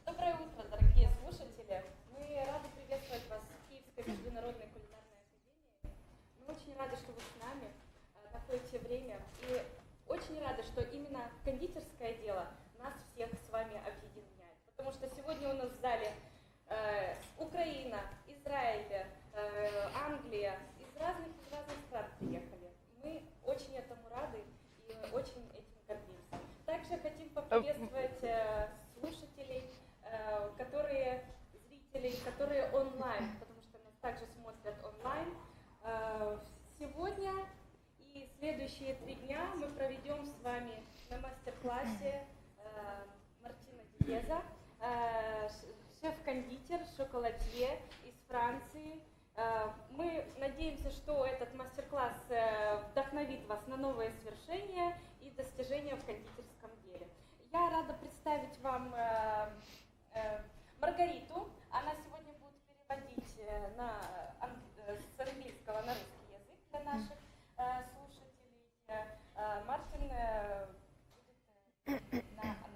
Доброе утро, дорогие слушатели. Мы рады приветствовать вас в Киевской международной кулинарной академии. Мы очень рады, что вы с нами находите время. И очень рады, что именно кондитерское дело нас всех с вами объединяет. Потому что сегодня у нас в зале Украина, Израиль, Англия, из разных стран приехали. Мы очень этому рады и очень этим гордимся. Также хотим поприветствовать слушателей, зрителей, которые онлайн, потому что нас также смотрят онлайн. Сегодня и следующие 3 дня мы проведем с вами на мастер-классе Мартина Диеза, шеф-кондитер, шоколадье из Франции. Мы надеемся, что этот мастер-класс вдохновит вас на новые свершения и достижения в кондитерском деле. Я рада представить вам Маргариту. Она сегодня будет переводить с английского на русский язык для наших слушателей. Мартин будет на английском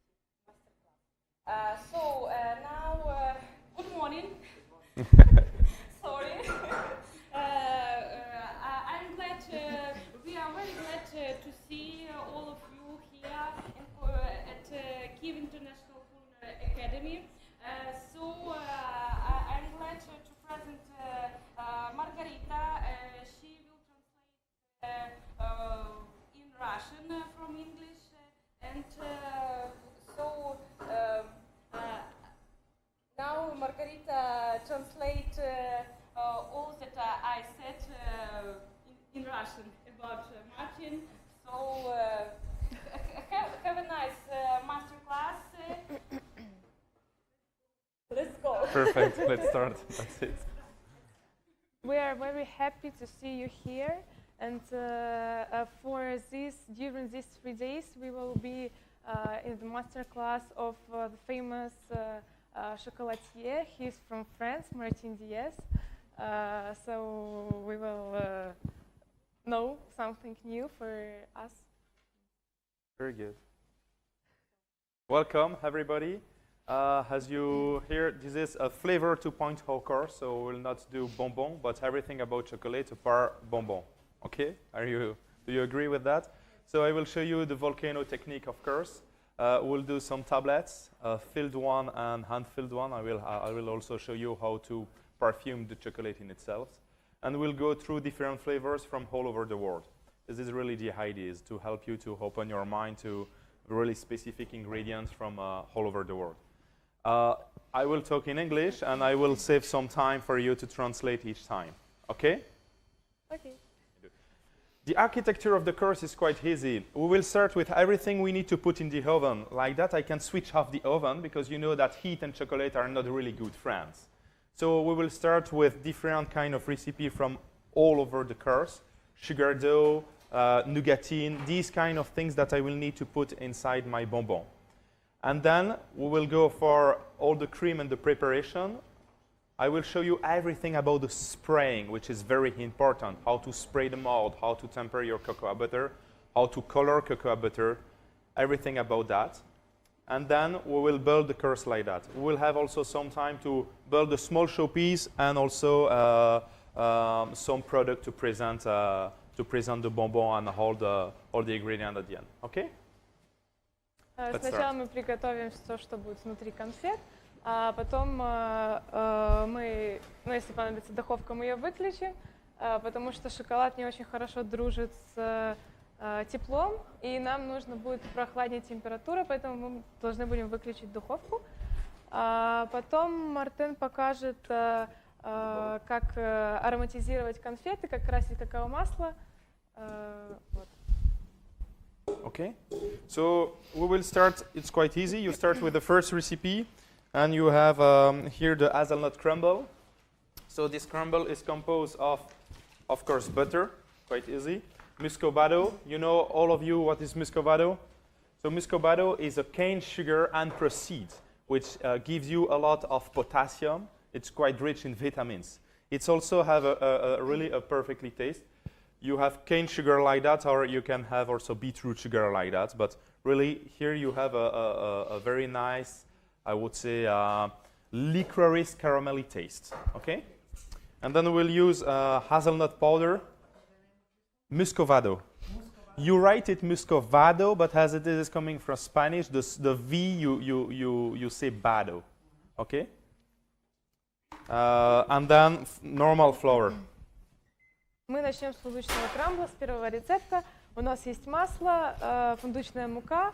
вести мастер-класс. So now, good morning. Sorry. I'm glad, we are very glad to see all of you here at Kyiv International Culinary Academy. I'm glad to present Margarita. She will translate in Russian from English, and now Margarita translate all that I said in Russian about Martin. So have a nice master class. Let's go. Perfect. Let's start. That's it. We are very happy to see you here, and during these 3 days, we will be in the master class of the famous chocolatier. He's from France, Martin Diez. So we will know something new for us. Very good. Welcome, everybody. As you hear, this is a flavor 2.0 course, so we'll not do bonbon, but everything about chocolate par bonbon. Okay? Do you agree with that? So I will show you the volcano technique, of course. We'll do some tablets, filled one and hand-filled one. I will also show you how to perfume the chocolate in itself. And we'll go through different flavors from all over the world. This is really the idea, is to help you to open your mind to really specific ingredients from all over the world. I will talk in English, and I will save some time for you to translate each time. Okay? Okay. The architecture of the course is quite easy. We will start with everything we need to put in the oven. Like that, I can switch off the oven, because you know that heat and chocolate are not really good friends. So we will start with different kind of recipe from all over the course. Sugar dough, nougatine, these kind of things that I will need to put inside my bonbon. And then we will go for all the cream and the preparation. I will show you everything about the spraying, which is very important. How to spray the mold, how to temper your cocoa butter, how to color cocoa butter, everything about that. And then we will build the course like that. We will have also some time to build a small showpiece and also some product to present the bonbon and all the ingredients at the end. Okay? Сначала мы приготовим все, что будет внутри конфет, а потом если понадобится духовка, мы ее выключим, потому что шоколад не очень хорошо дружит с теплом, и нам нужно будет прохладнее температура, поэтому мы должны будем выключить духовку. Потом Мартин покажет, как ароматизировать конфеты, как красить какао-масло. Вот. Okay, so we will start. It's quite easy. You start with the first recipe, and you have here the hazelnut crumble. So this crumble is composed of course, butter, quite easy. Muscovado, you know, all of you, what is muscovado? So muscovado is a cane sugar and proceed, which gives you a lot of potassium. It's quite rich in vitamins. It's also have really a perfectly taste. You have cane sugar like that, or you can have also beetroot sugar like that. But really, here you have a very nice I would say, licorice caramelly taste. Okay? And then we'll use hazelnut powder, muscovado. You write it muscovado, but as it is coming from Spanish, the V you say bado. Okay? And then normal flour. Мы начнем с фундучного крамбла, с первого рецепта. У нас есть масло, фундучная мука,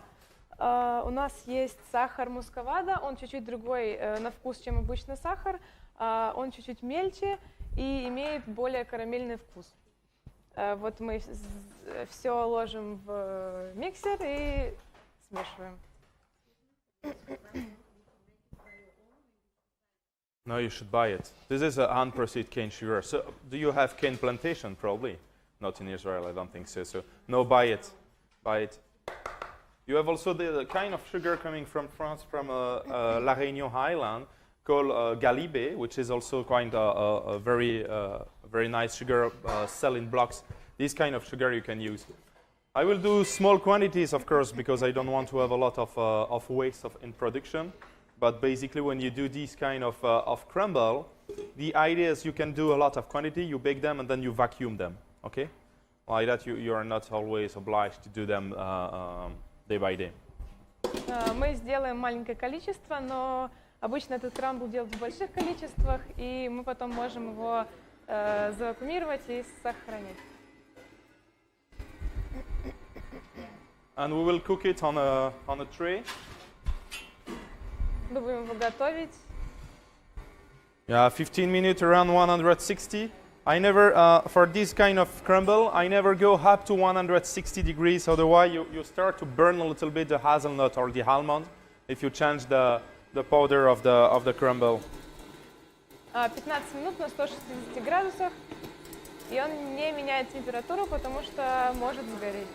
у нас есть сахар мусковадо, он чуть-чуть другой на вкус, чем обычный сахар, он чуть-чуть мельче и имеет более карамельный вкус. Вот мы все ложим в миксер и смешиваем. No, you should buy it. This is a hand-processed cane sugar. So, do you have cane plantation? Probably. Not in Israel, I don't think so. So, no, buy it. Buy it. You have also the kind of sugar coming from France, from La Réunion Island, called Galibé, which is also quite a very nice sugar, sell in blocks. This kind of sugar you can use. I will do small quantities, of course, because I don't want to have a lot of waste in production. But basically, when you do this kind of crumble, the idea is you can do a lot of quantity, you bake them, and then you vacuum them. Okay? Like that, you are not always obliged to do them day by day. Мы сделаем маленькое количество, но обычно этот крамбл делают в больших количествах, и мы потом можем его завакуумировать и сохранить. And we will cook it on a tray. Мы будем его готовить. Yeah, 15 minutes around 160. I never, for this kind of crumble, I never go up to 160 degrees. Otherwise, you start to burn a little bit the hazelnut or the almond if you change the powder of the crumble. 15 минут на 160 градусах, и он не меняет температуру, потому что может сгореть.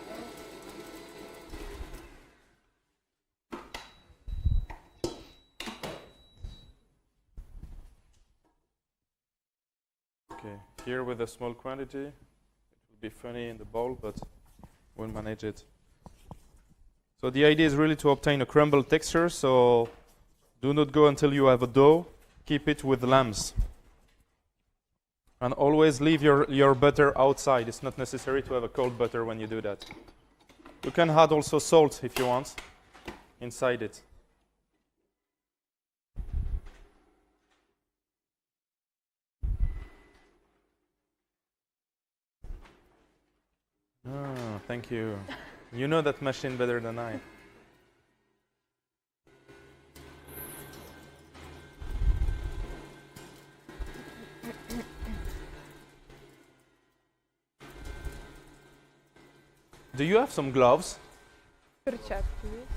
Okay, here with a small quantity, it will be funny in the bowl, but we'll manage it. So the idea is really to obtain a crumble texture, so do not go until you have a dough. Keep it with lambs. And always leave your butter outside. It's not necessary to have a cold butter when you do that. You can add also salt if you want inside it. Oh, thank you. You know that machine better than I. Do you have some gloves? Перчатки есть.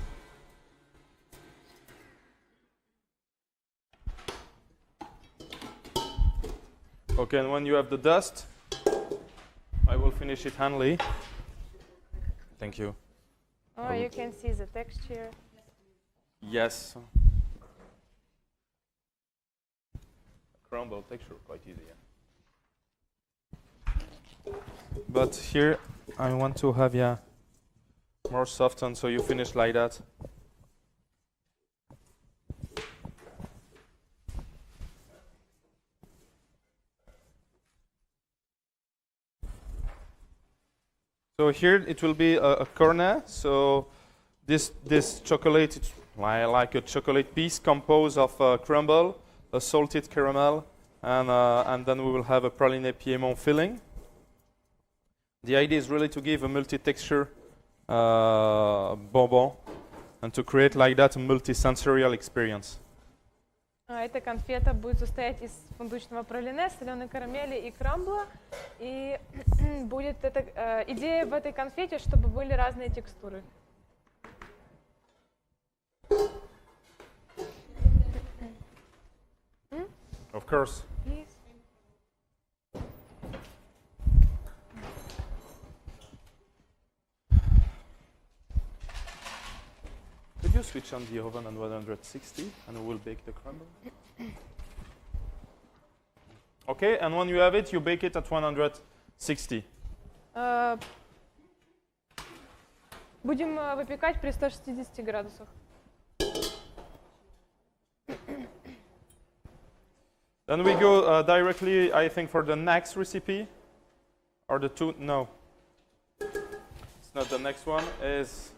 Okay, and when you have the dust, I will finish it handily. Thank you. Oh, you can see the texture. Yes. Crumble texture quite easy. Yeah. But here I want to have more softened, so you finish like that. So here it will be a cornet. So this chocolate, it's like a chocolate piece composed of crumble, a salted caramel, and then we will have a praline Piedmont filling. The idea is really to give a multi-texture bonbon and to create like that a multi-sensorial experience. Эта конфета будет состоять из фундучного пралине, соленой карамели и крамбла. И будет идея в этой конфете, чтобы были разные текстуры. Of course. Please. Could you switch on the oven on 160 and we will bake the crumble? Okay, and when you have it, you bake it at 160. Будем выпекать при 160 градусах. Then we go directly, I think, for the next recipe, or the two. No, it's not the next one. Is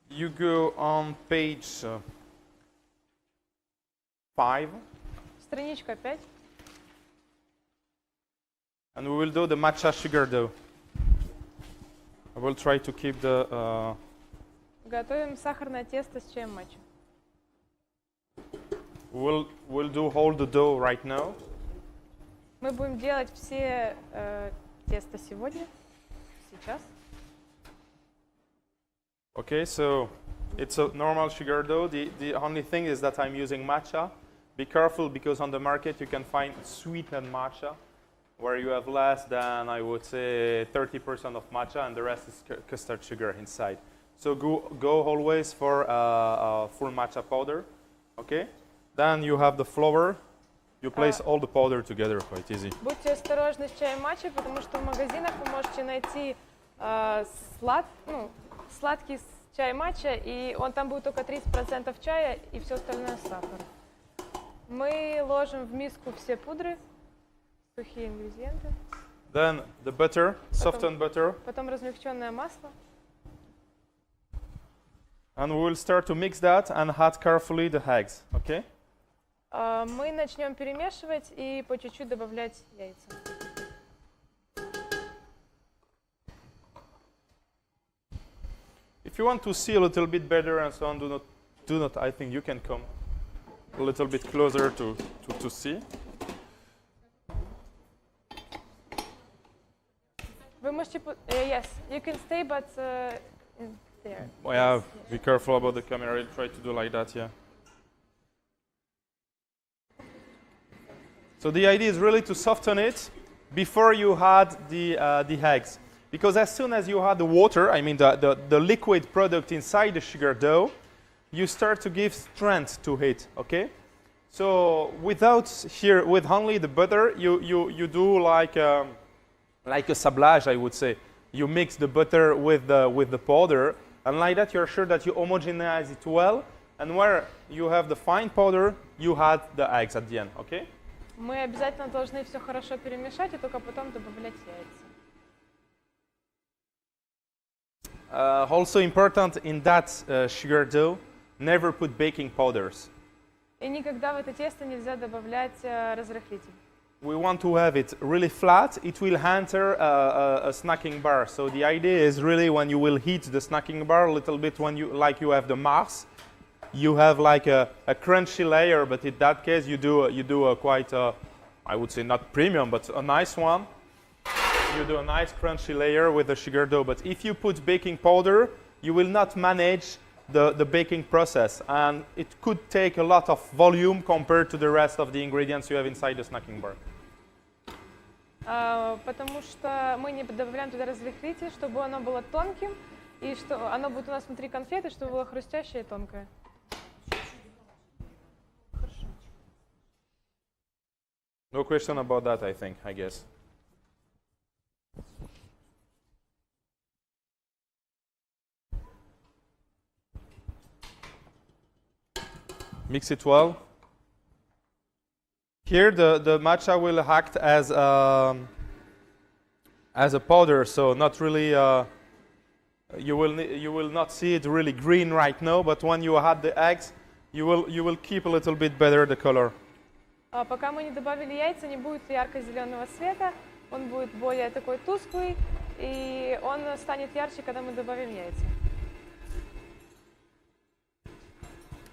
you go on page 5, Страничка 5. and we will do the matcha sugar dough. I will try to keep the. Готовим сахарное тесто с чаем матча. We'll do all the dough right now. Мы будем делать все тесто сегодня, сейчас. Okay, so it's a normal sugar dough. The only thing is that I'm using matcha. Be careful because on the market you can find sweetened matcha, where you have less than, I would say, 30% of matcha and the rest is custard sugar inside. So go always for full matcha powder, okay? Then you have the flour. You place all the powder together, quite easy. Будьте осторожны с чаем матча, потому что в магазинах вы можете найти сладкий чай матча, и он там будет только 30% чая и все остальное сахар. Мы ложим в миску все пудры, сухие ингредиенты. Then the butter, softened butter. Потом размягченное масло. And we will start to mix that and add carefully the eggs, okay? Мы начнем перемешивать и по чуть-чуть добавлять яйца. If you want to see a little bit better and so on, do not. I think you can come a little bit closer to see. Вы можете, yes, you can stay, but in there. Oh, yeah, be careful about the camera. I'll try to do like that, yeah. So the idea is really to soften it before you add the eggs. Because as soon as you add the water, I mean the liquid product inside the sugar dough, you start to give strength to it, okay? So with only the butter, you do like a sablage, I would say. You mix the butter with the powder, and like that you're sure that you homogenize it well, and where you have the fine powder, you add the eggs at the end, okay? Мы обязательно должны все хорошо перемешать и только потом добавлять яйца. Also important in that sugar dough, never put baking powders. И никогда в это тесто нельзя добавлять разрыхлитель. We want to have it really flat. It will enter a snacking bar. So the idea is really when you will heat the snacking bar a little bit, when you have the Mars, you have like a crunchy layer. But in that case, you do a quite, I would say not premium, but a nice one. You do a nice crunchy layer with the sugar dough. But if you put baking powder, you will not manage the baking process, and it could take a lot of volume compared to the rest of the ingredients you have inside the snacking bar. Потому что мы не добавляем туда разрыхлитель, чтобы оно было тонким, и что оно будет у нас внутри конфеты, чтобы было хрустящее и тонкое. No question about that, I guess. Mix it well. Here the matcha will act as a powder, so not really. You will not see it really green right now, but when you add the eggs, you will keep a little bit better the color. Пока мы не добавили яйца, не будет ярко-зеленого цвета, он будет более такой тусклый, и он станет ярче, когда мы добавим яйца.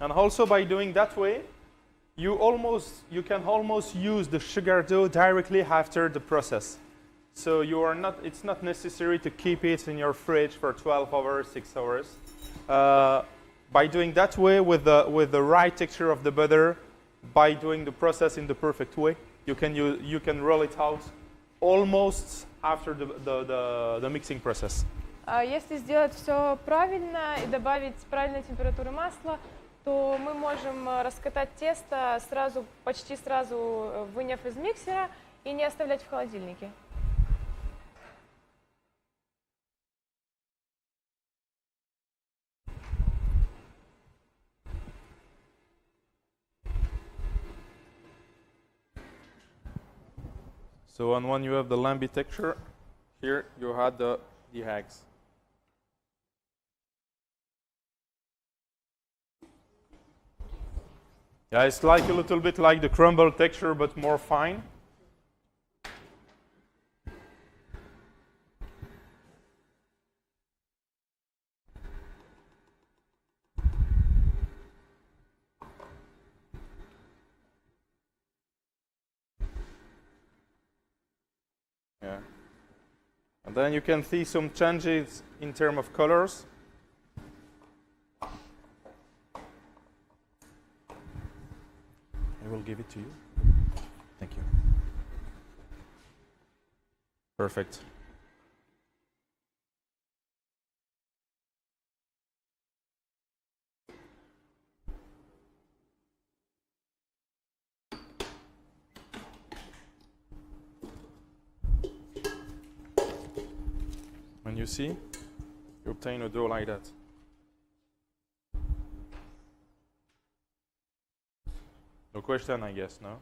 And also by doing that way, you can almost use the sugar dough directly after the process. So it's not necessary to keep it in your fridge for 12 hours, 6 hours. By doing that way with the right texture of the butter, by doing the process in the perfect way, you can roll it out almost after the mixing process. Если сделать все правильно и добавить правильной температуры масла, то мы можем раскатать тесто почти сразу выняв из миксера и не оставлять в холодильнике. So on one you have the lamby texture. Here you had the eggs. Yeah, it's like a little bit like the crumble texture, but more fine. Yeah. And then you can see some changes in terms of colors. I will give it to you. Thank you. Perfect. When you see, you obtain a dough like that. No question, I guess, no?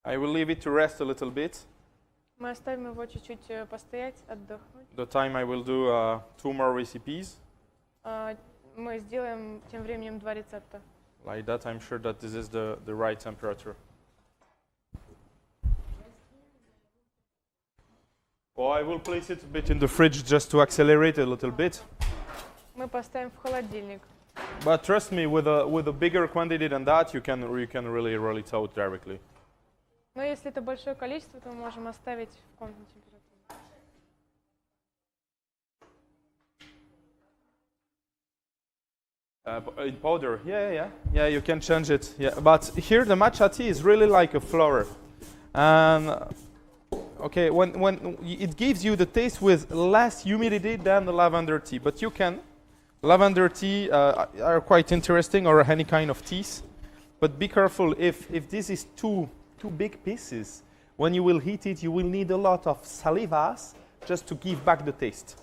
I will leave it to rest a little bit. Мы оставим его чуть-чуть постоять, отдохнуть. The time I will do 2 more recipes. Мы сделаем тем временем 2 рецепта. Like that, I'm sure that this is the right temperature. Well, I will place it a bit in the fridge just to accelerate a little bit. Мы поставим в холодильник. But trust me, with a bigger quantity than that, you can really roll it out directly. Но если это большое количество, то мы можем оставить в комнатной температуре. In powder, yeah, you can change it. Yeah, but here the matcha tea is really like a flower, and okay, when it gives you the taste with less humidity than the lavender tea, but you can. Lavender tea are quite interesting, or any kind of teas, but be careful if this is too big pieces. When you will heat it, you will need a lot of salivas just to give back the taste.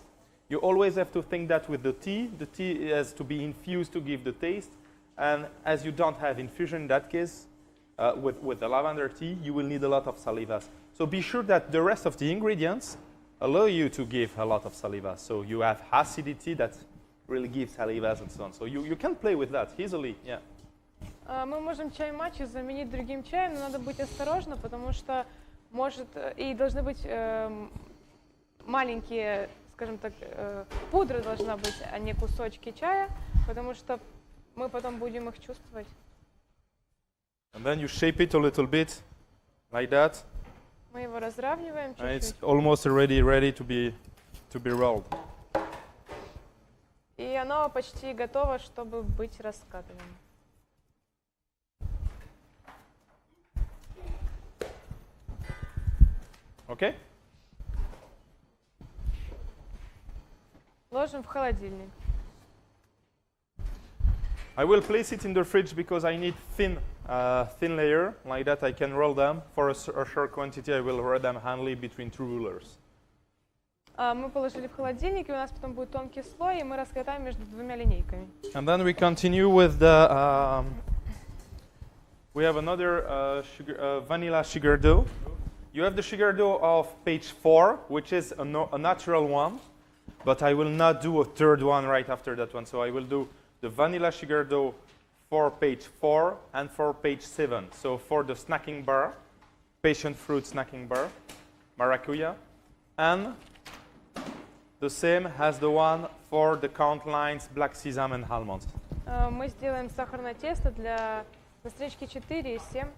You always have to think that with the tea has to be infused to give the taste, and as you don't have infusion in that case, with the lavender tea, you will need a lot of salivas. So be sure that the rest of the ingredients allow you to give a lot of salivas. So you have acidity that really gives salivas and so on. So you can play with that easily, yeah. Мы можем чай матча заменить другим чаем, но надо быть осторожно, потому что может и должны быть маленькие, скажем так, пудра должна быть, а не кусочки чая, потому что мы потом будем их чувствовать. And then you shape it a little bit, like that. Мы его разравниваем чуть-чуть. It's almost already ready to be rolled. И оно почти готово, чтобы быть раскатанным. Okay? Ложим в холодильник. I will place it in the fridge because I need thin layer. Like that I can roll them. For a short quantity, I will roll them handily between 2 rulers. Мы положили в холодильник, и у нас потом будет тонкий слой, и мы раскатаем между 2 линейками. And then we continue with the... we have another vanilla sugar dough. You have the sugar dough of page 4, which is a natural one, but I will not do a third one right after that one. So I will do the vanilla sugar dough for page 4 and for page 7. So for the snacking bar, passion fruit snacking bar, maracuja, and the same as the one for the count lines, black sesame and almonds. Мы сделаем сахарное тесто для стрички 4 и 7.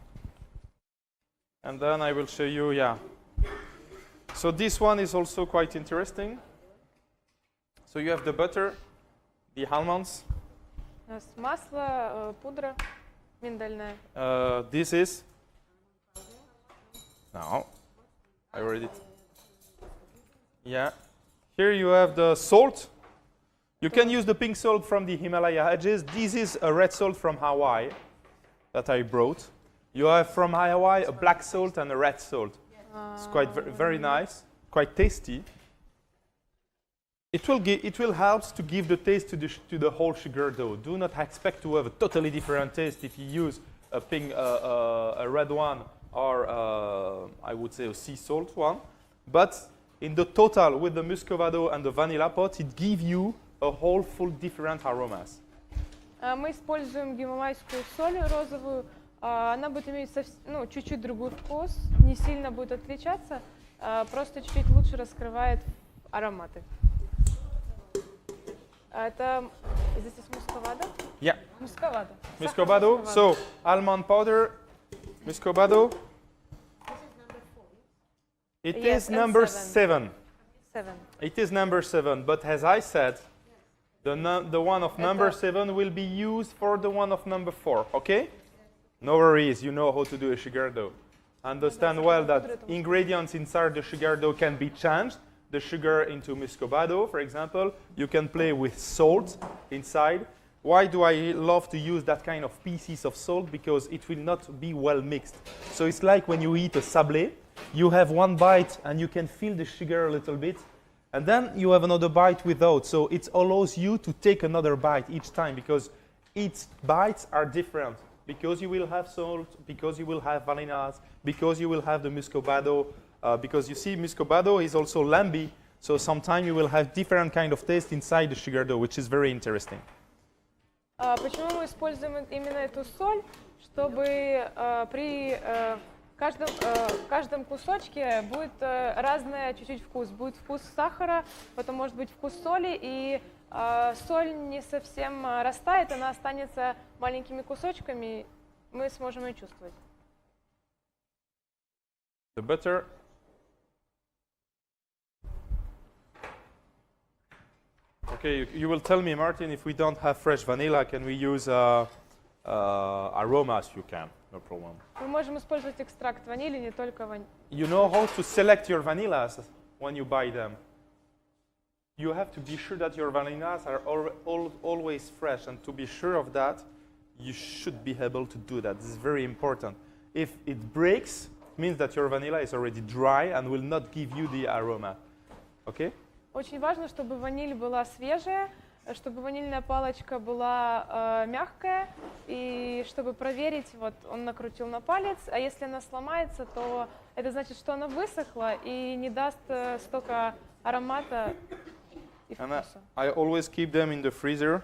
And then I will show you, yeah. So this one is also quite interesting. So you have the butter, the almonds. У нас масло, пудра миндальная. This is... No, I already... Yeah. Here you have the salt. You can use the pink salt from the Himalaya edges. This is a red salt from Hawaii. that I brought. You have from Hawaii a black salt and a red salt. It's quite very nice, quite tasty. It will help to give the taste to the whole sugar dough. Do not expect to have a totally different taste if you use a red one or I would say a sea salt one. But in the total, with the muscovado and the vanilla pot, it gives you a whole full different aromas. Мы используем гималайскую соль розовую. Она будет иметь чуть-чуть другой вкус, не сильно будет отличаться, просто чуть-чуть лучше раскрывает ароматы. Это здесь есть мускавадо? Yeah. Мускавадо. Muscovado. So almond powder, muscovado. It Yes, is and number 7. 7. It is number 7. But as I said, the one of number 7 will be used for the one of number 4. Okay? No worries. You know how to do a sugar dough. Understand well that ingredients inside the sugar dough can be changed. The sugar into muscovado, for example. You can play with salt inside. Why do I love to use that kind of pieces of salt? Because it will not be well mixed. So it's like when you eat a sablé, you have one bite and you can feel the sugar a little bit, and then you have another bite without. So it allows you to take another bite each time because each bites are different. Because you will have salt, because you will have vanillas, because you will have the muscovado, because you see muscovado is also lambi, so sometimes you will have different kind of taste inside the sugar dough, which is very interesting. Почему мы используем именно эту соль? Чтобы при каждом кусочке будет разный чуть-чуть вкус. Будет вкус сахара, потом может быть вкус соли, и соль не совсем растает, она останется маленькими кусочками, мы сможем ее чувствовать. The butter. Okay, you will tell me, Martin, if we don't have fresh vanilla, can we use aromas? You can, no problem. Мы можем использовать экстракт ванили, не только ваниль. You know how to select your vanillas when you buy them. You have to be sure that your vanillas are always fresh, and to be sure of that, you should be able to do that. This is very important. If it breaks, it means that your vanilla is already dry and will not give you the aroma. Okay? Очень важно, чтобы ваниль была свежая, чтобы ванильная палочка была мягкая, и чтобы проверить, вот он накрутил на палец, а если она сломается, то это значит, что она высохла и не даст столько аромата и вкуса. I always keep them in the freezer.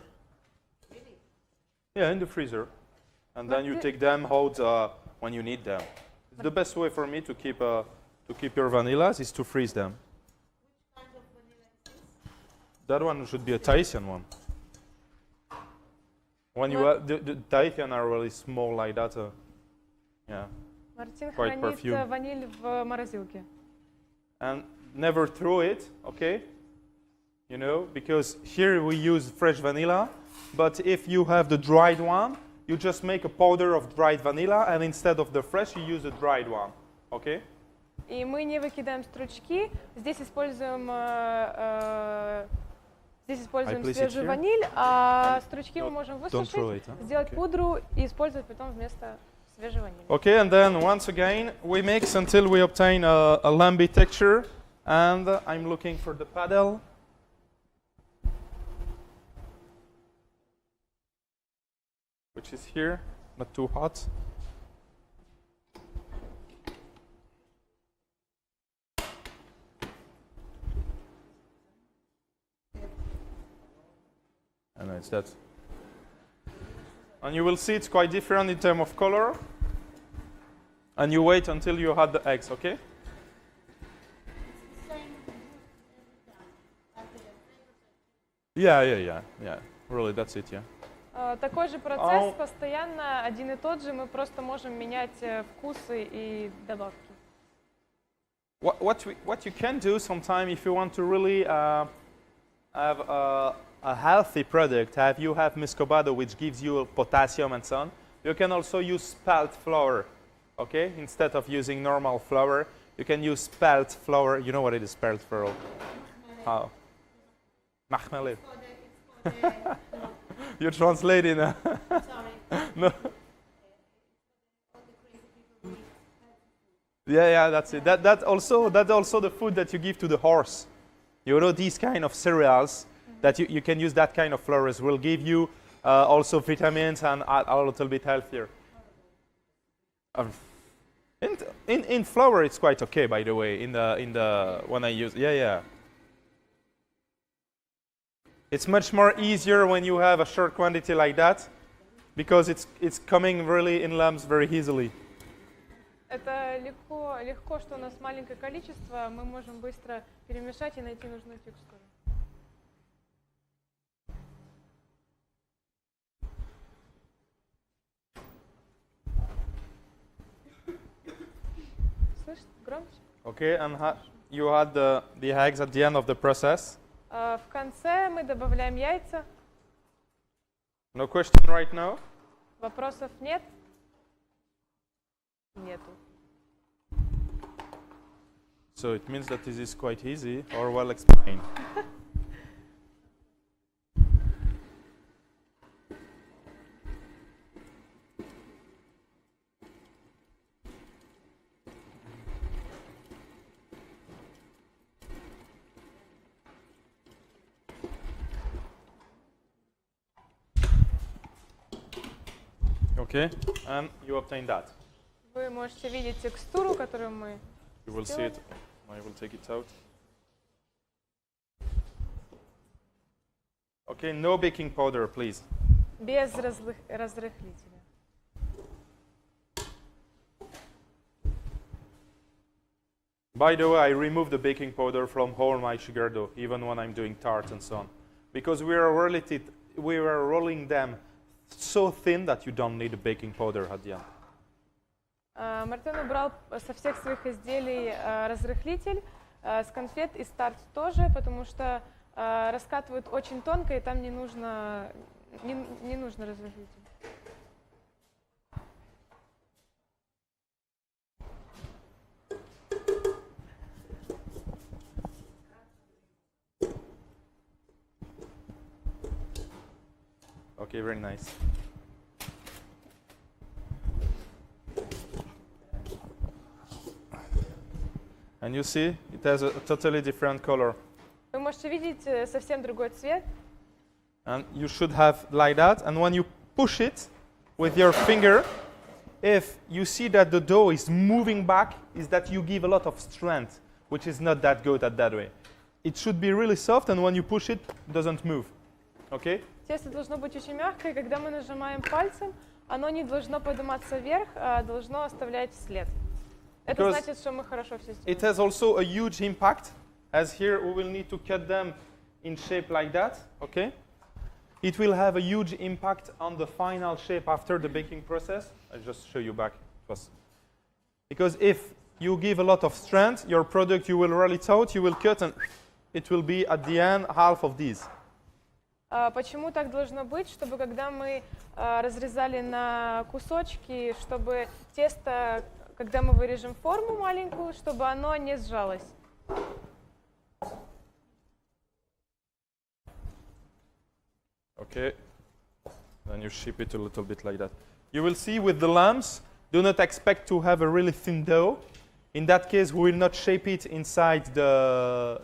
Yeah, in the freezer. And then you take them out when you need them. The best way for me to keep your vanillas is to freeze them. That one should be a Tahitian one. When you the Tahitian are really small like that, yeah. Мартин Quite хранит perfume. ваниль в морозилке. And never throw it, okay? You know, because here we use fresh vanilla, but if you have the dried one, you just make a powder of dried vanilla, and instead of the fresh, you use the dried one, okay? И мы не выкидаем стручки. Здесь используем свежую ваниль, а стручки мы можем высушить, сделать пудру и использовать потом вместо свежей ванили. Okay, and then once again, we mix until we obtain a lambi texture, and I'm looking for the paddle. Which is here, not too hot. And it's that. And you will see it's quite different in terms of color. And you wait until you add the eggs, okay? Yeah. Really, that's it, yeah. Такой же процесс, постоянно один и тот же, мы просто можем менять вкусы и добавки. What you can do sometime if you want to really have a healthy product, you have muscovado, which gives you potassium and so on, you can also use spelt flour, okay? Instead of using normal flour, you can use spelt flour. You know what it is, spelt flour? How? Mahmele. It's for the You're translating. sorry. No. Yeah, that's it. That's also the food that you give to the horse. You know, these kind of cereals that you can use that kind of flours will give you also vitamins and are a little bit healthier. In flour, it's quite okay, by the way. In the when I use, yeah. It's much more easier when you have a short quantity like that, because it's coming really in lumps very easily. Это легко, что у нас маленькое количество, мы можем быстро перемешать и найти нужную текстуру. Слышишь? Громче. Okay, and you had the eggs at the end of the process. В конце мы добавляем яйца. No question right now? Вопросов нет? Нету. So it means that this is quite easy or well explained. Okay, and you obtain that. Вы можете видеть текстуру, которую мы You will see it. I will take it out. Okay, no baking powder, please. без разрыхлителя. By the way, I remove the baking powder from all my sugar dough, even when I'm doing tarts and so on, because we are rolling them so thin that you don't need a baking powder at the end. Мартин убрал со всех своих изделий разрыхлитель, с конфет и старт тоже, потому что раскатывают очень тонко, и там не нужно разрыхлитель. Okay, very nice. And you see, it has a totally different color. Вы можете видеть совсем другой цвет. And you should have like that. And when you push it with your finger, if you see that the dough is moving back, is that you give a lot of strength, which is not that good at that way. It should be really soft, and when you push it, it doesn't move. Okay? Тесто должно быть очень мягкое, и когда мы нажимаем пальцем, оно не должно подниматься вверх, а должно оставлять след. Это значит, что мы хорошо все сделали. It has also a huge impact, as here we will need to cut them in shape like that, okay? It will have a huge impact on the final shape after the baking process. I'll just show you back. Because if you give a lot of strength, your product you will roll it out, you will cut, and it will be at the end half of these. Почему так должно быть? Чтобы когда мы разрезали на кусочки, чтобы тесто, когда мы вырежем форму маленькую, чтобы оно не сжалось. Okay, then you shape it a little bit like that. You will see with the lamps, do not expect to have a really thin dough. In that case, we will not shape it inside the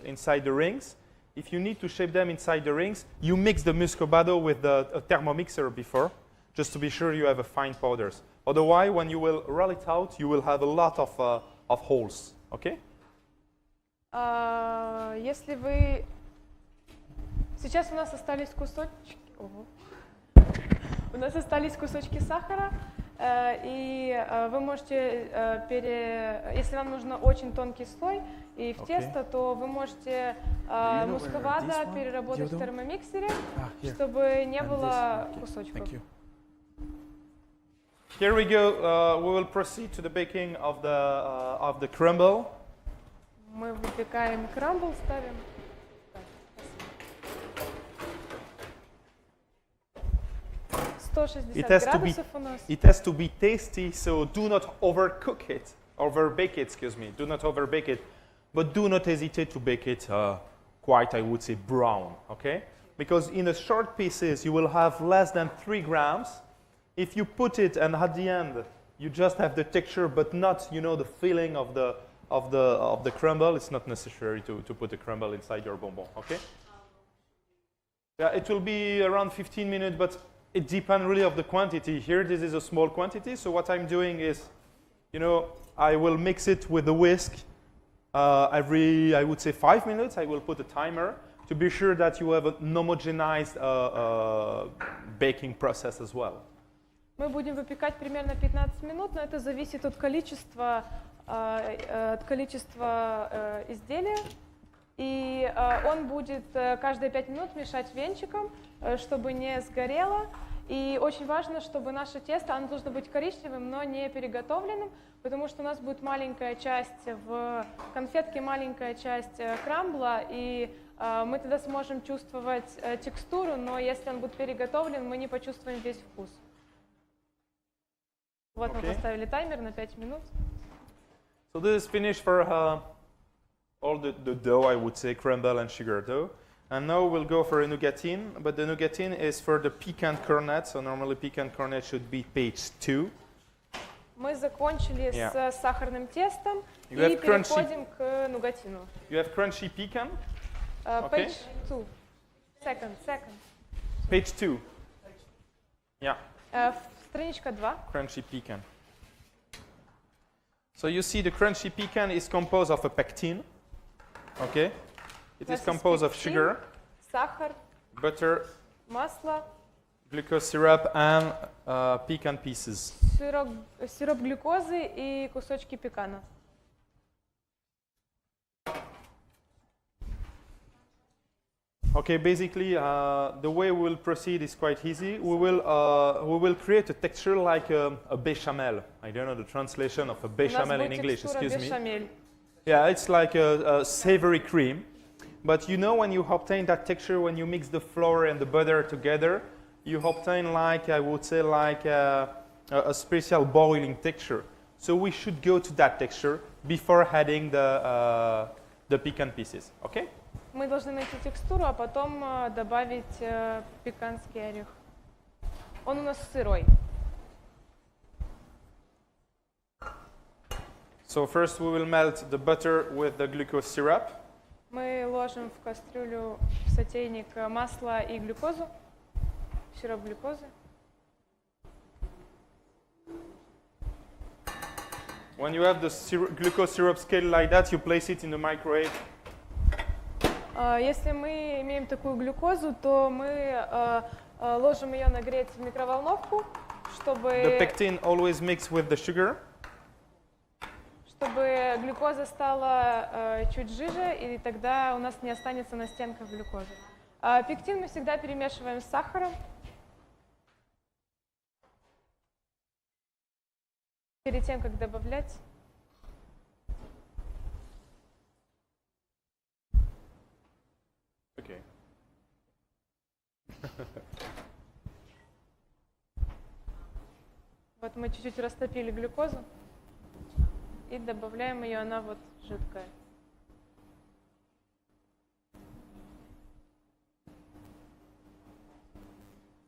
rings. If you need to shape them inside the rings, you mix the muscovado with a thermomixer before, just to be sure you have a fine powders. Otherwise, when you will roll it out, you will have a lot of holes. Okay? Если вы... Сейчас у нас остались кусочки... У нас остались кусочки сахара, и вы можете, если вам нужно очень тонкий слой и в тесто, то вы можете мусковадо переработать в термомиксере, чтобы не было кусочков. Here we go. We will proceed to the baking of the crumble. Мы выпекаем крамбл, ставим. It has to be tasty, so do not overbake it. Do not overbake it, but do not hesitate to bake it quite, I would say, brown. Okay? Because in the short pieces, you will have less than 3 grams. If you put it and at the end you just have the texture, but not, you know, the feeling of the crumble. It's not necessary to put a crumble inside your bonbon. Okay? Yeah, it will be around 15 minutes, but it depends really of the quantity. Here, this is a small quantity, so what I'm doing is, you know, I will mix it with the whisk every, I would say, 5 minutes. I will put a timer to be sure that you have an homogenized baking process as well. Мы будем выпекать примерно 15 минут, но это зависит от количества изделия. И он будет каждые 5 минут мешать венчиком, чтобы не сгорело. И очень важно, чтобы наше тесто, оно должно быть коричневым, но не переготовленным, потому что у нас будет маленькая часть в конфетке, маленькая часть крамбла, и мы тогда сможем чувствовать текстуру, но если он будет переготовлен, мы не почувствуем весь вкус. Вот мы поставили таймер на 5 минут. So this is finished for all the dough, I would say, crumble and sugar dough. And now we'll go for a nougatine, but the nougatine is for the pecan cornet, so normally pecan cornet should be page 2. Мы закончили с сахарным тестом и have переходим к нугатину. You have crunchy pecan? Page 2. Second. Page 2. Yeah. Страничка 2. Crunchy pecan. So you see the crunchy pecan is composed of a pectin. Okay? It is composed of sugar, сахар, butter, масло, glucose syrup, and pecan pieces. сироп глюкозы и кусочки пекана. Okay, basically, the way we will proceed is quite easy. We will create a texture like a bechamel. I don't know the translation of a bechamel in English. Excuse me. Yeah, it's like a savory cream. But you know, when you obtain that texture, when you mix the flour and the butter together, you obtain, like, I would say, like a special boiling texture. So we should go to that texture before adding the pecan pieces. Okay? Мы должны найти текстуру, а потом добавить пеканский орех. Он у нас сырой. So first we will melt the butter with the glucose syrup. Мы ложим в кастрюлю, в сотейник масло и глюкозу, сироп глюкозы. When you have the glucose syrup scale like that, you place it in the microwave. Если мы имеем такую глюкозу, то мы ложим ее нагреть в микроволновку, чтобы... The pectin always mixed with the sugar. Чтобы глюкоза стала чуть жиже, и тогда у нас не останется на стенках глюкозы. Пектин мы всегда перемешиваем с сахаром. Перед тем, как добавлять. Okay. Вот мы чуть-чуть растопили глюкозу и добавляем ее, она вот жидкая.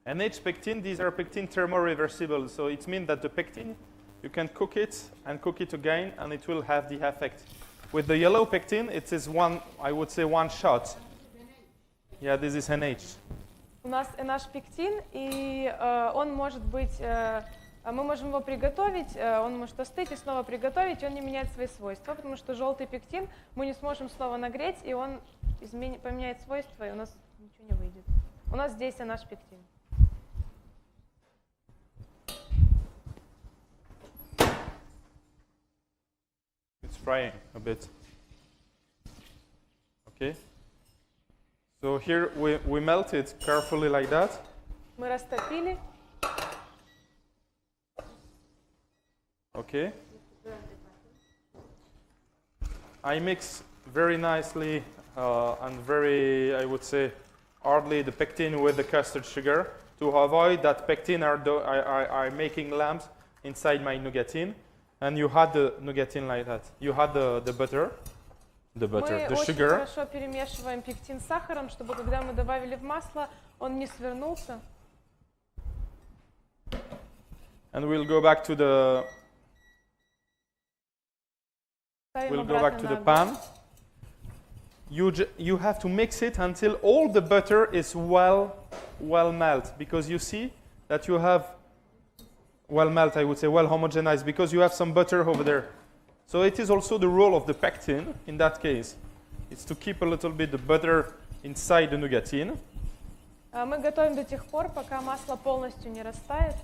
And each pectin, these are pectin thermoreversible, so it means that the pectin, you can cook it and cook it again, and it will have the effect. With the yellow pectin, it is one, I would say, one shot. Yeah, this is NH. У нас наш пектин, и он может быть, мы можем его приготовить, он может остыть и снова приготовить, и он не меняет свои свойства, потому что желтый пектин мы не сможем снова нагреть, и он поменяет свойства, и у нас ничего не выйдет. У нас здесь наш пектин. It's frying a bit. Okay. So here we melt it carefully like that. Мы растопили. Okay. I mix very nicely and very, I would say, hardly the pectin with the custard sugar to avoid that pectin are making lumps inside my nougatine. And you had the nougatine like that. You had the butter, the Мы sugar. очень хорошо перемешиваем пектин с сахаром, чтобы когда мы добавили в масло, он не свернулся. And we'll go back to the Ставим We'll go back обратно to на the огонь. pan. You have to mix it until all the butter is well melt, because you see that you have well melt, I would say well homogenized, because you have some butter over there. So it is also the role of the pectin in that case. It's to keep a little bit the butter inside the nougatine. Мы готовим до тех пор, пока масло полностью не растает.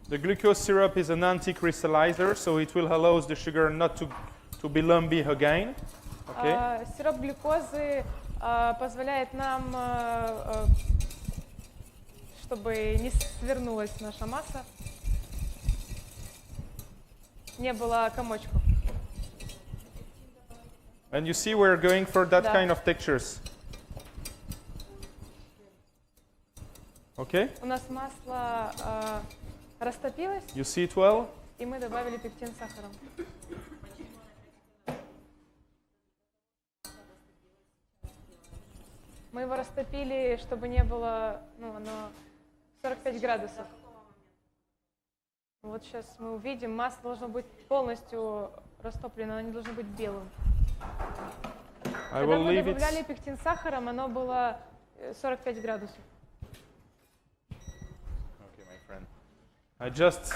The glucose syrup is an anti-crystallizer, so it will allow the sugar not to be lumpy again. Okay. Сироп глюкозы позволяет нам, чтобы не свернулась наша масса, не было комочков. And you see we're going for that Да. kind of textures. Okay? У нас масло растопилось, You see it well? и мы добавили пектин с сахаром. Мы его растопили, чтобы не было, оно 45 градусов. Вот сейчас мы увидим, масло должно быть полностью растоплено, оно не должно быть белым. I Когда will мы leave добавляли it. пектин с сахаром, оно было 45 градусов. Okay, my friend. I just.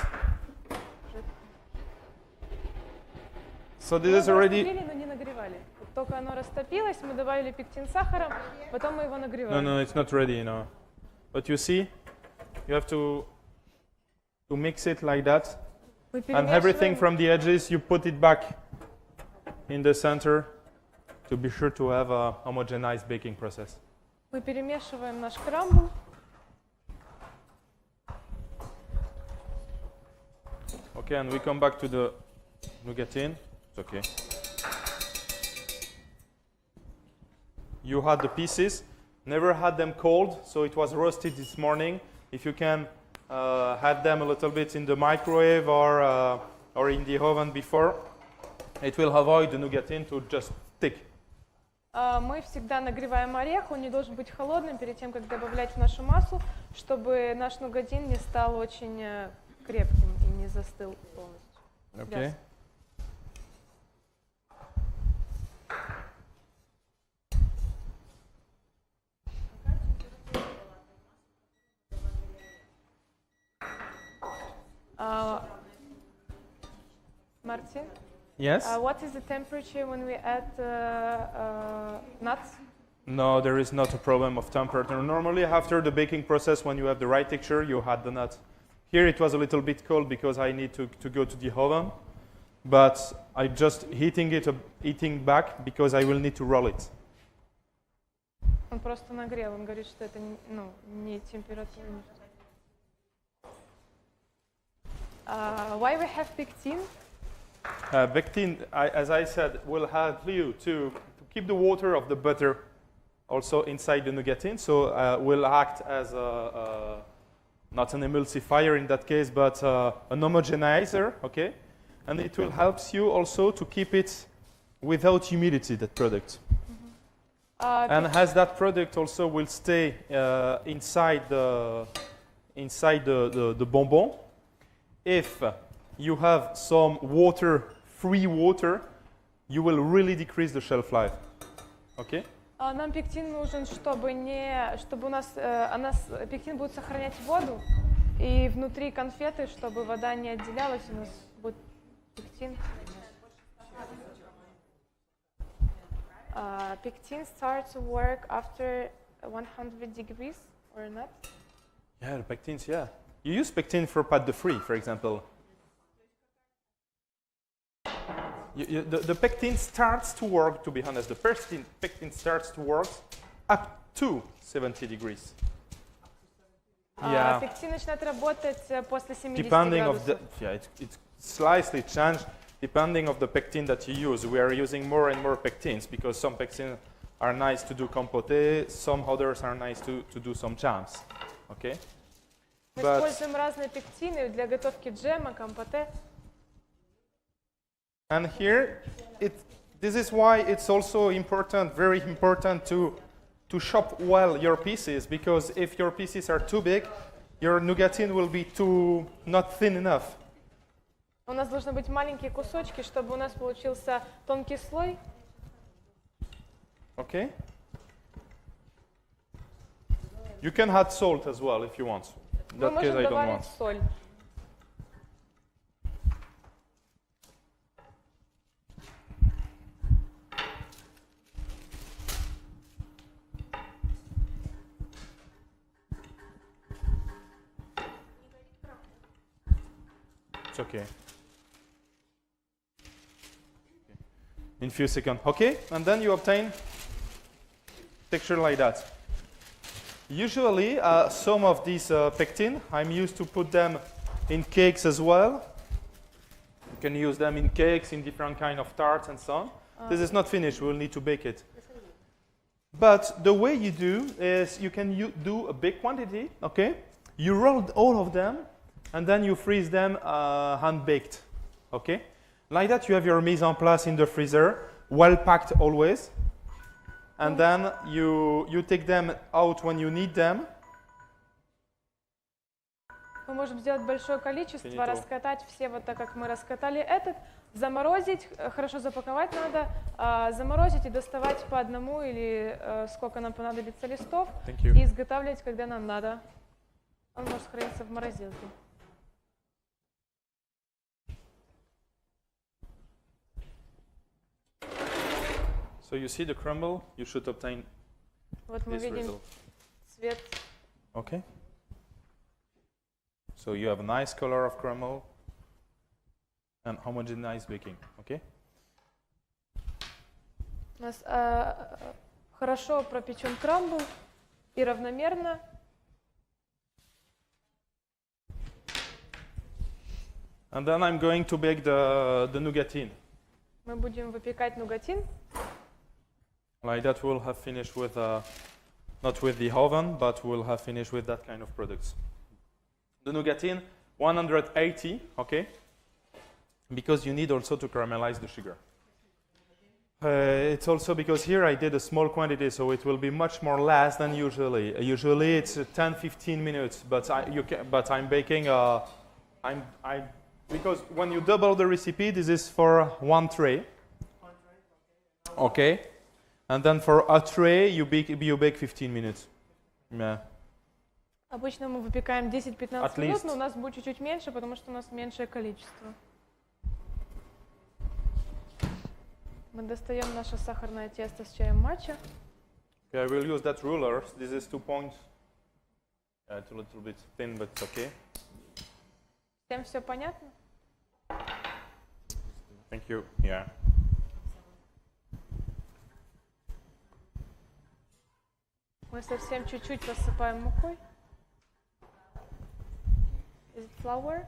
So Мы this is его already. растопили, но не нагревали. Вот только оно растопилось, мы добавили пектин с сахаром, потом мы его нагревали. No, it's not ready, no. But you see, you have to mix it like that, Мы and everything перемешиваем, from the edges you put it back in the center to be sure to have a homogenized baking process. мы перемешиваем наш крамбл. Okay, and we come back to the nougatine. It's okay. You had the pieces, never had them cold, so it was roasted this morning. If you can have them a little bit in the microwave or in the oven before, it will avoid the nougatine to just stick. Мы всегда нагреваем орех, он не должен быть холодным перед тем, как добавлять в нашу массу, чтобы наш нугатин не стал очень крепким и не застыл полностью. Okay. Yes. Martin, Yes? what is the temperature when we add nuts? No, there is not a problem of temperature. Normally, after the baking process, when you have the right texture, you add the nuts. Here it was a little bit cold because I need to go to the oven, but I just heating back because I will need to roll it. Он просто нагрел, он говорит, что это не температура. Why we have pectin? Pectin, as I said, will help you to keep the water of the butter also inside the nougatine, so will act as not an emulsifier in that case, but an homogenizer, okay? And it will help you also to keep it without humidity, that product. And as that product also will stay inside the bonbon, if you have some free water, you will really decrease the shelf life. Okay? Нам пектин нужен, чтобы у нас пектин будет сохранять воду, и внутри конфеты, чтобы вода не отделялась, у нас будет пектин. Pectin starts to work after 100 degrees or not? Yeah, the pectins, yeah. You use pectin for pâte de fruits, for example. The pectin starts to work, to be honest, the pectin starts to work up to 70 degrees. Yeah. Пектин начинает работать после 70 Depending градусов. it's slightly changed depending of the pectin that you use. We are using more and more pectins because some pectins are nice to do compote, some others are nice to do some jams. Okay? Мы используем разные пектины для готовки джема, компоте. And here, this is why it's also important, very important to chop well your pieces, because if your pieces are too big, your nougatine will be not thin enough. У нас должны быть маленькие кусочки, чтобы у нас получился тонкий слой. Okay? You can add salt as well if you want. In Мы that case, можем I don't добавить want. соль. It's okay. In few seconds. Okay? And then you obtain texture like that. Usually, some of these pectin, I'm used to put them in cakes as well. You can use them in cakes, in different kind of tarts and so on. This is not finished. We'll need to bake it. But the way you do is you can do a big quantity, okay? You roll all of them, and then you freeze them hand-baked, okay? Like that, you have your mise en place in the freezer, well packed always. And then you take them out when you need them. Мы можем сделать большое количество, Finito. раскатать все вот так, как мы раскатали этот, заморозить, хорошо запаковать надо, заморозить и доставать по одному или сколько нам понадобится листов, Thank you. и изготавливать, когда нам надо. Он может храниться в морозилке. So you see the crumble, you should obtain Вот мы this видим result. цвет. Okay? So you have a nice color of crumble and homogenized baking, okay? У нас хорошо пропечен крамбл и равномерно. And then I'm going to bake the nougatine. Мы будем выпекать нугатин. Like that we'll have finished with, not with the oven, but we'll have finished with that kind of products. The nougatine, 180, okay? Because you need also to caramelize the sugar. It's also because here I did a small quantity, so it will be much more less than usually. Usually it's 10-15 minutes, but I'm baking. Because when you double the recipe, this is for one tray. Okay, and then for a tray you bake 15 minutes. Yeah. Обычно мы выпекаем 10-15 At минут, least. но у нас будет чуть-чуть меньше, потому что у нас меньшее количество. Мы достаем наше сахарное тесто с чаем матча. Okay, I will use that ruler. This is 2 points. It's a little bit thin, but it's okay. Всем все понятно? Thank you. Yeah. Мы совсем чуть-чуть посыпаем мукой. Is it flour?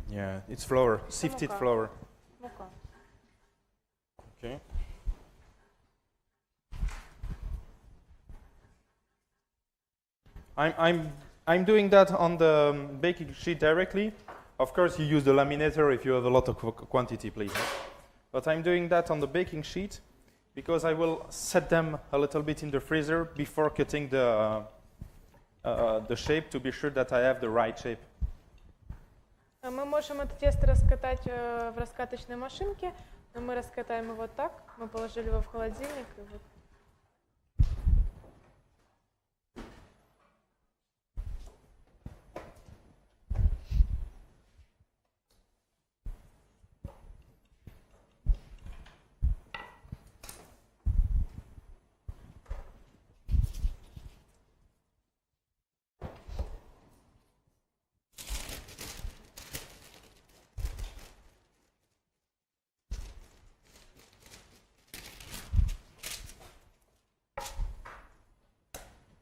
Yeah, it's flour, sifted мука. flour. Мука. Okay. I'm doing that on the baking sheet directly. Of course, you use the laminator if you have a lot of quantity, please. But I'm doing that on the baking sheet because I will set them a little bit in the freezer before cutting the shape to be sure that I have the right shape. Мы можем это тесто раскатать в раскаточной машинке, но мы раскатаем его так. Мы положили его в холодильник. И вот.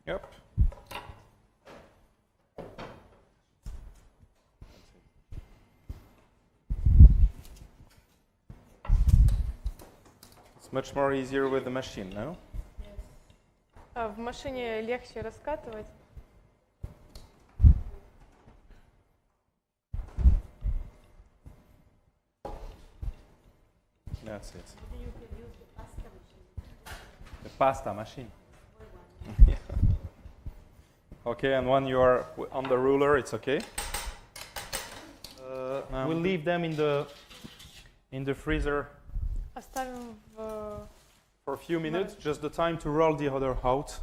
Yep. It's much more easier with the machine, no? В машине легче раскатывать. That's it. The pasta machine. Yeah. Okay, and when you are on the ruler, it's okay. we'll leave them in the freezer Оставим for a few minutes, just the time to roll the other out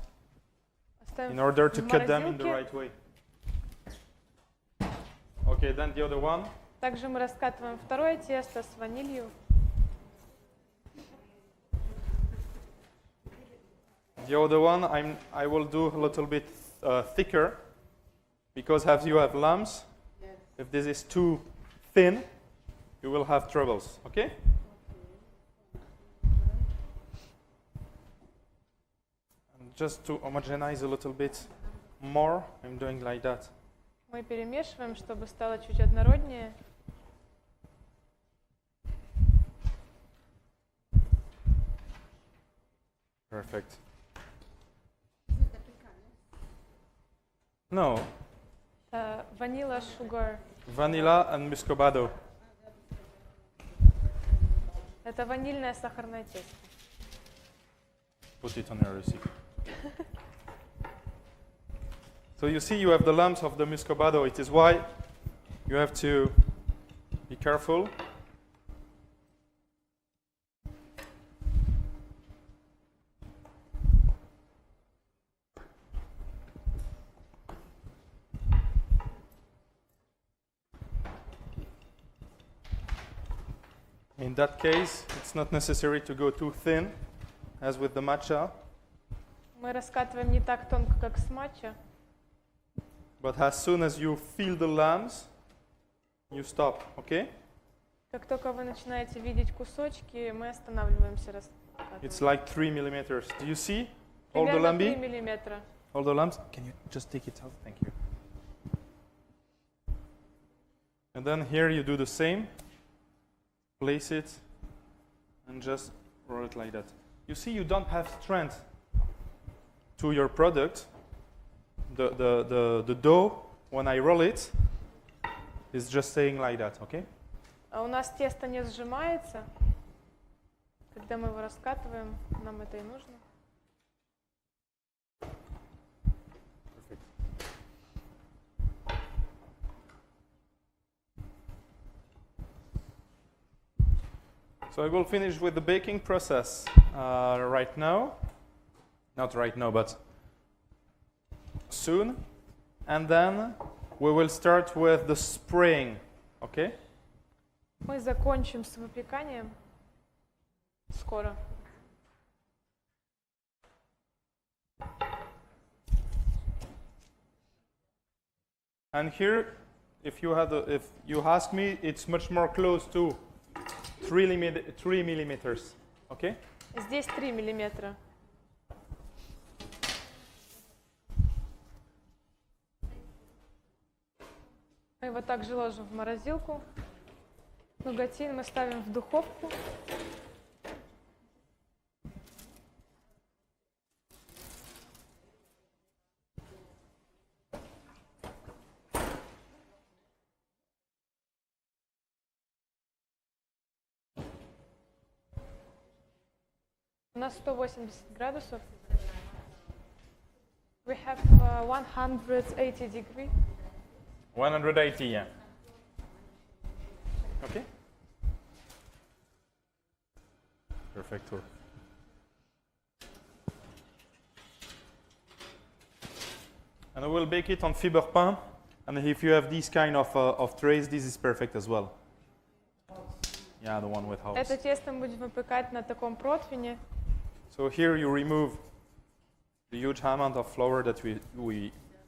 оставим in order to в cut them in the морозилке. right way. Okay, then the other one. Также мы раскатываем второе тесто с ванилью. The other one I will do a little bit thicker, because as you have lumps, if this is too thin, you will have troubles, okay? And just to homogenize a little bit more, I'm doing like that. Мы перемешиваем, чтобы стало чуть однороднее. Perfect. No, Vanilla sugar. vanilla and muscovado. Это ванильное сахарное тесто. Put it on your recipe. So you see you have the lumps of the muscovado. It is why you have to be careful. In that case, it's not necessary to go too thin, as with the matcha. Мы раскатываем не так тонко, как с матча. But as soon as you feel the lumps, you stop, okay? Как только вы начинаете видеть кусочки, мы останавливаемся раскатывать. It's like 3 millimeters. Do you see all the Примерно 3 lumps? миллиметра. All the lumps? Can you just take it out? Thank you. And then here you do the same. Place it and just roll it like that. You see, you don't have strength to your product. The dough, when I roll it, is just staying like that, okay? А у нас тесто не сжимается. Когда мы его раскатываем, нам это и нужно. Perfect. So I will finish with the baking process right now. Not right now, but soon. And then we will start with the spraying, okay? Мы закончим с выпеканием скоро. And here, if you ask me, it's much more close to 3 millimeters, okay? Здесь 3 миллиметра. Мы его также ложим в морозилку. Нугатин мы ставим в духовку. На 180 градусов. We have 180 degree. 180, yeah. Okay? Perfecto. And I will bake it on fiber pain. And if you have these kind of trays, this is perfect as well. Yeah, the one with holes. Это тесто мы будем выпекать на таком противне. So here you remove the huge amount of flour that we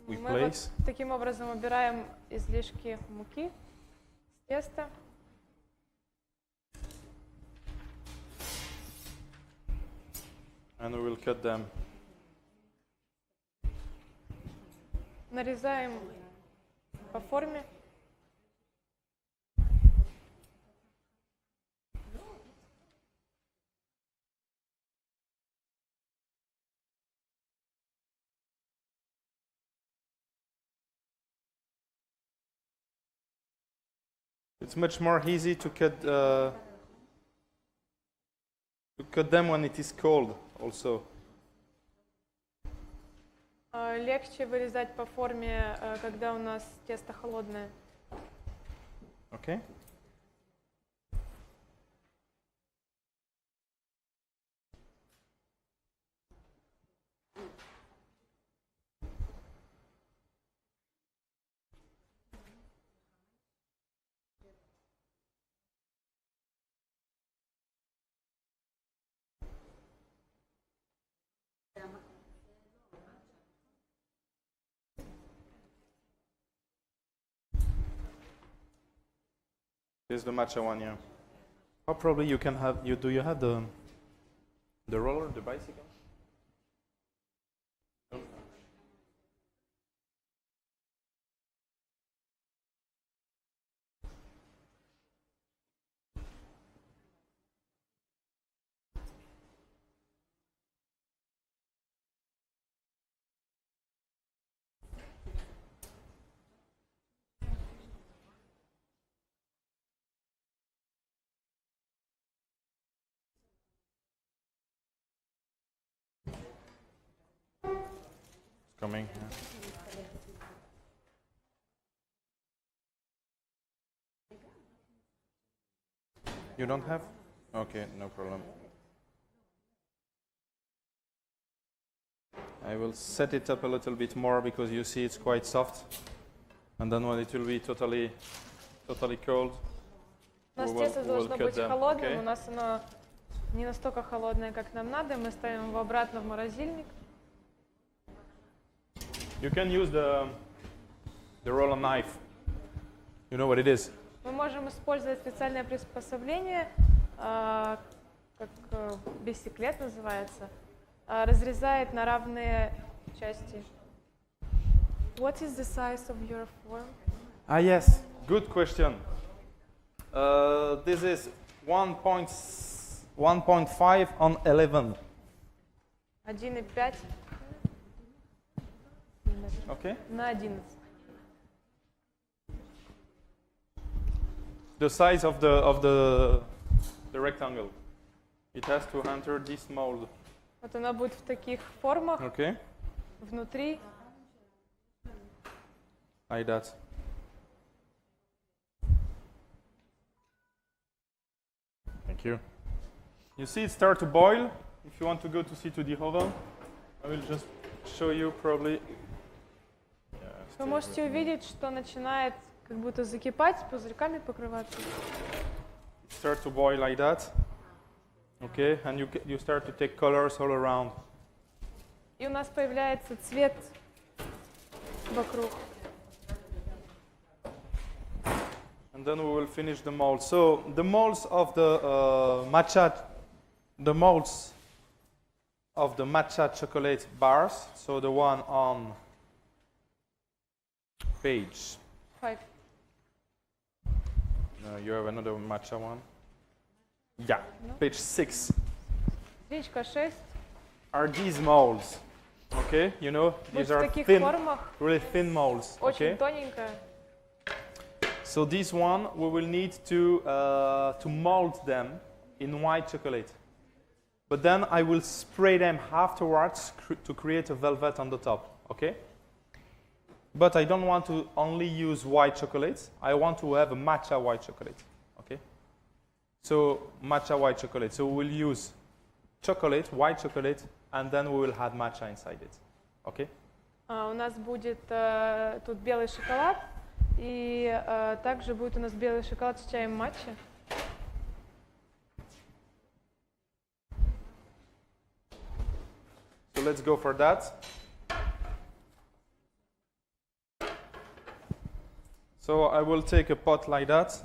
Мы place. вот таким образом убираем излишки муки с теста. And we will cut them. Нарезаем по форме. It's much more easy to cut them when it is cold also. Легче вырезать по форме, когда у нас тесто холодное. Okay? This is the matcha one, yeah. Or probably you can have, do you have the roller, the bicycle? No? It's coming. Yeah. You don't have? Okay, no problem. I will set it up a little bit more because you see it's quite soft. And then when it will be totally cold, У нас тесто должно быть холодным, у нас оно не настолько холодное, как нам надо. Мы ставим его обратно в морозильник. you can use the roller knife. You know what it is? Мы можем использовать специальное приспособление, как бисеклет называется, разрезает на равные части. What is the size of your form? Ah yes, good question. This is 1.5 on 11. 1,5 Okay. на 11. The size of the rectangle. It has to enter this mold. Вот она будет в таких формах, Okay. внутри. Like that. Thank you. You see it start to boil. If you want to go to see to the oven, I will just show you probably. Вы можете увидеть, что начинает как будто закипать, пузырьками покрываться. Start to boil like that. Okay, and you start to take colors all around. И у нас появляется цвет вокруг. And then we will finish the mold. So the molds of the matcha chocolate bars. So the one on page. 5. No, you have another matcha one. Yeah, No. page 6. Стричка 6. Are these molds? Okay, you know Будет these в are таких thin, формах, really thin molds. очень Okay. тоненькая. So this one we will need to mold them in white chocolate. But then I will spray them afterwards to create a velvet on the top. Okay. But I don't want to only use white chocolate. I want to have a matcha white chocolate. Okay. So matcha white chocolate. So we'll use chocolate, white chocolate, and then we will add matcha inside it. Okay. У нас будет тут белый шоколад, и также будет у нас белый шоколад с чаем матча. So let's go for that. So I will take a pot like that.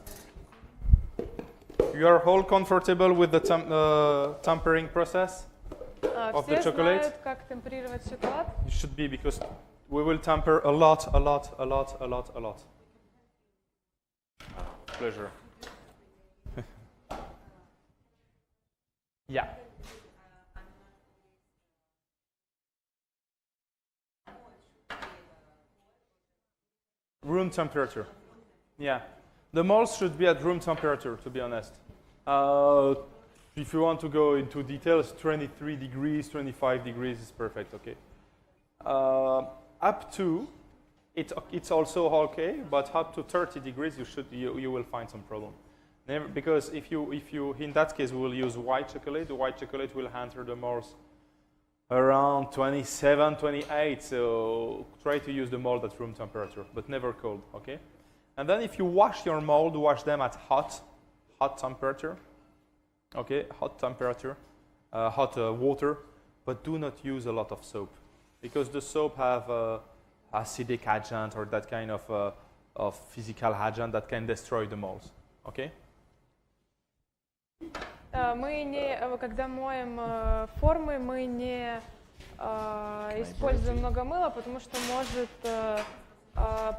You are all comfortable with the tempering process of the Все chocolate? знают, как темперировать шоколад. You should be, because we will temper a lot. Pleasure. Yeah. Room temperature. Yeah. The molds should be at room temperature, to be honest. If you want to go into details, 23 degrees, 25 degrees is perfect, okay? Up to it's also okay, but up to 30 degrees you will find some problem. Never, because if you in that case we will use white chocolate. The white chocolate will enter the molds around 27, 28. So try to use the mold at room temperature, but never cold. Okay. And then if you wash your mold, wash them at hot temperature. Okay, hot temperature, hot water, but do not use a lot of soap, because the soap have acidic agent or that kind of physical agent that can destroy the molds. Okay. Когда моем формы, мы не используем много мыла, потому что может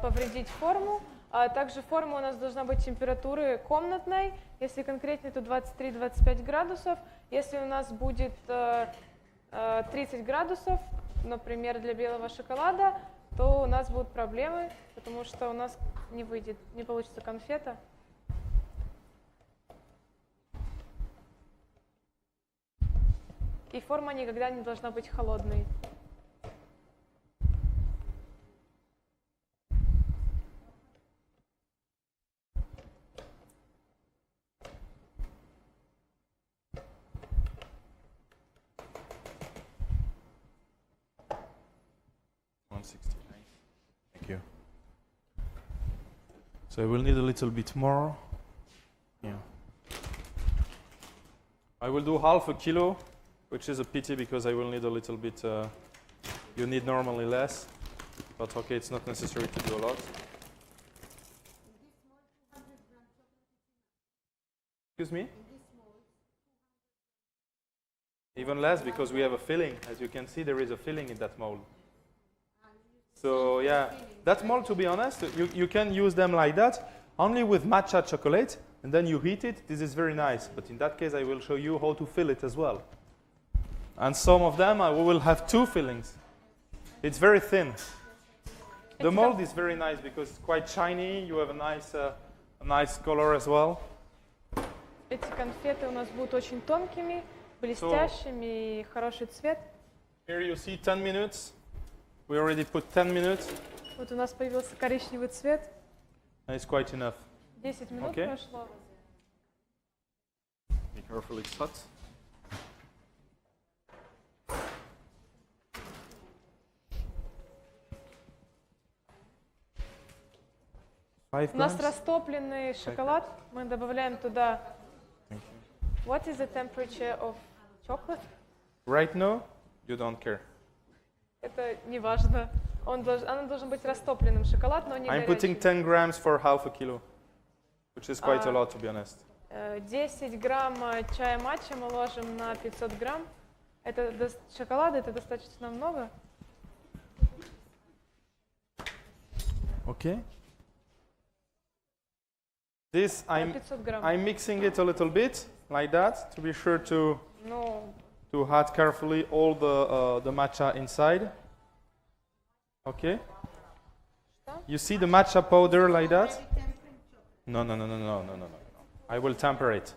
повредить форму. А также форма у нас должна быть температуры комнатной. Если конкретнее, то 23-25 градусов. Если у нас будет 30 градусов, например, для белого шоколада, то у нас будут проблемы, потому что у нас не получится конфета. И форма никогда не должна быть холодной. Thank you. So I will need a little bit more. Yeah. I will do half a kilo, which is a pity because I will need a little bit. You need normally less, but okay, it's not necessary to do a lot. Excuse me? Even less because we have a filling. As you can see, there is a filling in that mold. So yeah, that mold, to be honest, you can use them like that, only with matcha chocolate, and then you heat it. This is very nice, but in that case I will show you how to fill it as well. And some of them we will have two fillings. It's very thin. The mold is very nice because it's quite shiny, you have a nice color as well. Эти конфеты у нас будут очень тонкими, блестящими и хороший цвет. Here you see 10 minutes. We already put 10 minutes. Вот у нас появился коричневый цвет. And it's quite enough. 10 минут прошло. Be careful, it's hot. У нас растопленный шоколад. Мы добавляем туда. What is the temperature of chocolate? Right now, you don't care. Это не важно. Он должен быть растопленным шоколад, но не I'm горячим. putting 10 grams for half a kilo, which is quite a lot, to be honest. 10 грамм чая матча мы ложим на 500 грамм. Это шоколада, это достаточно много. Okay. This I'm mixing it a little bit like that to be sure to add carefully all the matcha inside. Okay. You see the matcha powder like that? No. I will temper it.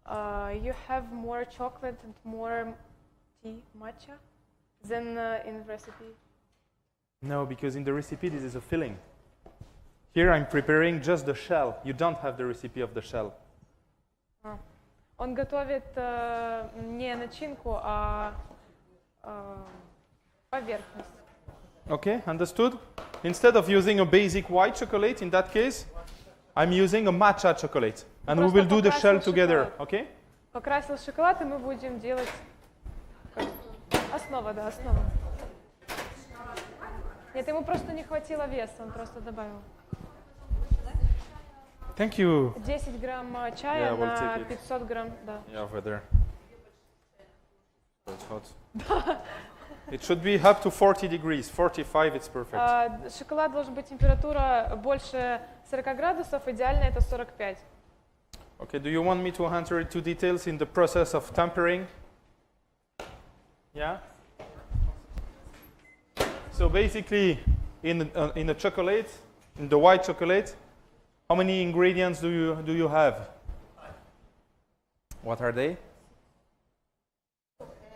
You have more chocolate and more tea matcha than in recipe. No, because in the recipe this is a filling. Here I'm preparing just the shell. You don't have the recipe of the shell. Он готовит не начинку, а поверхность. Okay, understood? Instead of using a basic white chocolate, in that case, I'm using a matcha chocolate. And we will do the shell together, okay? Покрасил шоколад, и мы будем делать основа, да, основа. Нет, ему просто не хватило веса, он просто добавил. Thank you. 10 грамм чая на 500 грамм, да. Yeah, over there. So it's hot. It should be up to 40 degrees. 45, it's perfect. Шоколад должен быть температура больше 40 градусов, идеально это 45. Okay, do you want me to enter into details in the process of tempering? Yeah? So basically, in the chocolate, in the white chocolate, how many ingredients do you have? What are they?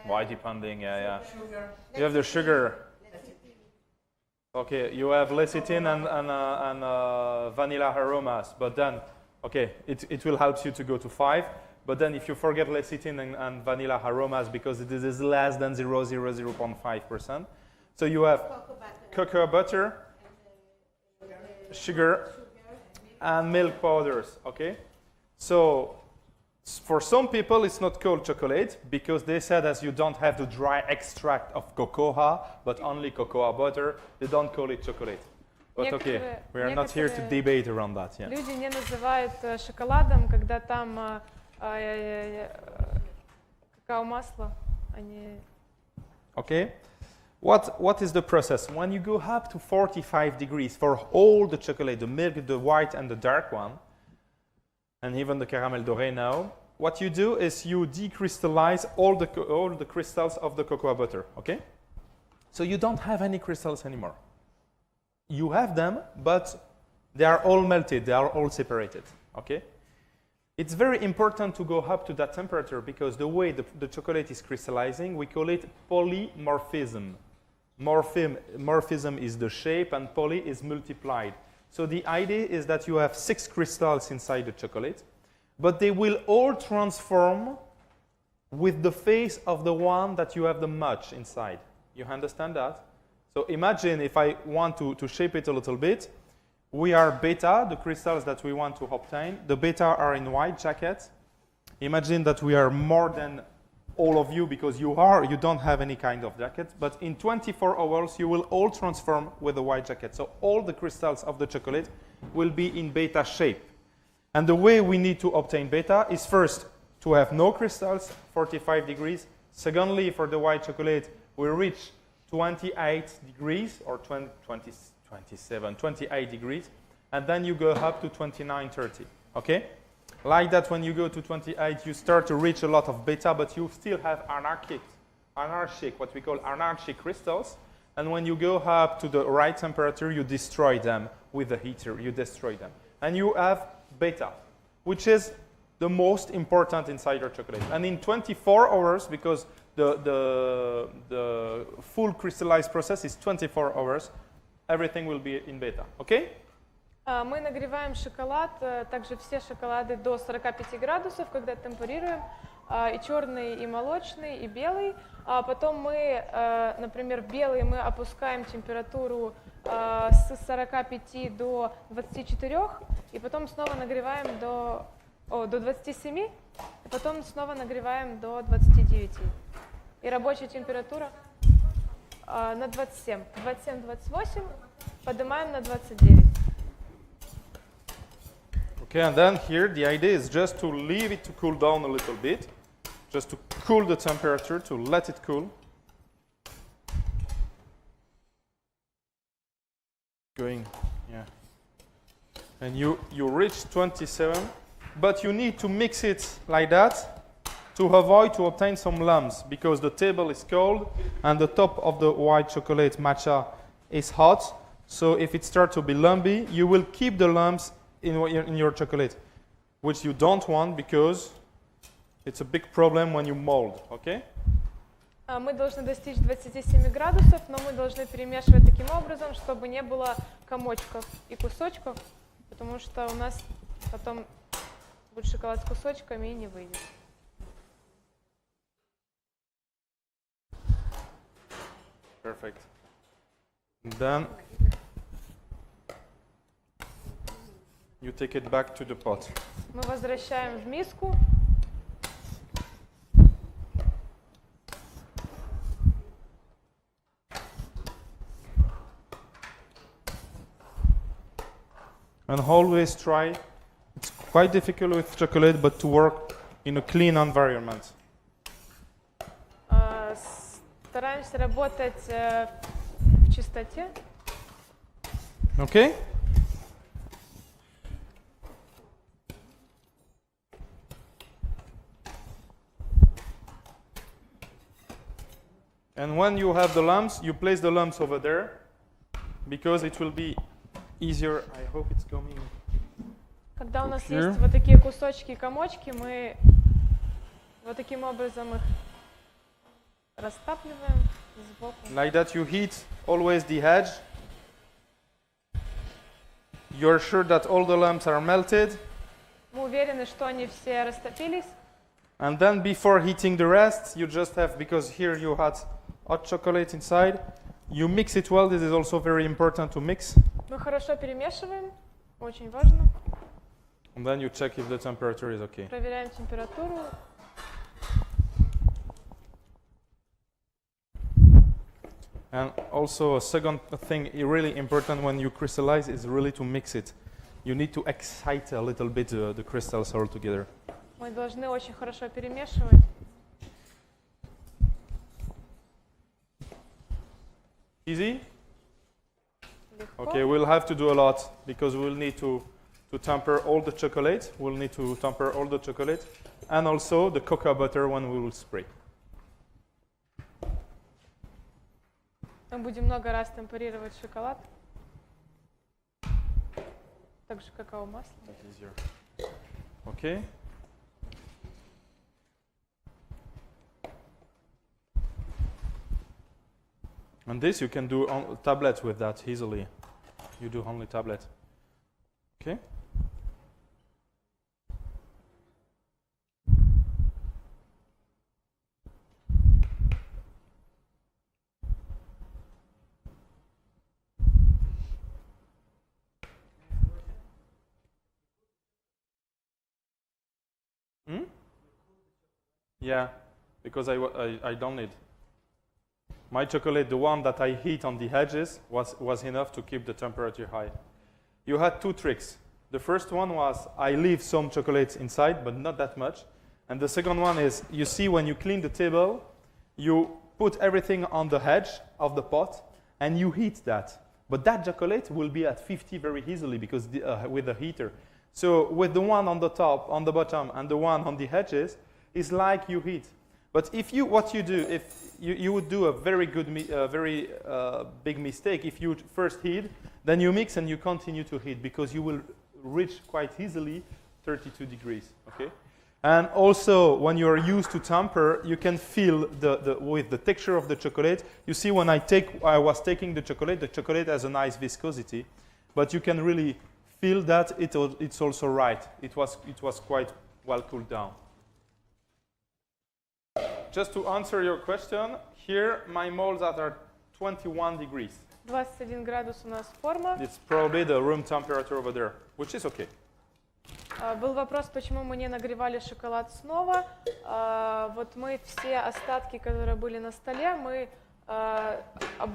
Why depending? Yeah. You have the sugar. Okay, you have lecithin and vanilla aromas, but then, okay, it will help you to go to 5. But then if you forget lecithin and vanilla aromas, because it is less than 0.5%, so you have cocoa butter, sugar, and milk powders, okay? So for some people, it's not called chocolate because they said as you don't have the dry extract of cocoa, but only cocoa butter, they don't call it chocolate. But okay, we are not here to debate around that. Yeah. Люди не называют шоколадом, когда там какао-масло, они... Okay. What is the process? When you go up to 45 degrees for all the chocolate, the milk, the white, and the dark one, and even the caramel doré now, what you do is you decrystallize all the crystals of the cocoa butter, okay? So you don't have any crystals anymore. You have them, but they are all melted, they are all separated, okay? It's very important to go up to that temperature because the way the chocolate is crystallizing, we call it polymorphism. Morphism is the shape and poly is multiplied. So the idea is that you have 6 crystals inside the chocolate, but they will all transform with the phase of the one that you have the much inside. You understand that? So imagine if I want to shape it a little bit, we are beta, the crystals that we want to obtain. The beta are in white jacket. Imagine that we are more than all of you because you don't have any kind of jacket, but in 24 hours you will all transform with the white jacket. So all the crystals of the chocolate will be in beta shape. And the way we need to obtain beta is first to have no crystals, 45 degrees. Secondly, for the white chocolate, we reach 28 degrees or 27, 28 degrees, and then you go up to 29, 30, okay? Like that, when you go to 28, you start to reach a lot of beta, but you still have anarchic, what we call anarchic crystals. And when you go up to the right temperature, you destroy them with the heater. You destroy them. And you have beta, which is the most important inside your chocolate. And in 24 hours, because the full crystallized process is 24 hours, everything will be in beta, okay? Мы нагреваем шоколад, также все шоколады до 45 градусов, когда темперируем, и черный, и молочный, и белый. Потом мы, например, белый мы опускаем температуру с 45 до 24, и потом снова нагреваем до 27, и потом снова нагреваем до 29. И рабочая температура на 27. 27-28, поднимаем на 29. Okay, and then here the idea is just to leave it to cool down a little bit, just to cool the temperature, to let it cool. Going, yeah. And you reach 27, but you need to mix it like that to avoid to obtain some lumps because the table is cold and the top of the white chocolate matcha is hot. So if it starts to be lumpy, you will keep the lumps in your chocolate, which you don't want because it's a big problem when you mold, okay? Мы должны достичь 27 градусов, но мы должны перемешивать таким образом, чтобы не было комочков и кусочков, потому что у нас потом будет шоколад с кусочками и не выйдет. Perfect. Then you take it back to the pot. Мы возвращаем в миску. And always try, it's quite difficult with chocolate, but to work in a clean environment. Стараемся работать в чистоте. Okay? And when you have the lumps, you place the lumps over there because it will be easier. I hope it's coming. Когда у нас есть вот такие кусочки и комочки, мы вот таким образом их растапливаем сбоку. Like that, you heat always the edge You're sure that all the lumps are melted. Мы уверены, что они все растопились. And then before heating the rest, you just have, because here you had hot chocolate inside, you mix it well. This is also very important to mix. Мы хорошо перемешиваем, очень важно. And then you check if the temperature is okay. Проверяем температуру. And also a second thing really important when you crystallize is really to mix it. You need to excite a little bit the crystals all together. Мы должны очень хорошо перемешивать. Easy? Легко. Okay, we'll have to do a lot because we'll need to temper all the chocolate. We'll need to temper all the chocolate and also the cocoa butter when we will spray. Мы будем много раз темперировать шоколад. Также какао-масло. That's easier. Okay. And this you can do on tablet with that easily. You do only tablet. Okay. Yeah, because I don't need. My chocolate, the one that I heat on the edges, was enough to keep the temperature high. You had two tricks. The first one was I leave some chocolate inside, but not that much. And the second one is, you see when you clean the table, you put everything on the edge of the pot, and you heat that. But that chocolate will be at 50 very easily because with the heater. So with the one on the top, on the bottom, and the one on the edges, it's like you heat. But what you do, if you would do a very big mistake if you first heat, then you mix and you continue to heat because you will reach quite easily 32 degrees. Okay. And also, when you are used to temper, you can feel with the texture of the chocolate. You see, when I was taking the chocolate has a nice viscosity, but you can really feel that it's also right. It was quite well cooled down. Just to answer your question, here my molds are 21 degrees. 21 градус у нас форма. It's probably the room temperature over there, which is okay. Был вопрос, почему мы не нагревали шоколад снова. Вот мы все остатки, которые были на столе, мы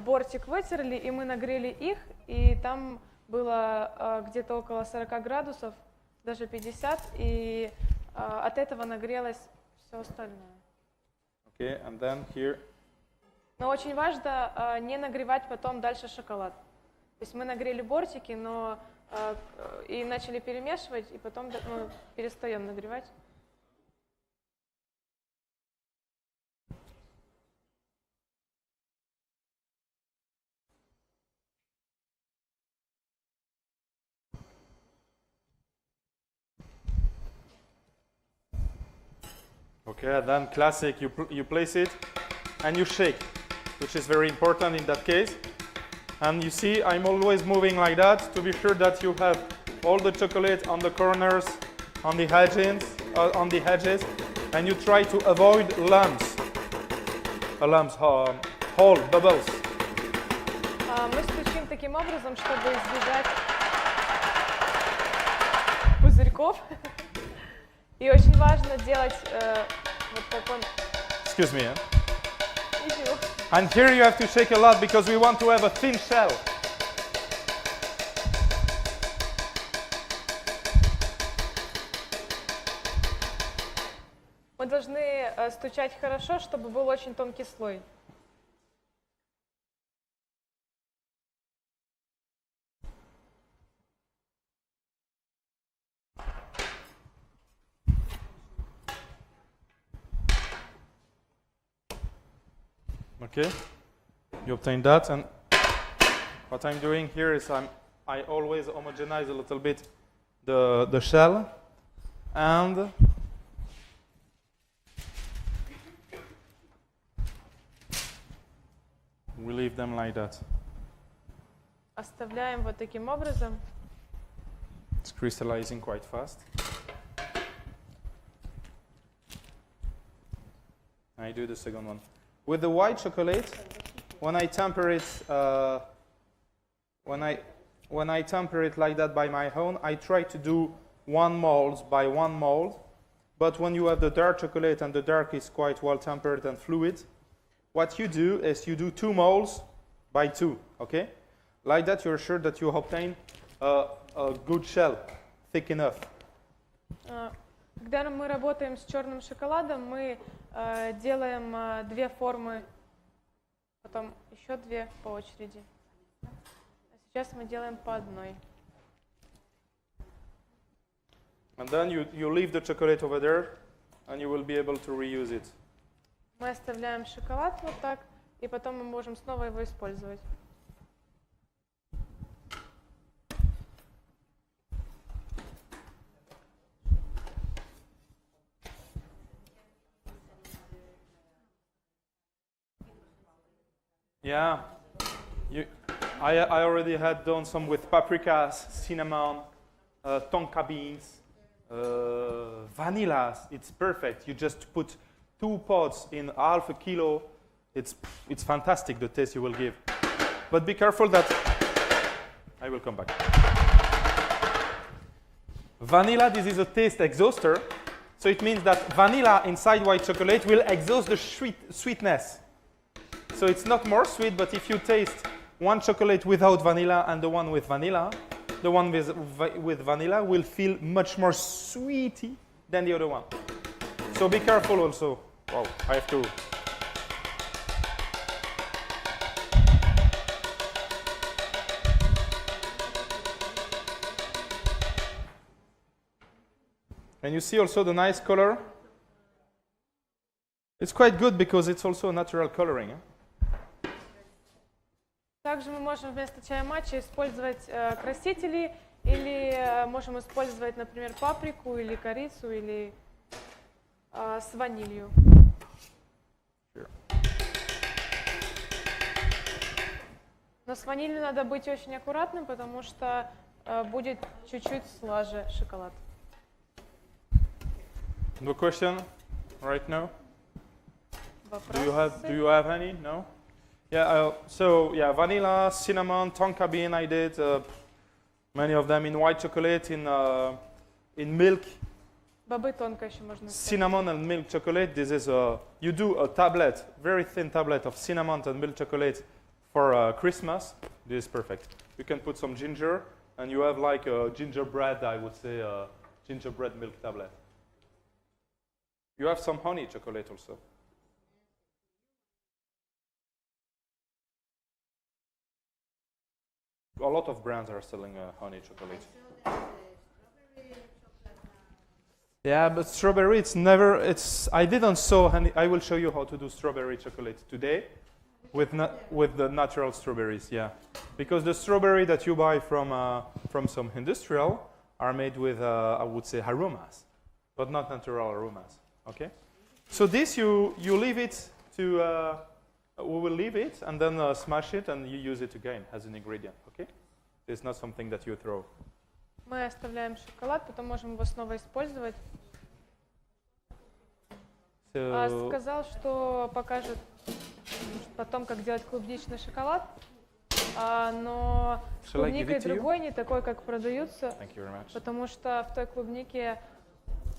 бортик вытерли, и мы нагрели их, и там было где-то около 40 градусов, даже 50, и от этого нагрелось все остальное. Okay, and then here. Но очень важно не нагревать потом дальше шоколад. То есть мы нагрели бортики, но и начали перемешивать, и потом мы перестаем нагревать. Okay, then classic, you place it and you shake, which is very important in that case. And you see, I'm always moving like that to be sure that you have all the chocolate on the corners, on the edges, and you try to avoid lumps, hole, bubbles. Мы стучим таким образом, чтобы избежать пузырьков. И очень важно делать вот так он. Excuse me. And here you have to shake a lot because we want to have a thin shell. Мы должны стучать хорошо, чтобы был очень тонкий слой. Okay, you obtain that, and what I'm doing here is I always homogenize a little bit the shell, and we leave them like that. Оставляем вот таким образом. crystallizing quite fast. I do the second one. With the white chocolate, when I temper it, when I temper it like that by my own, I try to do one mold by one mold. But when you have the dark chocolate and the dark is quite well tempered and fluid, what you do is you do 2 molds by 2, okay? Like that, you're sure that you obtain a good shell, thick enough. Когда мы работаем с черным шоколадом, мы делаем 2 формы, потом еще 2 по очереди. А сейчас мы делаем по одной. And then you leave the chocolate over there, and you will be able to reuse it. Мы оставляем шоколад вот так, и потом мы можем снова его использовать. Yeah, I already had done some with paprikas, cinnamon, tonka beans, vanilla. It's perfect. You just put 2 pods in half a kilo. It's fantastic, the taste you will give. But be careful that I will come back. Vanilla, this is a taste exhauster. So it means that vanilla inside white chocolate will exhaust the sweetness. So it's not more sweet, but if you taste one chocolate without vanilla and the one with vanilla, the one with vanilla will feel much more sweety than the other one. So be careful also. Wow, I have to. And you see also the nice color. It's quite good because it's also a natural coloring. Также мы можем вместо чая-матча использовать красители, или можем использовать, например, паприку или корицу, или с ванилью. Но с ванилью надо быть очень аккуратным, потому что будет чуть-чуть слаже шоколад. No question right now? Вопросы? Do you have any? No? Yeah, so yeah, vanilla, cinnamon, tonka bean I did, many of them in white chocolate, in milk. Бобы тонко еще можно сказать. Cinnamon and milk chocolate, this is you do a tablet, very thin tablet of cinnamon and milk chocolate for Christmas. This is perfect. You can put some ginger and you have like a gingerbread, I would say, gingerbread milk tablet. You have some honey chocolate also. A lot of brands are selling honey chocolate. Yeah, but strawberry, I didn't sew honey. I will show you how to do strawberry chocolate today with the natural strawberries, yeah. Because the strawberry that you buy from some industrial are made with, I would say, aromas, but not natural aromas, okay? So this, you leave it to, we will leave it and then smash it and you use it again as an ingredient, okay? It's not something that you throw. Мы оставляем шоколад, потом можем его снова использовать. Сказал, что покажет потом, как делать клубничный шоколад, но с клубникой другой, не такой, как продаются, потому что в той клубнике,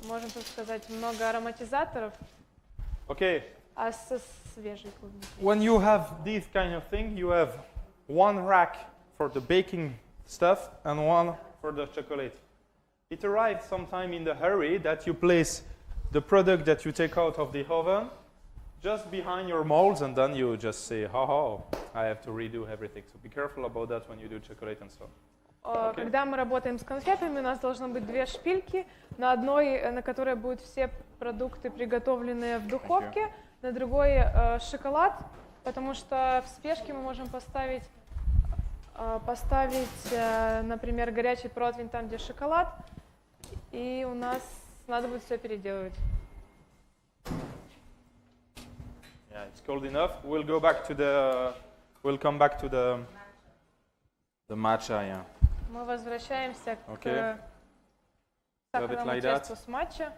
можно так сказать, много ароматизаторов, а со свежей клубникой. When you have this kind of thing, you have one rack for the baking stuff and one for the chocolate. It arrives sometime in the hurry that you place the product that you take out of the oven just behind your molds and then you just say, oh, I have to redo everything. So be careful about that when you do chocolate and stuff. Когда мы работаем с конфетами, у нас должно быть 2 шпильки, на одной, на которой будут все продукты, приготовленные в духовке, на другой шоколад, потому что в спешке мы можем поставить, например, горячий противень там, где шоколад, и у нас надо будет все переделывать. Yeah, it's cold enough. We'll come back to the matcha, yeah. Мы возвращаемся к Love it сахарному like that. тесту с матча.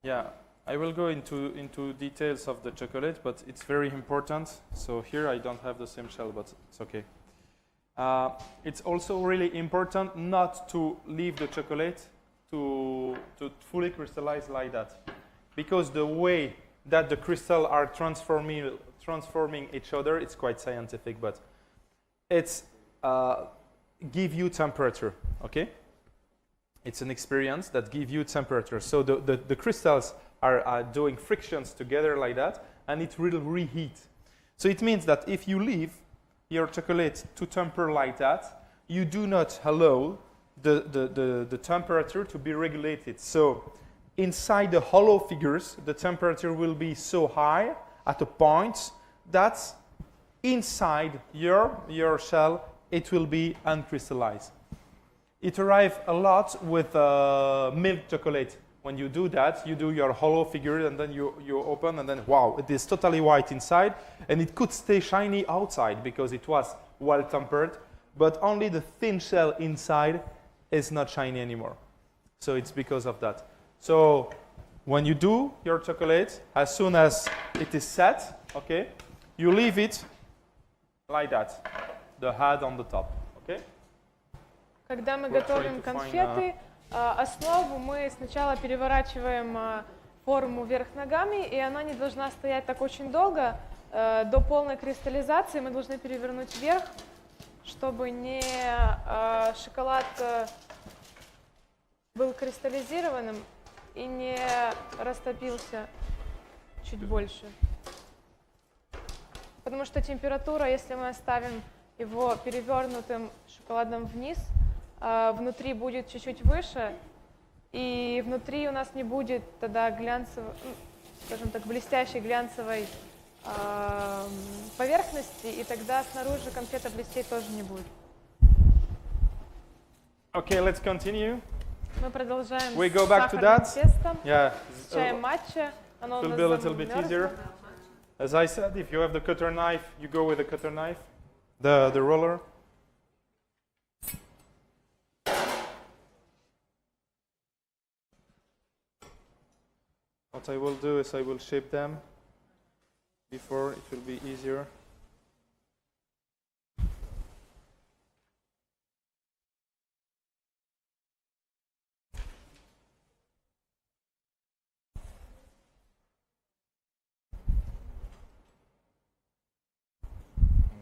Yeah, I will go into details of the chocolate, but it's very important. So here I don't have the same shell, but it's okay. It's also really important not to leave the chocolate to fully crystallize like that, because the way that the crystals are transforming each other, it's quite scientific, but it's give you temperature, okay? It's an experience that gives you temperature. So the crystals are doing frictions together like that, and it will reheat. So it means that if you leave your chocolate to temper like that, you do not allow the temperature to be regulated. So inside the hollow figures, the temperature will be so high at a point that inside your shell, it will be uncrystallized. It arrives a lot with milk chocolate. When you do that, you do your hollow figure and then you open and then wow, it is totally white inside, and it could stay shiny outside because it was well tempered, but only the thin shell inside is not shiny anymore. So it's because of that. So when you do your chocolate, as soon as it is set, okay, you leave it like that, the head on the top, okay? Когда мы готовим конфеты, основу мы сначала переворачиваем форму вверх ногами, и она не должна стоять так очень долго. До полной кристаллизации мы должны перевернуть вверх, чтобы не шоколад был кристаллизированным и не растопился чуть больше. Потому что температура, если мы оставим его перевернутым шоколадом вниз, внутри будет чуть-чуть выше, и внутри у нас не будет тогда глянцевой, скажем так, блестящей глянцевой поверхности, и тогда снаружи конфета блестеть тоже не будет. Okay, let's continue. Мы продолжаем We go с back to сахарным that. тестом, Yeah, с чаем матча. Оно it у will нас be a little bit замерзло. easier. As I said, if you have the cutter knife, you go with the cutter knife, the roller. What I will do is I will shape them before it will be easier.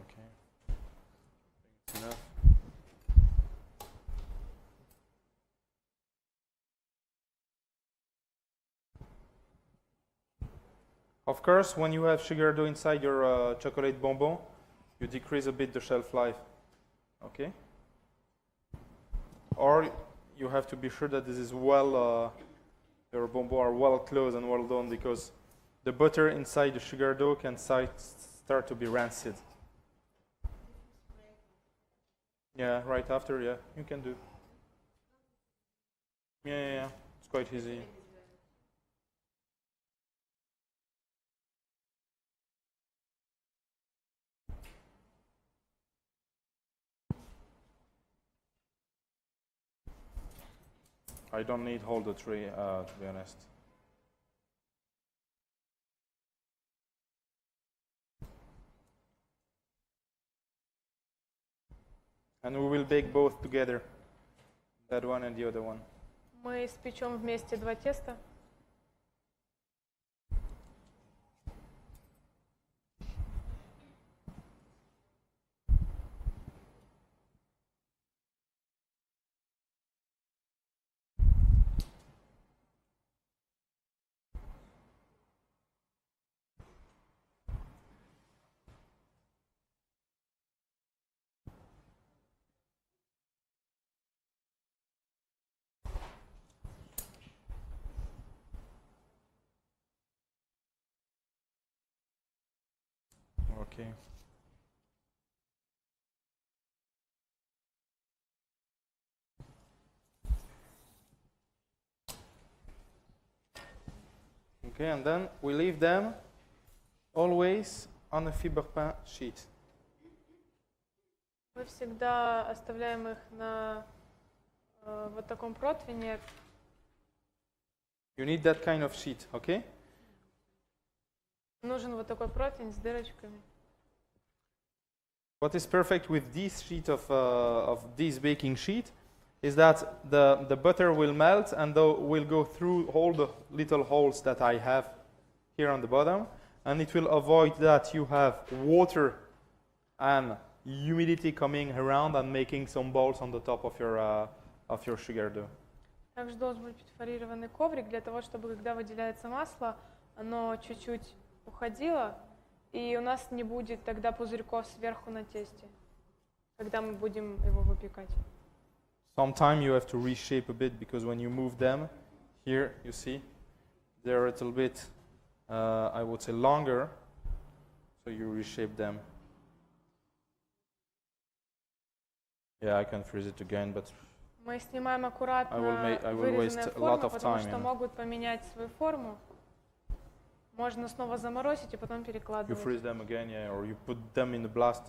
Okay. That's enough. Of course, when you have sugar dough inside your chocolate bonbon, you decrease a bit the shelf life, okay? Or you have to be sure that this is well, your bonbon are well closed and well done, because the butter inside the sugar dough can start to be rancid. Yeah, right after, yeah, you can do. Yeah, it's quite easy. I don't need all the three, to be honest. And we will bake both together, that one and the other one. Мы испечем вместе два теста. Okay. Okay, and then we leave them always on a fibre pain sheet. Мы всегда оставляем их на вот таком противне. You need that kind of sheet, okay? Нужен вот такой противень с дырочками. What is perfect with this sheet of this baking sheet is that the butter will melt and will go through all the little holes that I have here on the bottom, and it will avoid that you have water and humidity coming around and making some balls on the top of your sugar dough. Также должен быть перфорированный коврик для того, чтобы когда выделяется масло, оно чуть-чуть уходило, и у нас не будет тогда пузырьков сверху на тесте, когда мы будем его выпекать. Sometimes you have to reshape a bit because when you move them, here you see, they're a little bit, I would say, longer, so you reshape them. Yeah, I can freeze it again, but Мы снимаем аккуратно I will waste вырезанные a lot формы, of потому time, что you know. могут поменять свою форму. Можно снова заморозить и потом You перекладывать. freeze them again, yeah, or you put them in the blast.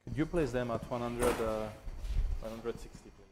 Could you place them at 160, please?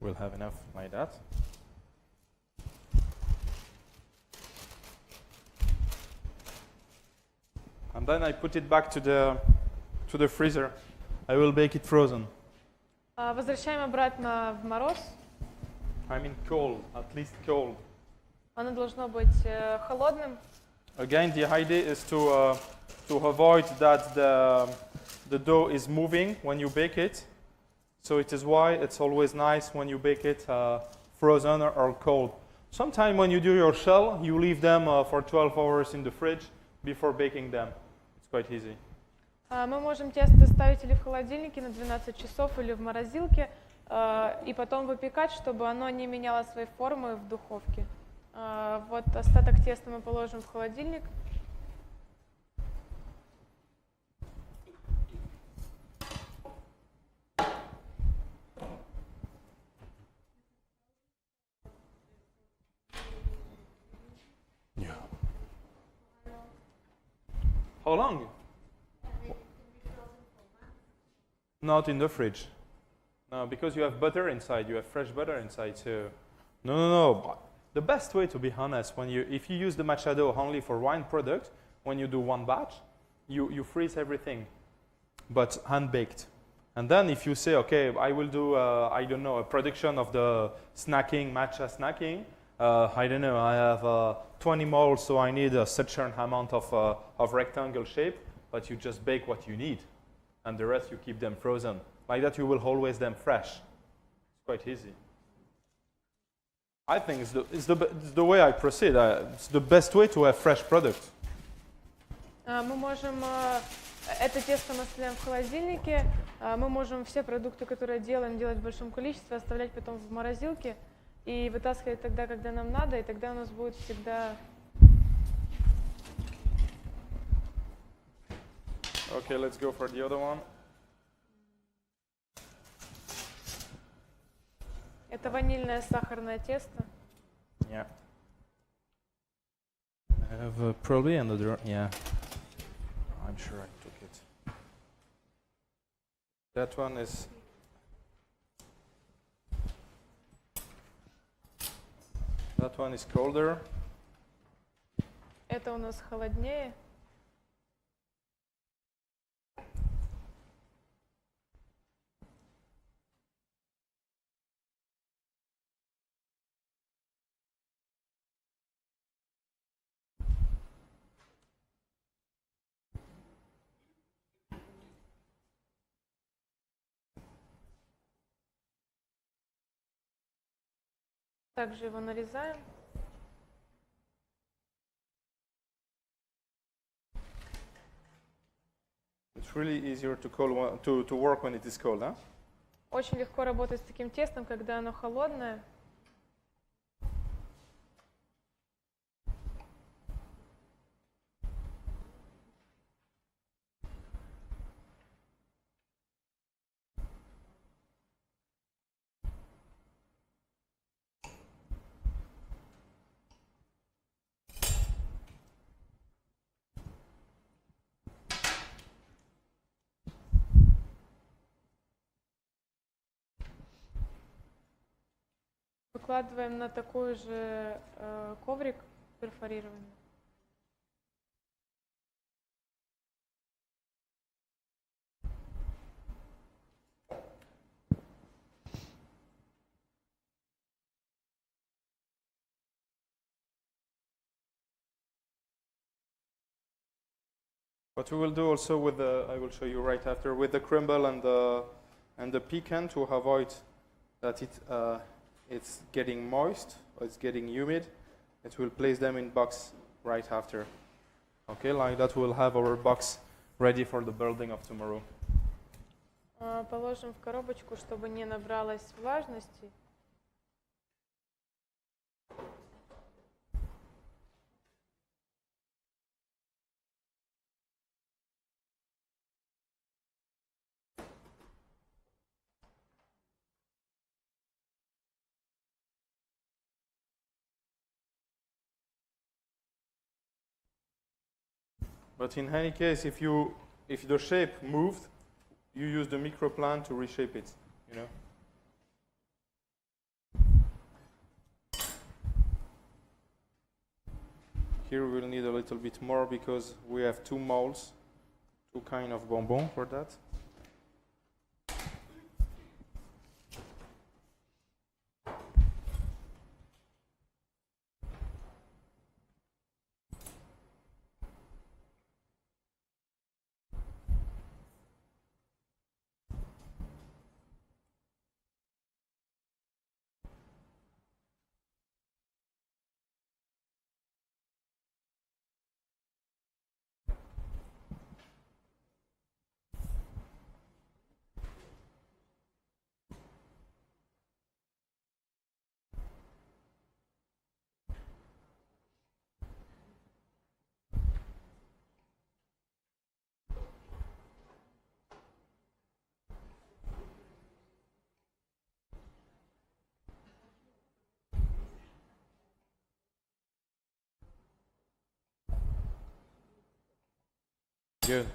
We'll have enough like that. And then I put it back to the freezer. I will bake it frozen. Возвращаем обратно в мороз. I mean cold, at least cold. Оно должно быть холодным. Again, the idea is to avoid that the dough is moving when you bake it. So it is why it's always nice when you bake it frozen or cold. Sometimes when you do your shell, you leave them for 12 hours in the fridge before baking them. It's quite easy. Мы можем тесто ставить или в холодильнике на 12 часов, или в морозилке, и потом выпекать, чтобы оно не меняло своей формы в духовке. Вот остаток теста мы положим в холодильник. How long? Not in the fridge. No, because you have butter inside. You have fresh butter inside. So, no. The best way, to be honest, if you use the matcha dough only for wine product, when you do one batch, you freeze everything, but hand baked. And then if you say, okay, I will do, I don't know, a production of the snacking, matcha snacking. I don't know, I have 20 molds, so I need a certain amount of rectangle shape, but you just bake what you need, and the rest you keep them frozen. Like that, you will always them fresh. It's quite easy. I think it's the way I proceed. It's the best way to have fresh product. Мы можем это тесто мы оставляем в холодильнике. Мы можем все продукты, которые делаем, делать в большом количестве, оставлять потом в морозилке и вытаскивать тогда, когда нам надо, и тогда у нас будет всегда. Okay, let's go for the other one. Это ванильное сахарное тесто. Yeah. I have probably another. Yeah. I'm sure I took it. That one is. That one is colder. Это у нас холоднее. Также его нарезаем. It's really easier to work when it is cold, huh? Очень легко работать с таким тестом, когда оно холодное. Выкладываем на такой же коврик перфорированный. What we will do also with I will show you right after, with the crumble and the pecan to avoid that it's getting moist or it's getting humid, it will place them in box right after. Okay, like that we'll have our box ready for the building of tomorrow. Положим в коробочку, чтобы не набралось влажности. But in any case, if the shape moved, you use the microplan to reshape it, you know. Here we'll need a little bit more because we have two molds, two kind of bonbon for that. Good.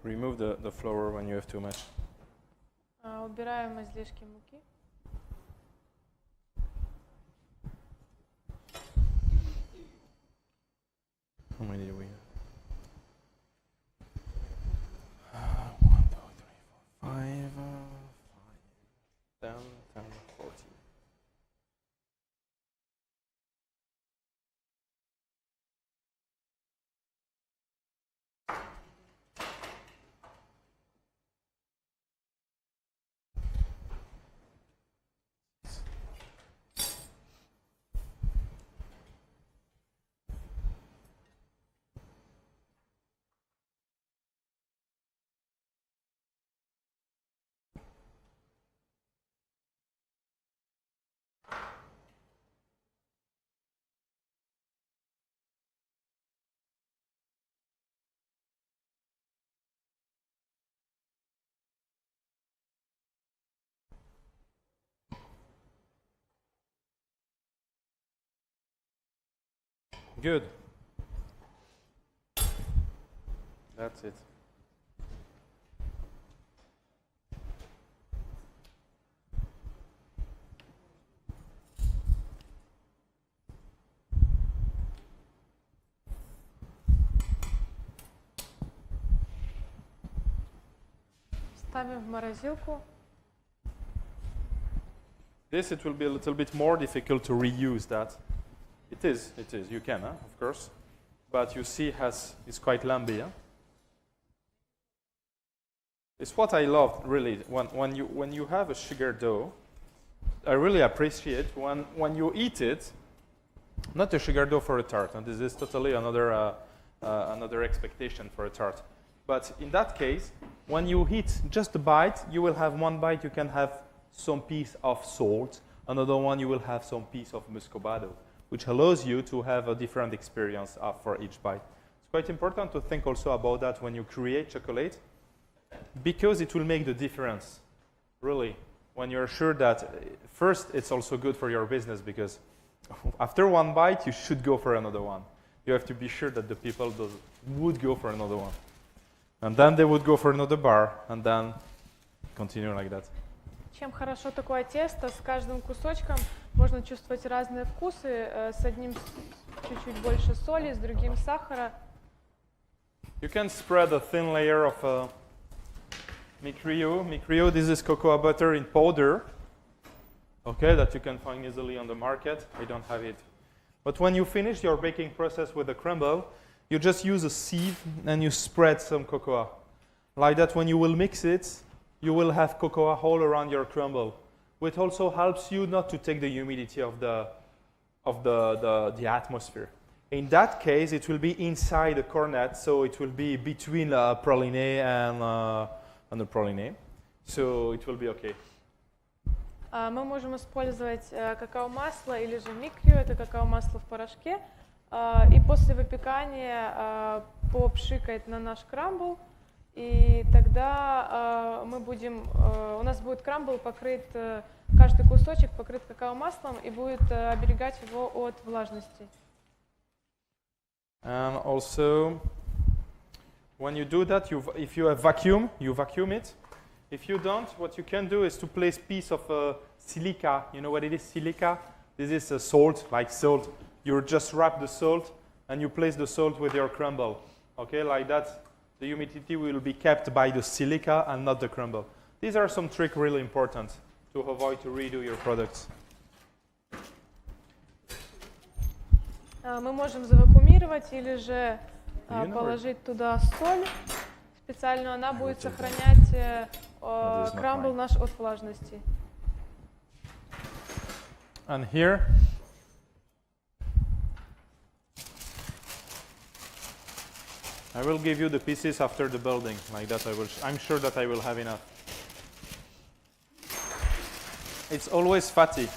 Remove the flour when you have too much. Убираем излишки муки. How many do we have? 1, 2, 3, 4, 5, 10, 10, 14. Good. That's it. ставим в морозилку. This, it will be a little bit more difficult to reuse that. It is, you can, of course. But you see it's quite lumpy. It's what I love, really, when you have a sugar dough. I really appreciate when you eat it, not a sugar dough for a tart, and this is totally another expectation for a tart. But in that case, when you eat just a bite, you will have one bite, you can have some piece of salt, another one you will have some piece of muscovado, which allows you to have a different experience for each bite. It's quite important to think also about that when you create chocolate, because it will make the difference, really. When you're sure that, first, it's also good for your business, because after one bite, you should go for another one. You have to be sure that the people would go for another one. And then they would go for another bar, and then continue like that. Чем хорошо такое тесто, с каждым кусочком можно чувствовать разные вкусы. С одним чуть-чуть больше соли, с другим сахара. You can spread a thin layer of Micrio. Micrio, this is cocoa butter in powder, okay, that you can find easily on the market. I don't have it. But when you finish your baking process with the crumble, you just use a sieve and you spread some cocoa. Like that, when you will mix it, you will have cocoa all around your crumble, which also helps you not to take the humidity of the atmosphere. In that case, it will be inside the cornet, so it will be between praline and the praline, so it will be okay. Мы можем использовать какао-масло или же микрио, это какао-масло в порошке, и после выпекания попшикать на наш крамбл, и тогда у нас будет крамбл покрыт, каждый кусочек покрыт какао-маслом и будет оберегать его от влажности. And also, when you do that, if you have vacuum, you vacuum it. If you don't, what you can do is to place piece of silica. You know what it is, silica? This is a salt, like salt. You just wrap the salt and you place the salt with your crumble. Okay, like that, the humidity will be kept by the silica and not the crumble. These are some tricks really important to avoid to redo your products. Мы можем завакуумировать или же положить туда соль специальную, она будет сохранять крамбл наш от влажности. And here, I will give you the pieces after the building, like that. I'm sure that I will have enough. It's always fatty,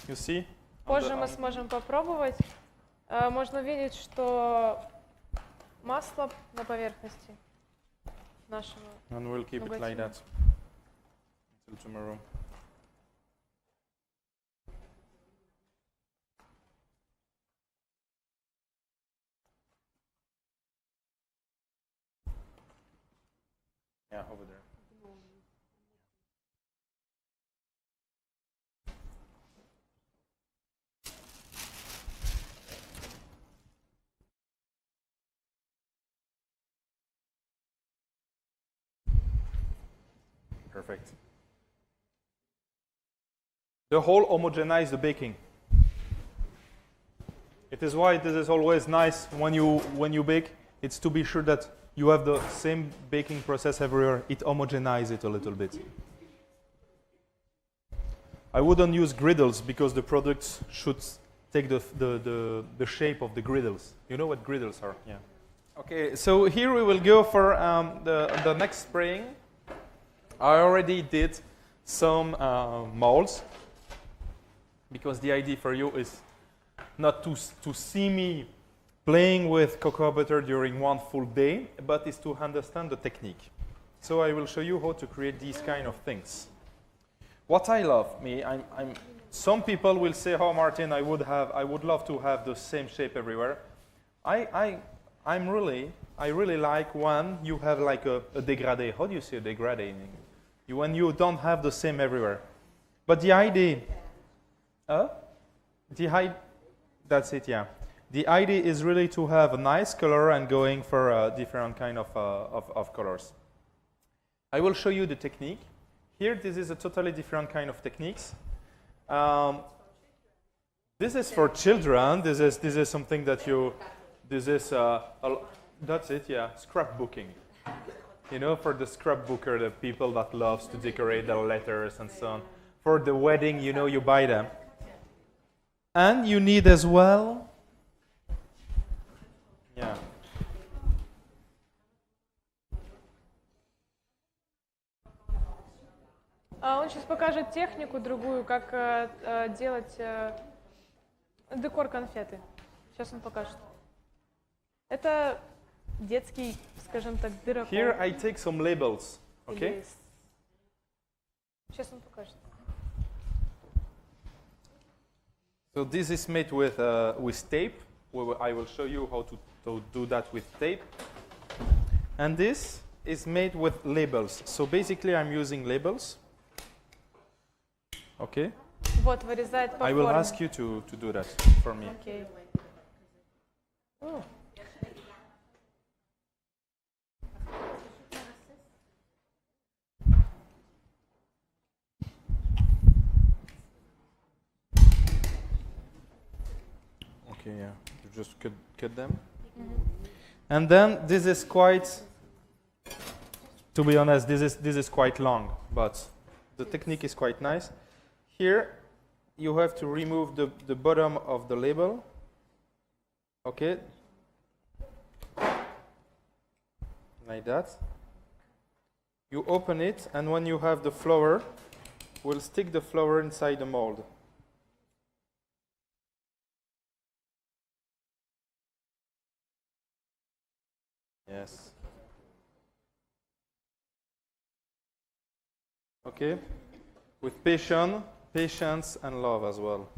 you see? Позже мы сможем попробовать. Можно видеть, что масло на поверхности нашего. And we'll keep it like that until tomorrow. Yeah, over there. Perfect. The whole homogenize the baking. It is why this is always nice when you bake. It's to be sure that you have the same baking process everywhere. It homogenizes it a little bit. I wouldn't use griddles because the products should take the shape of the griddles. You know what griddles are? Yeah. Okay, so here we will go for the next spraying. I already did some molds because the idea for you is not to see me playing with cocoa butter during one full day, but is to understand the technique. So I will show you how to create these kind of things. What I love, some people will say, "Oh, Martin, I would love to have the same shape everywhere." I really like when you have like a dégradé. How do you say a dégradé in English? When you don't have the same everywhere. But the idea, that's it, yeah. The idea is really to have a nice color and going for a different kind of colors. I will show you the technique. Here, this is a totally different kind of techniques. This is for children. This is something that you. This is that's it. Yeah, scrapbooking. You know, for the scrapbooker, the people that loves to decorate their letters and so on. For the wedding, you know, you buy them. And you need as well. Yeah. Он сейчас покажет технику другую, как делать декор конфеты. Сейчас он покажет. Это детский, скажем так, дырокол. Here I take some labels, okay? Сейчас он покажет. So this is made with tape. I will show you how to do that with tape. And this is made with labels. So basically I'm using labels. Okay? Вот, вырезает по I will форме. ask you to do that for me. Okay. Oh. Okay, yeah. You just cut them. And then this is quite, to be honest, this is quite long, but the technique is quite nice. Here, you have to remove the bottom of the label. Okay. Like that. You open it, and when you have the flower, we'll stick the flower inside the mold. Yes. Okay. With patience and love as well.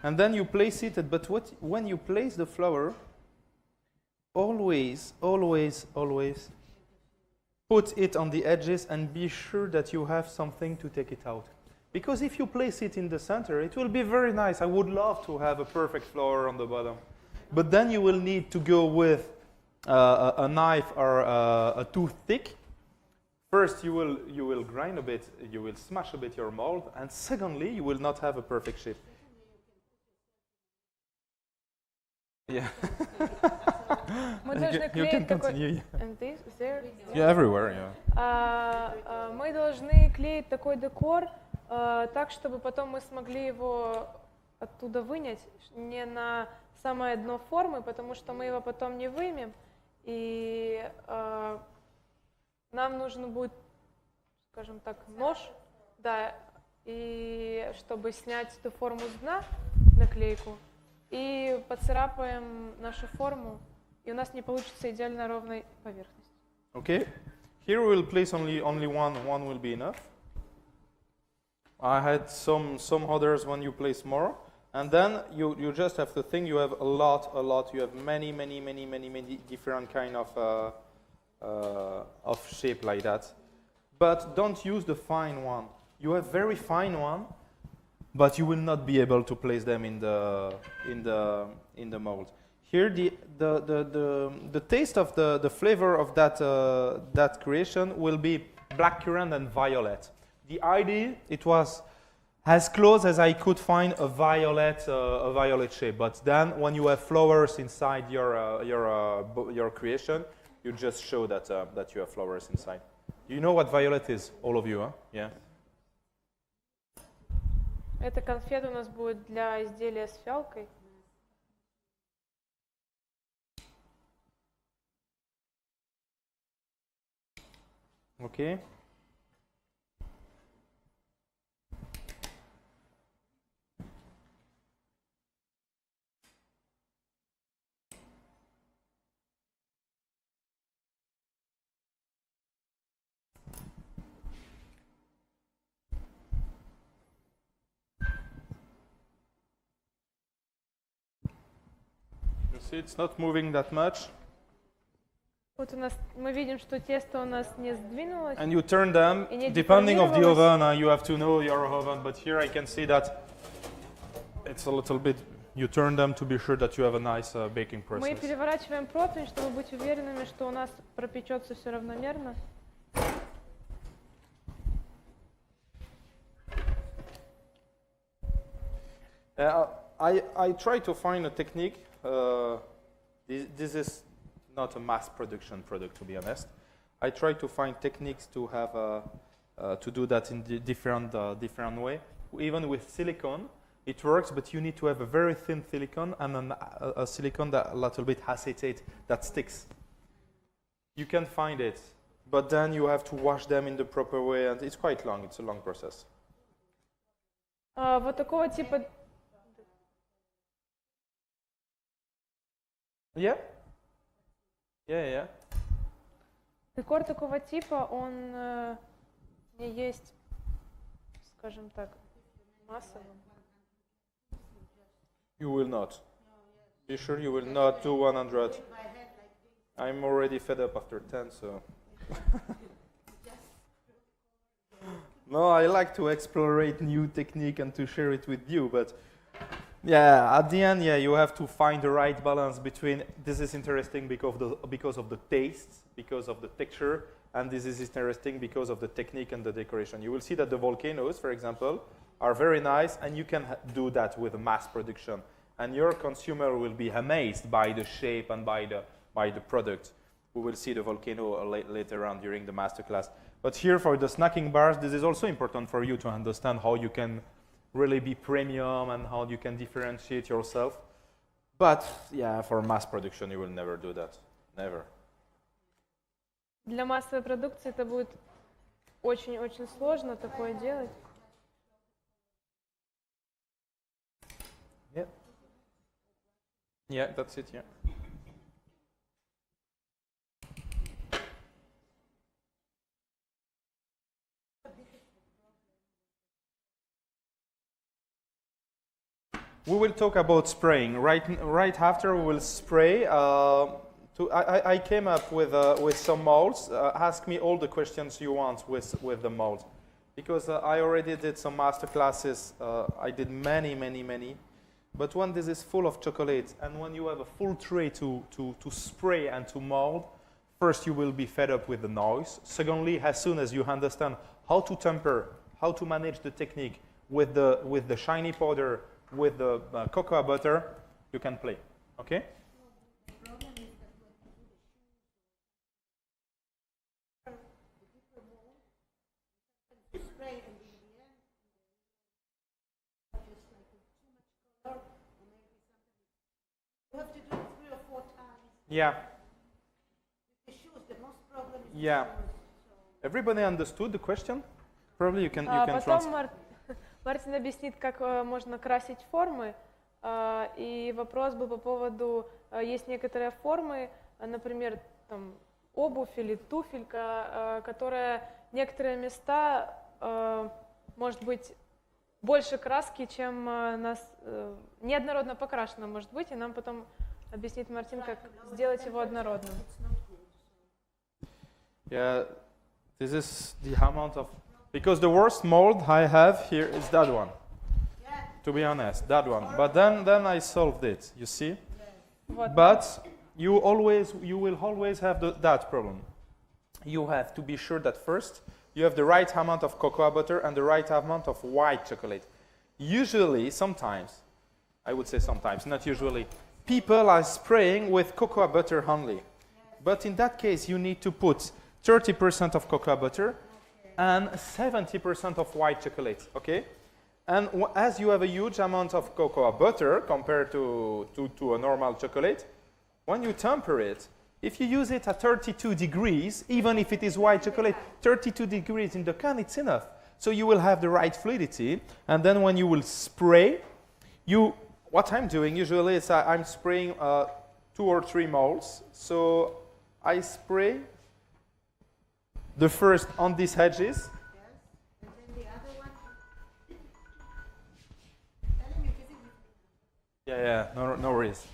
And then you place it, but when you place the flower, always put it on the edges and be sure that you have something to take it out. Because if you place it in the center, it will be very nice. I would love to have a perfect flower on the bottom. But then you will need to go with a knife or a toothpick. First, you will grind a bit, you will smash a bit your mold, and secondly, you will not have a perfect shape. Yeah. Мы должны клеить такой. And this, there? Yeah, everywhere, yeah. Мы должны клеить такой декор так, чтобы потом мы смогли его оттуда вынять, не на самое дно формы, потому что мы его потом не вымем, и нам нужно будет, скажем так, нож, да, и чтобы снять эту форму с дна, наклейку, и поцарапаем нашу форму, и у нас не получится идеально ровной поверхность. Okay. Here we will place only one will be enough. I had some others when you place more, and then you just have to think you have a lot. You have many different kind of shape like that. But don't use the fine one. You have very fine one, but you will not be able to place them in the mold. Here the taste of the flavor of that creation will be blackcurrant and violet. The idea, it was as close as I could find a violet shape. But then, when you have flowers inside your creation, you just show that you have flowers inside. You know what violet is, all of you, huh? Yeah. Эта конфета у нас будет для изделия с фиалкой. Okay. You see, it's not moving that much. Вот у нас, мы видим, что тесто у нас не сдвинулось. And you turn them, depending of the oven, you have to know your oven, but here I can see that it's a little bit, you turn them to be sure that you have a nice baking process. Мы переворачиваем противень, чтобы быть уверенными, что у нас пропечется все равномерно. I try to find a technique. This is not a mass production product, to be honest. I try to find techniques to have to do that in different way. Even with silicone, it works, but you need to have a very thin silicone and a silicone that a little bit acetate that sticks. You can find it, but then you have to wash them in the proper way, and it's quite long. It's a long process. Вот такого типа... Yeah? Yeah. Декор такого типа, он не есть, скажем так, массовым. You will not. Be sure you will not do 100. I'm already fed up after 10, so... No, I like to explore new technique and to share it with you, but yeah, at the end, yeah, you have to find the right balance between this is interesting because of the taste, because of the texture, and this is interesting because of the technique and the decoration. You will see that the volcanoes, for example, are very nice, and you can do that with mass production, and your consumer will be amazed by the shape and by the product. We will see the volcano later on during the masterclass. But here for the snacking bars, this is also important for you to understand how you can really be premium and how you can differentiate yourself. But yeah, for mass production, you will never do that. Never. Для массовой продукции это будет очень-очень сложно такое делать. Yeah. Yeah, that's it, yeah. We will talk about spraying. Right after we will spray. I came up with some molds. Ask me all the questions you want with the molds. Because I already did some master classes. I did many. But when this is full of chocolate and when you have a full tray to spray and to mold, first you will be fed up with the noise. Secondly, as soon as you understand how to temper, how to manage the technique with the shiny powder, with the cocoa butter, you can play. Okay? The problem is that when you spray and in the end, just like too much color, or maybe something. You have to do it 3 or 4 times. Yeah. With the shoes, the most problem is Yeah. the shoes. So Everybody understood the question? Probably you can Потом translate. Мартин объяснит, как можно красить формы. И вопрос был по поводу, есть некоторые формы, например, там, обувь или туфелька, которая некоторые места, может быть, больше краски, чем неоднородно покрашено может быть, и нам потом объяснит Мартин, как сделать его однородным. Yeah, this is the amount of... Because the worst mold I have here is that one. To be honest, that one. But then I solved it, you see? But you will always have that problem. You have to be sure that first you have the right amount of cocoa butter and the right amount of white chocolate. Usually, sometimes, I would say sometimes, not usually, people are spraying with cocoa butter only. But in that case, you need to put 30% of cocoa butter and 70% of white chocolate, okay? And as you have a huge amount of cocoa butter compared to a normal chocolate, when you temper it, if you use it at 32 degrees, even if it is white chocolate, 32 degrees in the can, it's enough. So you will have the right fluidity, and then when you will spray, what I'm doing usually is I'm spraying 2 or 3 molds. So I spray the first on these edges. yes, and then the other one. Tell him you're busy with Yeah, no worries.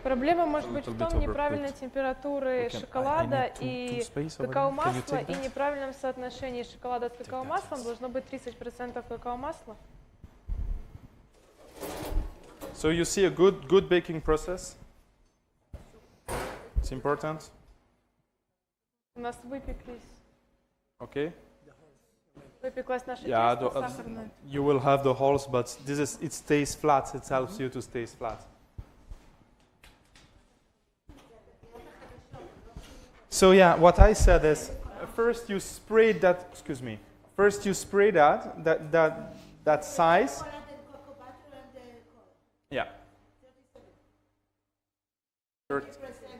Проблема может быть little в bit том неправильной overcooked. температуры I шоколада need и two space over there. Can you какао-масла, take и that? неправильном соотношении шоколада с that, какао-маслом yes. должно быть 30% какао-масла. So you see a good baking process. It's important. У нас выпеклись. Okay. выпеклось наше Yeah, тесто сахарное. you will have the holes, but it stays flat. It helps you to stay flat. So yeah, what I said is first you spray that. Excuse me. First you spray that size. Chocolate and cocoa butter and the color. Yeah.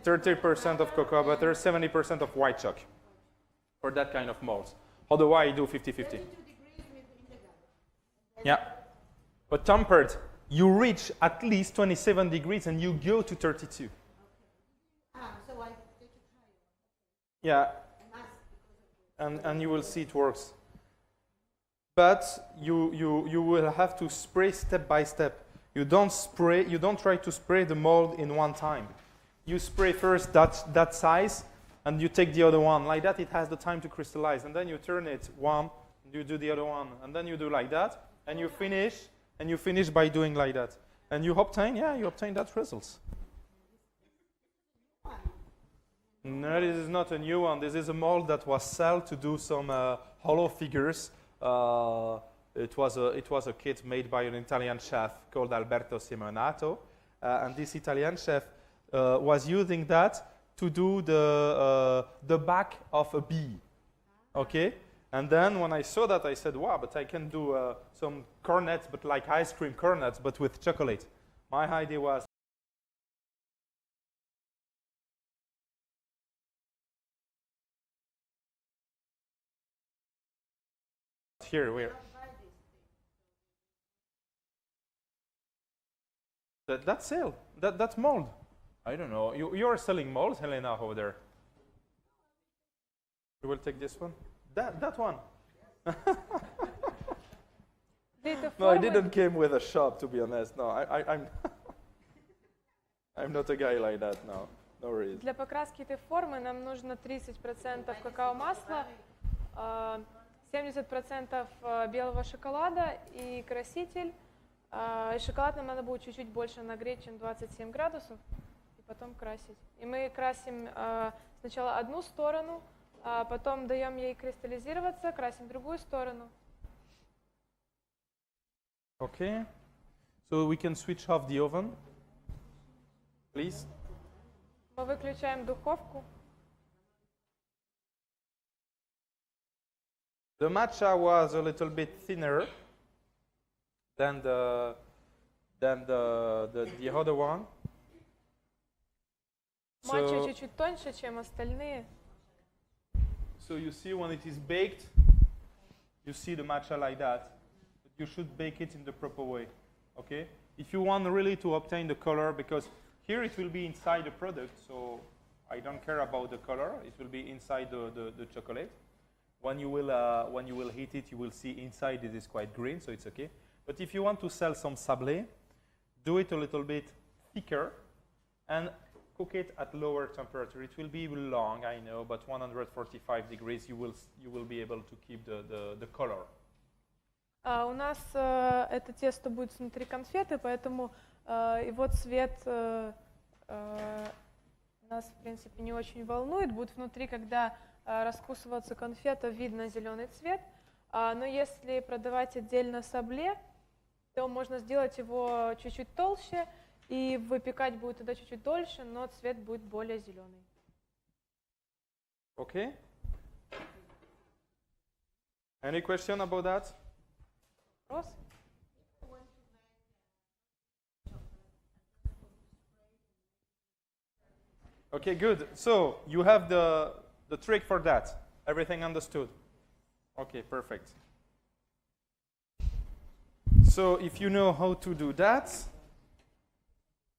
30% of cocoa butter, 70% of white chalk for that kind of molds. Otherwise, do 50-50. 32 degrees with in the gun. Yeah. But tempered, you reach at least 27 degrees and you go to 32. So I take it higher. Yeah. And mass. And you will see it works. But you will have to spray step by step. You don't try to spray the mold in one time. You spray first that size, and you take the other one. Like that, it has the time to crystallize. And then you turn it one, and you do the other one. And then you do like that, and you finish by doing like that. And you obtain that results. No, this is not a new one. This is a mold that was sold to do some hollow figures. It was a kit made by an Italian chef called Alberto Simonato. And this Italian chef was using that to do the back of a bee, okay? And then when I saw that, I said, wow, but I can do some cornets, but like ice cream cornets, but with chocolate. My idea was here, where? That's sale. That's mold. I don't know. You are selling molds, Helena, over there. You will take this one? That one? No, I didn't came with a shop, to be honest. No, I'm I'm not a guy like that. No worries. Для покраски этой формы нам нужно 30% какао-масла, 70% белого шоколада и краситель. И шоколад нам надо будет чуть-чуть больше нагреть, чем 27 градусов, и потом красить. И мы красим сначала одну сторону, потом даем ей кристаллизироваться, красим другую сторону. Okay. So we can switch off the oven, please. Мы выключаем духовку. The matcha was a little bit thinner than the other one. Матча чуть-чуть тоньше, чем остальные. So you see when it is baked, you see the matcha like that. But you should bake it in the proper way, okay? If you want really to obtain the color, because here it will be inside the product, so I don't care about the color. It will be inside the chocolate. When you will heat it, you will see inside it is quite green, so it's okay. But if you want to sell some sablé, do it a little bit thicker and cook it at lower temperature. It will be long, I know, but 145 degrees, you will be able to keep the color. У нас это тесто будет внутри конфеты, поэтому его цвет нас, в принципе, не очень волнует. Будет внутри, когда раскусываться конфета, видно зеленый цвет. Но если продавать отдельно сабле, то можно сделать его чуть-чуть толще, и выпекать будет тогда чуть-чуть дольше, но цвет будет более зеленый. Okay. Any question about that? Вопрос? Okay, good. So you have the trick for that. Everything understood? Okay, perfect. So if you know how to do that,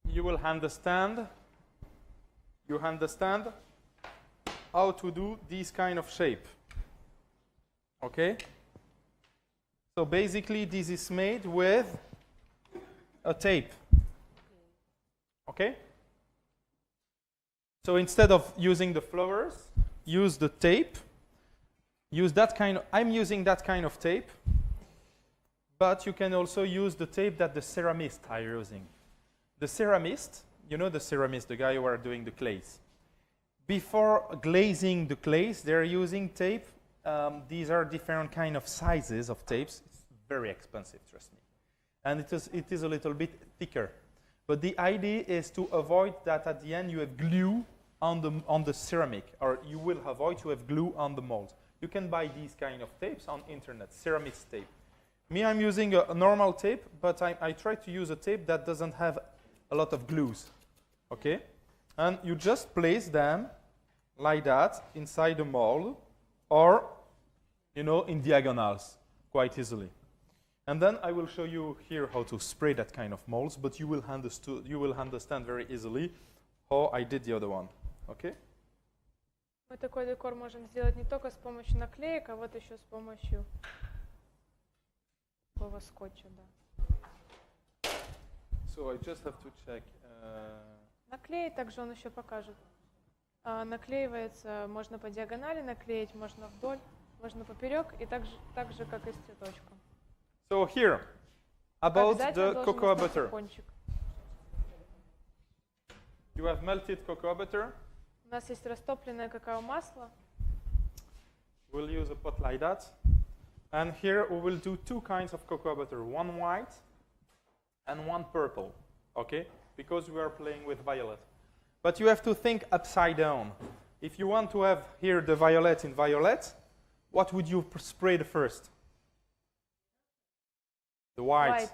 you will understand. You understand how to do this kind of shape. Okay? So basically, this is made with a tape. Okay? So instead of using the flowers, use the tape. Use that kind of, I'm using that kind of tape, but you can also use the tape that the ceramists are using. The ceramist, you know the ceramist, the guy who are doing the clays. Before glazing the clays, they're using tape these are different kind of sizes of tapes. It's very expensive, trust me. And it is a little bit thicker. But the idea is to avoid that at the end you have glue on the ceramic, or you will avoid to have glue on the mold. You can buy these kind of tapes on internet, ceramic tape. Me, I'm using a normal tape, but I try to use a tape that doesn't have a lot of glues. Okay? And you just place them like that inside the mold, or in diagonals quite easily. And then I will show you here how to spray that kind of molds, but you will understand very easily how I did the other one. Okay? Мы такой декор можем сделать не только с помощью наклеек, а вот еще с помощью такого скотча, да. So I just have to check. Наклеить также он еще покажет. Наклеивается, можно по диагонали наклеить, можно вдоль, можно поперек, и так же как и с цветочком. So here, about the cocoa butter. Кончик. You have melted cocoa butter. У нас есть растопленное какао-масло. We'll use a pot like that. And here we will do two kinds of cocoa butter, one white and one purple, okay? Because we are playing with violet. But you have to think upside down. If you want to have here the violet in violet, what would you spray the first? The white.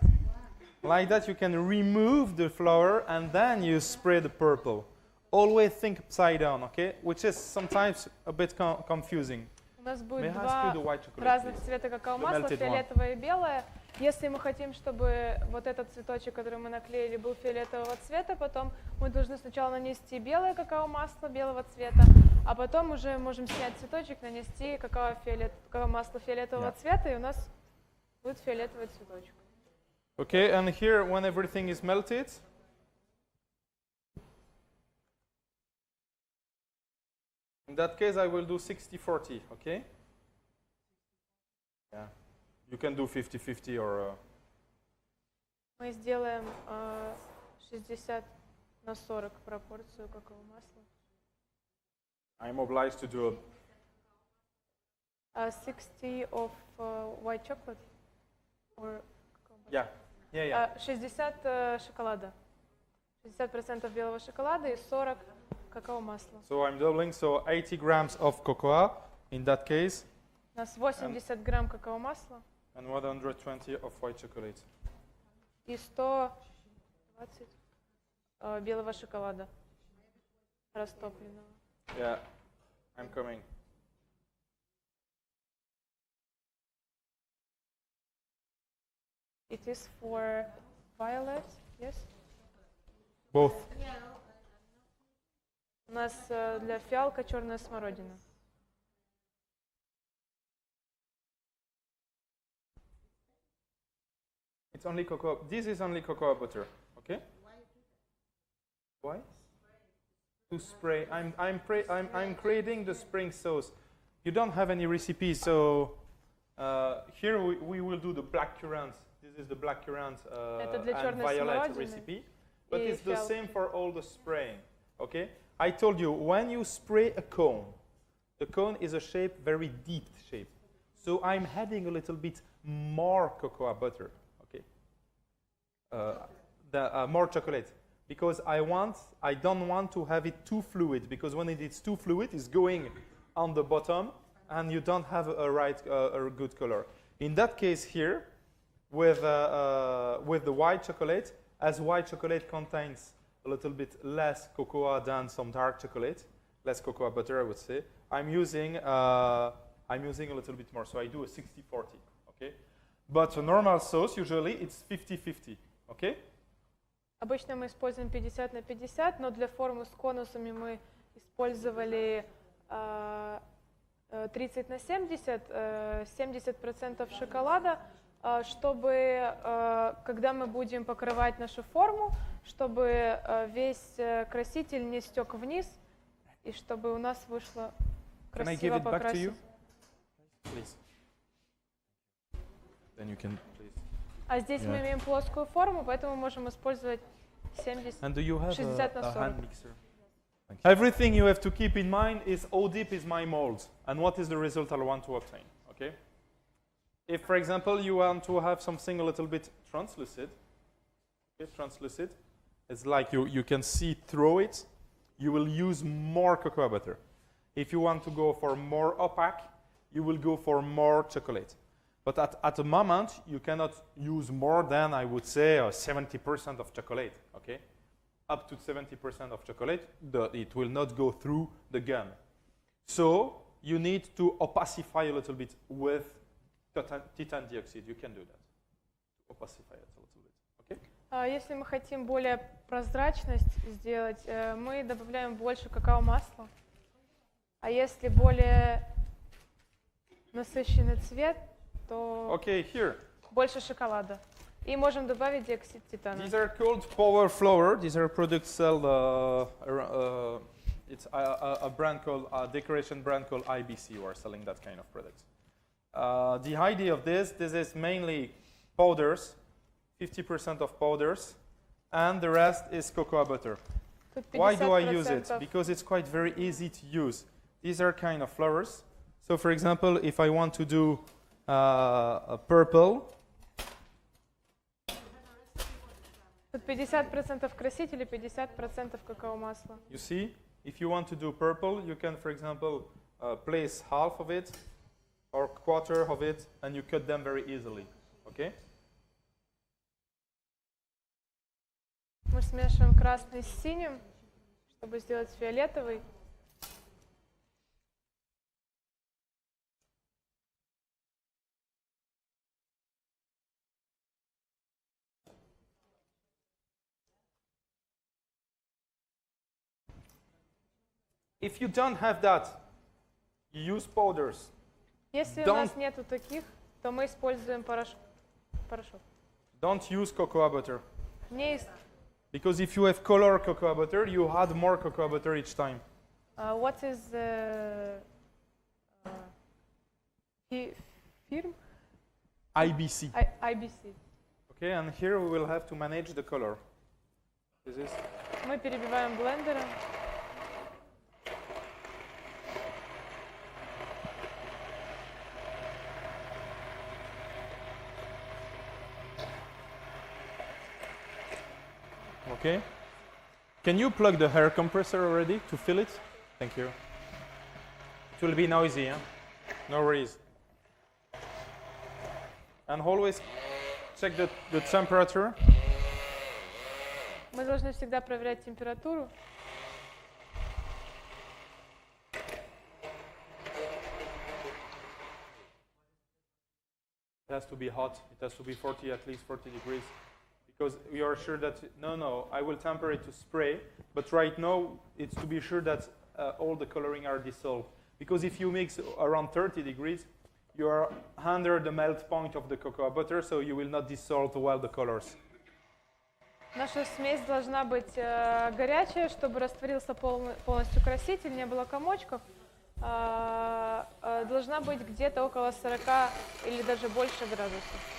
Like that you can remove the flower and then you spray the purple. Always think upside down, okay? Which is sometimes a bit confusing. У нас будет два разных цвета какао-масла, фиолетовое и белое. Если мы хотим, чтобы вот этот цветочек, который мы наклеили, был фиолетового цвета, потом мы должны сначала нанести белое какао-масло белого цвета, а потом уже можем снять цветочек, нанести какао-масло фиолетового цвета, и у нас будет фиолетовый цветочек. Okay, and here when everything is melted, in that case I will do 60-40, okay? Yeah. You can do 50-50 or... Мы сделаем 60/40 пропорцию какао-масла. I'm obliged to do 60 of white chocolate? Or yeah. 60 шоколада. 60% белого шоколада и 40 какао-масла. So I'm doubling, so 80 grams of cocoa in that case. У нас 80 грамм какао-масла. And 120 of white chocolate. И 120 белого шоколада растопленного. Yeah, I'm coming. It is for violet, yes? Both. У нас для фиалка черная смородина. It's only cocoa. This is only cocoa butter, okay? Why? To spray. I'm creating the spring sauce. You don't have any recipe, so here we will do the black currant. This is the black currant and violet recipe, but it's the same for all the spraying, okay? I told you when you spray a cone, the cone is a shape, very deep shape. So I'm adding a little bit more cocoa butter. More chocolate, because I don't want to have it too fluid, because when it is too fluid, it's going on the bottom and you don't have a good color. In that case here, with the white chocolate, as white chocolate contains a little bit less cocoa than some dark chocolate, less cocoa butter I would say, I'm using a little bit more, so I do a 60-40, okay? But a normal sauce, usually it's 50-50. Okay? Обычно мы используем 50/50, но для формы с конусами мы использовали 30/70, 70% шоколада, чтобы, когда мы будем покрывать нашу форму, чтобы весь краситель не стек вниз, и чтобы у нас вышло красиво покрасить. А здесь мы имеем плоскую форму, поэтому можем использовать 60/40. Everything you have to keep in mind is how deep is my mold and what is the result I want to obtain. Okay? If, for example, you want to have something a little bit translucid, okay, translucid, it's like you can see through it, you will use more cocoa butter. If you want to go for more opaque, you will go for more chocolate. But at the moment, you cannot use more than, I would say, 70% of chocolate. Okay? Up to 70% of chocolate, it will not go through the gun. So you need to opacify a little bit with titanium dioxide. You can do that. Opacify it a little bit. Okay? Если мы хотим более прозрачность сделать, мы добавляем больше какао-масла. А если более насыщенный цвет, то больше шоколада. И можем добавить диоксид титана. These are called power flour. These are products sold. It's a brand called a decoration brand called IBC who are selling that kind of products. The idea of this is mainly powders, 50% of powders, and the rest is cocoa butter. Why do I use it? Because it's quite very easy to use. These are kind of flours. So, for example, if I want to do a purple. Тут 50% красителя, 50% какао-масла. You see, if you want to do purple, you can, for example, place half of it or quarter of it, and you cut them very easily. Okay? Мы смешиваем красный с синим, чтобы сделать фиолетовый. If you don't have that, you use powders. Если у нас нету таких, то мы используем порошок. Don't use cocoa butter. Не Because if you have color cocoa butter, you add more cocoa butter each time. What is firm? IBC. IBC. Okay, and here we will have to manage the color. This is. Мы перебиваем блендером. Okay. Can you plug the air compressor already to fill it? Thank you. It will be noisy, huh? No worries. And always check the temperature. Мы должны всегда проверять температуру. It has to be hot. It has to be at least 40 degrees. Because we are sure that, no, I will temper it to spray, but right now it's to be sure that all the coloring are dissolved. Because if you mix around 30 degrees, you are under the melt point of the cocoa butter, so you will not dissolve well the colors. Наша смесь должна быть горячая, чтобы растворился полностью краситель, не было комочков. Должна быть где-то около 40 или даже больше градусов.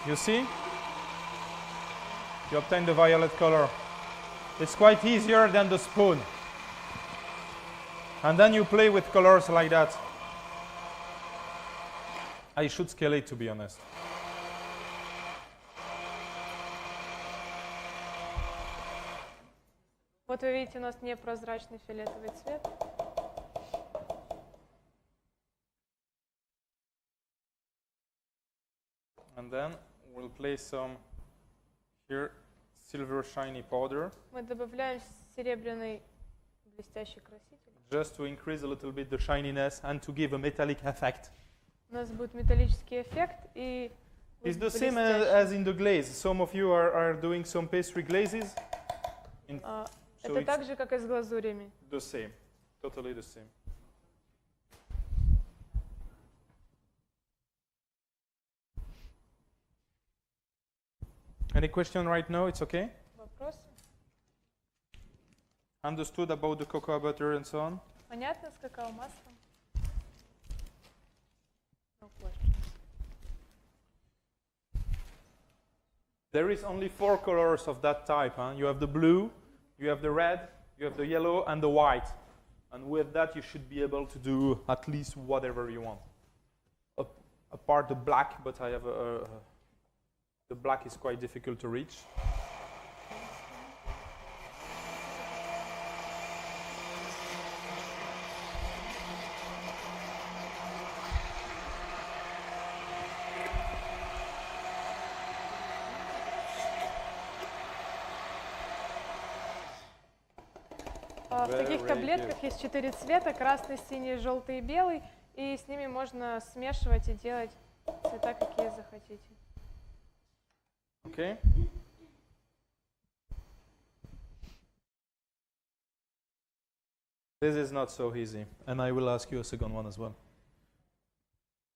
You see? You obtain the violet color. It's quite easier than the spoon. And then you play with colors like that. I should scale it, to be honest. Вот вы видите, у нас непрозрачный фиолетовый цвет. And then we'll place some here silver shiny powder. Мы добавляем серебряный блестящий краситель. just to increase a little bit the shininess and to give a metallic effect. У нас будет металлический эффект и It's будет the same блестяще. as in the glaze. Some of you are doing some pastry glazes. So Это it's так же, как и с глазурями. the same, totally the same. Any question right now? It's okay? Вопросы? Understood about the cocoa butter and so on? Понятно с какао-маслом? No questions. There is only 4 colors of that type. You have the blue, you have the red, you have the yellow, and the white. And with that, you should be able to do at least whatever you want. Apart the black, but I have the black is quite difficult to reach. В таких Very таблетках good. есть 4 цвета: красный, синий, желтый и белый. И с ними можно смешивать и делать цвета, какие захотите. Okay. This is not so easy, and I will ask you a second one as well.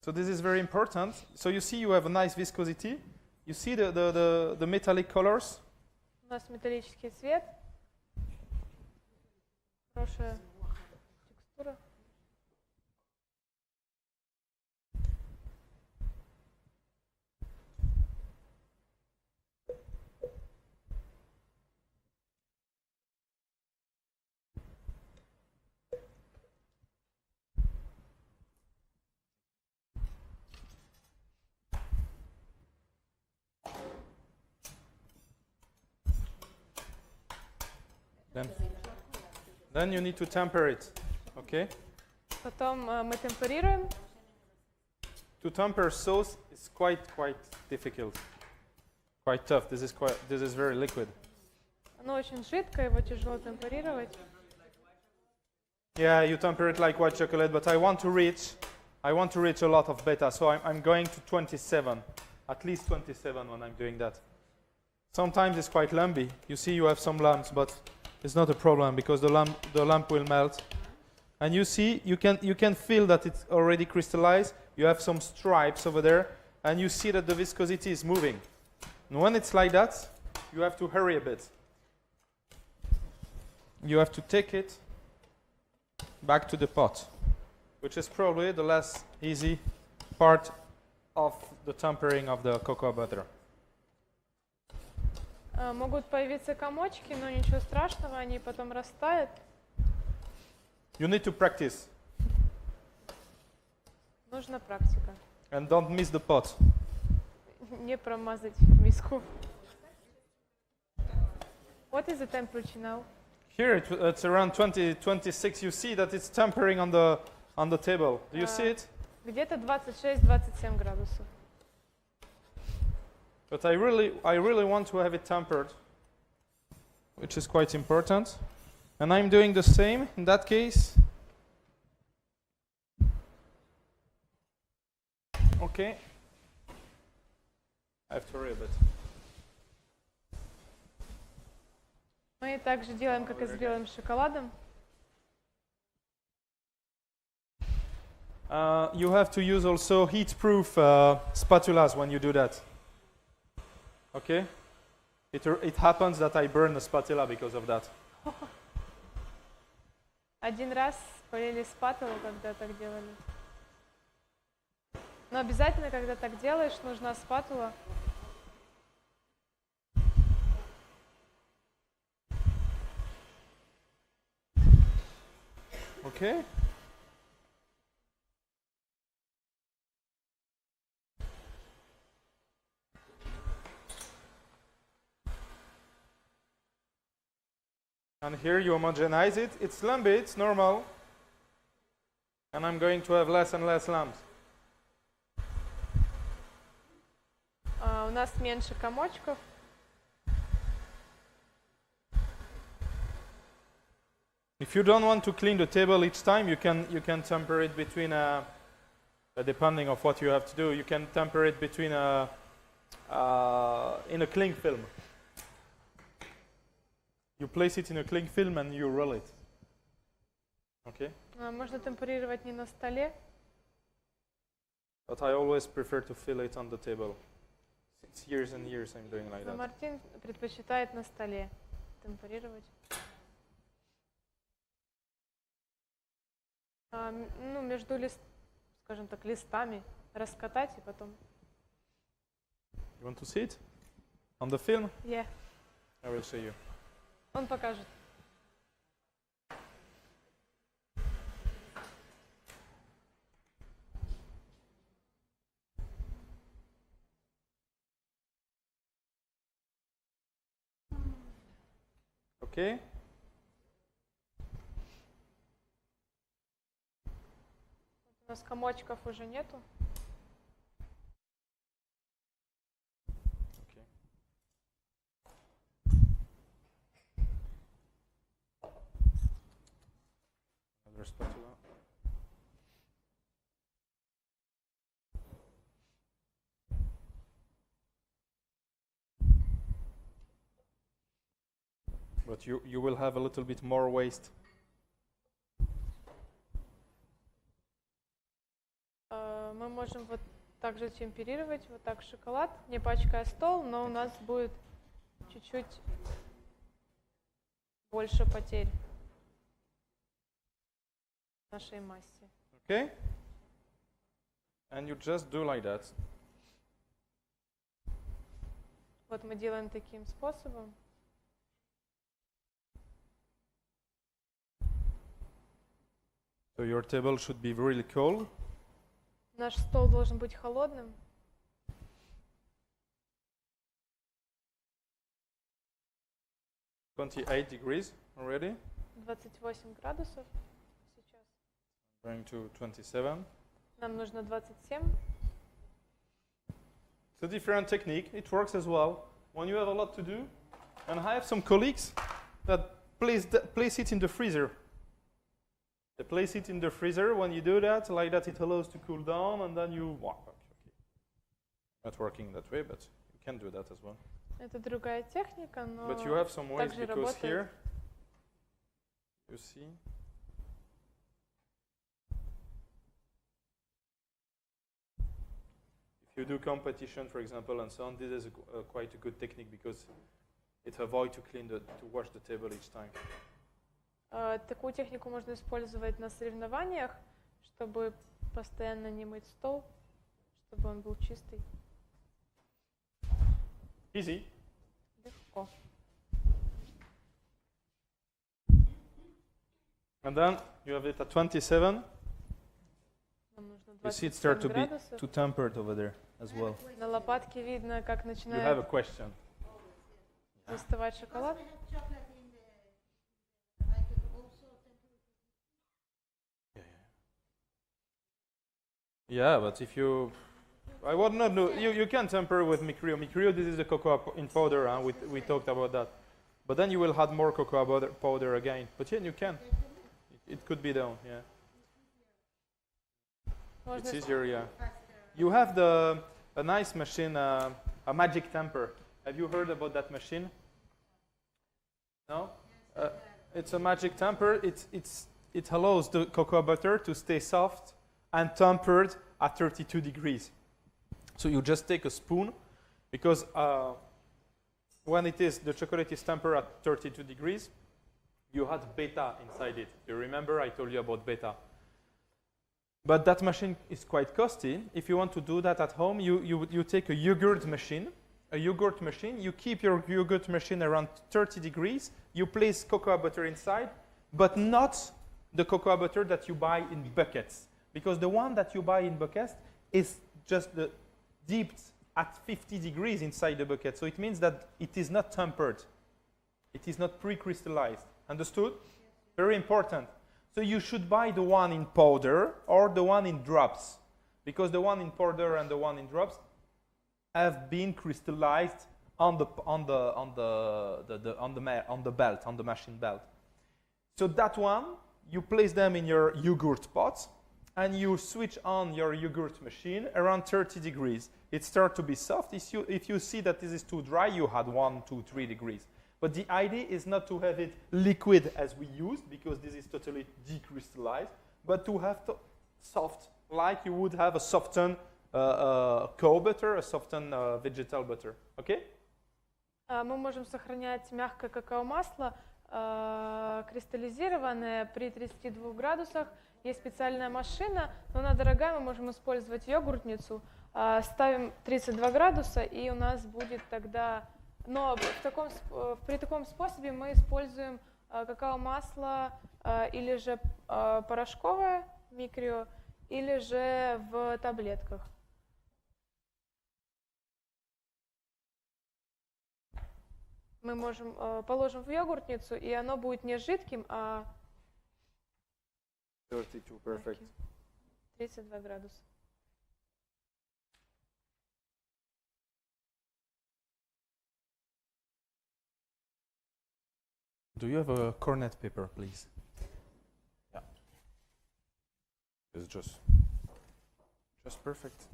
So this is very important. So you see you have a nice viscosity. You see the metallic colors? У нас металлический цвет. Хорошая текстура. Then you need to temper it. Okay? Потом мы темперируем. To temper sauce is quite difficult. Quite tough. This is very liquid. Оно очень жидкое, его тяжело темперировать. Yeah, you temper it like white chocolate, but I want to reach a lot of beta, so I'm going to 27, at least 27 when I'm doing that. Sometimes it's quite lumpy. You see you have some lumps, but it's not a problem because the lump will melt. And you see, you can feel that it's already crystallized. You have some stripes over there, and you see that the viscosity is moving. And when it's like that, you have to hurry a bit. You have to take it back to the pot, which is probably the less easy part of the tempering of the cocoa butter. Могут появиться комочки, но ничего страшного, они потом растают. You need to practice Нужна практика. and don't miss the pot. Не промазать миску. What is the temperature now? Here it's around 26. You see that it's tempering on the table. Do you see it? Где-то 26-27 градусов. But I really want to have it tempered, which is quite important. And I'm doing the same in that case. Okay. I have to hurry a bit. Мы также делаем, как и с белым шоколадом. You have to use also heat-proof spatulas when you do that. Okay? It happens that I burn the spatula because of that. Один раз полили спатулу, когда так делали. Но обязательно, когда так делаешь, нужна спатула. Okay? And here you homogenize it. It's lumpy, it's normal. And I'm going to have less and less lumps. У нас меньше комочков. If you don't want to clean the table each time, you can temper it between depending of what you have to do. You can temper it between in a cling film. You place it in a cling film and you roll it. Okay. Можно темперировать не на столе. But I always prefer to fill it on the table. It's years and years I'm doing like Но that. Мартин предпочитает на столе темперировать. Ну, между скажем так, листами раскатать и потом. You want to see it? On the film? Yeah. I will show you. Он покажет. Okay. У нас комочков уже нету. Okay. Another spatula. But you will have a little bit more waste. Мы можем вот так же темперировать, вот так шоколад, не пачкая стол, но у нас будет чуть-чуть больше потерь в нашей массе. Okay? And you just do like that. Вот мы делаем таким способом. So your table should be really cold. Наш стол должен быть холодным. $28 already. 28 градусов сейчас. Going to 27. Нам нужно 27. It's a different technique. It works as well when you have a lot to do. And I have some colleagues that place it in the freezer. They place it in the freezer. When you do that, like that, it allows to cool down, and then you. Okay. Not working that way, but you can do that as well. Это другая техника, но But you have some ways также because работает. here, you see. If you do competition, for example, and so on, this is quite a good technique because it avoids to wash the table each time. Такую технику можно использовать на соревнованиях, чтобы постоянно не мыть стол, чтобы он был чистый. Easy. Легко. And then you have it at 27. Нам нужно You see it 27 start to be градусов. too tempered over there as well. На лопатке видно, как You have a начинает question. застывать шоколад. I have chocolate in the. I could also temper it. Yeah, but if you, I would not know. You can temper with Micrio. Micrio, this is the cocoa in powder. We talked about that. But then you will add more cocoa powder again. But yeah, you can. It could be done. Yeah, Можно it's easier. Yeah. You have a nice machine, a magic temper. Have you heard about that machine? No. It's a magic temper. It allows the cocoa butter to stay soft and tempered at 32 degrees. So you just take a spoon, because when the chocolate is tempered at 32 degrees, you had beta inside it. You remember I told you about beta. But that machine is quite costly. If you want to do that at home, you take a yogurt machine. You keep your yogurt machine around 30 degrees. You place cocoa butter inside, but not the cocoa butter that you buy in buckets. Because the one that you buy in buckets is just dipped at 50 degrees inside the bucket. So it means that it is not tempered. It is not pre-crystallized. Understood? Very important. So you should buy the one in powder or the one in drops, because the one in powder and the one in drops have been crystallized on the belt, on the machine belt. So that one, you place them in your yogurt pot, and you switch on your yogurt machine around 30 degrees. It starts to be soft. If you see that this is too dry, you add 1, 2, 3 degrees. But the idea is not to have it liquid as we used, because this is totally decrystallized, but to have soft, like you would have a softened cow butter, a softened vegetal butter. Okay? Мы можем сохранять мягкое какао-масло, кристаллизированное при 32 градусах. Есть специальная машина, но она дорогая, мы можем использовать йогуртницу. Ставим 32 градуса, и у нас будет тогда... Но при таком способе мы используем какао-масло или же порошковое, микрио, или же в таблетках. Мы можем положим в йогуртницу, и оно будет не жидким, а 32, perfect. 32 градуса. Do you have a cornet paper, please? Yeah. It's just perfect.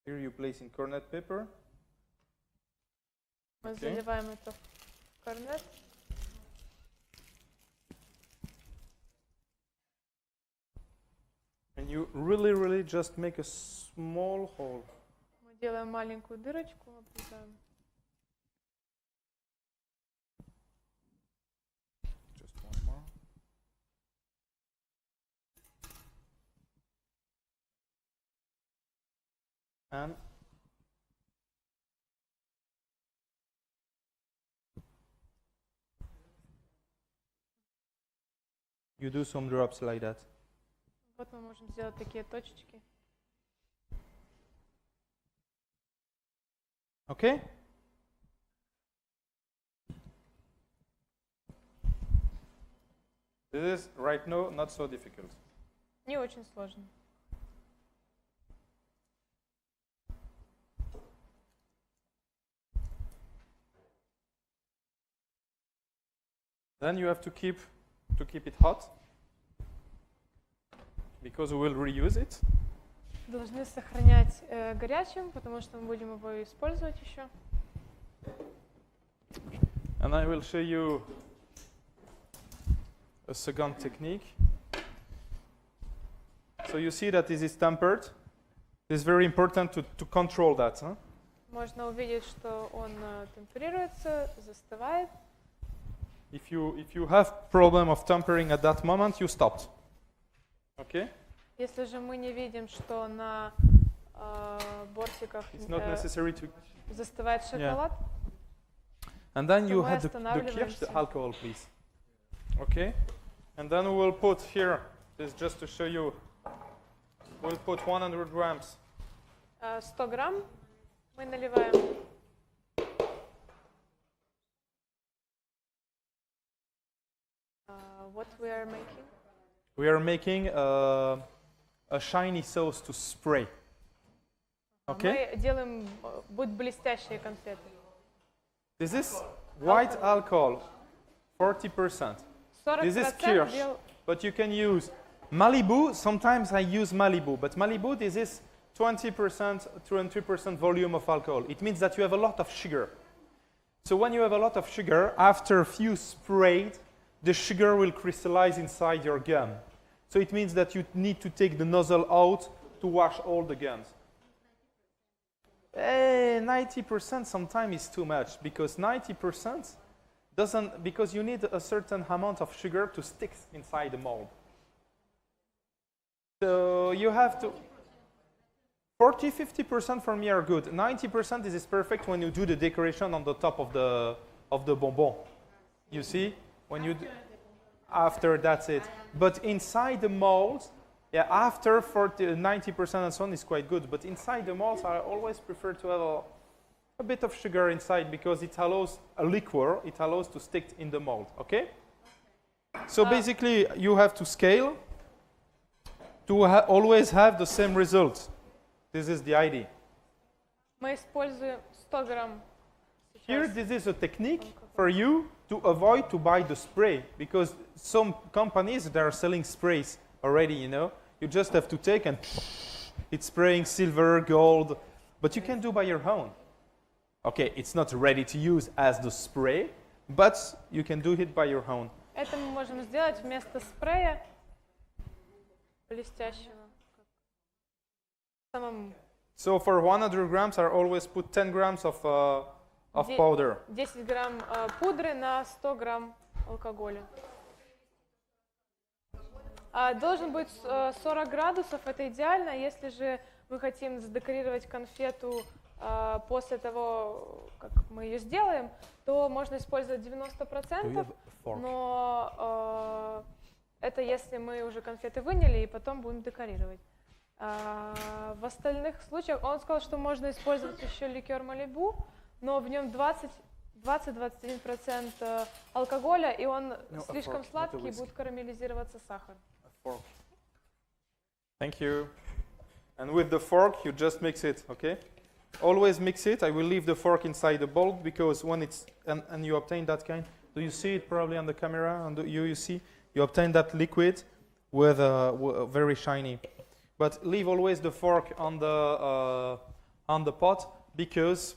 Here you place in cornet paper. Мы заливаем это в корнет. And you really just make a small hole. Мы делаем маленькую дырочку, обрезаем. Just one more. And you do some drops like that. Вот мы можем сделать такие точечки. Okay? This is right now not so difficult. Не очень сложно. Then you have to keep it hot, because we will reuse it. Должны сохранять горячим, потому что мы будем его использовать еще. And I will show you a second technique. So you see that this is tempered. It's very important to control that. Huh? Можно увидеть, что он темперируется, застывает. If you have problem of tempering at that moment, you stopped. Okay? Если же мы не видим, что на бортиках It's not necessary to. застывает шоколад, And then you мы have the останавливаемся. alcohol, please. Okay? And then we will put here, this is just to show you, we'll put 100 grams. 100 грамм мы наливаем. What we are making? We are making a shiny sauce to spray. Okay? Мы делаем, будут блестящие конфеты. This is white alcohol, 40%. This is 40% kirsch, бел... but you can use Malibu. Sometimes I use Malibu, but Malibu, this is 20%, 23% volume of alcohol. It means that you have a lot of sugar. So when you have a lot of sugar, after a few sprayed, the sugar will crystallize inside your gum. So it means that you need to take the nozzle out to wash all the gums. 90% sometimes is too much, because 90% doesn't, because you need a certain amount of sugar to stick inside the mold. So you have to 40-50% for me are good. 90% is perfect when you do the decoration on the top of the bonbon. You see? When you after that's it. But inside the molds, yeah, after 90% and so on is quite good. But inside the molds, I always prefer to have a bit of sugar inside, because it allows a liquor. It allows to stick in the mold. Okay. So basically, you have to scale to always have the same result. This is the idea. Мы используем 100 грамм Here, сейчас. this is a technique for you to avoid to buy the spray, because some companies that are selling sprays already, you know, you just have to take and it's spraying silver, gold, but you can do by your own. Okay, it's not ready to use as the spray, but you can do it by your own. Это мы можем сделать вместо спрея блестящего. Самому. So for 100 grams, I always put 10 grams of Де- powder. 10 грамм пудры на 100 грамм алкоголя. Должен быть 40 градусов, это идеально. Если же мы хотим задекорировать конфету после того, как мы ее сделаем, то можно использовать 90%, но это если мы уже конфеты выняли и потом будем декорировать. В остальных случаях он сказал, что можно использовать еще ликер Малибу, но в нем 20-21% алкоголя, и он слишком сладкий, и будет карамелизироваться сахар. Thank you. And with the fork, you just mix it, okay? Always mix it. I will leave the fork inside the bowl because when it's, and you obtain that kind, do you see it probably on the camera? And you see? You obtain that liquid with very shiny. But leave always the fork on the pot because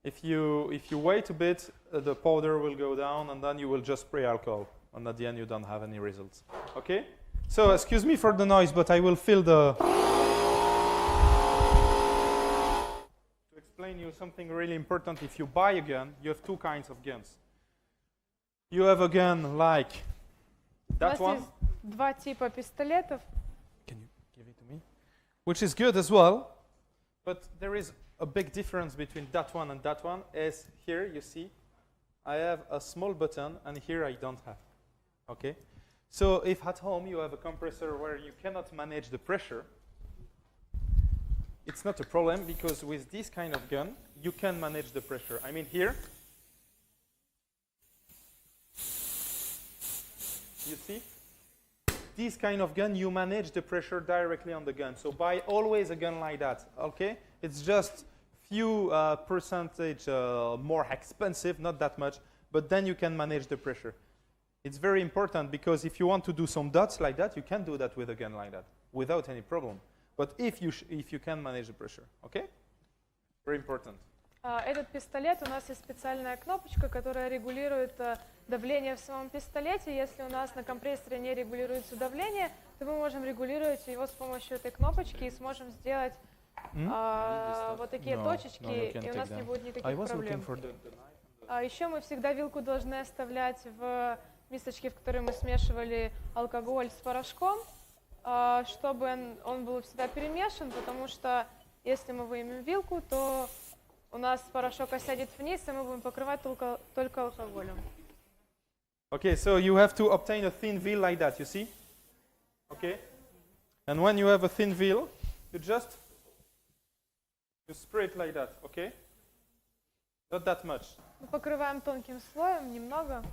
if you wait a bit, the powder will go down and then you will just spray alcohol. And at the end, you don't have any results. Okay? So, excuse me for the noise, but I will fill the... To explain you something really important, if you buy a gun, you have two kinds of guns. You have a gun like that У one. нас есть два типа пистолетов. Can you give it to me? Which is good as well, but there is a big difference between that one and that one. Is here, you see, I have a small button, and here I don't have. Okay? So if at home you have a compressor where you cannot manage the pressure, it's not a problem because with this kind of gun, you can manage the pressure. I mean here, you see? This kind of gun, you manage the pressure directly on the gun. So buy always a gun like that, okay? It's just few percentage more expensive, not that much, but then you can manage the pressure. It's very important because if you want to do some dots like that, you can do that with a gun like that without any problem. But if you can manage the pressure, okay? Very important. Этот пистолет, у нас есть специальная кнопочка, которая регулирует давление в самом пистолете. Если у нас на компрессоре не регулируется давление, то мы можем регулировать его с помощью этой кнопочки и сможем сделать вот такие точечки, и у нас не будет никаких проблем. Еще мы всегда вилку должны оставлять в мисочке, в которой мы смешивали алкоголь с порошком, чтобы он был всегда перемешан, потому что если мы выймем вилку, то у нас порошок осядет вниз, и мы будем покрывать только алкоголем. Okay, so you have to obtain a thin veil like that, you see? Okay? And when you have a thin veil, you spray it like that, okay? Not that much. Мы покрываем тонким слоем, немного.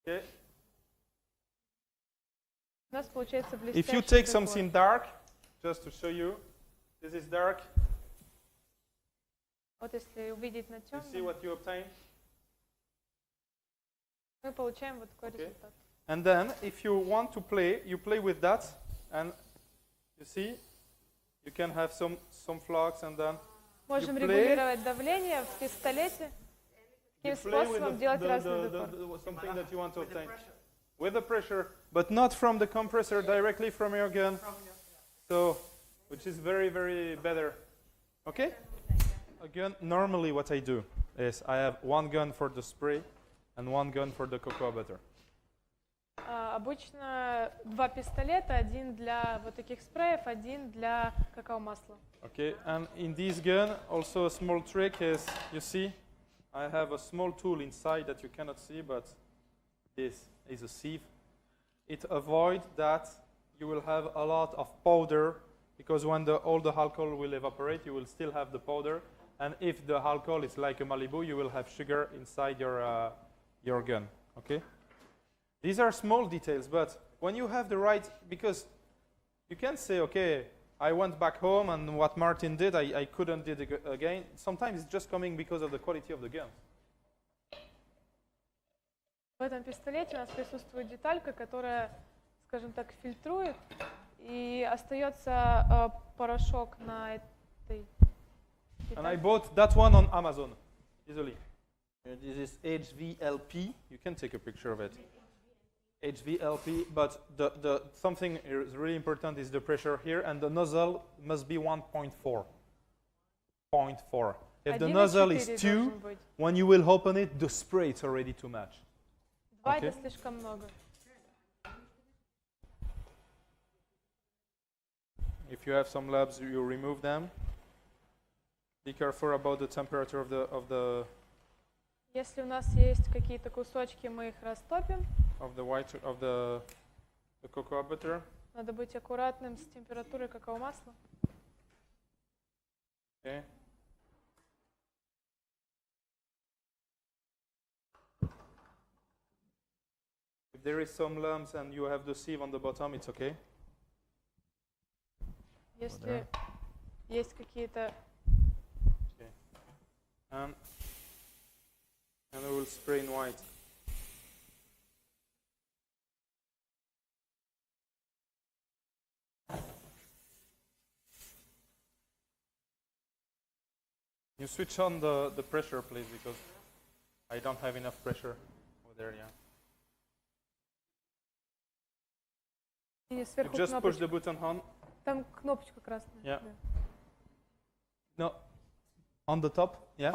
Okay? У нас получается блестящий If you take декор. something dark, just to show you, this is dark. Вот если увидеть на You see темном, what you obtain? мы получаем вот такой Okay. результат. And then, if you want to play, you play with that, and you see, you can have some flux, and then Можем play- регулировать давление в пистолете. you Таким play with способом делать разный декор. something that you want to obtain. With the pressure, but not from the compressor, directly from your gun. So, which is very, very better. Okay? Again, normally what I do is I have one gun for the spray and one gun for the cocoa butter. Обычно два пистолета, один для вот таких спреев, один для какао-масла. Okay, and in this gun, also a small trick is, you see, I have a small tool inside that you cannot see, but this is a sieve. It avoids that you will have a lot of powder, because when all the alcohol will evaporate, you will still have the powder. And if the alcohol is like a Malibu, you will have sugar inside your gun, okay? These are small details, but when you have the right, because you can say, okay, I went back home, and what Martin did, I couldn't do it again. Sometimes it's just coming because of the quality of the gun. В этом пистолете у нас присутствует деталька, которая, скажем так, фильтрует, и остается порошок на этой детальке. And I bought that one on Amazon, easily. This is HVLP. You can take a picture of it. HVLP, but the something is really important is the pressure here, and the nozzle must be 1.4. 0.4. If the nozzle is 2, when you will open it, the spray is already too much. 2 это слишком много. If you have some labs, you remove them. Be careful about the temperature of the Если у нас есть какие-то кусочки, мы их растопим. of the cocoa butter. Надо быть аккуратным с температурой какао-масла. Okay. If there is some lumps and you have the sieve on the bottom, it's okay. Если есть какие-то... Okay. And I will spray in white. You switch on the pressure, please, because I don't have enough pressure over there, yeah. И You сверху just push кнопочка. the button on. Там кнопочка красная. Yeah. Да. No, on the top, yeah.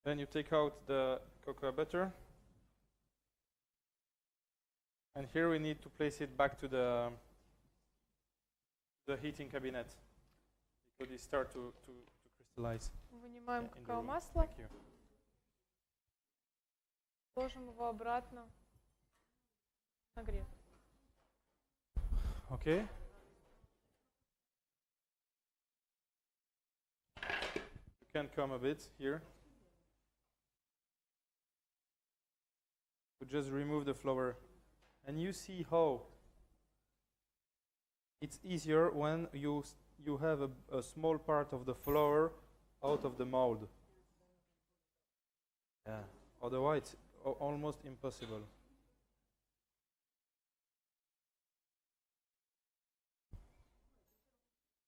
Then you take out the cocoa butter. And here we need to place it back to the heating cabinet because it starts to crystallize. Вынимаем in the room. какао-масло, Thank you. ложим его обратно на нагрев. Okay. You can come a bit here. just remove the flower. And you see how it's easier when you have a small part of the flower out of the mold. Yeah. Otherwise, it's almost impossible.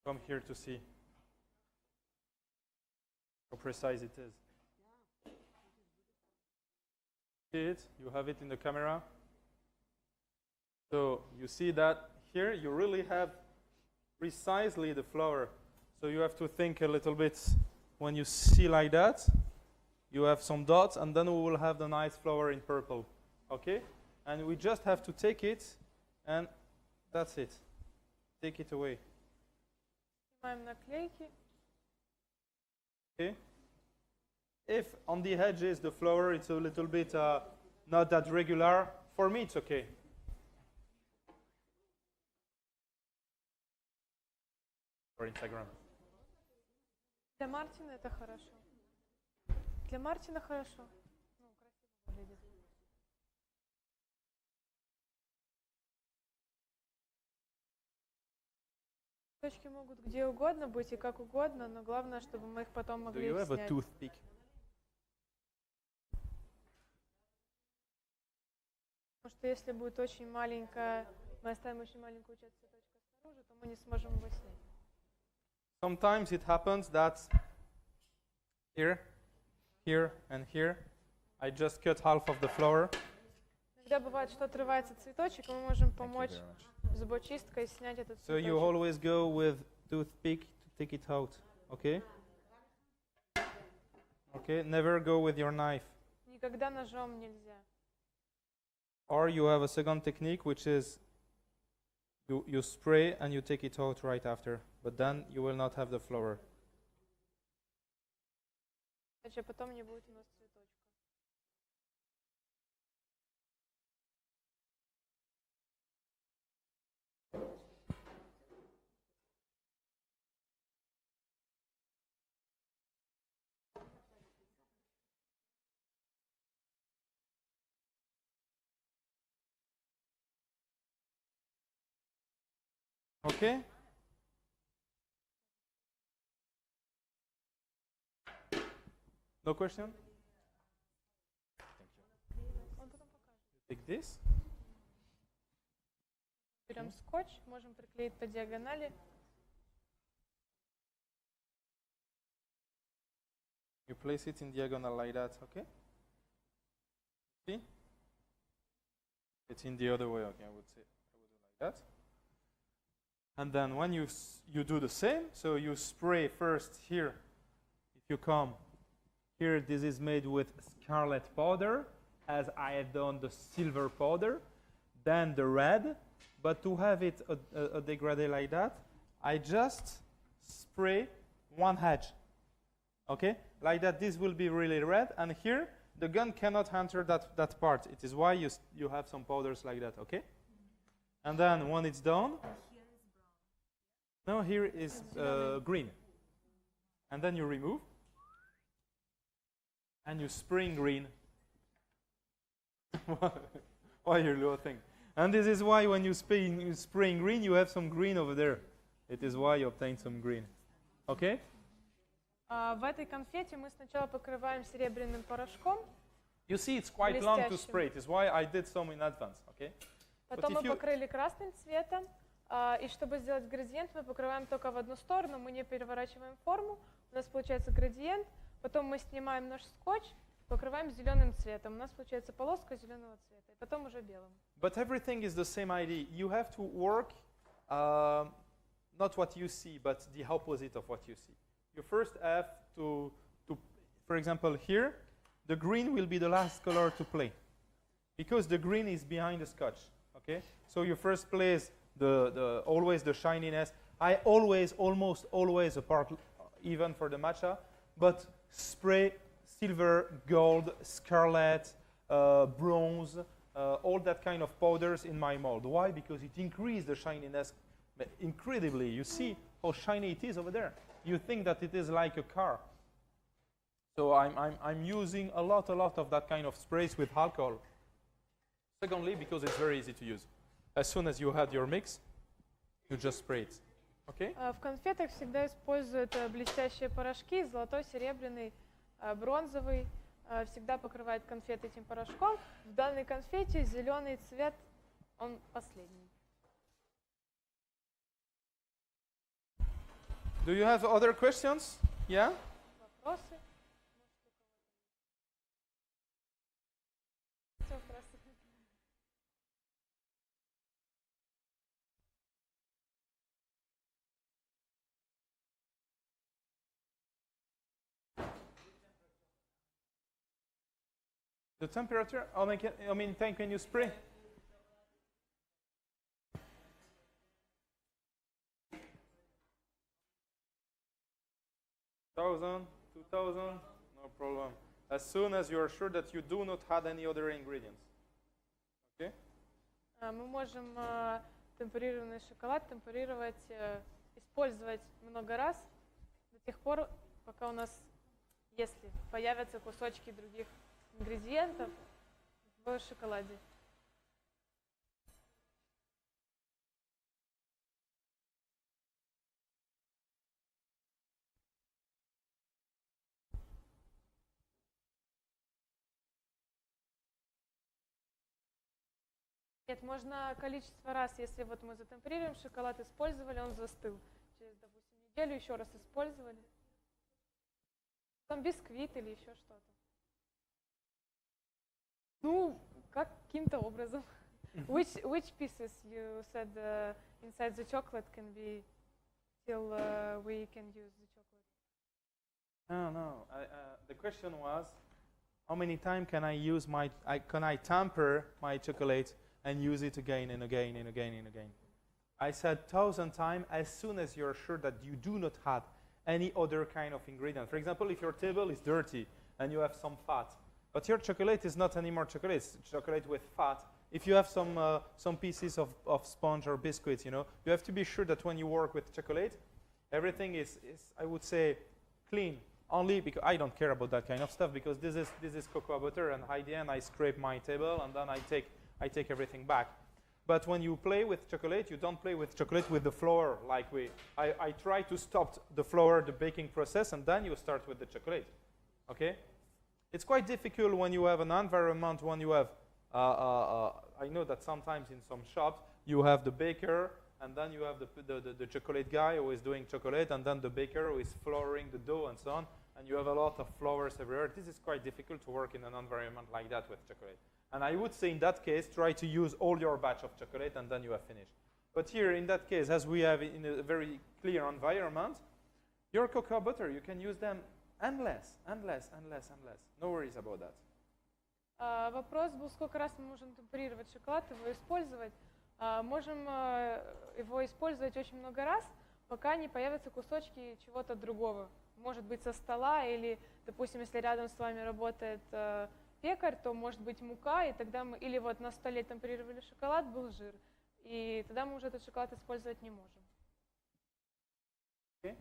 Come here to see how precise it is. See it? You have it in the camera. So you see that here you really have precisely the flower. So you have to think a little bit. When you see like that, you have some dots, and then we will have the nice flower in purple. Okay? And we just have to take it, and that's it. Take it away. Снимаем наклейки. Okay? If on the edges the flower it's a little bit not that regular, for me it's okay. For Instagram. Для Мартина это хорошо. Для Мартина хорошо. Ну, красиво выглядит. Точки могут где угодно быть и как угодно, но главное, чтобы мы их потом Do могли you have a снять. toothpick? Потому что если будет очень маленькая, мы оставим очень маленькую часть цветочка снаружи, то мы не сможем его снять. Sometimes it happens that here, here, and here, I just cut half of the flower. Иногда бывает, что отрывается цветочек, и мы можем помочь зубочисткой снять этот So you цветочек. always go with toothpick to take it out, okay? Okay, never go with your knife. Никогда ножом нельзя. Or you have a second technique, which is you spray and you take it out right after, but then you will not have the flower. Иначе потом не будет у нас цветочка. Okay? No question? Он потом покажет. Take this. Берем скотч, можем приклеить по диагонали. You place it in diagonal like that, okay? See? It's in the other way, okay, I would do like that. And then when you do the same, so you spray first here. If you come here, this is made with scarlet powder, as I have done the silver powder, then the red. But to have it a degradé like that, I just spray one edge. Okay? Like that, this will be really red. And here, the gun cannot enter that part. It is why you have some powders like that, okay? And then when it's done, now here is green. And then you remove. And you spray green. Why you're laughing? And this is why when you spray green, you have some green over there. It is why you obtain some green. Okay? В этой конфете мы сначала покрываем серебряным порошком, You see, it's quite long to spray. It is why I did some in advance. Okay? потом мы покрыли красным цветом, и чтобы сделать градиент, мы покрываем только в одну сторону, мы не переворачиваем форму, у нас получается градиент, потом мы снимаем наш скотч, покрываем зеленым цветом, у нас получается полоска зеленого цвета, и потом уже белым. But everything is the same idea. You have to work not what you see, but the opposite of what you see. You first have to, for example, here, the green will be the last color to play, because the green is behind the scotch. Okay, so you first place always the shininess. I almost always, apart even for the matcha, but spray silver, gold, scarlet, bronze, all that kind of powders in my mold. Why? Because it increases the shininess incredibly. You see how shiny it is over there. You think that it is like a car. So I'm using a lot of that kind of sprays with alcohol. Secondly, because it's very easy to use. As soon as you had your mix, you just spray it. Okay? В конфетах всегда используют блестящие порошки, золотой, серебряный, бронзовый. Всегда покрывает конфеты этим порошком. В данной конфете зеленый цвет, он последний. Do you have other questions? Yeah? Вопросы? Всё, просто. The temperature? How many times can you spray? $1,000, $2,000, no problem. As soon as you are sure that you do not add any other ingredients. Okay? Мы можем темперированный шоколад темперировать, использовать много раз до тех пор, пока у нас, если появятся кусочки других ингредиентов в шоколаде. Нет, можно количество раз, если вот мы затемперируем шоколад, использовали, он застыл. Через, допустим, неделю еще раз использовали. Там бисквит или еще что-то. Ну, каким-то образом. Which pieces you said inside the chocolate can be till we can use the chocolate? No. The question was, how many times can I use can I tamper my chocolate and use it again and again and again and again? I said 1,000 times as soon as you're sure that you do not add any other kind of ingredient. For example, if your table is dirty and you have some fat, but your chocolate is not anymore chocolate, it's chocolate with fat. If you have some pieces of sponge or biscuits, you have to be sure that when you work with chocolate, everything is I would say, clean. Only because I don't care about that kind of stuff, because this is cocoa butter, and at the end I scrape my table and then I take everything back. But when you play with chocolate, you don't play with chocolate with the flour like I try to stop the flour, the baking process, and then you start with the chocolate. Okay? It's quite difficult when you have an environment, when you have, I know that sometimes in some shops, you have the baker, and then you have the chocolate guy who is doing chocolate, and then the baker who is flouring the dough and so on, and you have a lot of flours everywhere. This is quite difficult to work in an environment like that with chocolate. And I would say in that case, try to use all your batch of chocolate, and then you have finished. But here, in that case, as we have in a very clear environment, your cocoa butter, you can use them endless. No worries about that. Вопрос был, сколько раз мы можем темперировать шоколад, его использовать. Можем его использовать очень много раз, пока не появятся кусочки чего-то другого. Может быть, со стола, или, допустим, если рядом с вами работает пекарь, то может быть мука, и тогда мы, или вот на столе темперировали шоколад, был жир, и тогда мы уже этот шоколад использовать не можем. Okay.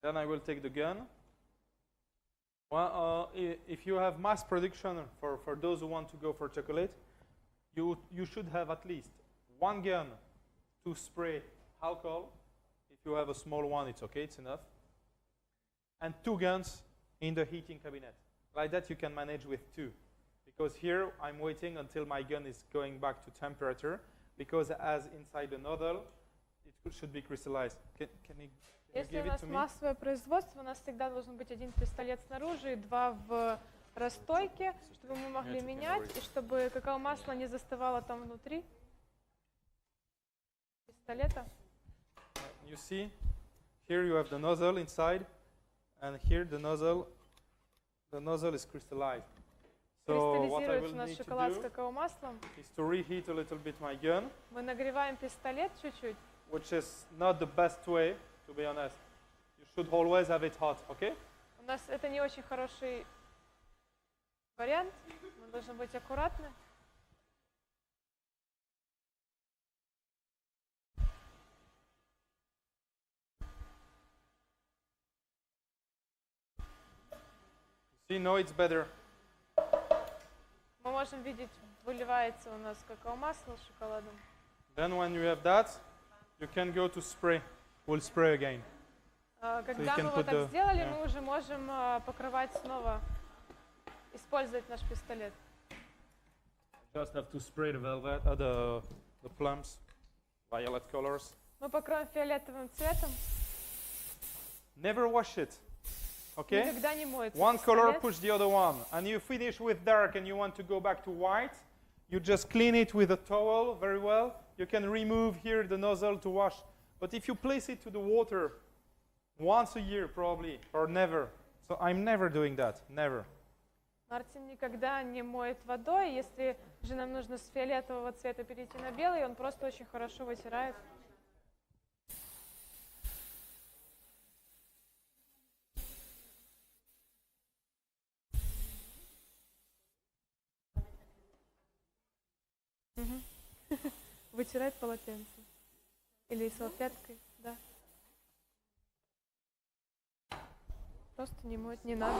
Then I will take the gun. Well, if you have mass production for those who want to go for chocolate, you should have at least one gun to spray alcohol. If you have a small one, it's okay, it's enough. And 2 guns in the heating cabinet. Like that you can manage with 2. Because here I'm waiting until my gun is going back to temperature, because as inside the nozzle, it should be crystallized. Can you Если give у it нас to me? массовое производство, у нас всегда должен быть 1 пистолет снаружи и 2 в расстойке, чтобы мы могли менять, и чтобы какао-масло не застывало там внутри пистолета. You see, here you have the nozzle inside, and here the nozzle is crystallized. So what I Кристаллизируется will у нас need to шоколад с do какао-маслом. is to reheat a little bit my gun, Мы нагреваем пистолет чуть-чуть. which is not the best way, to be honest. You should always have it hot, okay? У нас это не очень хороший вариант. Мы должны быть аккуратны. See, now it's better. можем видеть, выливается у нас какао-масло с шоколадом. Then when you have that, you can go to spray. We'll spray again. Когда can мы put вот так the- сделали, yeah. мы уже можем покрывать снова, использовать наш пистолет. Just have to spray the velvet, the plums, violet colors. Мы покроем фиолетовым цветом. Never wash it. Okay? Никогда не моется One color пистолет. push the other one. And you finish with dark and you want to go back to white, you just clean it with a towel very well. You can remove here the nozzle to wash. But if you place it to the water once a year probably, or never. So I'm never doing that, never. Мартин никогда не моет водой. Если же нам нужно с фиолетового цвета перейти на белый, он просто очень хорошо вытирает. Мгм. Вытирает полотенцем. Или салфеткой, да. Просто не моет, не надо.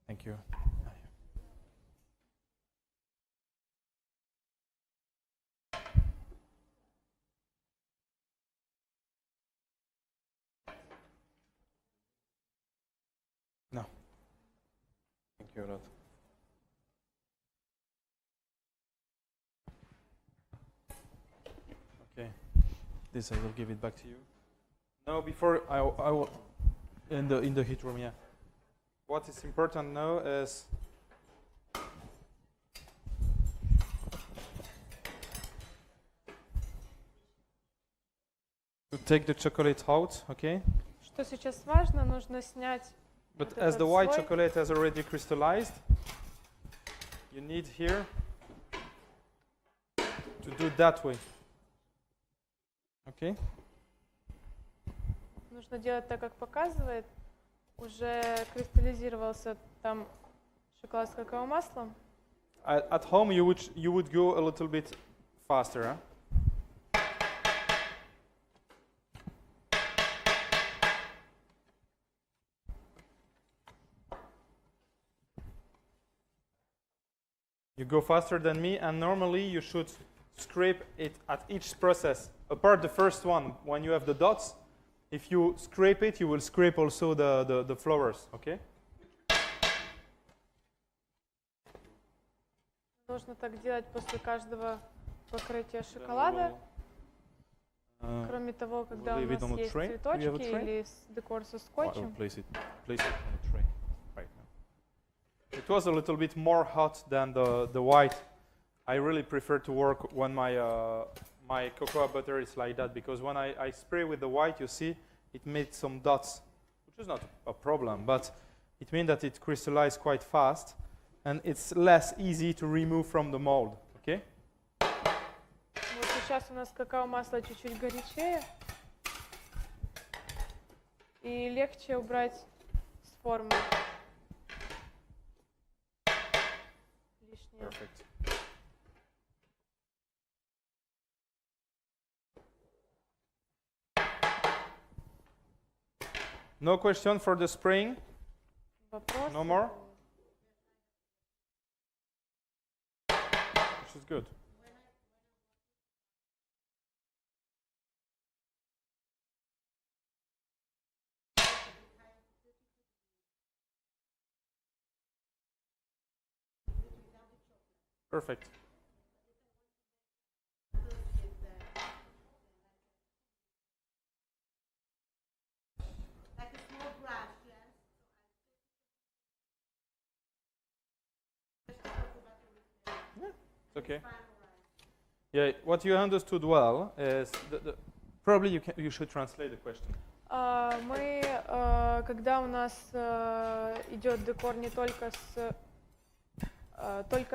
Thank you. No. Thank you a lot. Okay. This I will give it back to you. No, before I will in the heat room, yeah. What is important now is to take the chocolate out, okay? Что сейчас важно, нужно снять. But Вот as этот the white слой. chocolate has already crystallized, you need here to do it that way. Okay? Нужно делать так, как показывает. Уже кристаллизировался там шоколад с какао-маслом. At home you would go a little bit faster, huh? You go faster than me, and normally you should scrape it at each process. Apart the first one, when you have the dots, if you scrape it, you will scrape also the flowers, okay? Нужно так делать после каждого покрытия шоколада. Кроме того, когда у leave it нас on the есть tray. Do you have a цветочки tray? или декор со I will скотчем. place it on the tray right now. It was a little bit more hot than the white. I really prefer to work when my cocoa butter is like that, because when I spray with the white, you see, it made some dots, which is not a problem, but it means that it crystallized quite fast, and it's less easy to remove from the mold, okay? Вот сейчас у нас какао-масло чуть-чуть горячее. И легче убрать с формы лишнее. Perfect. No question for the spraying? Вопрос? No more? Which is good. Perfect. Like a small brush, yes? It's okay. Yeah, what you understood well is probably you should translate the question. Мы, когда у нас идет декор не только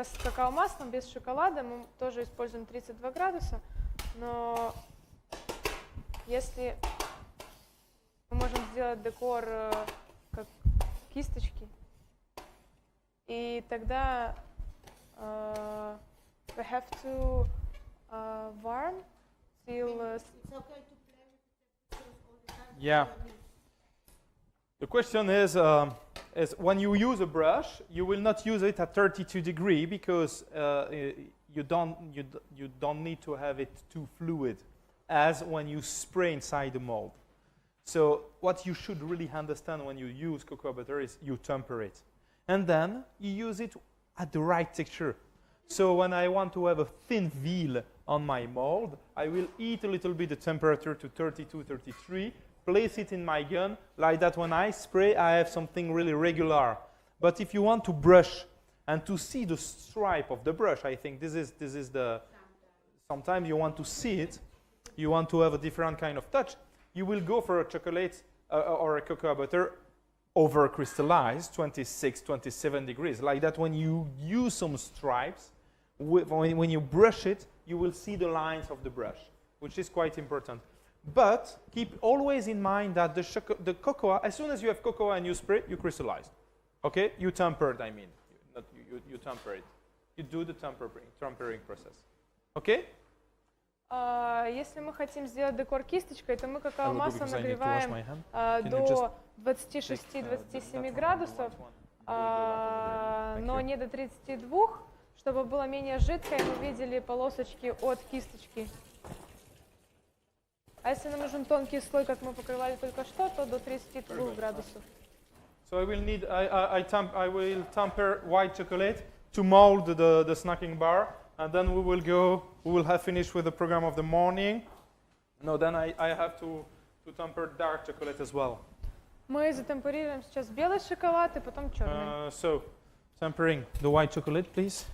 с какао-маслом, без шоколада, мы тоже используем 32 градуса, но если мы можем сделать декор как кисточки, и тогда we have to warm till It's okay to play with the temperatures all the time? Yeah. The question is when you use a brush, you will not use it at 32 degrees because you don't need to have it too fluid as when you spray inside the mold. So what you should really understand when you use cocoa butter is you temper it. And then you use it at the right texture. So when I want to have a thin veil on my mold, I will heat a little bit the temperature to 32, 33, place it in my gun, like that when I spray, I have something really regular. But if you want to brush and to see the stripe of the brush, I think this is the, sometimes you want to see it, you want to have a different kind of touch, you will go for a chocolate or a cocoa butter over crystallized, 26, 27 degrees. Like that when you use some stripes, when you brush it, you will see the lines of the brush, which is quite important. But keep always in mind that the cocoa, as soon as you have cocoa and you spray, you crystallize. Okay? You temper it, I mean. Not you temper it. You do the tempering process. Okay? Если мы хотим сделать декор кисточкой, то мы какао-масло because I need to wash нагреваем my hand. до 26-27 градусов, но не до 32, чтобы было менее жидкое, и мы видели полосочки от кисточки. А если нам нужен тонкий слой, как мы покрывали только что, то до 32 градусов. So I will temper white chocolate to mold the snacking bar, and then we will have finished with the program of the morning. No, then I have to temper dark chocolate as well. Мы затемперируем сейчас белый шоколад и потом черный. So, tempering the white chocolate, please.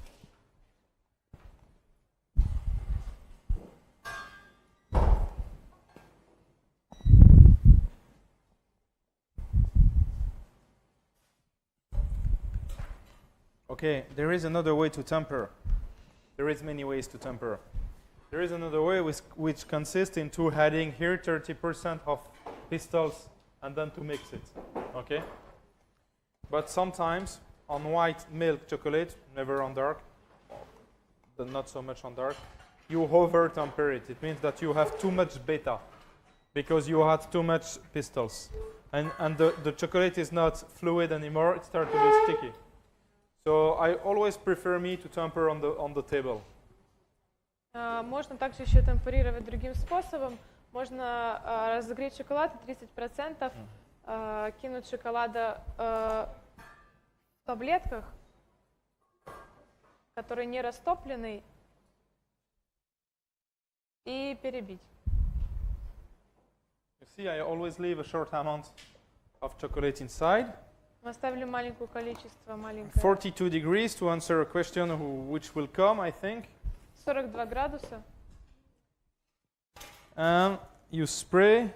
Okay, there is another way to temper. There is many ways to temper. There is another way which consists into adding here 30% of pistils and then to mix it. Okay? But sometimes on white milk chocolate, never on dark, but not so much on dark, you over temper it. It means that you have too much beta because you had too much pistils. And the chocolate is not fluid anymore, it starts to be sticky. So I always prefer me to temper on the table. Можно также еще темперировать другим способом. Можно разогреть шоколад и 30% кинуть шоколада в таблетках, который не растопленный, и перебить. You see, I always leave a short amount of chocolate inside. Мы оставили маленькое количество, маленькое. 42 degrees to answer a question which will come, I think. 42 градуса. And you spray.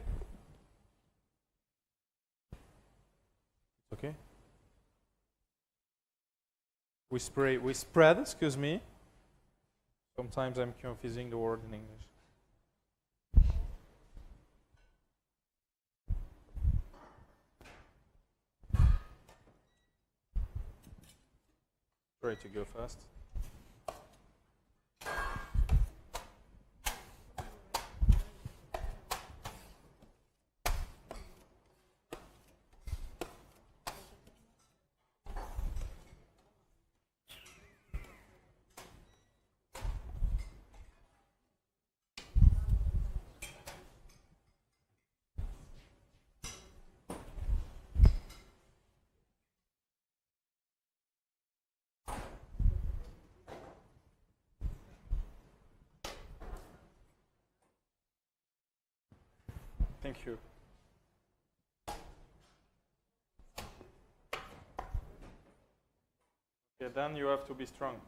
Okay. We spread, excuse me. Sometimes I'm confusing the word in English. Try to go fast. Thank you. Okay, then you have to be strong.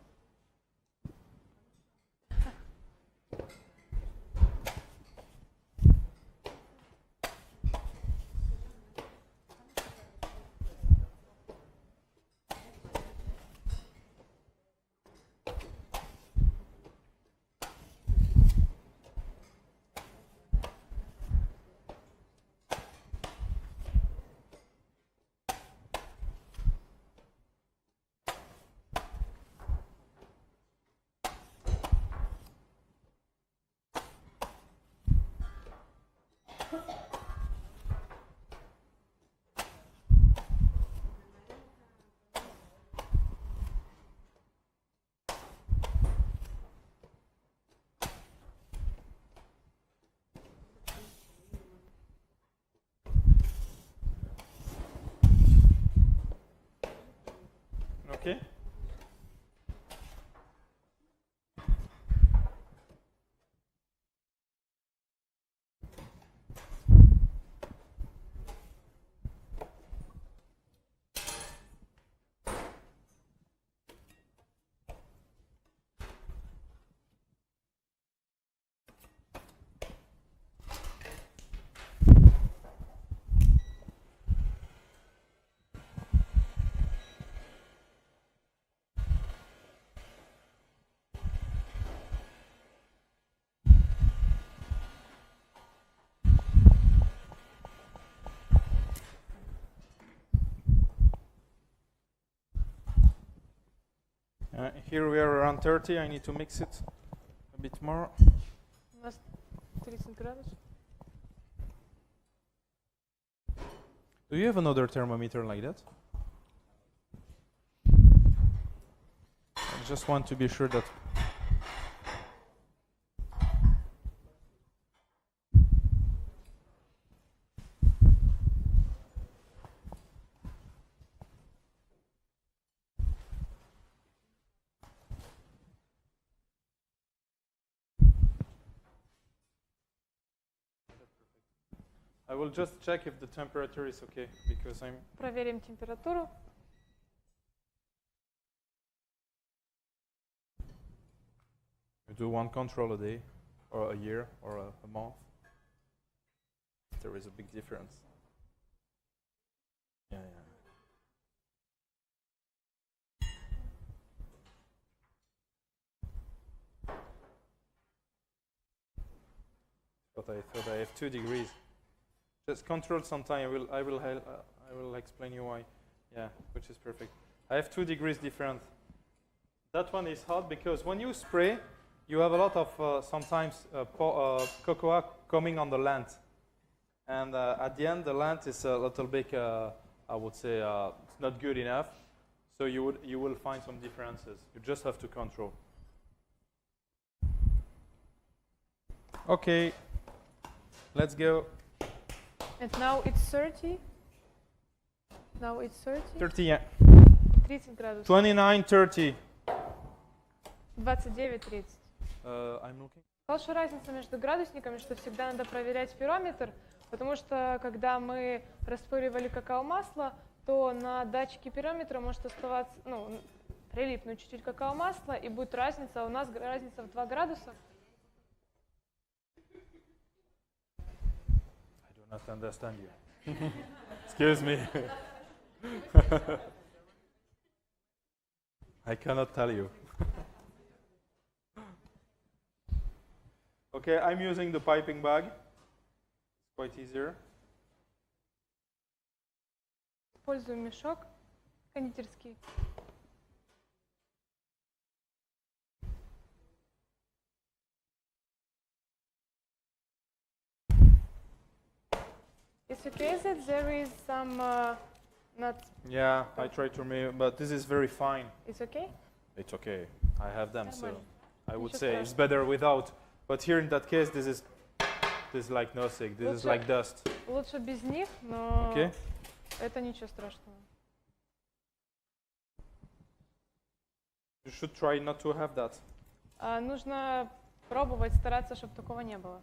Okay? Here we are around 30. I need to mix it a bit more. У нас 30 градусов. Do you have another thermometer like that? I just want to be sure that. I will just check if the temperature is okay because I'm. Проверим температуру. You do one control a day, or a year, or a month. There is a big difference. Yeah. But I thought I have 2 degrees. Just control sometime. I will explain you why. Yeah, which is perfect. I have 2 degrees different. That one is hot because when you spray, you have a lot of sometimes cocoa coming on the lens, and at the end the lens is a little bit, I would say, it's not good enough. So you will find some differences. You just have to control. Okay, let's go. And now it's 30. Now it's 30. 30, yeah. 30 градусов. 29, 30. 29-30. I'm looking. Большая разница между градусниками, что всегда надо проверять спирометр, потому что когда мы распыливали какао-масло, то на датчике пирометра может оставаться, прилипнуть чуть-чуть какао-масло, и будет разница, у нас разница в 2 градуса. I do not understand you. Excuse me. I cannot tell you. Okay, I'm using the piping bag. It's quite easier. Используем мешок кондитерский. It's okay that there is some nuts. Yeah, I try to remember, but this is very fine. It's okay? It's okay. I have them, so Нормально. I would Ничего say it's страшного. better without. But here in that case, this is like nothing. This is Лучше- like dust. Лучше без них, но Okay. это ничего страшного. You should try not to have that. Нужно пробовать, стараться, чтобы такого не было.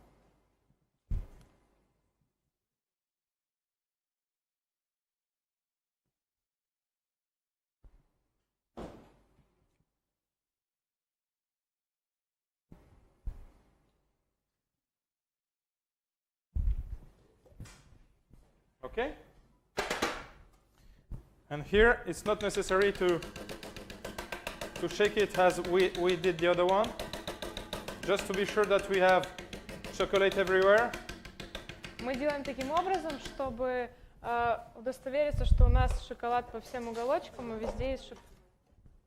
Okay? And here it's not necessary to shake it as we did the other one. Just to be sure that we have chocolate everywhere. Мы делаем таким образом, чтобы удостовериться, что у нас шоколад по всем уголочкам и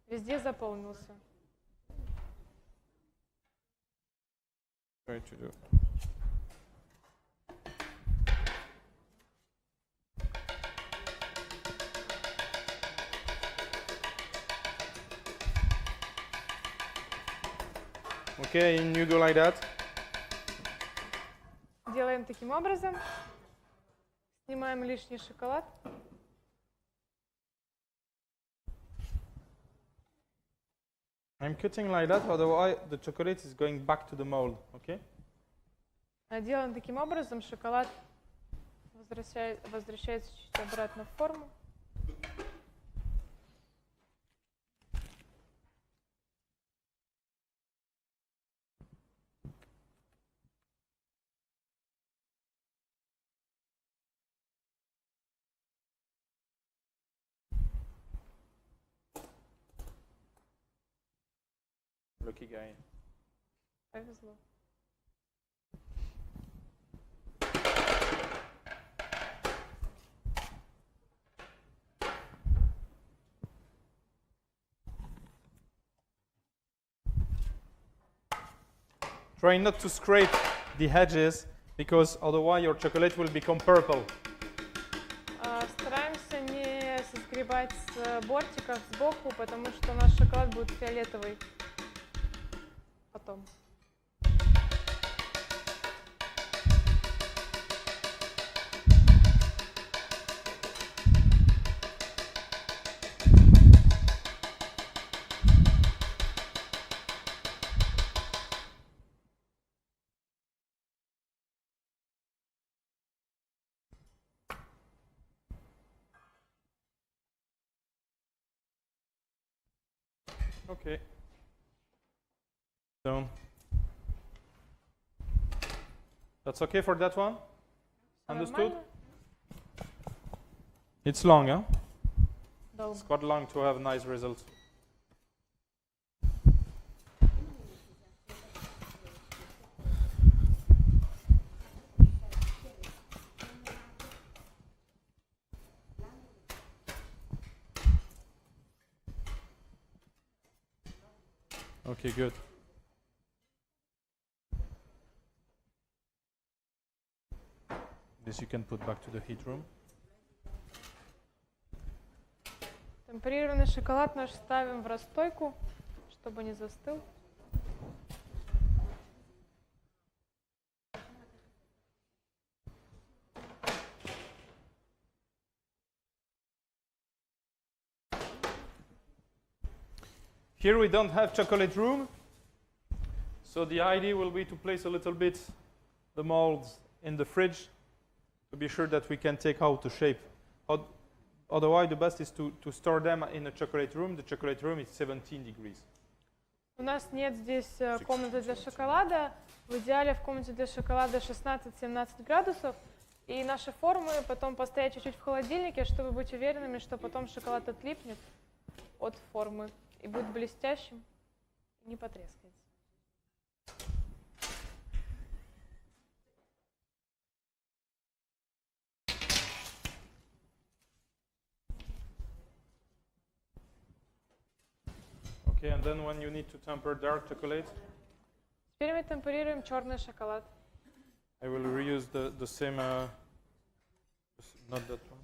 везде заполнился. Try to do. Okay, and you do like that. Делаем таким образом. Снимаем лишний шоколад. I'm cutting like that, otherwise the chocolate is going back to the mold, okay? Делаем таким образом, шоколад возвращается чуть обратно в форму. Lucky guy. Повезло. Try not to scrape the edges, because otherwise your chocolate will become purple. Стараемся не соскребать с бортиков сбоку, потому что наш шоколад будет фиолетовый потом. Okay. So that's okay for that one? Understood? Нормально? It's long, huh? Долго. It's quite long to have nice results. Okay, good. This you can put back to the heat room. Темперированный шоколад наш ставим в расстойку, чтобы не застыл. Here we don't have chocolate room, so the idea will be to place a little bit the molds in the fridge to be sure that we can take out the shape. Otherwise, the best is to store them in a chocolate room. The chocolate room is 17 degrees. У нас нет здесь комнаты для шоколада. В идеале в комнате для шоколада 16-17 градусов. И наши формы потом поставить чуть-чуть в холодильнике, чтобы быть уверенными, что потом шоколад отлипнет от формы и будет блестящим и не потрескается. Okay, and then when you need to temper dark chocolate, Теперь мы темперируем черный шоколад. I will reuse the same, not that one.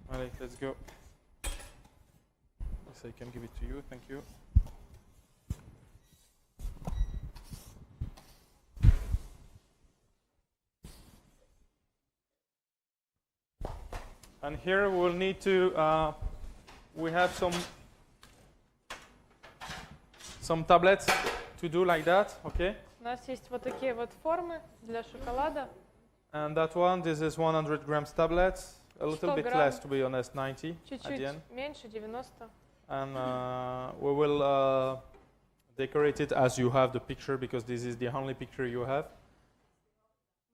But Allez, let's go. Yes, I can give it to you. Thank you. And here we'll need to, we have some tablets to do like that, okay? У нас есть вот такие вот формы для шоколада. And that one, this is 100 grams tablets. a little 100 bit грамм. less, to be honest, 90 at the Чуть-чуть end. меньше, 90. And we will decorate it as you have the picture, because this is the only picture you have.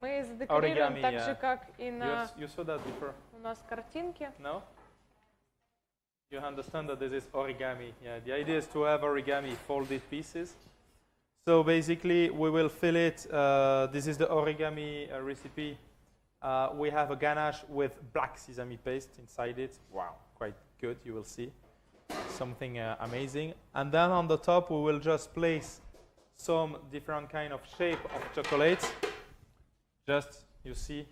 Мы задекорируем Origami, так же, yeah. как и на You saw that before? у нас картинке. No? You understand that this is origami. Yeah, the idea is to have origami folded pieces. So basically, we will fill it. This is the origami recipe. We have a ganache with black sesame paste inside it. Wow, quite good, you will see. Something amazing. And then on the top, we will just place some different kind of shape of chocolates. Just, you see,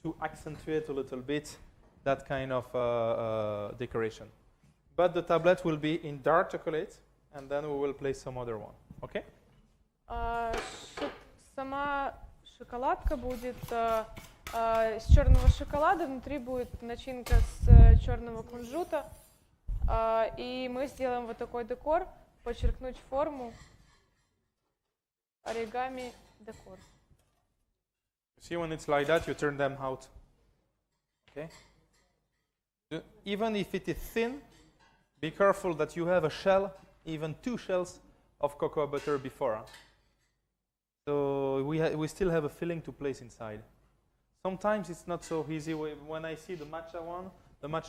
to accentuate a little bit that kind of decoration. But the tablet will be in dark chocolate, and then we will place some other one. Okay? Сама шоколадка будет из черного шоколада, внутри будет начинка с черного кунжута. И мы сделаем вот такой декор, подчеркнуть форму, оригами декор. See, when it's like that, you turn them out. Okay? Even if it is thin, be careful that you have a shell, even 2 shells of cocoa butter before. Huh? So we still have a filling to place inside. Sometimes it's not so easy. When I see the matcha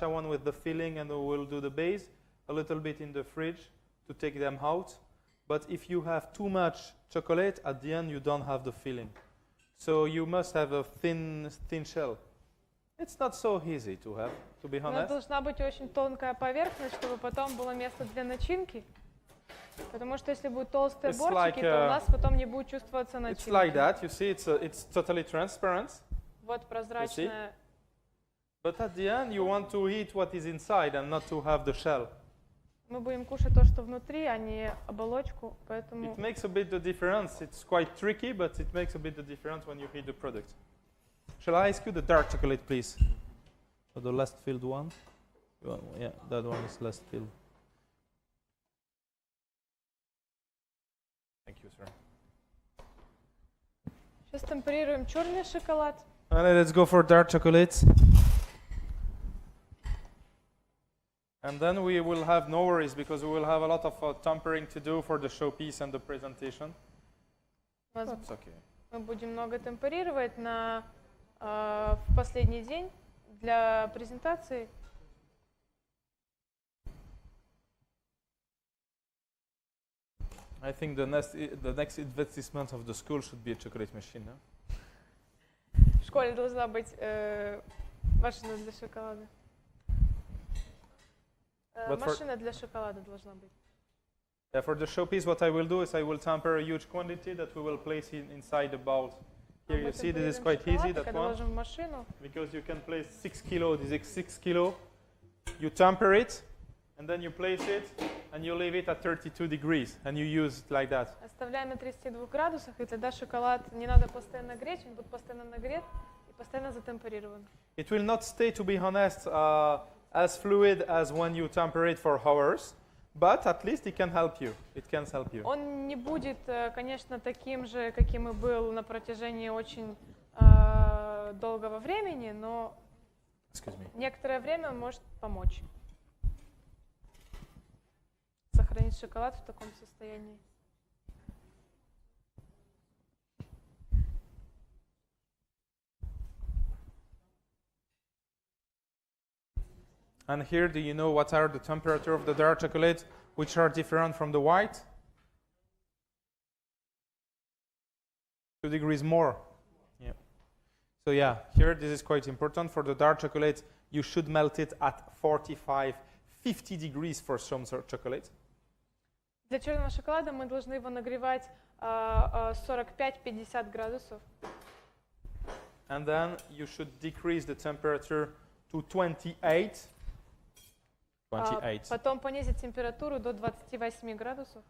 one with the filling, and we'll do the base, a little bit in the fridge to take them out. But if you have too much chocolate, at the end you don't have the filling. So you must have a thin shell. It's not so easy to have, to be Но honest. должна быть очень тонкая поверхность, чтобы потом было место для начинки. Потому что если будут толстые It's бортики, like, то у нас потом не будет чувствоваться It's начинка. like that. You see, it's totally transparent. Вот прозрачная. But at the end, you want to eat what is inside and not to have the shell. Мы будем кушать то, что внутри, а не оболочку, поэтому... It makes a bit the difference. It's quite tricky, but it makes a bit the difference when you eat the product. Shall I ask you the dark chocolate, please? So the last filled one? Yeah, that one is last filled. Thank you, sir. Сейчас темперируем черный шоколад. Let's go for dark chocolate. And then we will have no worries, because we will have a lot of tempering to do for the showpiece and the presentation. That's okay. Мы будем много темперировать в последний день для презентации. I think the next investment of the school should be a chocolate machine. No? В школе должна быть машина для шоколада. Машина для шоколада должна быть. Yeah, for the showpiece, what I will do is I will temper a huge quantity that we will place inside the bowl. Here you see this is quite easy, that one, because you can place 6 kilo. This is 6 kilo. You temper it, and then you place it, and you leave it at 32 degrees, and you use it like that. Оставляем на 32 градусах, и тогда шоколад не надо постоянно греть, он будет постоянно нагрет и постоянно затемперирован. It will not stay, to be honest, as fluid as when you temper it for hours, but at least it can help you. It can help you. Он не будет, конечно, таким же, каким и был на протяжении очень долгого времени, но некоторое время может помочь сохранить шоколад в таком состоянии. And here, do you know what are the temperature of the dark chocolate, which are different from the white? 2 degrees more. Yeah. So yeah, here this is quite important. For the dark chocolate, you should melt it at 45, 50 degrees for some sort of chocolate. Для черного шоколада мы должны его нагревать 45-50 градусов. And then you should decrease the temperature to 28. Потом понизить температуру до 28 градусов.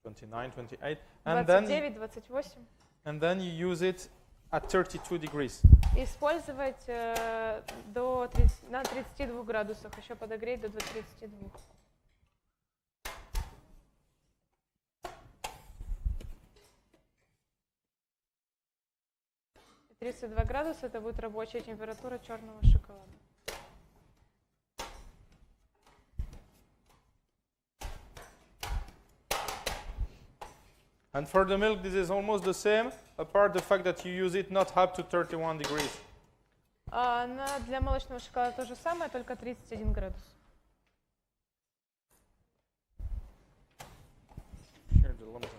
29, 28. 29, 28. And then you use it at 32 degrees. Использовать на 32 градусах, еще подогреть до 32. 32 градуса это будет рабочая температура черного шоколада. And for the milk, this is almost the same, apart the fact that you use it not up to 31 degrees. Для молочного шоколада то же самое, только 31 градус. Here the lumps are.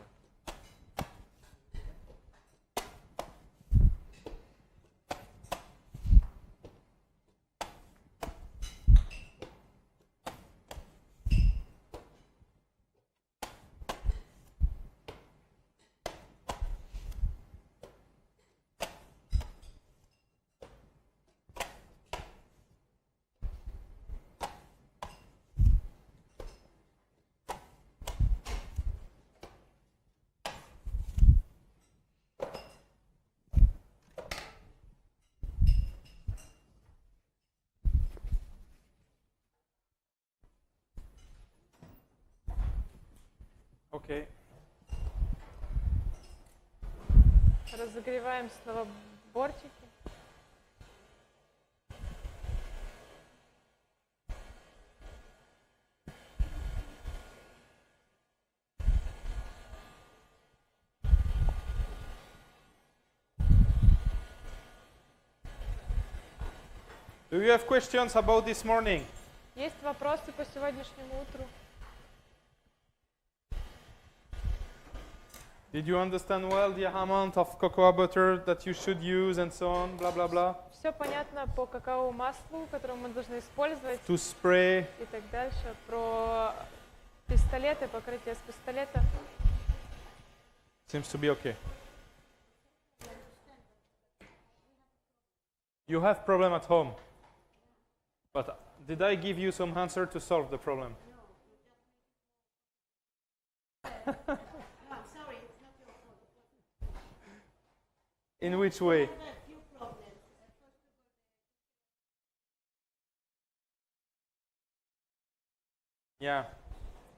Okay. Разогреваем снова бортики. Do you have questions about this morning? Есть вопросы по сегодняшнему утру? Did you understand well the amount of cocoa butter that you should use and so on, blah, blah, blah? Все понятно по какао-маслу, которое мы должны использовать To spray. и так дальше. Про пистолеты, покрытие с пистолета. Seems to be okay. You have problem at home. But did I give you some answer to solve the problem? No, I'm sorry, it's not your fault. In which way? I have a few problems. Yeah.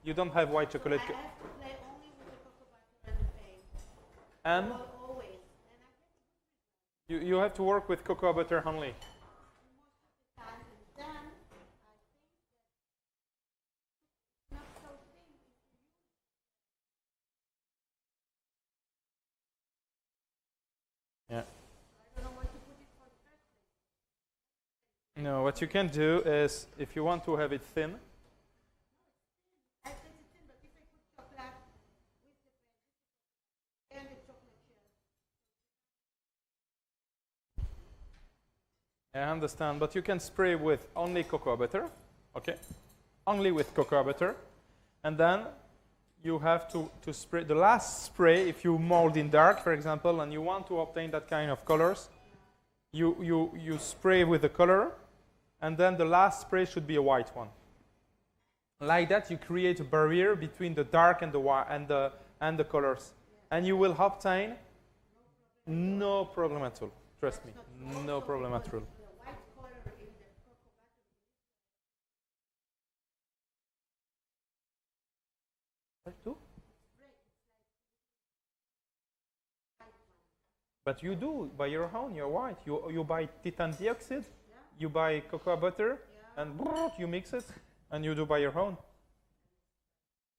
You don't have white chocolate. I have to play only with the cocoa butter and the paint. And Always. And I get you have to work with cocoa butter only. time, and then I think that it's not so thin if you use Yeah. I don't know where to put it for the first thing. No, what you can do is, if you want to have it thin, I think it's thin, but if I put chocolate with the paint and the chocolate shells. I understand, but you can spray with only cocoa butter, okay? Only with cocoa butter. And then you have to spray, the last spray, if you mold in dark, for example, and you want to obtain that kind of colors, you spray with the color, and then the last spray should be a white one. Like that, you create a barrier between the dark and the white and the colors, and you will obtain no problem at all. Trust me, no problem at all. The white color in the cocoa butter. But you do by your own. You're white. You buy titanium dioxide, you buy cocoa butter, and you mix it, and you do by your own.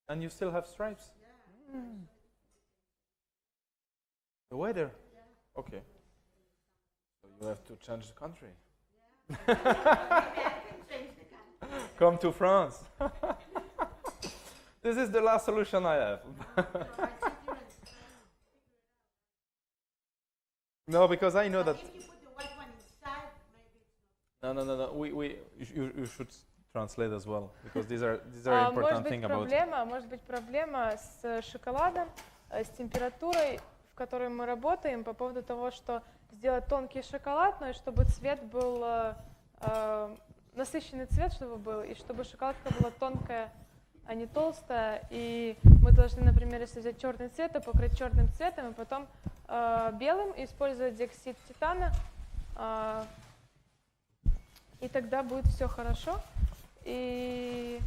And you still have stripes. The weather. Okay. So you have to change the country. Come to France. This is the last solution I have. No, because I know that. If you put the white one inside, maybe it's No. You should translate as well, because these are Может important быть, thing about. может быть проблема с шоколадом, с температурой, в которой мы работаем, по поводу того, что сделать тонкий шоколад, но и чтобы цвет был насыщенный цвет, чтобы был, и чтобы шоколадка была тонкая, а не толстая. И мы должны, например, если взять черный цвет, то покрыть черным цветом, и потом белым, и использовать диоксид титана, и тогда будет все хорошо. И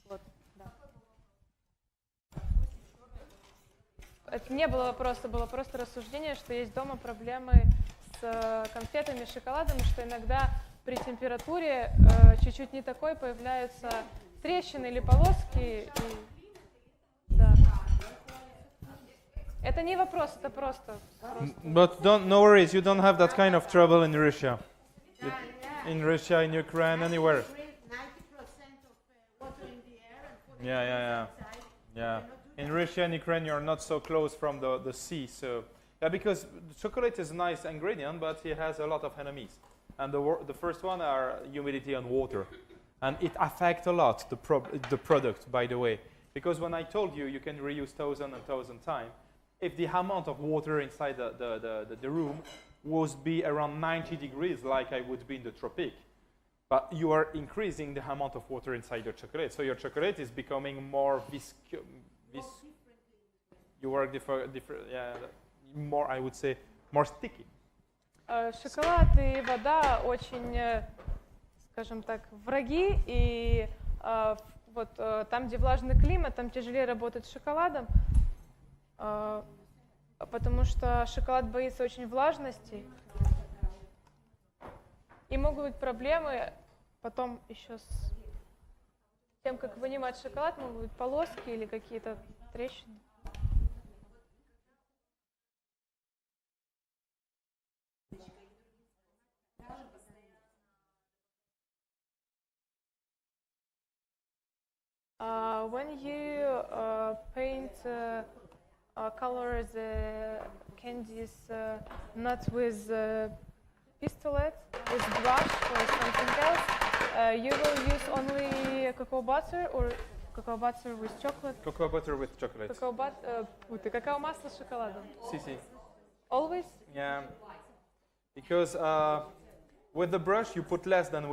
вот, да. Это не было вопроса, было просто рассуждение, что есть дома проблемы с конфетами, шоколадом, что иногда при температуре чуть-чуть не такой появляются трещины или полоски. И, да. Это не вопрос, это просто. But no worries, you don't have that kind of trouble in Russia. Yeah. In Russia, in Ukraine, anywhere. 90% of water in the air and 40% Yeah. outside. Yeah. Cannot do In Russia and Ukraine, you're not so close from the sea, so yeah, because chocolate is a nice ingredient, but it has a lot of enemies. And the first one are humidity and water, and it affects a lot the product, by the way, because when I told you can reuse 1,000 times, if the amount of water inside the room was be around 90 degrees, like I would be in the tropic, but you are increasing the amount of water inside your chocolate, so your chocolate is becoming more viscous. You work different, yeah, more, I would say, more sticky. Шоколад и вода очень, скажем так, враги, и вот там, где влажный климат, там тяжелее работать с шоколадом, потому что шоколад боится очень влажности, и могут быть проблемы потом еще с тем, как вынимать шоколад, могут быть полоски или какие-то трещины. When you paint color the candies not with pistolette, with brush or something else, you will use only cocoa butter or cocoa butter with chocolate? Cocoa butter with chocolate. Какао масло с шоколадом. Si. Always? Yeah, because with the brush you put less than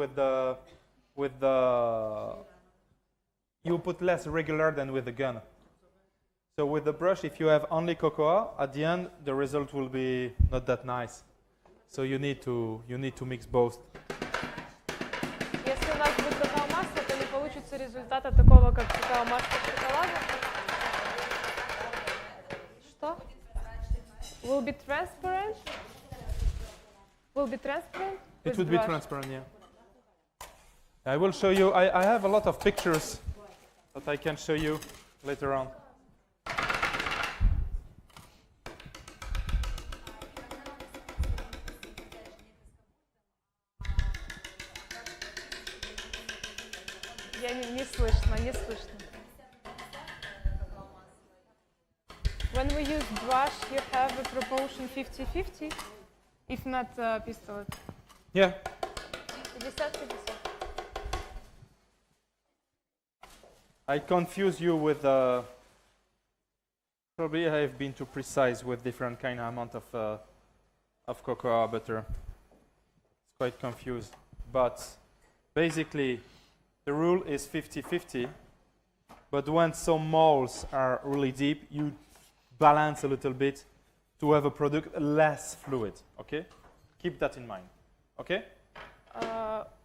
you put less regular than with the gun. So with the brush, if you have only cocoa, at the end the result will be not that nice. So you need to mix both. Если у нас будет какао-масло, то не получится результата такого, как какао-масло с шоколадом. Что? Will be transparent? Will be transparent? It with would be brush? transparent, yeah. I will show you. I have a lot of pictures that I can show you later on. Не слышно, не слышно. When we use brush, you have a proportion 50-50, if not pistolette. Yeah. 50-50. I confuse you with probably I have been too precise with different kind of amount of cocoa butter. It's quite confused, but basically the rule is 50-50. But when some molds are really deep, you balance a little bit to have a product less fluid. Okay? Keep that in mind. Okay?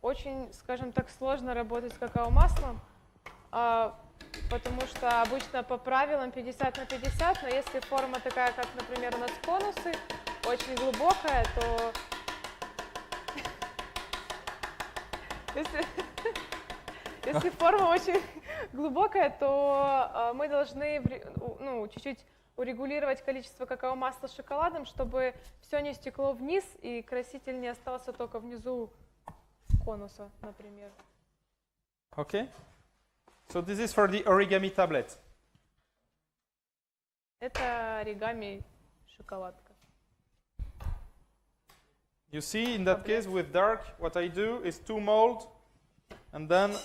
Очень, скажем так, сложно работать с какао-маслом, потому что обычно по правилам 50/50, но если форма такая, как, например, у нас конусы, очень глубокая, то если форма очень глубокая, то мы должны чуть-чуть урегулировать количество какао-масла с шоколадом, чтобы все не стекло вниз и краситель не остался только внизу конуса, например. Okay? So this is for the origami tablet. Это оригами шоколадка. You see, in that case, with dark, what I do is two mold, and then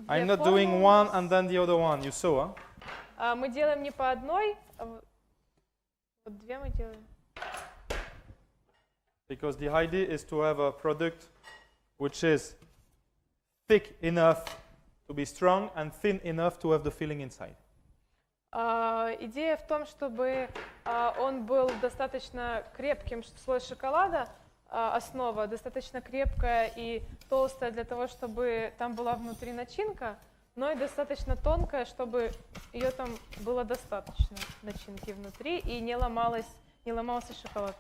I'm not doing one and then the other one. You saw, huh? Мы делаем не по одной, вот две мы делаем. Because the idea is to have a product which is thick enough to be strong and thin enough to have the filling inside. Идея в том, чтобы он был достаточно крепким, слой шоколада, основа достаточно крепкая и толстая для того, чтобы там была внутри начинка, но и достаточно тонкая, чтобы ее там было достаточно начинки внутри и не ломался шоколад.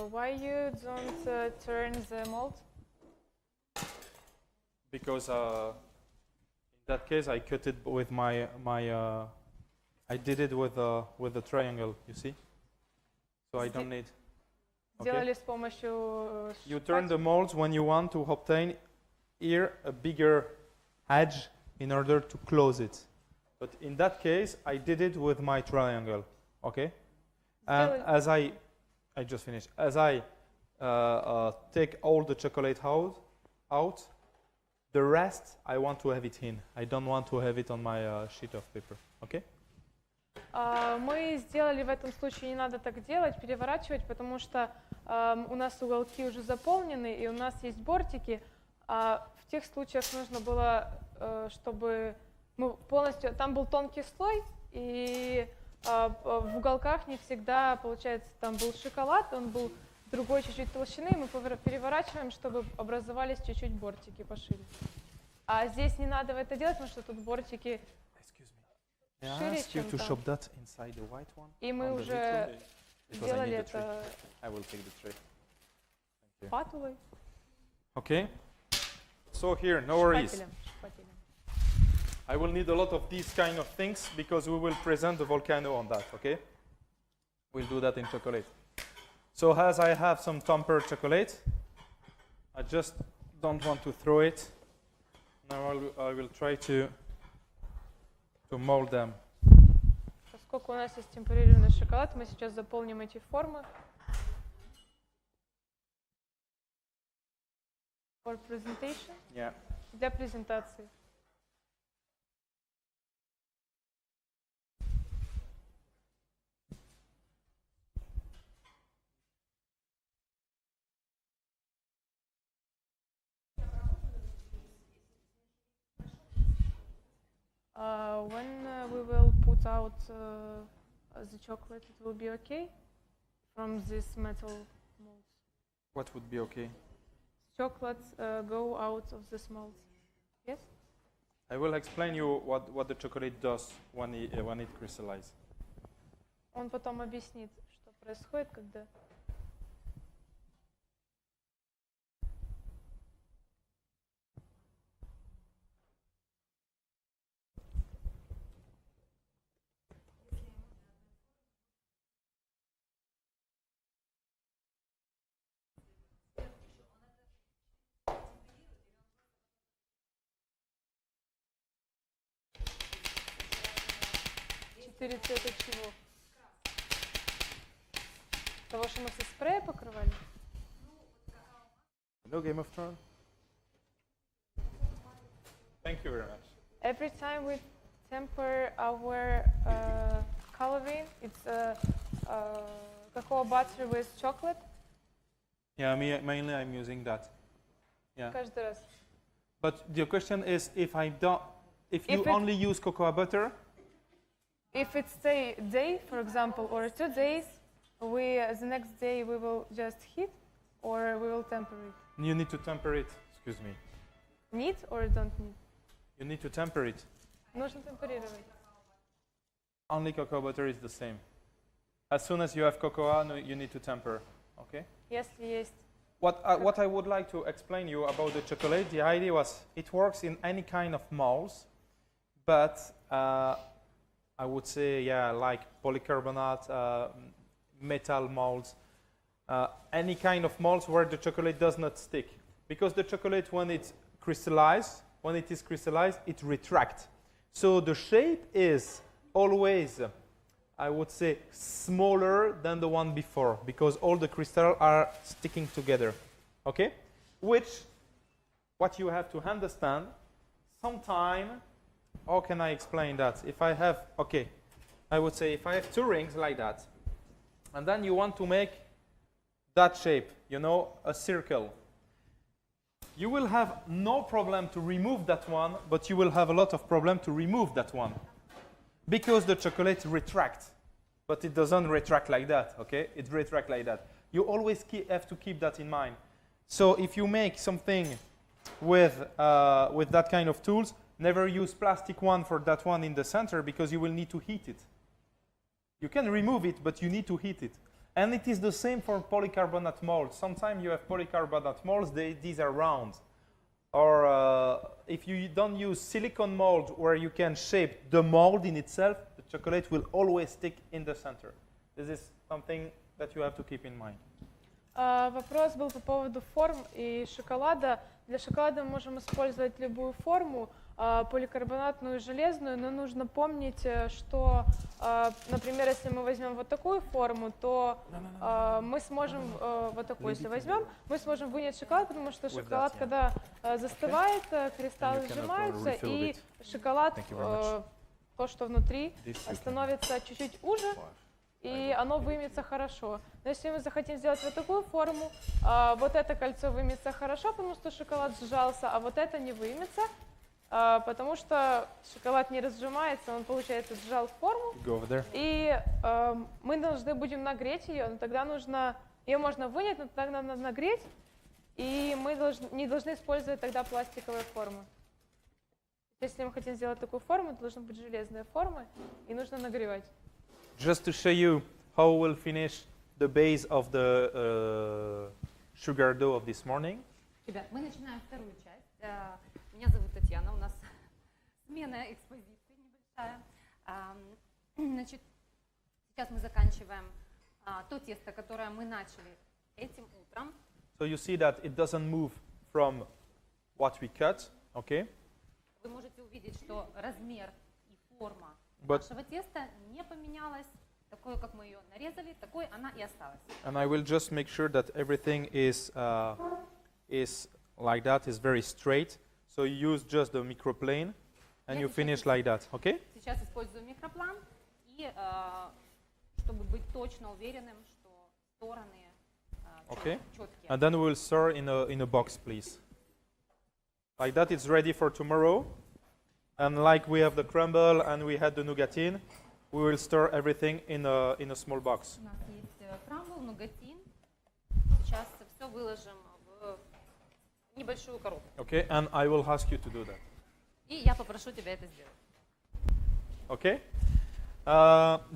Why you don't turn the mold? Because in that case I cut it with my I did it with the triangle, you see? So I don't need. Сделали с помощью You turn the molds when you want to obtain here a bigger edge in order to close it. But in that case, I did it with my triangle, okay? And as I just finished. As I take all the chocolate out, the rest I want to have it in. I don't want to have it on my sheet of paper, okay? Мы сделали в этом случае, не надо так делать, переворачивать, потому что у нас уголки уже заполнены, и у нас есть бортики. А в тех случаях нужно было, чтобы мы полностью... Там был тонкий слой, и в уголках не всегда, получается, там был шоколад, он был другой чуть-чуть толщины, и мы переворачиваем, чтобы образовались чуть-чуть бортики пошире. А здесь не надо это делать, потому что тут бортики... May I ask you to shove that inside the white one? И мы уже сделали это I will take the tray. патулой. Okay. So here, no worries. Шпателем. I will need a lot of these kind of things because we will present the volcano on that, okay? We'll do that in chocolate. So as I have some tempered chocolate, I just don't want to throw it. Now I will try to mold them. Поскольку у нас есть темперированный шоколад, мы сейчас заполним эти формы. For presentation? Yeah. Для презентации. When we will put out the chocolate, it will be okay from this metal molds. What would be okay? Chocolates go out of this mold. Yes? I will explain you what the chocolate does when it crystallizes. Он потом объяснит, что происходит, когда... Четыре цвета чего? Того, что мы со спрея покрывали? No Game of Thrones? Thank you very much. Every time we temper our coloring, it's cocoa butter with chocolate. Yeah, mainly I'm using that. Yeah. Каждый раз. But the question is, if you only use cocoa butter. If it's day, for example, or 2 days, the next day we will just heat, or we will temper it. You need to temper it. Excuse me. Need or don't need? You need to temper it. Нужно темперировать. Only cocoa butter is the same. As soon as you have cocoa, you need to temper. Okay. Если есть. What I would like to explain you about the chocolate, the idea was it works in any kind of molds, but I would say, yeah, like polycarbonate, metal molds, any kind of molds where the chocolate does not stick. Because the chocolate, when it is crystallized, it retracts. So the shape is always, I would say, smaller than the one before, because all the crystals are sticking together. Okay? What you have to understand, sometime. How can I explain that? If I have, I would say if I have 2 rings like that, and then you want to make that shape, a circle, you will have no problem to remove that one, but you will have a lot of problem to remove that one. Because the chocolate retracts, but it doesn't retract like that, okay? It retracts like that. You always have to keep that in mind. So if you make something with that kind of tools, never use plastic one for that one in the center because you will need to heat it. You can remove it, but you need to heat it. And it is the same for polycarbonate molds. Sometimes you have polycarbonate molds, these are round. Or if you don't use silicone mold where you can shape the mold in itself, the chocolate will always stick in the center. This is something that you have to keep in mind. Вопрос был по поводу форм и шоколада. Для шоколада мы можем использовать любую форму, поликарбонатную и железную, но нужно помнить, что, например, если мы возьмем вот такую форму, то мы сможем, вот такую если возьмем, мы сможем вынять шоколад, потому что шоколад, когда застывает, кристаллы сжимаются, и шоколад, то, что внутри, становится чуть-чуть уже, и оно вымется хорошо. Но если мы захотим сделать вот такую форму, вот это кольцо вымется хорошо, потому что шоколад сжался, а вот это не вымется, потому что шоколад не разжимается, он, получается, сжал форму. И мы должны будем нагреть ее, но тогда нужно, ее можно вынять, но тогда надо нагреть, и мы не должны использовать тогда пластиковые формы. Если мы хотим сделать такую форму, то должны быть железные формы, и нужно нагревать. Just to show you how we'll finish the base of the sugar dough of this morning. Ребят, мы начинаем вторую часть. Меня зовут Татьяна, у нас смена экспозиции небольшая. Значит, сейчас мы заканчиваем то тесто, которое мы начали этим утром. So you see that it doesn't move from what we cut, okay? Вы можете увидеть, что размер и форма But нашего теста не поменялась. Такое, как мы ее нарезали, такой она и осталась. and I will just make sure that everything is like that, is very straight. So you use just the microplane and you finish like that, okay? Сейчас использую микроплан, и чтобы быть точно уверенным, что стороны Okay. четкие. And then we will store in a box, please. Like that, it's ready for tomorrow. And like we have the crumble and we had the nougatine, we will store everything in a small box. У нас есть крамбл, нугатин. Сейчас все выложим в небольшую коробку. Okay, and I will ask you to do that. И я попрошу тебя это сделать. Okay?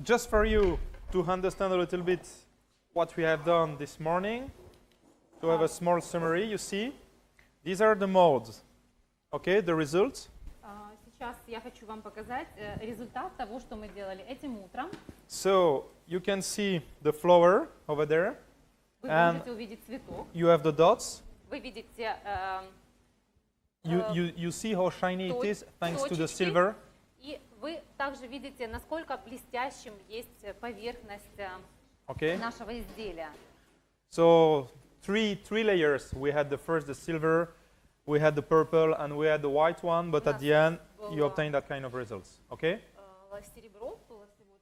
Just for you to understand a little bit what we have done this morning, to have a small summary, you see, these are the molds. Okay, the results. Сейчас я хочу вам показать результат того, что мы делали этим утром. So you can see the flower over there. Вы And можете увидеть цветок. you have the dots. Вы видите You see how shiny it is thanks to the точечки. silver. И вы также видите, насколько блестящим есть поверхность Okay. нашего изделия. So three layers. We had the silver, we had the purple, and we had the white one. But at the end, you obtain that kind of results. Okay. Серебро, было всего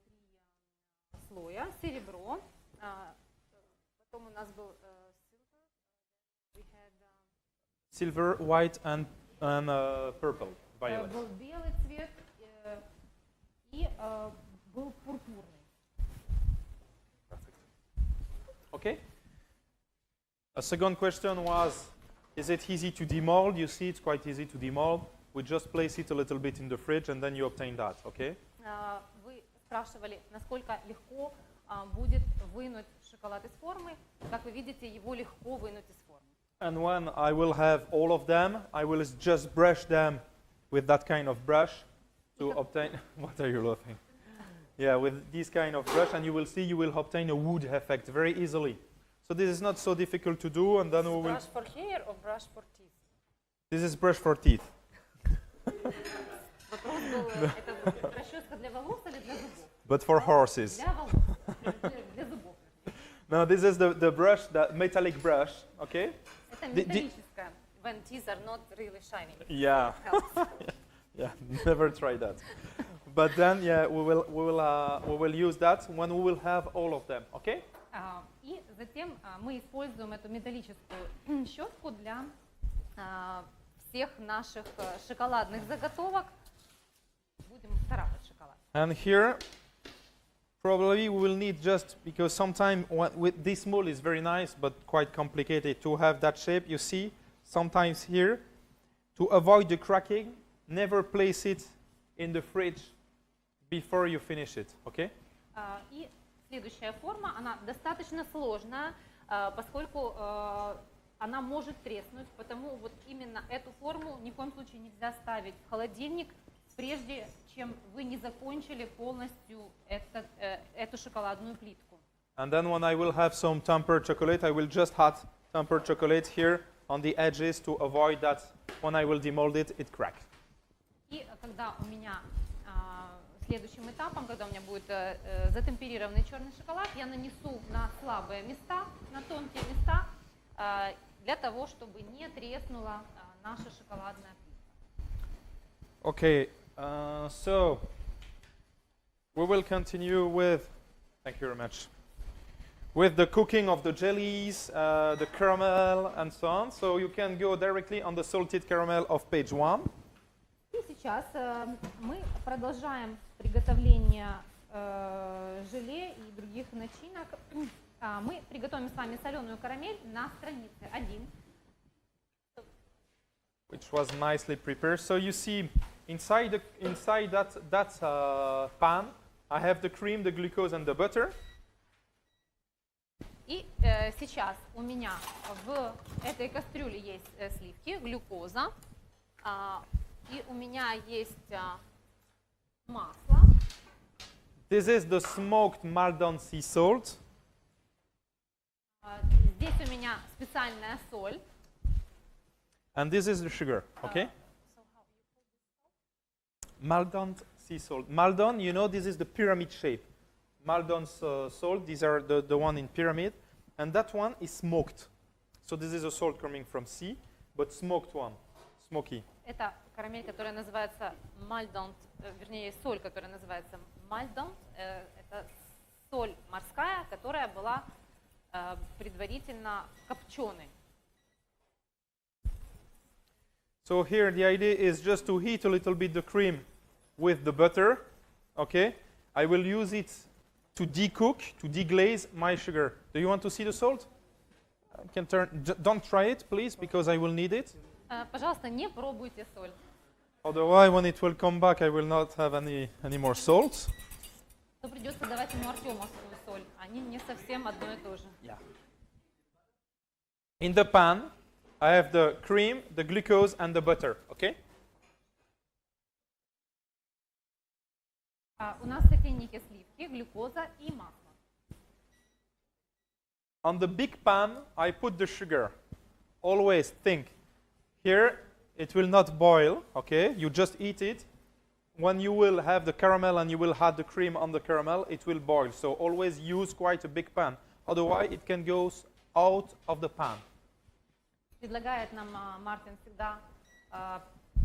3 слоя. Серебро. Потом у нас был Silver, white, and purple, violet. был белый цвет и был пурпурный. Okay. A second question was, is it easy to demold? You see, it's quite easy to demold. We just place it a little bit in the fridge, and then you obtain that. Okay. Вы спрашивали, насколько легко будет вынуть шоколад из формы. Как вы видите, его легко вынуть из формы. And when I will have all of them, I will just brush them with that kind of brush to obtain. What are you laughing? Yeah, with this kind of brush, and you will see you will obtain a wood effect very easily. So this is not so difficult to do, and then we will. Brush for hair or brush for teeth? This is brush for teeth. Вопрос был, это расческа для волос или для зубов? But for horses. Для волос, для зубов. No, this is the brush, the metallic brush. Okay. Это металлическая. When teeth are not really shiny. Yeah. Yeah. Never try that. But then, yeah, we will use that when we will have all of them. Okay. И затем мы используем эту металлическую щетку для всех наших шоколадных заготовок. Будем царапать шоколад. And here, probably we will need just, because sometimes with this mold is very nice, but quite complicated to have that shape. You see, sometimes here, to avoid the cracking, never place it in the fridge before you finish it, okay? И следующая форма, она достаточно сложная, поскольку она может треснуть, потому вот именно эту форму ни в коем случае нельзя ставить в холодильник, прежде чем вы не закончили полностью эту шоколадную плитку. And then when I will have some tempered chocolate, I will just add tempered chocolate here on the edges to avoid that when I will demold it, it cracks. И когда у меня следующим этапом, когда у меня будет затемперированный черный шоколад, я нанесу на слабые места, на тонкие места, для того, чтобы не треснула наша шоколадная плитка. Okay, so we will continue with, thank you very much, with the cooking of the jellies, the caramel, and so on. So you can go directly on the salted caramel of page 1. И сейчас мы продолжаем приготовление желе и других начинок. Мы приготовим с вами соленую карамель на странице 1. Which was nicely prepared. So you see, inside that pan, I have the cream, the glucose, and the butter. И сейчас у меня в этой кастрюле есть сливки, глюкоза, и у меня есть масло. This is the smoked Maldon sea salt. Здесь у меня специальная соль. And this is the sugar, okay? Maldon sea salt. Maldon, you know, this is the pyramid shape. Maldon's salt, these are the one in pyramid. And that one is smoked. So this is a salt coming from sea, but smoked one, smoky. Это карамель, которая называется мальдон, вернее, соль, которая называется мальдон. Это соль морская, которая была предварительно копченой. So here the idea is just to heat a little bit the cream with the butter, okay? I will use it to decook, to deglaze my sugar. Do you want to see the salt? I can don't try it, please, because I will need it. Пожалуйста, не пробуйте соль. Otherwise, when it will come back, I will not have any more salt. То придется давать ему артемовскую соль. Они не совсем одно и то же. Yeah. In the pan, I have the cream, the glucose, and the butter, okay? У нас в кофейнике сливки, глюкоза и масло. On the big pan, I put the sugar. Always think, here it will not boil, okay? You just eat it. When you will have the caramel and you will add the cream on the caramel, it will boil. So always use quite a big pan. Otherwise, it can go out of the pan. Предлагает нам Мартин всегда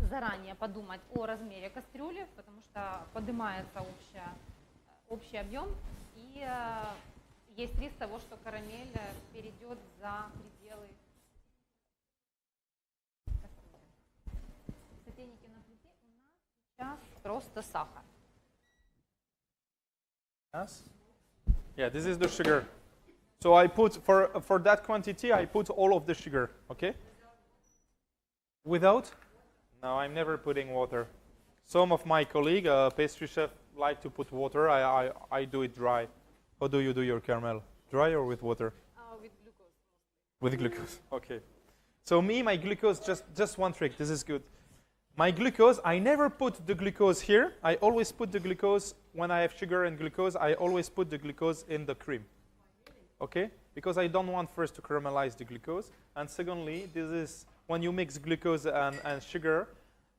заранее подумать о размере кастрюли, потому что поднимается общий объем, и есть риск того, что карамель перейдет за пределы кастрюли. Сотейники на плите у нас сейчас просто сахар. Yes? Yeah, this is the sugar. So I put, for that quantity, I put all of the sugar, okay? Without? No, I'm never putting water. Some of my colleagues, pastry chef, like to put water. I do it dry. How do you do your caramel? Dry or with water? With glucose. With glucose, okay. So my glucose, just one trick, this is good. My glucose, I never put the glucose here. I always put the glucose, when I have sugar and glucose, I always put the glucose in the cream. Okay? Because I don't want first to caramelize the glucose. And secondly, this is, when you mix glucose and sugar,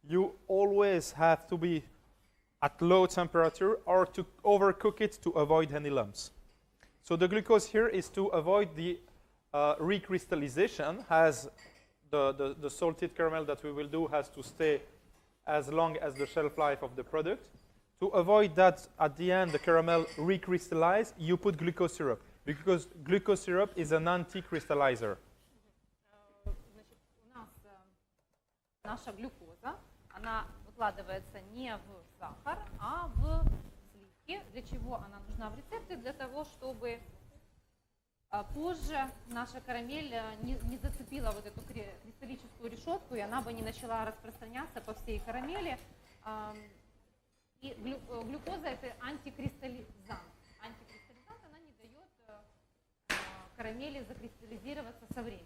you always have to be at low temperature or to overcook it to avoid any lumps. So the glucose here is to avoid the recrystallization, as the salted caramel that we will do has to stay as long as the shelf life of the product. To avoid that at the end the caramel recrystallize, you put glucose syrup, because glucose syrup is an anti-crystallizer. Значит, у нас наша глюкоза, она выкладывается не в сахар, а в сливки. Для чего она нужна в рецепте? Для того, чтобы позже наша карамель не зацепила вот эту кристаллическую решетку, и она бы не начала распространяться по всей карамели. И глюкоза – это антикристаллизант. Антикристаллизант, она карамели закристаллизироваться со временем.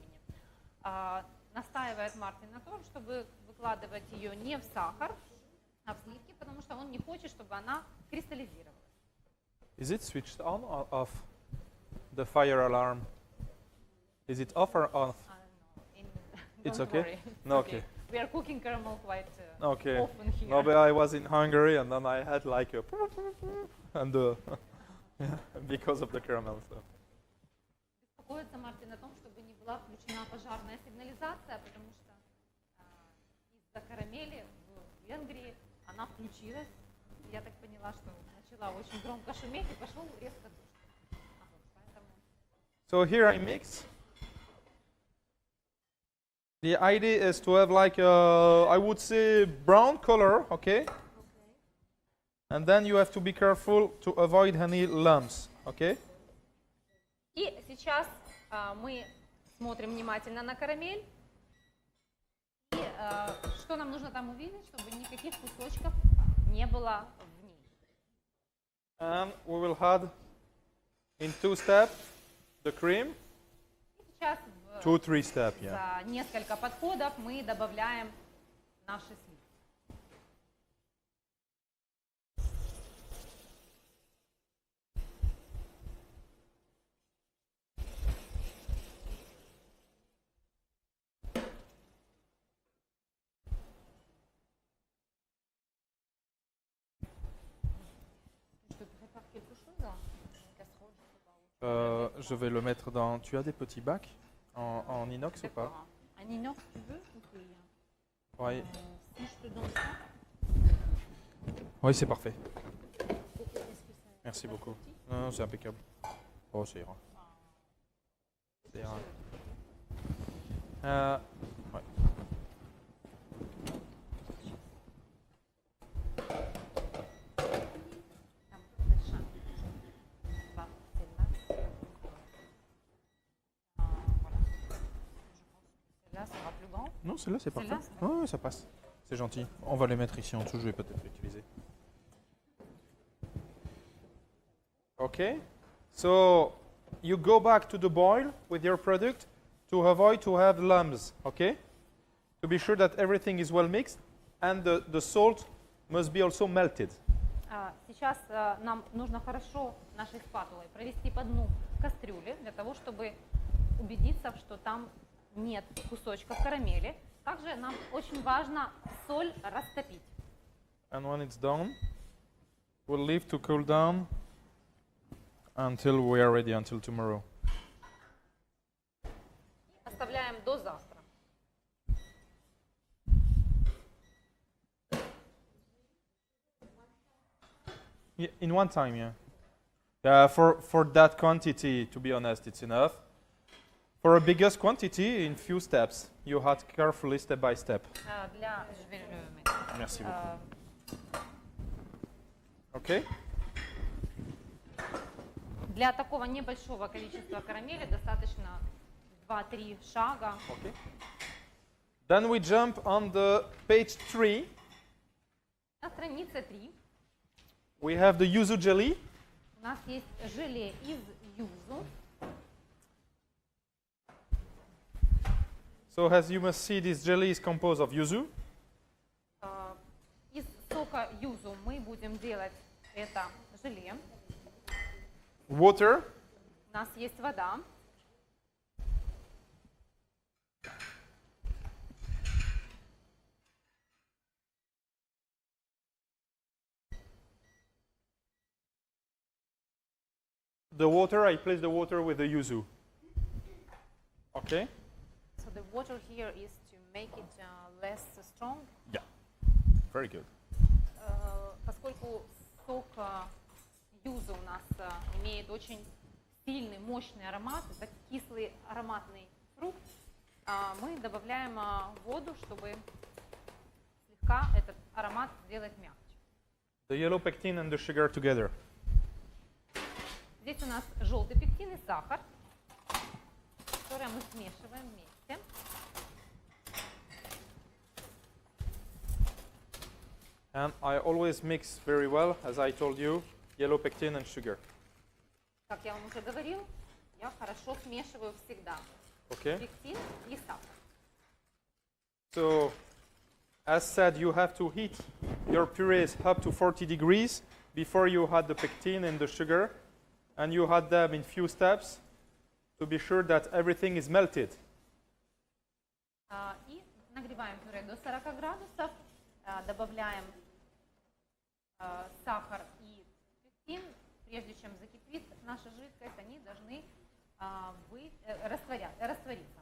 Настаивает Мартин на том, чтобы выкладывать ее не в сахар, а в сливки, потому что он не хочет, чтобы она кристаллизировалась. Is it switched on or off? The fire alarm. Is it off or off? It's Don't okay? worry, it's No, okay. We are cooking caramel quite Okay. often here. No, but I was in Hungary and then I had like a and because of the caramel stuff. Беспокоится Мартин о том, чтобы не была включена пожарная сигнализация, потому что из-за карамели в Венгрии она включилась. Я так поняла, что начала очень громко шуметь и пошел резко дождь. Поэтому So here I mix. The idea is to have like a, I would say, brown color, okay? And then you have to be careful to avoid any lumps, okay? И сейчас мы смотрим внимательно на карамель. И что нам нужно там увидеть, чтобы никаких кусочков не было в ней. And we will add in 2 steps the cream. И сейчас 2-3 steps, yeah. за несколько подходов мы добавляем наши сливки. Je vais le mettre dans... Tu as des petits bacs en inox ou pas? Un inox, tu veux ou Oui. si je te donne ça, Oui, c'est parfait. est-ce que ça Merci beaucoup. Non, c'est impeccable. Oh, ça ira. Ça ira. Ouais. там большая? Bah, celle-là. Voilà. Je pense que celle-là sera plus grande. Non, celle-là, c'est parfait. Celle-là, c'est Ouais, ça passe. C'est gentil. On va les mettre ici en dessous, je vais peut-être l'utiliser. Okay. So, you go back to the boil with your product to avoid to have lumps, okay? To be sure that everything is well mixed and the salt must be also melted. Сейчас нам нужно хорошо нашей спатулой провести по дну кастрюли для того, чтобы убедиться, что там нет кусочков карамели. Также нам очень важно соль растопить. And when it's done, we'll leave to cool down until we are ready, until tomorrow. Оставляем до завтра. Yeah, in one time, yeah. For that quantity, to be honest, it's enough. For a biggest quantity, in few steps, you had carefully step by step. Для Merci beaucoup. Okay? Для такого небольшого количества карамели достаточно 2-3 шага. Okay. Then we jump on the page 3. На странице 3 We have the yuzu jelly. у нас есть желе из юзу. So as you must see, this jelly is composed of yuzu, Из сока юзу мы будем делать это желе. water, У нас есть вода. the water, I place the water with the yuzu. Okay? So the water here is to make it less strong. Yeah. Very good. Поскольку сок юзу у нас имеет очень сильный, мощный аромат, это кислый ароматный фрукт, мы добавляем воду, чтобы слегка этот аромат сделать мягче. The yellow pectin and the sugar together. Здесь у нас желтый пектин и сахар, которые мы смешиваем вместе. And I always mix very well, as I told you, yellow pectin and sugar. Как я вам уже говорил, Я хорошо смешиваю всегда Okay. пектин и сахар. So, as said, you have to heat your purees up to 40 degrees before you add the pectin and the sugar, and you add them in few steps to be sure that everything is melted. И нагреваем пюре до 40 градусов, добавляем сахар и пектин. Прежде чем закипит наша жидкость, они должны раствориться.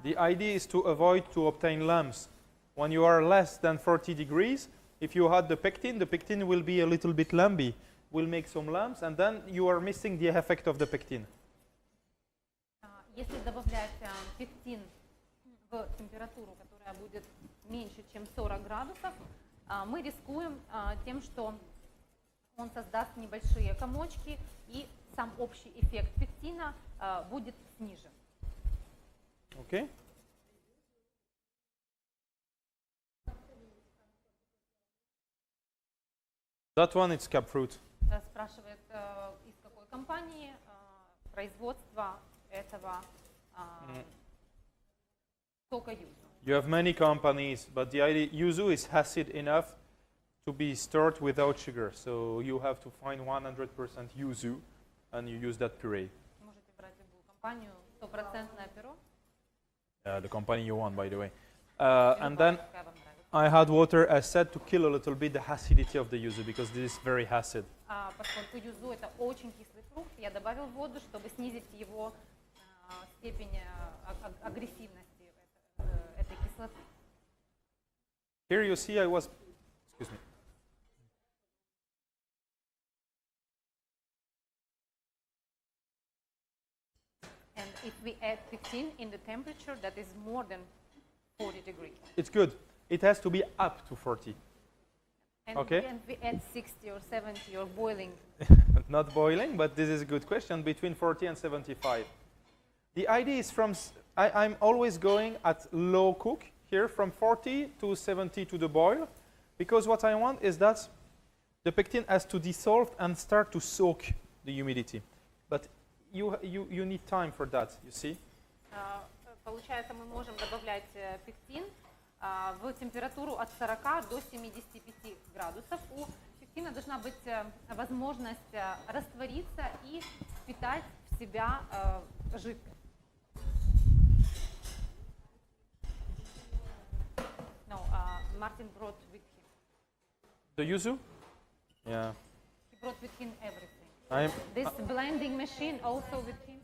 The idea is to avoid to obtain lumps. When you are less than 40 degrees, if you add the pectin will be a little bit lumpy, will make some lumps, and then you are missing the effect of the pectin. Если добавлять пектин в температуру, которая будет меньше, чем 40 градусов, мы рискуем тем, что он создаст небольшие комочки, и сам общий эффект пектина будет снижен. Okay? That one it's cap fruit. Спрашивает, из какой компании производство этого сока юзу. You have many companies, but the idea yuzu is acid enough to be stored without sugar. So you have to find 100% yuzu, and you use that puree. Можете брать любую компанию, 100% перо. The company you want, by the way. And then Какая вам нравится. I had water, as said, to kill a little bit the acidity of the yuzu because this is very acid. Поскольку юзу это очень кислый фрукт, я добавил воду, чтобы снизить его степень агрессивности этой кислоты. Here you see I was, excuse me. And if we add pectin in the temperature that is more than 40 degrees. It's good. It has to be up to 40. And Okay. then we add 60 or 70 or boiling. Not boiling, but this is a good question, between 40 and 75. The idea is I'm always going at low cook here from 40 to 70 to the boil, because what I want is that the pectin has to dissolve and start to soak the humidity. But you need time for that, you see? Получается, мы можем добавлять пектин в температуру от 40 до 75 градусов. У пектина должна быть возможность раствориться и впитать в себя жидкость. No, Martin brought with him. The yuzu? Yeah. He brought with him everything. I'm, This blending machine also with him.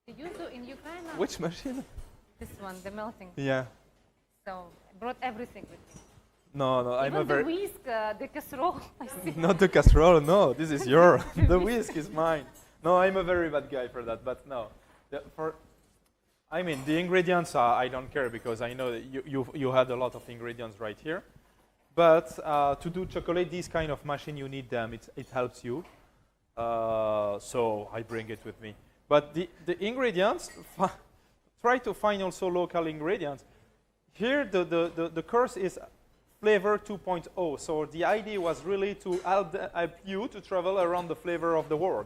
The yuzu in Ukraine. which machine? This one, the melting. Yeah. So brought everything with him. No, I'm a Even the very... whisk, the casserole. I see. Not the casserole, no, this is your. The whisk is mine. No, I'm a very bad guy for that, but no. The ingredients, I don't care because I know that you had a lot of ingredients right here. But to do chocolate, this kind of machine, you need them. It helps you. So I bring it with me. But the ingredients, try to find also local ingredients. Here, the course is flavor 2.0. So the idea was really to help you to travel around the flavor of the world.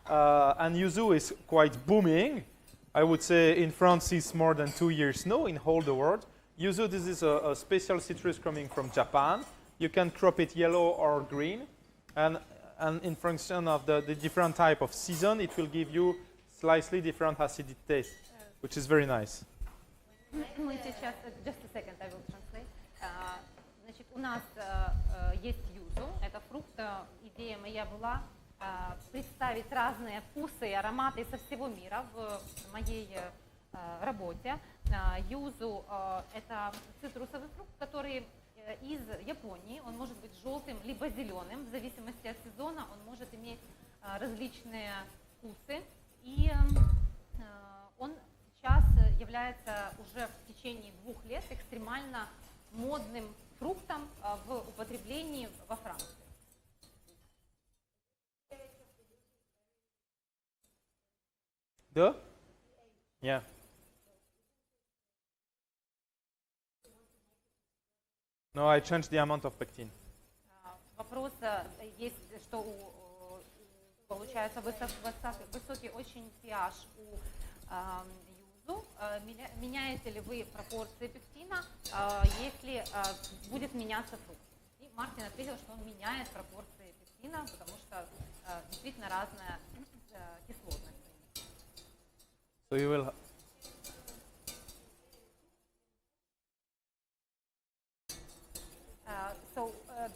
And yuzu is quite booming. I would say in France it's more than 2 years now in whole the world. Yuzu, this is a special citrus coming from Japan. You can crop it yellow or green. And in function of the different type of season, it will give you slightly different acidic taste, which is very nice. Мы сейчас, just a second, I will translate. Значит, у нас есть юзу, это фрукт. Идея моя была представить разные вкусы и ароматы со всего мира в моей работе. Юзу – это цитрусовый фрукт, который из Японии. Он может быть желтым либо зеленым, в зависимости от сезона. Он может иметь различные вкусы. И он сейчас является уже в течение 2 лет экстремально модным фруктом в употреблении во Франции. The? Yeah. No, I changed the amount of pectin. Вопрос есть, что Получается высокий очень pH у юзу. Меняете ли вы пропорции пектина, если будет меняться фрукт? И Мартин ответил, что он меняет пропорции пектина, потому что действительно разная кислотность. So you will.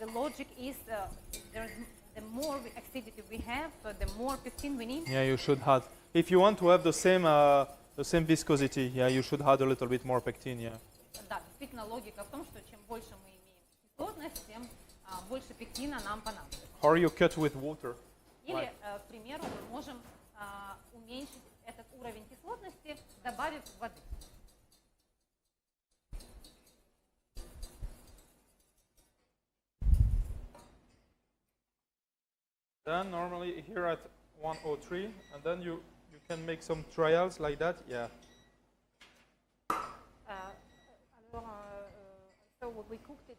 The logic is the more acidity we have, the more pectin we need. Yeah, you should add. If you want to have the same viscosity, yeah, you should add a little bit more pectin. Yeah. Да, действительно логика в том, что чем больше мы имеем кислотность, тем больше пектина нам понадобится. Or you cut with water. Или, к примеру, мы можем уменьшить этот уровень кислотности, добавив воды. Then normally here at 103, and then you can make some trials like that. Yeah. So we cooked it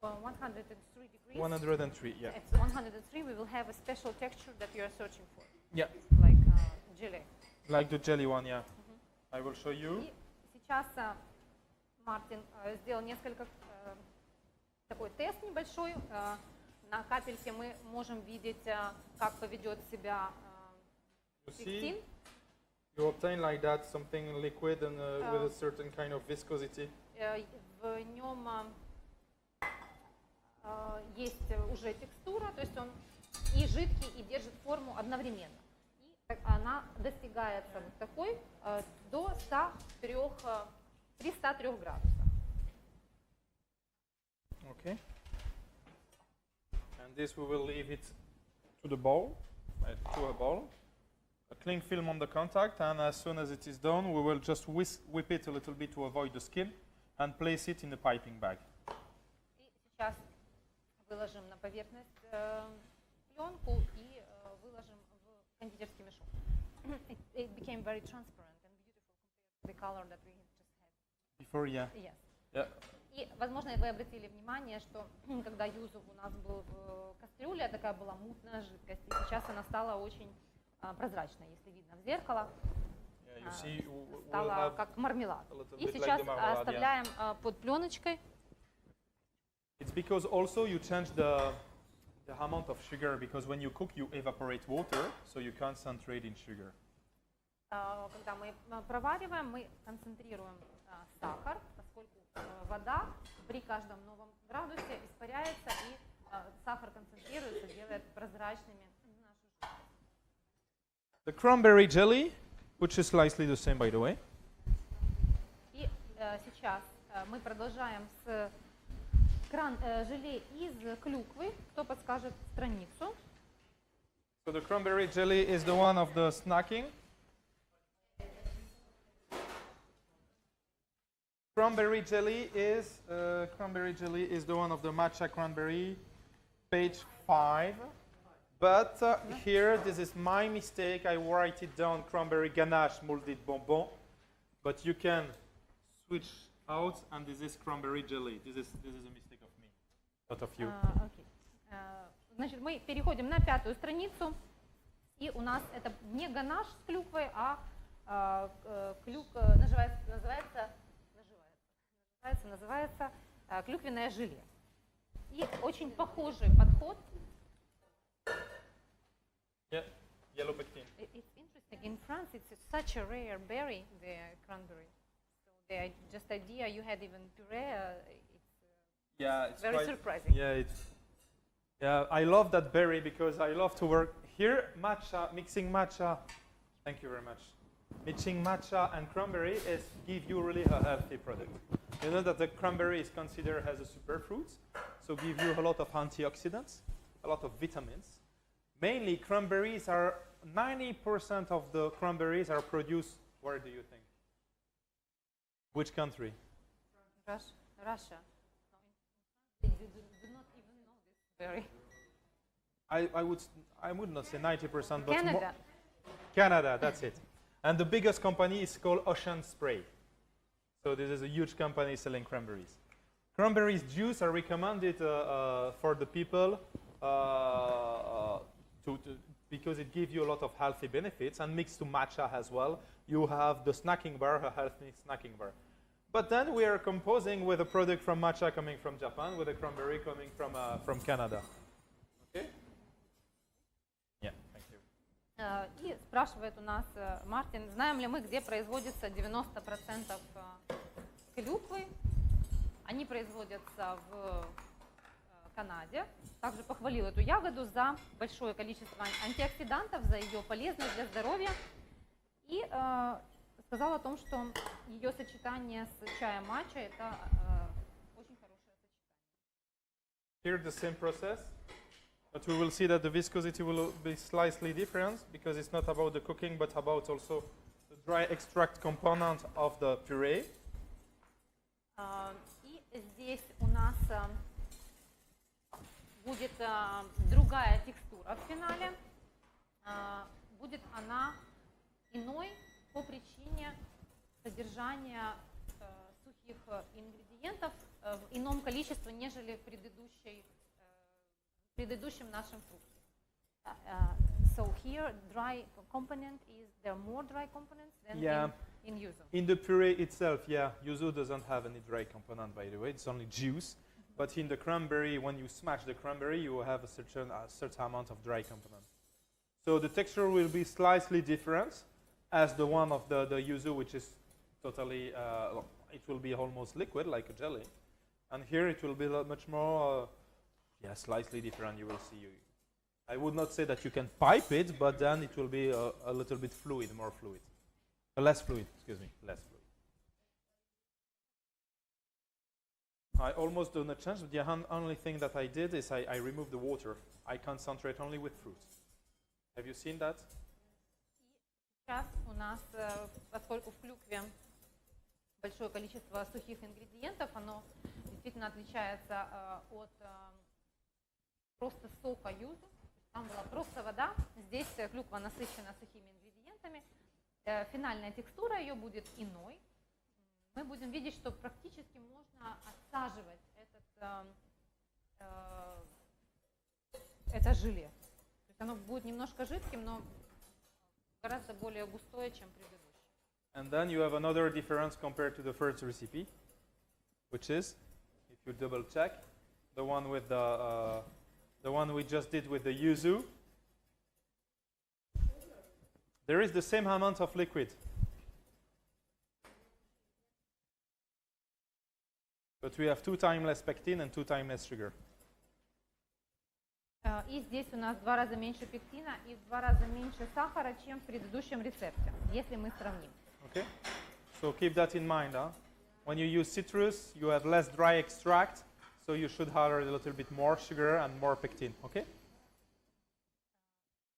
to 103 degrees. 103. Yeah. At 103, we will have a special texture that you are searching for, Yeah. like jelly. Like the jelly one. Yeah. I will show you. И сейчас Мартин сделал несколько такой тест небольшой. На капельке мы можем видеть, как поведет себя You see, пектин. you obtain like that something liquid and with a certain kind of viscosity. В нем есть уже текстура, то есть он и жидкий, и держит форму одновременно. И она достигается вот такой до 103 градусов. Okay. And this we will leave it to the bowl, to a bowl. A cling film on the contact, and as soon as it is done, we will just whip it a little bit to avoid the skin and place it in the piping bag. И сейчас выложим на поверхность пленку и выложим в кондитерский мешок. It became very transparent and beautiful compared to the color that we just had. Before, yeah. Yes. Yeah. И, возможно, вы обратили внимание, что когда юзу у нас был в кастрюле, такая была мутная жидкость, и сейчас она стала очень прозрачной, если видно в зеркало. Yeah, you see, we'll Стала have как мармелад. a little И bit сейчас like the marmalade, оставляем под пленочкой. It's because also you change the amount of sugar, because when you cook, you evaporate water, so you concentrate in sugar. Когда мы провариваем, мы концентрируем сахар, поскольку вода при каждом новом градусе испаряется, и сахар концентрируется, делает прозрачными нашу жидкость. The cranberry jelly, which is slightly the same, by the way. И сейчас мы продолжаем с желе из клюквы. Кто подскажет страницу? So the cranberry jelly is the one of the snacking. Cranberry jelly is the one of the matcha cranberry, page 5. But here, this is my mistake. I write it down, cranberry ganache molded bonbon. But you can switch out, and this is cranberry jelly. This is a mistake of me, not of you. Окей. Значит, мы переходим на 5-ю страницу, и у нас это не ганаш с клюквой, а называется клюквенное желе. И очень похожий подход. Yeah, yellow pectin. It's interesting. In France, it's such a rare berry, the cranberry. So the just idea you had even puree. It's very quite surprising. Yeah, I love that berry because I love to work here. Mixing matcha. Thank you very much. Mixing matcha and cranberry give you really a healthy product. You know that the cranberry is considered as a superfruit, so give you a lot of antioxidants, a lot of vitamins. Mainly, cranberries are 90% of the cranberries are produced. Where do you think? Which country? Russia. They do not even know this berry. I would not say 90%, but Canada. Canada, that's it. And the biggest company is called Ocean Spray. So this is a huge company selling cranberries. Cranberries juice are recommended for the people because it gives you a lot of healthy benefits, and mixed to matcha as well, you have the snacking bar, a healthy snacking bar. But then we are composing with a product from matcha coming from Japan, with a cranberry coming from Canada. Okay? Yeah, thank you. И спрашивает у нас Мартин, знаем ли мы, где производится 90% клюквы. Они производятся в Канаде. Также похвалил эту ягоду за большое количество антиоксидантов, за ее полезность для здоровья. И сказал о том, что ее сочетание с чаем матча – это очень хорошее сочетание. Here the same process, but we will see that the viscosity will be slightly different because it's not about the cooking, but about also the dry extract component of the puree. И здесь у нас будет другая текстура в финале. Будет она иной по причине содержания сухих ингредиентов в ином количестве, нежели в предыдущем нашем фрукте. So here dry component is there are more dry components than in yuzu. In the puree itself, yuzu doesn't have any dry component, by the way. It's only juice. But in the cranberry, when you smash the cranberry, you will have a certain amount of dry component. So the texture will be slightly different as the one of the yuzu, which is totally, it will be almost liquid, like a jelly. And here it will be much more, slightly different, you will see. I would not say that you can pipe it, but then it will be a little bit fluid, more fluid. Less fluid, excuse me, less fluid. I almost do not change. The only thing that I did is I removed the water. I concentrate only with fruit. Have you seen that? Сейчас у нас, поскольку в клюкве большое количество сухих ингредиентов, оно действительно отличается от просто сока юзу. Там была просто вода, здесь клюква насыщена сухими ингредиентами. Финальная текстура ее будет иной. Мы будем видеть, что практически можно отсаживать это желе. То есть оно будет немножко жидким, но гораздо более густое, чем предыдущее. And then you have another difference compared to the first recipe, which is, if you double check, the one with the one we just did with the yuzu. There is the same amount of liquid. But we have 2 times less pectin and 2 times less sugar. И здесь у нас в 2 раза меньше пектина и в 2 раза меньше сахара, чем в предыдущем рецепте, если мы сравним. Okay? So keep that in mind. When you use citrus, you have less dry extract, so you should have a little bit more sugar and more pectin. Okay?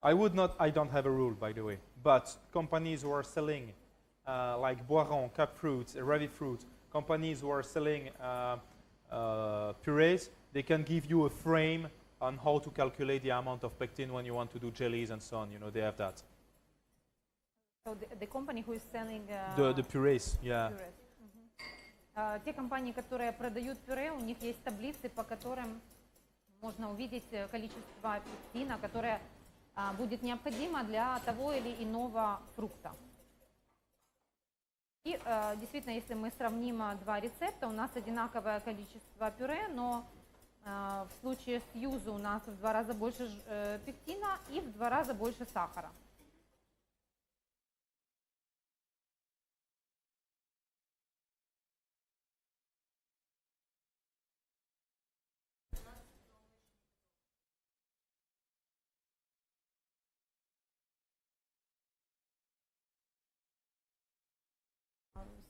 I don't have a rule, by the way, but companies who are selling like Boiron, Cap Fruits, Ravi Fruit, companies who are selling purees, they can give you a frame on how to calculate the amount of pectin when you want to do jellies and so on. You know, they have that. So the company who is selling the purees, yeah. Purees. Те компании, которые продают пюре, у них есть таблицы, по которым можно увидеть количество пектина, которое будет необходимо для того или иного фрукта. И действительно, если мы сравним 2 рецепта, у нас одинаковое количество пюре, но в случае с юзу у нас в 2 раза больше пектина и в 2 раза больше сахара.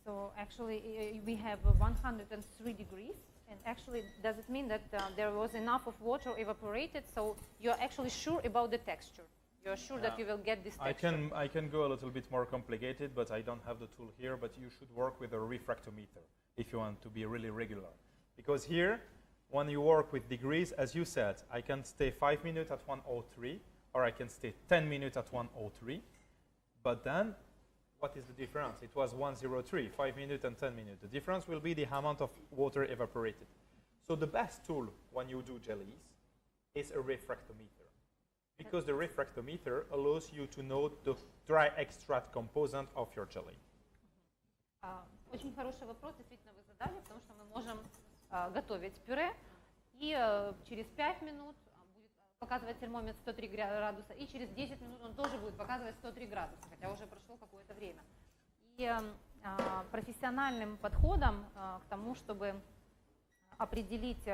So actually we have 103 degrees, and actually does it mean that there was enough of water evaporated, so you're actually sure about the texture? You're sure that you will get this texture? I can go a little bit more complicated, but I don't have the tool here, but you should work with a refractometer if you want to be really regular. Because here, when you work with degrees, as you said, I can stay 5 minutes at 103, or I can stay 10 minutes at 103, but then what is the difference? It was 103, 5 minutes and 10 minutes. The difference will be the amount of water evaporated. So the best tool when you do jellies is a refractometer. Because the refractometer allows you to know the dry extract component of your jelly. Очень хороший вопрос, действительно, вы задали, потому что мы можем готовить пюре, и через 5 минут будет показывать термометр 103 градуса, и через 10 минут он тоже будет показывать 103 градуса, хотя уже прошло какое-то время. И профессиональным подходом к тому, чтобы определить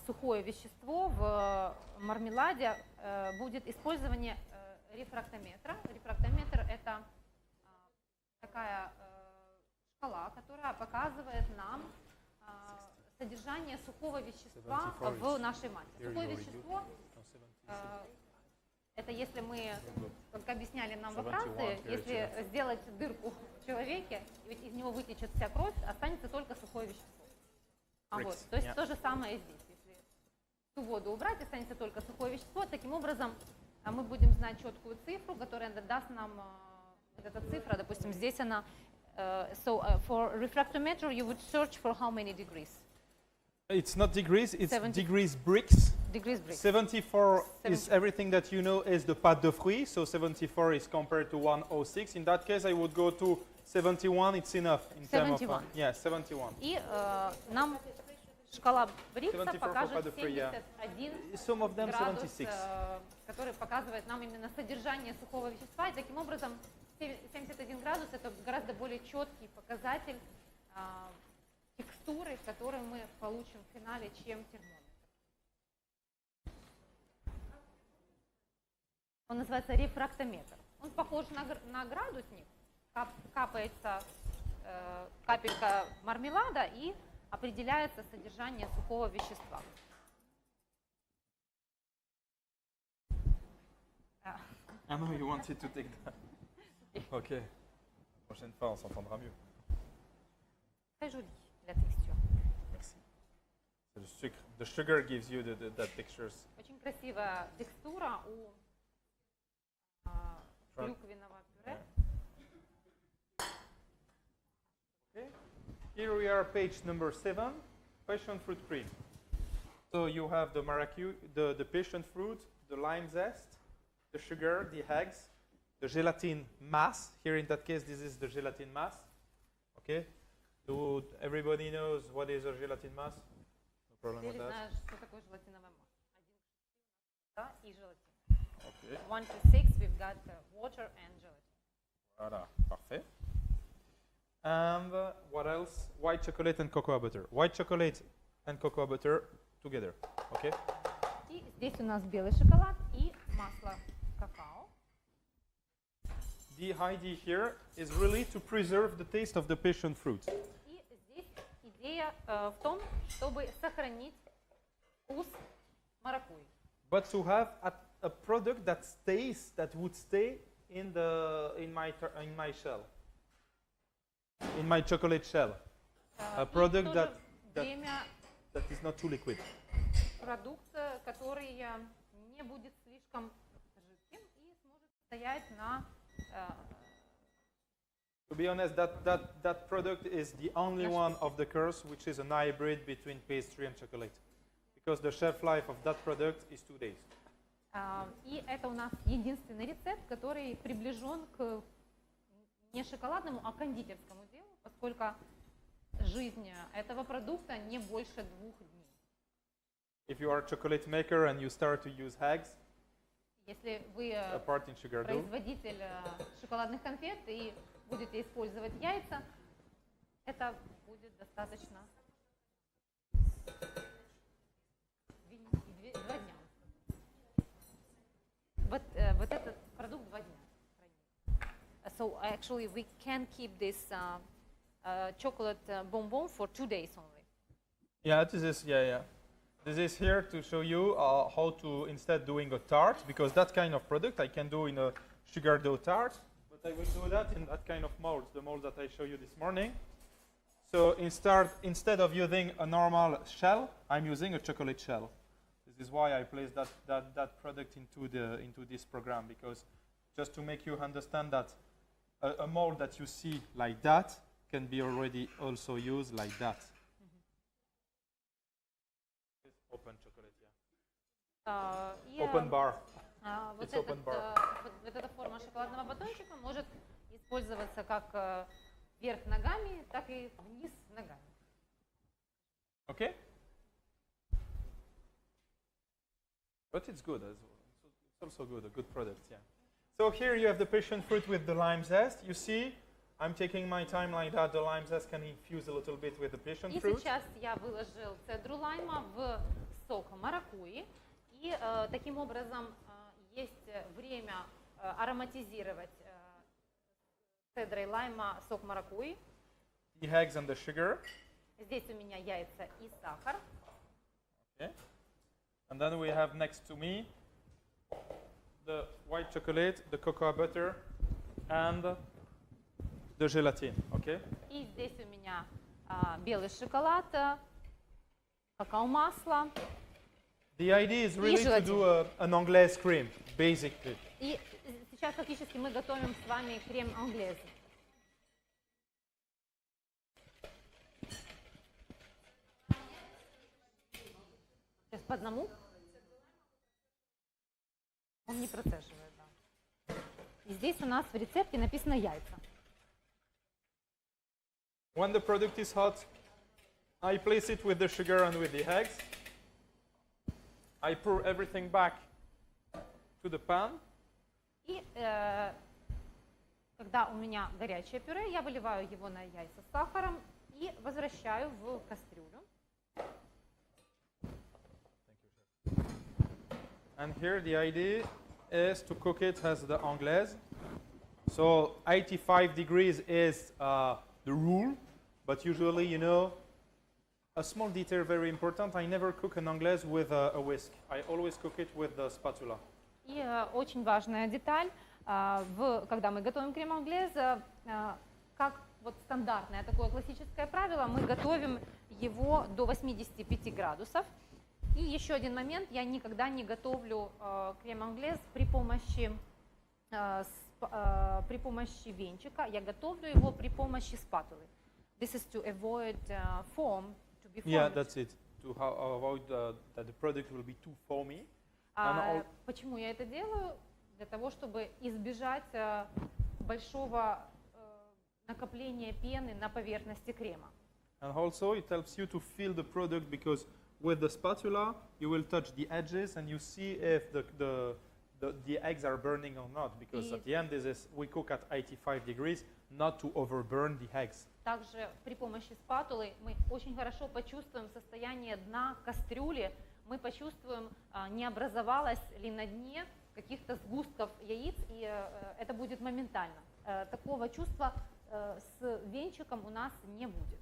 сухое вещество в мармеладе, будет использование рефрактометра. Рефрактометр – это такая шкала, которая показывает нам содержание сухого вещества в нашей массе. Сухое вещество – это если мы, как объясняли нам во Франции, если сделать дырку в человеке, ведь из него вытечет вся кровь, останется только сухое вещество. Вот. То есть то же самое и здесь. Если всю воду убрать, останется только сухое вещество. Таким образом, мы будем знать четкую цифру, которая даст нам вот эта цифра. Допустим, здесь она. So for refractometer, you would search for how many degrees? It's not degrees, it's 70. degrees Brix. Degrees Brix. 74 is everything that you know is the pâte de fruits, so 74 is compared to 106. In that case, I would go to 71, it's enough. In 71. Yeah, 71. И нам шкала Брикса 74 покажет for the 71 Some of them градус, 76. который показывает нам именно содержание сухого вещества. И таким образом 71 градус – это гораздо более четкий показатель текстуры, которую мы получим в финале, чем термометр. Он называется рефрактометр. Он похож на градусник. Капается капелька мармелада и определяется содержание сухого вещества. I know you wanted to take that. Ok. La prochaine fois, on s'entendra mieux. Très joli, la texture. Merci. C'est le sucre. The sugar gives you that textures. Очень красивая текстура у клюквенного пюре. Okay. Here we are, page number 7, passion fruit cream. So you have the maracuyá, the passion fruit, the lime zest, the sugar, the eggs, the gelatin mass. Here in that case, this is the gelatin mass. Okay. So everybody knows what is a gelatin mass? No problem with Ты that. знаешь, что такое желатиновая масса? 1 к 6 и желатин. Okay. 1 to 6, we've got water and gelatin. Voilà, parfait. And what else? White chocolate and cocoa butter. White chocolate and cocoa butter together. Okay. И здесь у нас белый шоколад и масло какао. The idea here is really to preserve the taste of the passion fruit. И здесь идея в том, чтобы сохранить вкус маракуйи. But to have a product that would stay in my shell, in my chocolate shell. A product И в то же that время is not too liquid. продукт, который не будет слишком жидким и сможет стоять на To be honest, that product is the only one of the course which is an hybrid between pastry and chocolate. Because the shelf life of that product is 2 days. И это у нас единственный рецепт, который приближен к не шоколадному, а кондитерскому делу, поскольку жизнь этого продукта не больше 2 дней. If you are a chocolate maker and you start to use eggs, Если вы apart in sugar dough, производитель шоколадных конфет и будете использовать яйца, это будет достаточно 2 дня. Вот этот продукт 2 дня. So actually we can keep this chocolate bonbon for 2 days only. yeah, This is here to show you how to, instead doing a tart, because that kind of product I can do in a sugar dough tart, but I will do that in that kind of mold, the mold that I showed you this morning. So instead of using a normal shell, I'm using a chocolate shell. This is why I placed that product into this program, because just to make you understand that a mold that you see like that can be already also used like that. Open chocolate, yeah. И Open bar. Вот, It's open bar. вот эта форма шоколадного батончика может использоваться как вверх ногами, так и вниз ногами. Okay? But it's good as well. It's also good, a good product, yeah. So here you have the passion fruit with the lime zest. You see, I'm taking my time like that. The lime zest can infuse a little bit with the passion И fruit. сейчас я выложил цедру лайма в сок маракуйи. И таким образом есть время ароматизировать цедрой лайма сок маракуйи. The eggs and the sugar. Здесь у меня яйца и сахар. Okay. And then we have next to me the white chocolate, the cocoa butter, and the gelatin. Okay? И здесь у меня белый шоколад, какао-масло. The idea is really to do an anglaise cream, basically. И сейчас фактически мы готовим с вами крем англез. Сейчас по одному. Он не процеживает, да. И здесь у нас в рецепте написано яйца. When the product is hot, I place it with the sugar and with the eggs. I pour everything back to the pan. И когда у меня горячее пюре, я выливаю его на яйца с сахаром и возвращаю в кастрюлю. And here the idea is to cook it as the anglaise. So 85 degrees is the rule, but usually, you know, a small detail very important. I never cook an anglaise with a whisk. I always cook it with the spatula. И очень важная деталь, когда мы готовим крем англез, как вот стандартное такое классическое правило, мы готовим его до 85 градусов. И еще один момент, я никогда не готовлю крем англез при помощи венчика, я готовлю его при помощи спатулы. This is to avoid foam to be formed. Yeah, that's it. To avoid that the product will be too foamy. Почему я это делаю? Для того, чтобы избежать большого накопления пены на поверхности крема. And also it helps you to feel the product because with the spatula you will touch the edges and you see if the eggs are burning or not, because at the end we cook at 85 degrees not to overburn the eggs. Также при помощи спатулы мы очень хорошо почувствуем состояние дна кастрюли, мы почувствуем, не образовалось ли на дне каких-то сгустков яиц, и это будет моментально. Такого чувства с венчиком у нас не будет.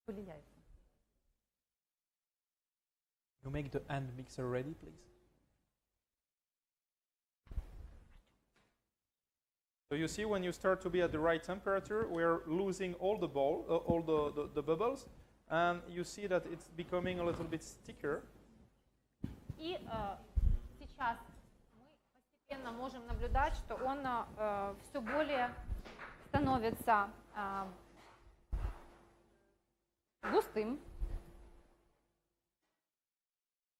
Были яйца. You make the hand mixer ready, please. So you see, when you start to be at the right temperature, we are losing all the the bubbles, and you see that it's becoming a little bit thicker. И сейчас мы постепенно можем наблюдать, что он все более становится густым.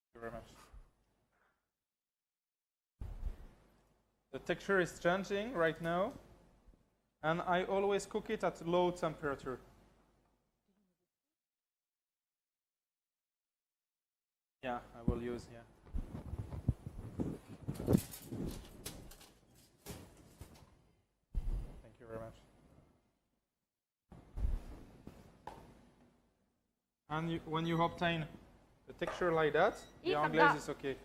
Thank you very much. The texture is changing right now, and I always cook it at low temperature. Yeah, I will use, yeah. Thank you very much. And when you obtain the texture like that, И the когда anglaise is okay.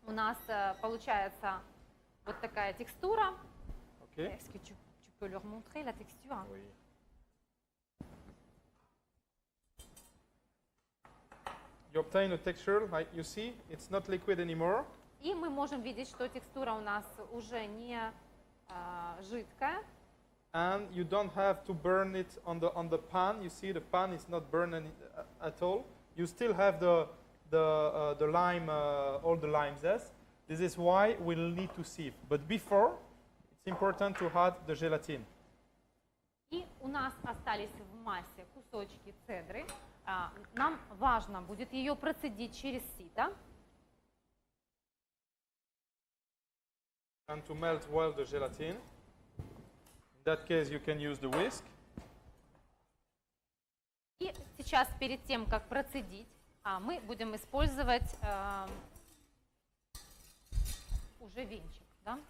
у нас получается вот такая текстура. Okay. Est-ce que tu peux leur montrer la texture? Oui. You obtain a texture, like you see, it's not liquid anymore. И мы можем видеть, что текстура у нас уже не жидкая. And you don't have to burn it on the pan. You see, the pan is not burned at all. You still have the lime, all the lime zest. This is why we'll need to sieve. But before, it's important to add the gelatin. И у нас остались в массе кусочки цедры. Нам важно будет ее процедить через сито. And to melt well the gelatin. In that case, you can use the whisk. И сейчас, перед тем, как процедить, мы будем использовать уже венчик. Да?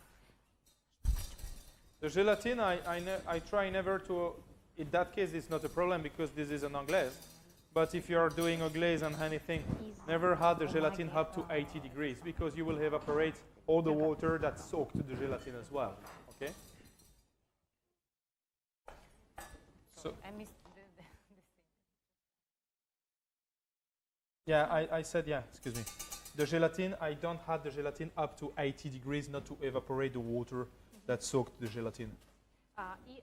The gelatin, I try never to, in that case it's not a problem because this is an anglaise. But if you are doing a glaze and anything, never add the gelatin up to 80 degrees because you will evaporate all the water that soaked the gelatin as well. Okay? So, I missed the thing. yeah, I said, yeah, excuse me. The gelatin, I don't add the gelatin up to 80 degrees not to evaporate the water that soaked the gelatin. И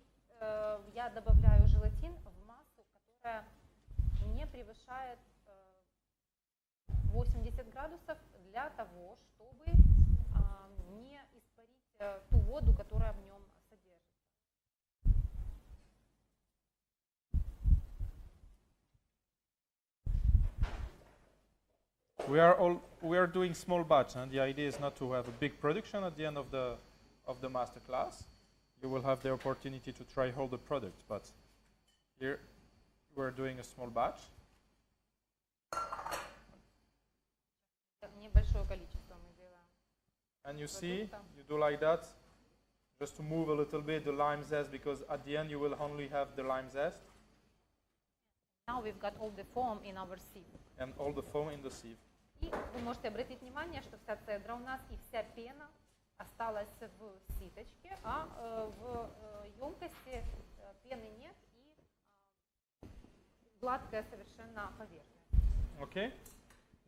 я добавляю желатин в массу, которая не превышает 80 градусов для того, чтобы не испарить ту воду, которая в нем содержится. We are doing small batch, and the idea is not to have a big production at the end of the master class. You will have the opportunity to try all the products, but here we're doing a small batch. Небольшое количество мы делаем. And you see, you do like that, just to move a little bit the lime zest, because at the end you will only have the lime zest Now we've got all the foam in our sieve. and all the foam in the sieve. И вы можете обратить внимание, что вся цедра у нас и вся пена осталась в ситочке, а в емкости пены нет и гладкая совершенно поверхность. Okay?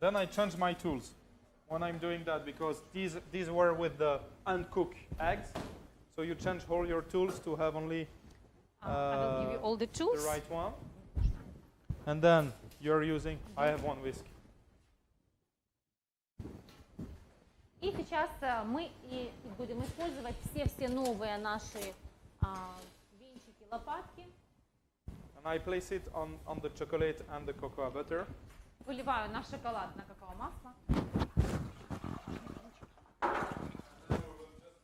Then I change my tools when I'm doing that, because these were with the uncooked eggs. So you change all your tools to have only I will give you all the the tools. right one. And then you're using, I have one whisk. И сейчас мы и будем использовать все новые наши венчики, лопатки. And I place it on the chocolate and the cocoa butter. Выливаю наш шоколад на какао-масло.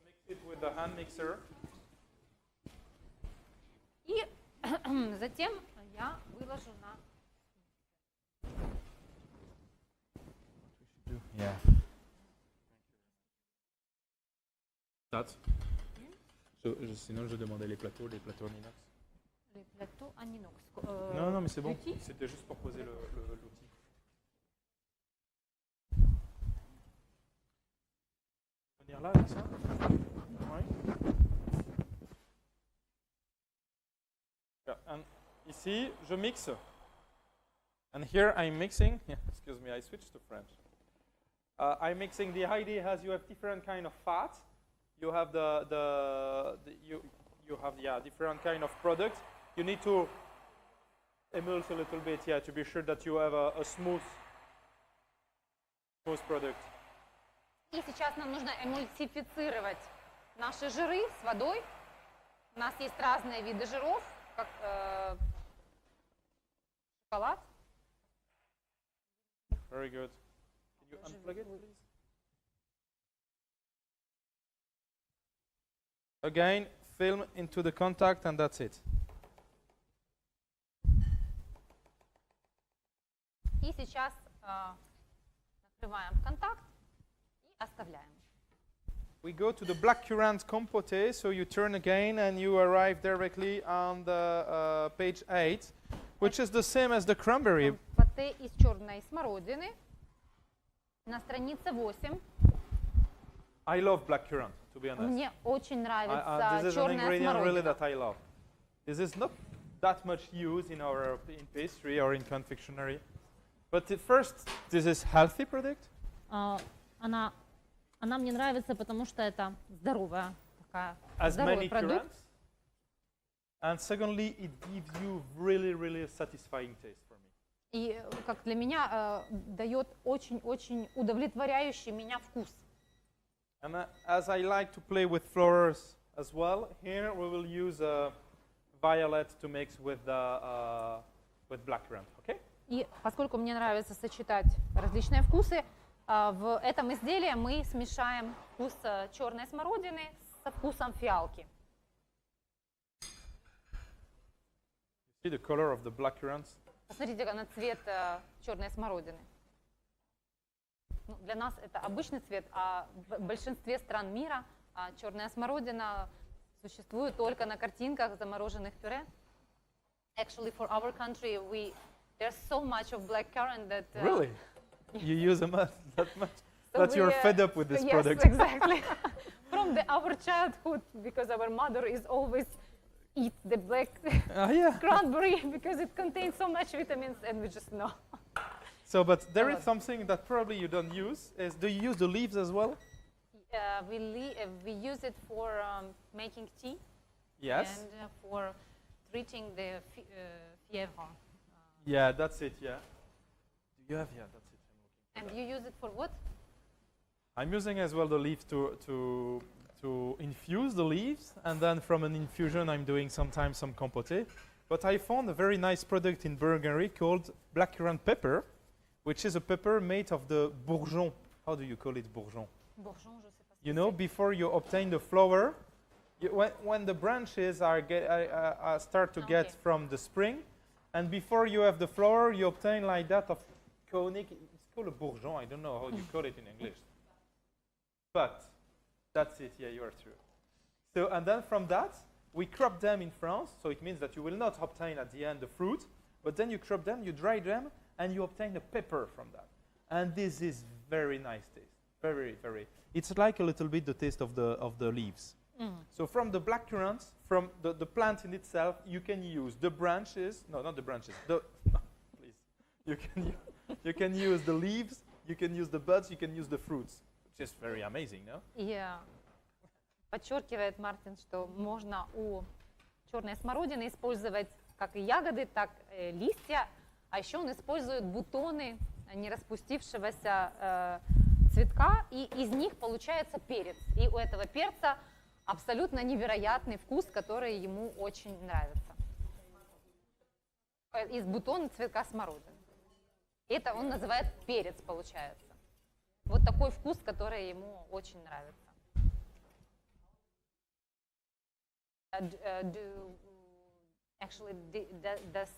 Mix it with the hand mixer. И затем я выложу на... Yeah. That. Sinon, je demandais les plateaux en inox. Les plateaux en inox. Non, non, mais c'est bon. l'outil. C'était juste pour poser l'outil. Venir là avec ça. Ouais. Yeah, and ici, je mixe. And here I'm mixing. Excuse me, I switched to French. I'm mixing. The idea has you have different kind of fat. You have you have different kind of products. You need to emulse a little bit, to be sure that you have a smooth product. И сейчас нам нужно эмульсифицировать наши жиры с водой. У нас есть разные виды жиров, как шоколад. Very good. Can you unplug it, please? Again, film into the contact, and that's it. И сейчас накрываем контакт и оставляем. We go to the blackcurrant compote, so you turn again and you arrive directly on the page 8, which is the same as the cranberry. Компоте из черной смородины на странице 8. I love blackcurrant, to be honest. Мне очень нравится This is an черная ingredient really смородина. that I love. This is not that much used in pastry or in confectionery. But first, this is healthy product. Она мне нравится, потому что это здоровая такая, As здоровый many продукт. currants. And secondly, it gives you really satisfying taste for me. И как для меня дает очень-очень удовлетворяющий меня вкус. And as I like to play with flowers as well, here we will use violet to mix with blackcurrant. Okay? И поскольку мне нравится сочетать различные вкусы, в этом изделии мы смешаем вкус черной смородины со вкусом фиалки. See the color of the blackcurrant? Посмотрите на цвет черной смородины. Ну, для нас это обычный цвет, а в большинстве стран мира черная смородина существует только на картинках замороженных пюре. Actually, for our country, there's so much of blackcurrant that Really? You use them that much? so That you're we, fed up with this yes, product. exactly. From our childhood, because our mother is always eat the black Yeah. cranberry because it contains so much vitamins, and we just know. So, but there is something that probably you don't use. Do you use the leaves as well? We use it for making tea Yes. and for treating the fièvre. Yeah, that's it. Yeah. Do you have? Yeah, that's it. I'm looking. And you use it for what? I'm using as well the leaf to infuse the leaves, and then from an infusion I'm doing sometimes some compote. But I found a very nice product in Bulgaria called blackcurrant pepper, which is a pepper made of the bourgeon. How do you call it, bourgeon? Bourgeon, je sais pas. You know, before you obtain the flower, when the branches start to get Okay. from the spring, and before you have the flower, you obtain like that of conic. It's called a bourgeon. I don't know how you call it in English. But that's it. Yeah, you are true. So, and then from that, we crop them in France. So it means that you will not obtain at the end the fruit, but then you crop them, you dry them, and you obtain the pepper from that. And this is very nice taste. Very, very. It's like a little bit the taste of the leaves. So from the blackcurrant, from the plant in itself, you can use the branches. No, not the branches. Please. You can use the leaves. You can use the buds. You can use the fruits. Which is very amazing, no? И подчеркивает Мартин, что можно у черной смородины использовать как и ягоды, так и листья, а еще он использует бутоны не распустившегося цветка, и из них получается перец. И у этого перца абсолютно невероятный вкус, который ему очень нравится. Из бутона цветка смородины. Это он называет перец, получается. Вот такой вкус, который ему очень нравится. Does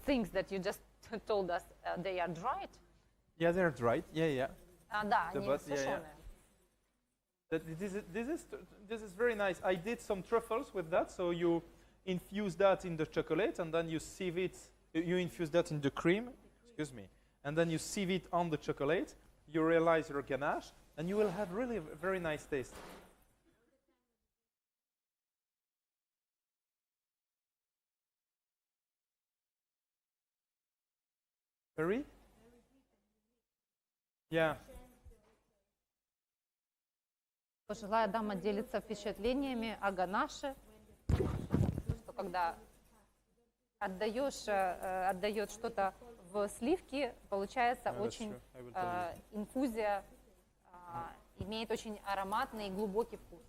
things that you just told us, they are dried? Yeah, they're dried. Yeah, yeah. Да, The они buds, yeah, yeah. сушеные. This is very nice. I did some truffles with that. So you infuse that in the chocolate, and then you sieve it. You infuse that in the cream. Excuse me. And then you sieve it on the chocolate. You realize your ganache, and you will have really a very nice taste. Very? Yeah. Пожилая дама делится впечатлениями о ганаше, что когда отдаешь что-то в сливки, получается Yeah, that's очень true. I will tell you. инфузия имеет очень ароматный и глубокий вкус.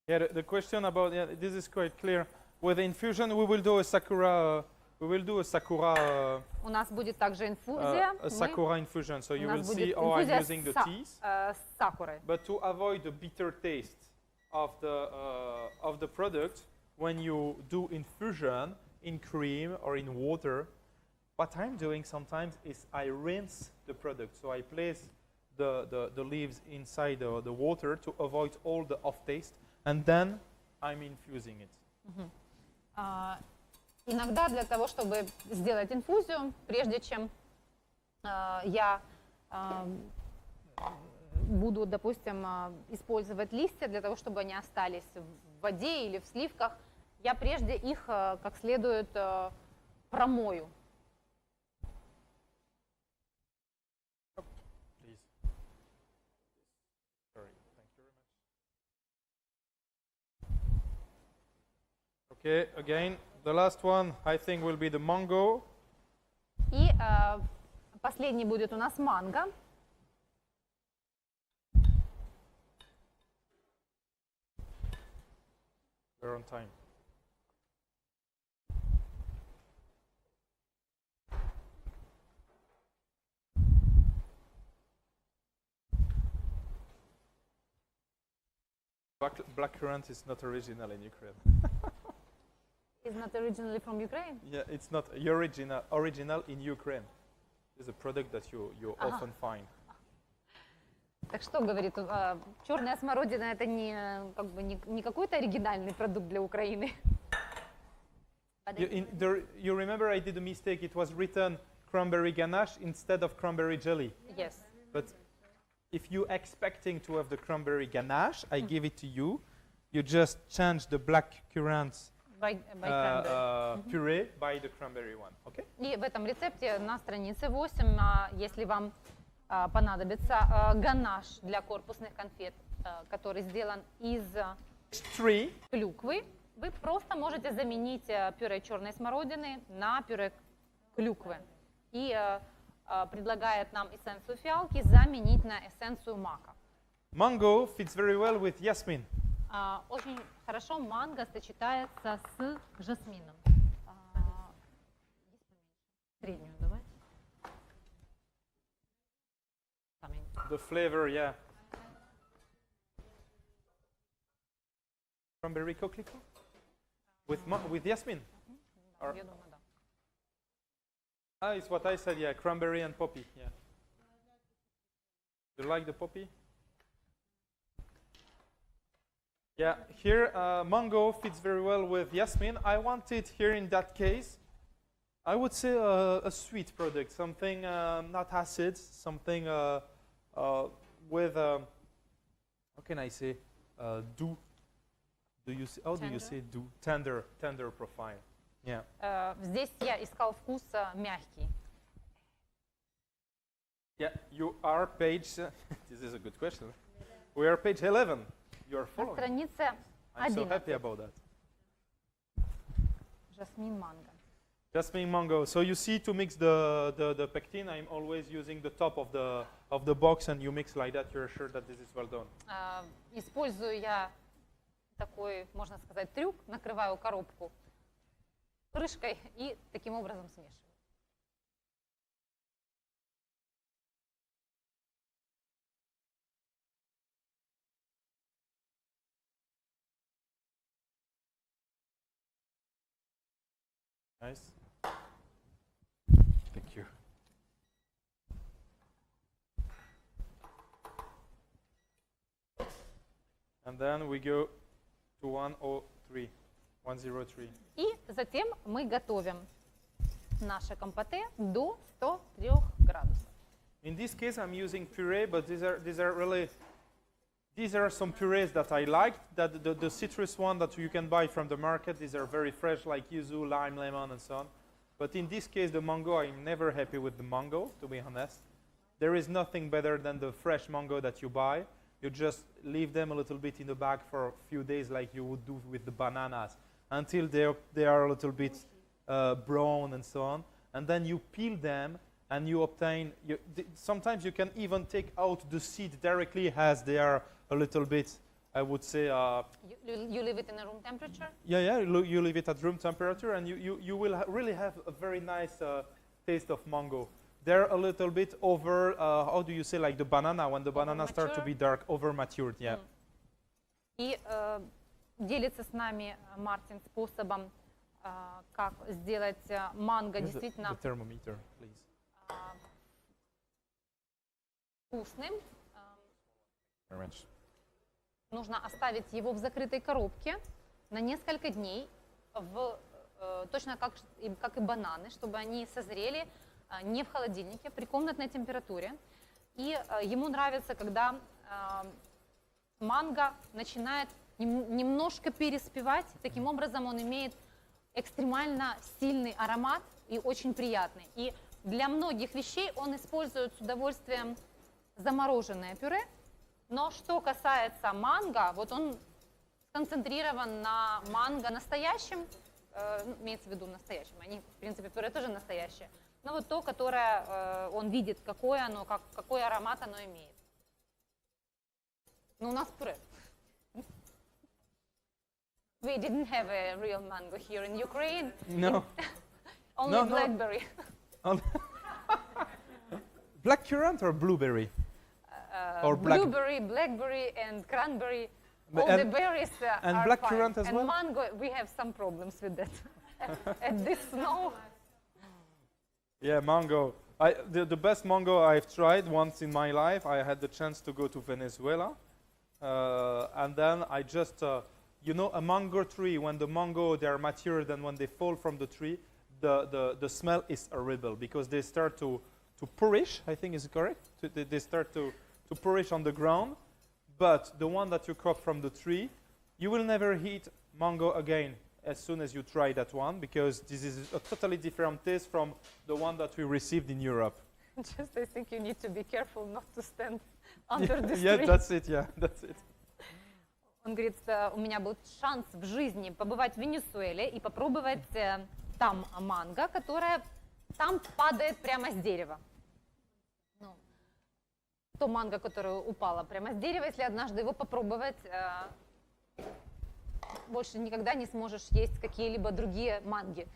Yeah, the question about this is quite clear. With the infusion, we will do a sakura. У нас будет также инфузия. A sakura infusion. So you У will нас see будет how I'm инфузия using the teas. с сакурой. But to avoid the bitter taste of the product, when you do infusion in cream or in water, what I'm doing sometimes is I rinse the product. So I place the leaves inside the water to avoid all the off taste, and then I'm infusing it. Иногда для того, чтобы сделать инфузию, прежде чем я буду, допустим, использовать листья для того, чтобы они остались в воде или в сливках, я прежде их как следует промою. Please. Sorry. Thank you very much. Okay, again, the last one I think will be the mango. И последний будет у нас манго. We're on time. Blackcurrant is not original in Ukraine. Is not originally from Ukraine? Yeah, it's not original in Ukraine. It's a product that you often find. Так что говорит, черная смородина это не как бы не какой-то оригинальный продукт для Украины. You remember I did a mistake. It was written cranberry ganache instead of cranberry jelly. Yes. But if you're expecting to have the cranberry ganache, I give it to you. You just change the black currant puree by the cranberry one. Okay? И в этом рецепте на странице 8, если вам понадобится ганаш для корпусных конфет, который сделан из клюквы, вы просто можете заменить пюре черной смородины на пюре клюквы. И предлагает нам эссенцию фиалки заменить на эссенцию мака. Mango fits very well with jasmine. Очень хорошо манго сочетается с жасмином. Среднюю давай. The flavor, yeah. Cranberry coquelicot? With jasmine? Or- Я думаю, да. it's what I said, yeah, cranberry and poppy, yeah. You like the poppy? Yeah, here mango fits very well with jasmine. I want it here in that case. I would say a sweet product, something not acid, something with, how can I say, doux. Do you say, how do you say doux? Tender profile. Yeah. Здесь я искал вкус мягкий. Yeah, you are page, this is a good question. We are page 11. You are На following. странице I'm so happy 11. about that. Жасмин манго. Jasmine mango. So you see, to mix the pectin, I'm always using the top of the box, and you mix like that. You're sure that this is well done. Использую я такой, можно сказать, трюк. Накрываю коробку крышкой и таким образом смешиваю. Nice. Thank you. And then we go to 103. 103. И затем мы готовим наше компоте до 103 градусов. In this case, I'm using puree, but these are some purees that I like. That the citrus one that you can buy from the market, these are very fresh, like yuzu, lime, lemon, and so on. But in this case, the mango, I'm never happy with the mango, to be honest. There is nothing better than the fresh mango that you buy. You just leave them a little bit in the bag for a few days, like you would do with the bananas, until they are a little bit brown and so on. And then you peel them, and you obtain, sometimes you can even take out the seed directly as they are a little bit, I would say. You leave it in a room temperature? Yeah, you leave it at room temperature, and you will really have a very nice taste of mango. They're a little bit over, how do you say, like the banana, when the banana start to be dark, over matured, yeah. И делится с нами Мартин способом, как сделать манго действительно The thermometer, please. вкусным. Very much. Нужно оставить его в закрытой коробке на несколько дней, точно как и бананы, чтобы они созрели не в холодильнике, при комнатной температуре. И ему нравится, когда манго начинает немножко переспевать. Таким образом он имеет экстремально сильный аромат и очень приятный. И для многих вещей он использует с удовольствием замороженное пюре. Но что касается манго, вот он сконцентрирован на манго настоящем, имеется в виду настоящем, они, в принципе, пюре тоже настоящее, но вот то, которое он видит, какое оно, какой аромат оно имеет. Но у нас пюре. We didn't have a real mango here in Ukraine. No. Only No. blackberry. Blackcurrant or blueberry? Or black- Blueberry, blackberry and cranberry. All the And, berries and are black fine. currant as and well? mango, we have some problems with that. And this snow, yeah, mango. The best mango I've tried once in my life, I had the chance to go to Venezuela. And then I just, a mango tree, when the mango, they are matured and when they fall from the tree, the smell is horrible because they start to perish, I think is correct? They start to perish on the ground. But the one that you crop from the tree, you will never eat mango again as soon as you try that one because this is a totally different taste from the one that we received in Europe. just I think you need to be careful not to stand under this Yeah, tree. that's it, yeah, that's it. Он говорит, у меня был шанс в жизни побывать в Венесуэле и попробовать там манго, которое там падает прямо с дерева. Ну, то манго, которое упало прямо с дерева, если однажды его попробовать, больше никогда не сможешь есть какие-либо другие манги.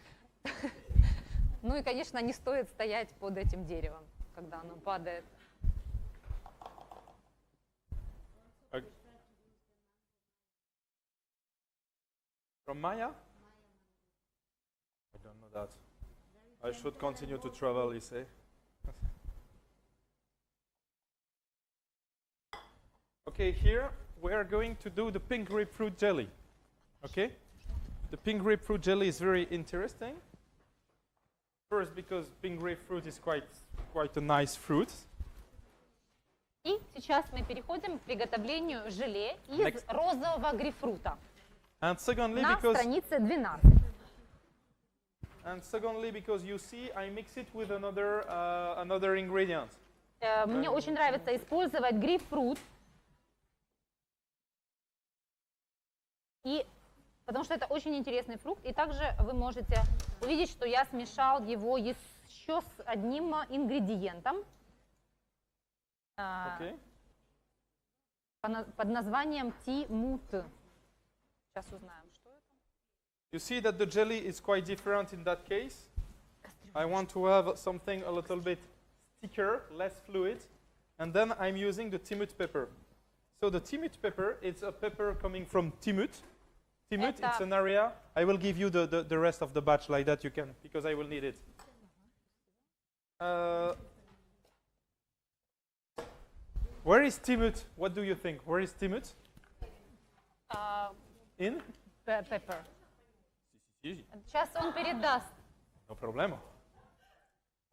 Ну и, конечно, не стоит стоять под этим деревом, когда оно падает. From Maya? I don't know that. I should continue to travel, you say. Okay, here we are going to do the pink grapefruit jelly. Okay? The pink grapefruit jelly is very interesting. First, because pink grapefruit is quite a nice fruit. И сейчас мы переходим к приготовлению желе из Next. розового грейпфрута. And secondly, На because странице 12. because you see, I mix it with another ingredient. Мне очень нравится использовать грейпфрут, потому что это очень интересный фрукт. И также вы можете увидеть, что я смешал его еще с одним ингредиентом Okay. под названием тимут. Сейчас узнаем, что это. You see that the jelly is quite different in that case. I want to have something a little bit thicker, less fluid, and then I'm using the timut pepper. So the timut pepper, it's a pepper coming from Timut. Timut, it's an area. I will give you the rest of the batch like that you can, because I will need it. Where is Timut? What do you think? Where is Timut? In? Pepper. Сейчас он передаст. No problema.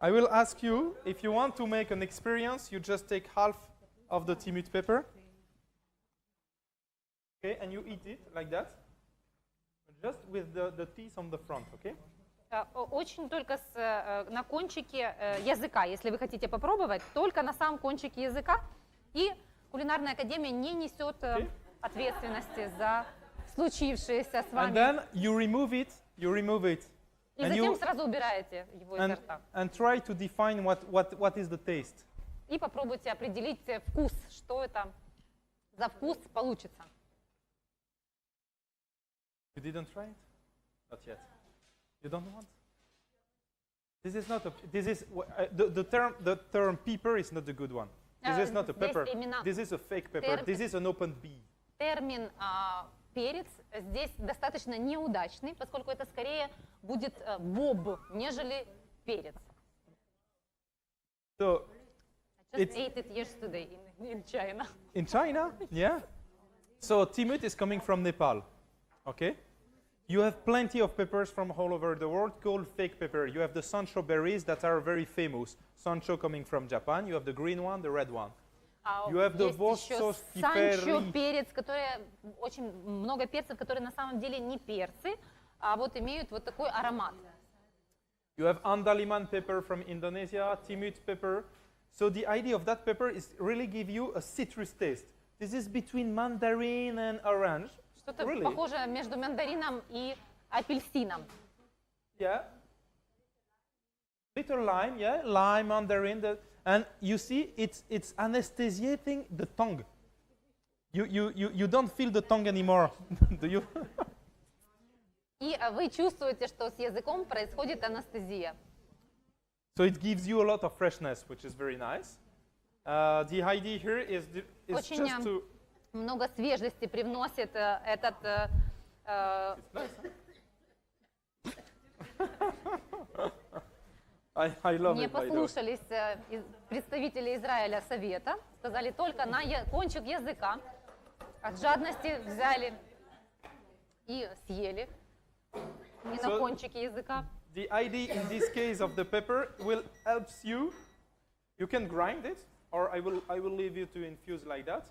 I will ask you, if you want to make an experience, you just take half of the timut pepper. Okay, and you eat it like that. Just with the teeth on the front, okay? Очень только на кончике языка. Если вы хотите попробовать, только на самом кончике языка. И кулинарная академия не несет ответственности за случившееся с вами. And then you remove it. И затем сразу убираете его изо рта. And try to define what is the taste. И попробуйте определить вкус, что это за вкус получится. You didn't try it? Not yet. You don't want? This is not a. This is the term pepper is not the good one. This is not a pepper. This is a fake pepper. This is an open bee. Термин перец здесь достаточно неудачный, поскольку это скорее будет боб, нежели перец. So I just ate it yesterday in China. in China, yeah. So timut is coming from Nepal. Okay. You have plenty of peppers from all over the world called fake pepper. You have the sancho berries that are very famous. Sancho coming from Japan. You have the green one, the red one. You have the Есть еще vossos санчо piperi. перец, которые очень много перцев, которые на самом деле не перцы, а вот имеют вот такой аромат. You have andaliman pepper from Indonesia, timut pepper. So the idea of that pepper is really give you a citrus taste. This is between mandarin and orange. Что-то Really? похожее между мандарином и апельсином. Yeah. Little lime, yeah, lime, mandarin, and you see it's anesthesiating the tongue. You don't feel the tongue anymore, do you? И вы чувствуете, что с языком происходит анестезия. So it gives you a lot of freshness, which is very nice. The idea here is Очень just to много свежести привносит этот... I love Не it, by the way. послушались представители Израиля совета, сказали только на кончик языка, от жадности взяли и съели, не на So- кончике языка. The idea in this case of the pepper will help you. You can grind it, or I will leave you to infuse like that.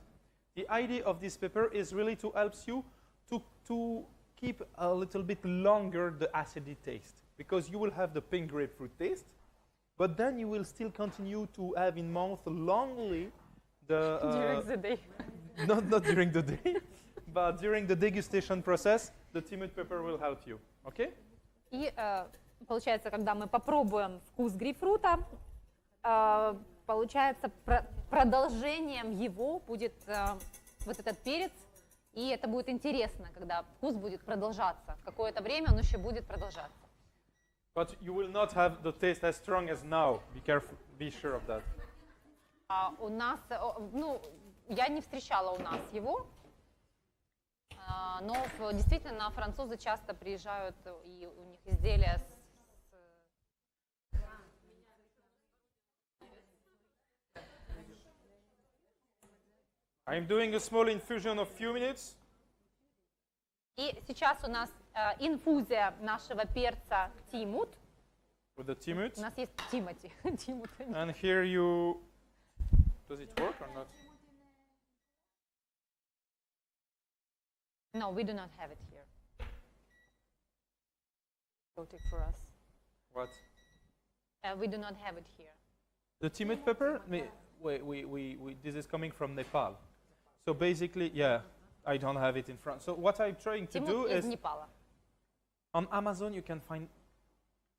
The idea of this pepper is really to help you to keep a little bit longer the acidic taste, because you will have the pink grapefruit taste, but then you will still continue to have in mouth longly the During the day. not during the day, but during the degustation process, the timid pepper will help you. Okay? И получается, когда мы попробуем вкус грейпфрута, получается продолжением его будет вот этот перец, и это будет интересно, когда вкус будет продолжаться. Какое-то время он еще будет продолжаться. But you will not have the taste as strong as now. Be careful. Be sure of that. У нас, ну, я не встречала у нас его, но действительно французы часто приезжают, и у них изделия с... I'm doing a small infusion of few minutes. И сейчас у нас инфузия нашего перца тимут. With the timut. У нас есть Тимати. Тимут. And here you... Does it work or not? No, we do not have it here. Voted for us. What? We do not have it here. The timut pepper? This is coming from Nepal. So basically, yeah, I don't have it in France. So what I'm trying to do Тимут из is... Непала. On Amazon, you can find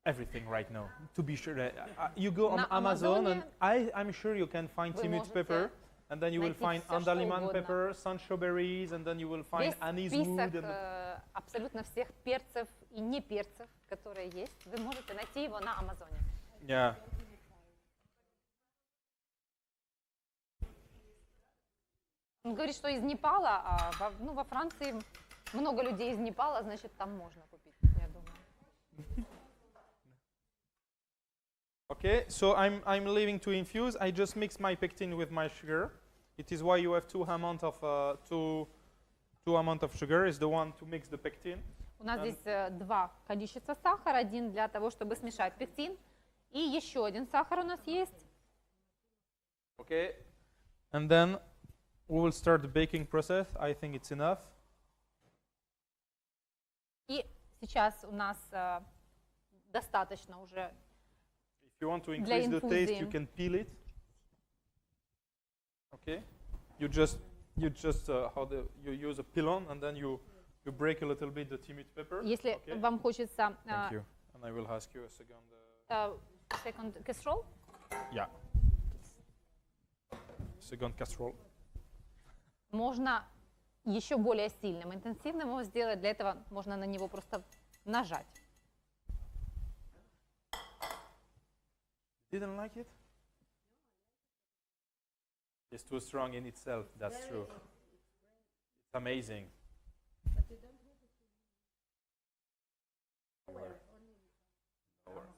everything right now. To be sure, you go on На Amazon, and Амазоне I'm sure you can find вы timut можете pepper, and then you will найти find всё, что andaliman угодно. pepper, sancho berries, and then you will find Весь anise список wood. And абсолютно всех перцев и не перцев, которые есть, вы можете найти его на Амазоне. yeah. Он говорит, что из Непала, а во Франции много людей из Непала, значит, там можно купить, я думаю. Okay, so I'm leaving to infuse. I just mix my pectin with my sugar. It is why you have two amount of sugar. Is the one to mix the pectin. У нас здесь два количества сахара, один для того, чтобы смешать пектин, и еще один сахар у нас есть. Okay, and then we will start the baking process. I think it's enough. И сейчас у нас достаточно уже. If you want to Для increase the taste, you инфузии. can peel it. Okay, you just you use a pilon and then you break a little bit the timid pepper. Если Okay. вам хочется Thank you. And I will ask you a second. second casserole, Yeah. Second casserole. можно еще более сильным, интенсивным его сделать. Для этого можно на него просто нажать. Didn't like it? It's too strong in itself. That's true. It's amazing.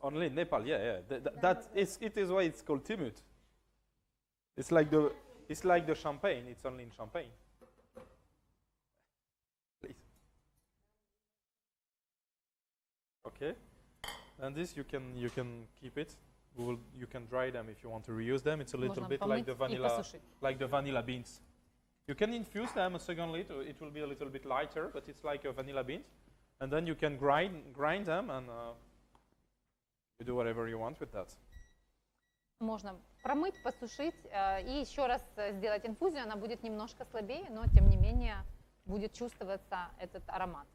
Only in Nepal, yeah. It is why it's called timut. It's like the champagne. It's only in Champagne. Please. Okay. And this you can keep it. You can dry them if you want to reuse them. It's a little Можно bit помыть и like the посушить. vanilla beans. You can infuse them a second later. It will be a little bit lighter, but it's like a vanilla beans. And then you can grind them, and you do whatever you want with that. Можно промыть, посушить и еще раз сделать инфузию. Она будет немножко слабее, но тем не менее будет чувствоваться этот аромат.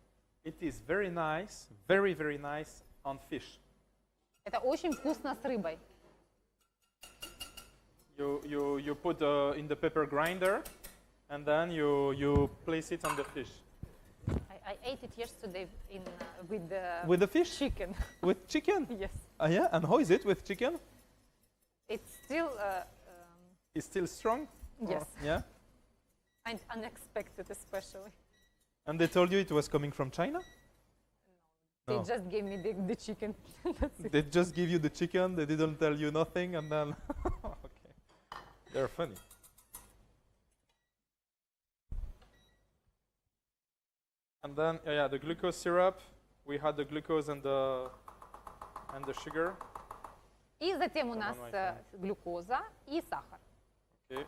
It is very nice, very, very nice on fish. Это очень вкусно с рыбой. You put in the pepper grinder, and then you place it on the fish. I ate it yesterday with With the fish? chicken. With chicken? Yes. Yeah, and how is it with chicken? It's still It's still strong? Yes. Or- yeah? Unexpected, especially. And they told you it was coming from China? They No. just gave me the chicken. That's it. They just give you the chicken, they didn't tell you nothing, and then... Okay. They're funny. And then, yeah, the glucose syrup. We had the glucose and the sugar. И затем у нас One more глюкоза и сахар. Okay.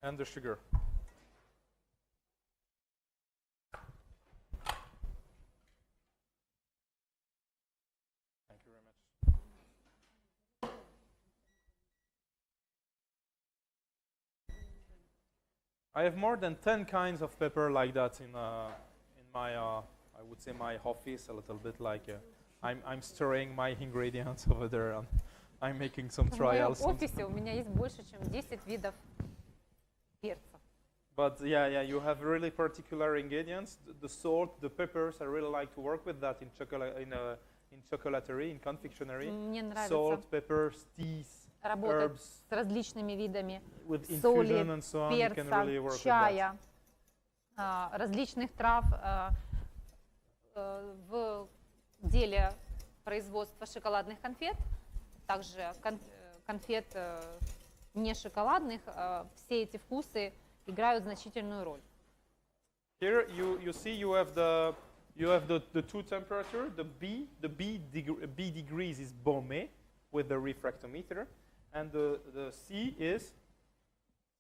And the sugar. Thank you very much. I have more than 10 kinds of pepper like that in my, I would say my office, a little bit like I'm stirring my ingredients over there and I'm making some В моем trials. офисе у меня есть больше, чем 10 видов перцев. But yeah, you have really particular ingredients. The salt, the peppers, I really like to work with that in chocolaterie, in confectionery. Мне нравится Salt, peppers, teas, работать herbs, с различными видами with соли, infusion and so on. You can перца, really work with that. чая, различных трав в деле производства шоколадных конфет, также конфет не шоколадных. Все эти вкусы играют значительную роль. Here you see you have the two temperature. The B degrees is Beaumet with the refractometer, and the C is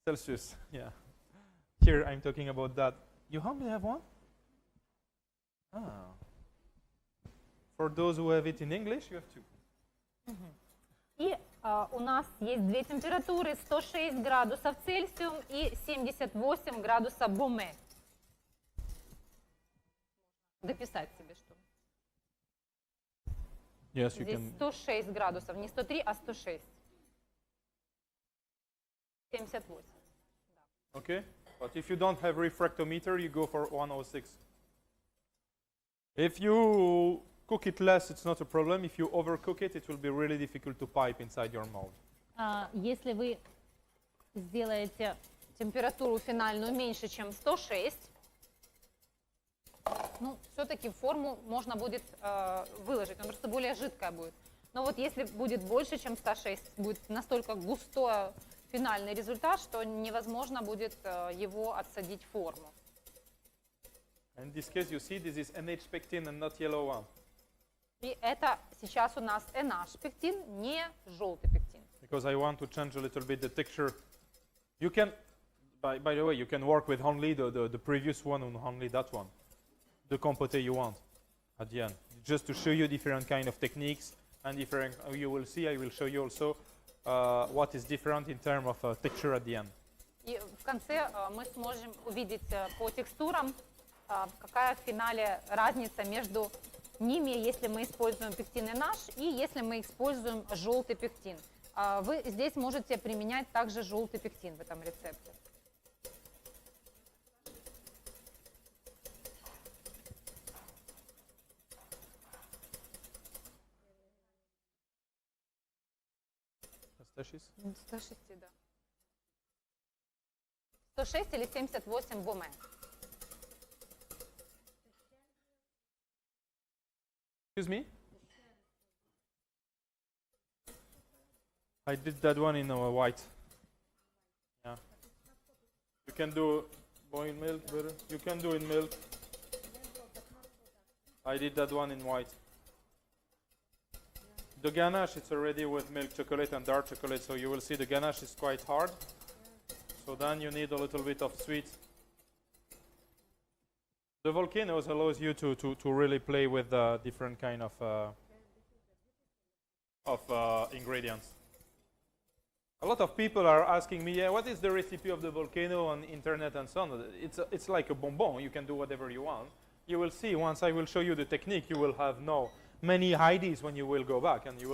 Celsius. Yeah. Here I'm talking about that. You only have one? Ah. For those who have it in English, you have two. И у нас есть две температуры: 106 градусов Цельсиум и 78 градусов Боме. Дописать себе, что Yes, you здесь can. 106 градусов, не 103, а 106. 78. Okay. But if you don't have refractometer, you go for 106. If you cook it less, it's not a problem. If you overcook it, it will be really difficult to pipe inside your mold. Если вы сделаете температуру финальную меньше, чем 106, ну, все-таки форму можно будет выложить, она просто более жидкая будет. Но вот если будет больше, чем 106, будет настолько густой финальный результат, что невозможно будет его отсадить в форму. In this case, you see this is NH pectin and not yellow one. И это сейчас у нас NH пектин, не желтый пектин. Because I want to change a little bit the texture. You can, by the way, you can work with only the previous one and only that one. The compote you want at the end. Just to show you different kind of techniques and different, you will see, I will show you also what is different in terms of texture at the end. И в конце мы сможем увидеть по текстурам, какая в финале разница между ними, если мы используем пектин NH и если мы используем желтый пектин. Вы здесь можете применять также желтый пектин в этом рецепте. Stashis? 106, да. 106 или 78 боме. Excuse me? I did that one in white. Yeah. You can do boiled milk better. You can do in milk. I did that one in white. The ganache, it's already with milk chocolate and dark chocolate, so you will see the ganache is quite hard. So then you need a little bit of sweet. The volcanoes allows you to really play with different kind of ingredients. A lot of people are asking me, yeah, what is the recipe of the volcano on internet and so on? It's like a bonbon. You can do whatever you want. You will see once I will show you the technique. You will have many ideas when you will go back, and you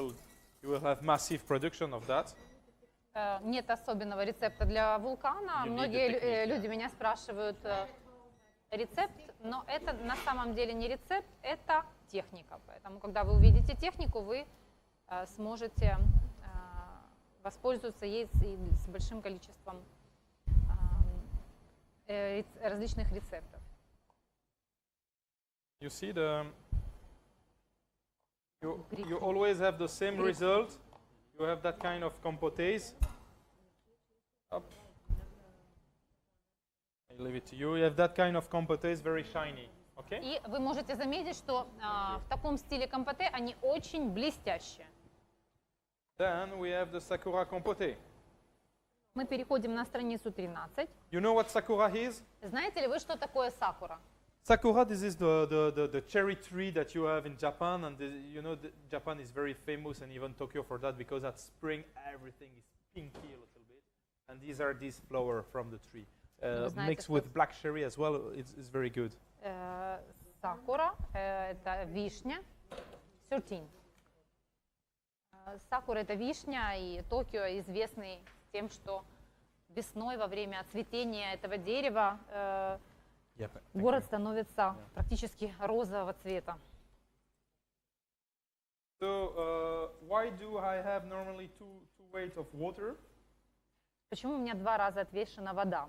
will have massive production of that. Нет особенного рецепта для вулкана. You need the Многие technique, люди меня спрашивают рецепт, но это на самом деле не рецепт, это техника. Поэтому, когда вы увидите технику, вы сможете воспользоваться ей с большим количеством различных рецептов. You see you always have the same result. You have that kind of compotaise. Up. I leave it to you. You have that kind of compotaise, very shiny. Okay? И вы можете заметить, что в таком стиле компоте они очень блестящие. Then we have the sakura compote. Мы переходим на страницу 13. You know what sakura is? Знаете ли вы, что такое сакура? Sakura, this is the cherry tree that you have in Japan, and you know Japan is very famous, and even Tokyo for that, because at spring everything is pinky a little bit, and these are these flowers from the tree, mixed with black cherry as well. It's very good. Сакура – это вишня. 13. Сакура – это вишня, и Токио известный тем, что весной во время цветения этого дерева город становится практически розового цвета. So why do I have normally two weights of water? Почему у меня 2 раза отвешена вода?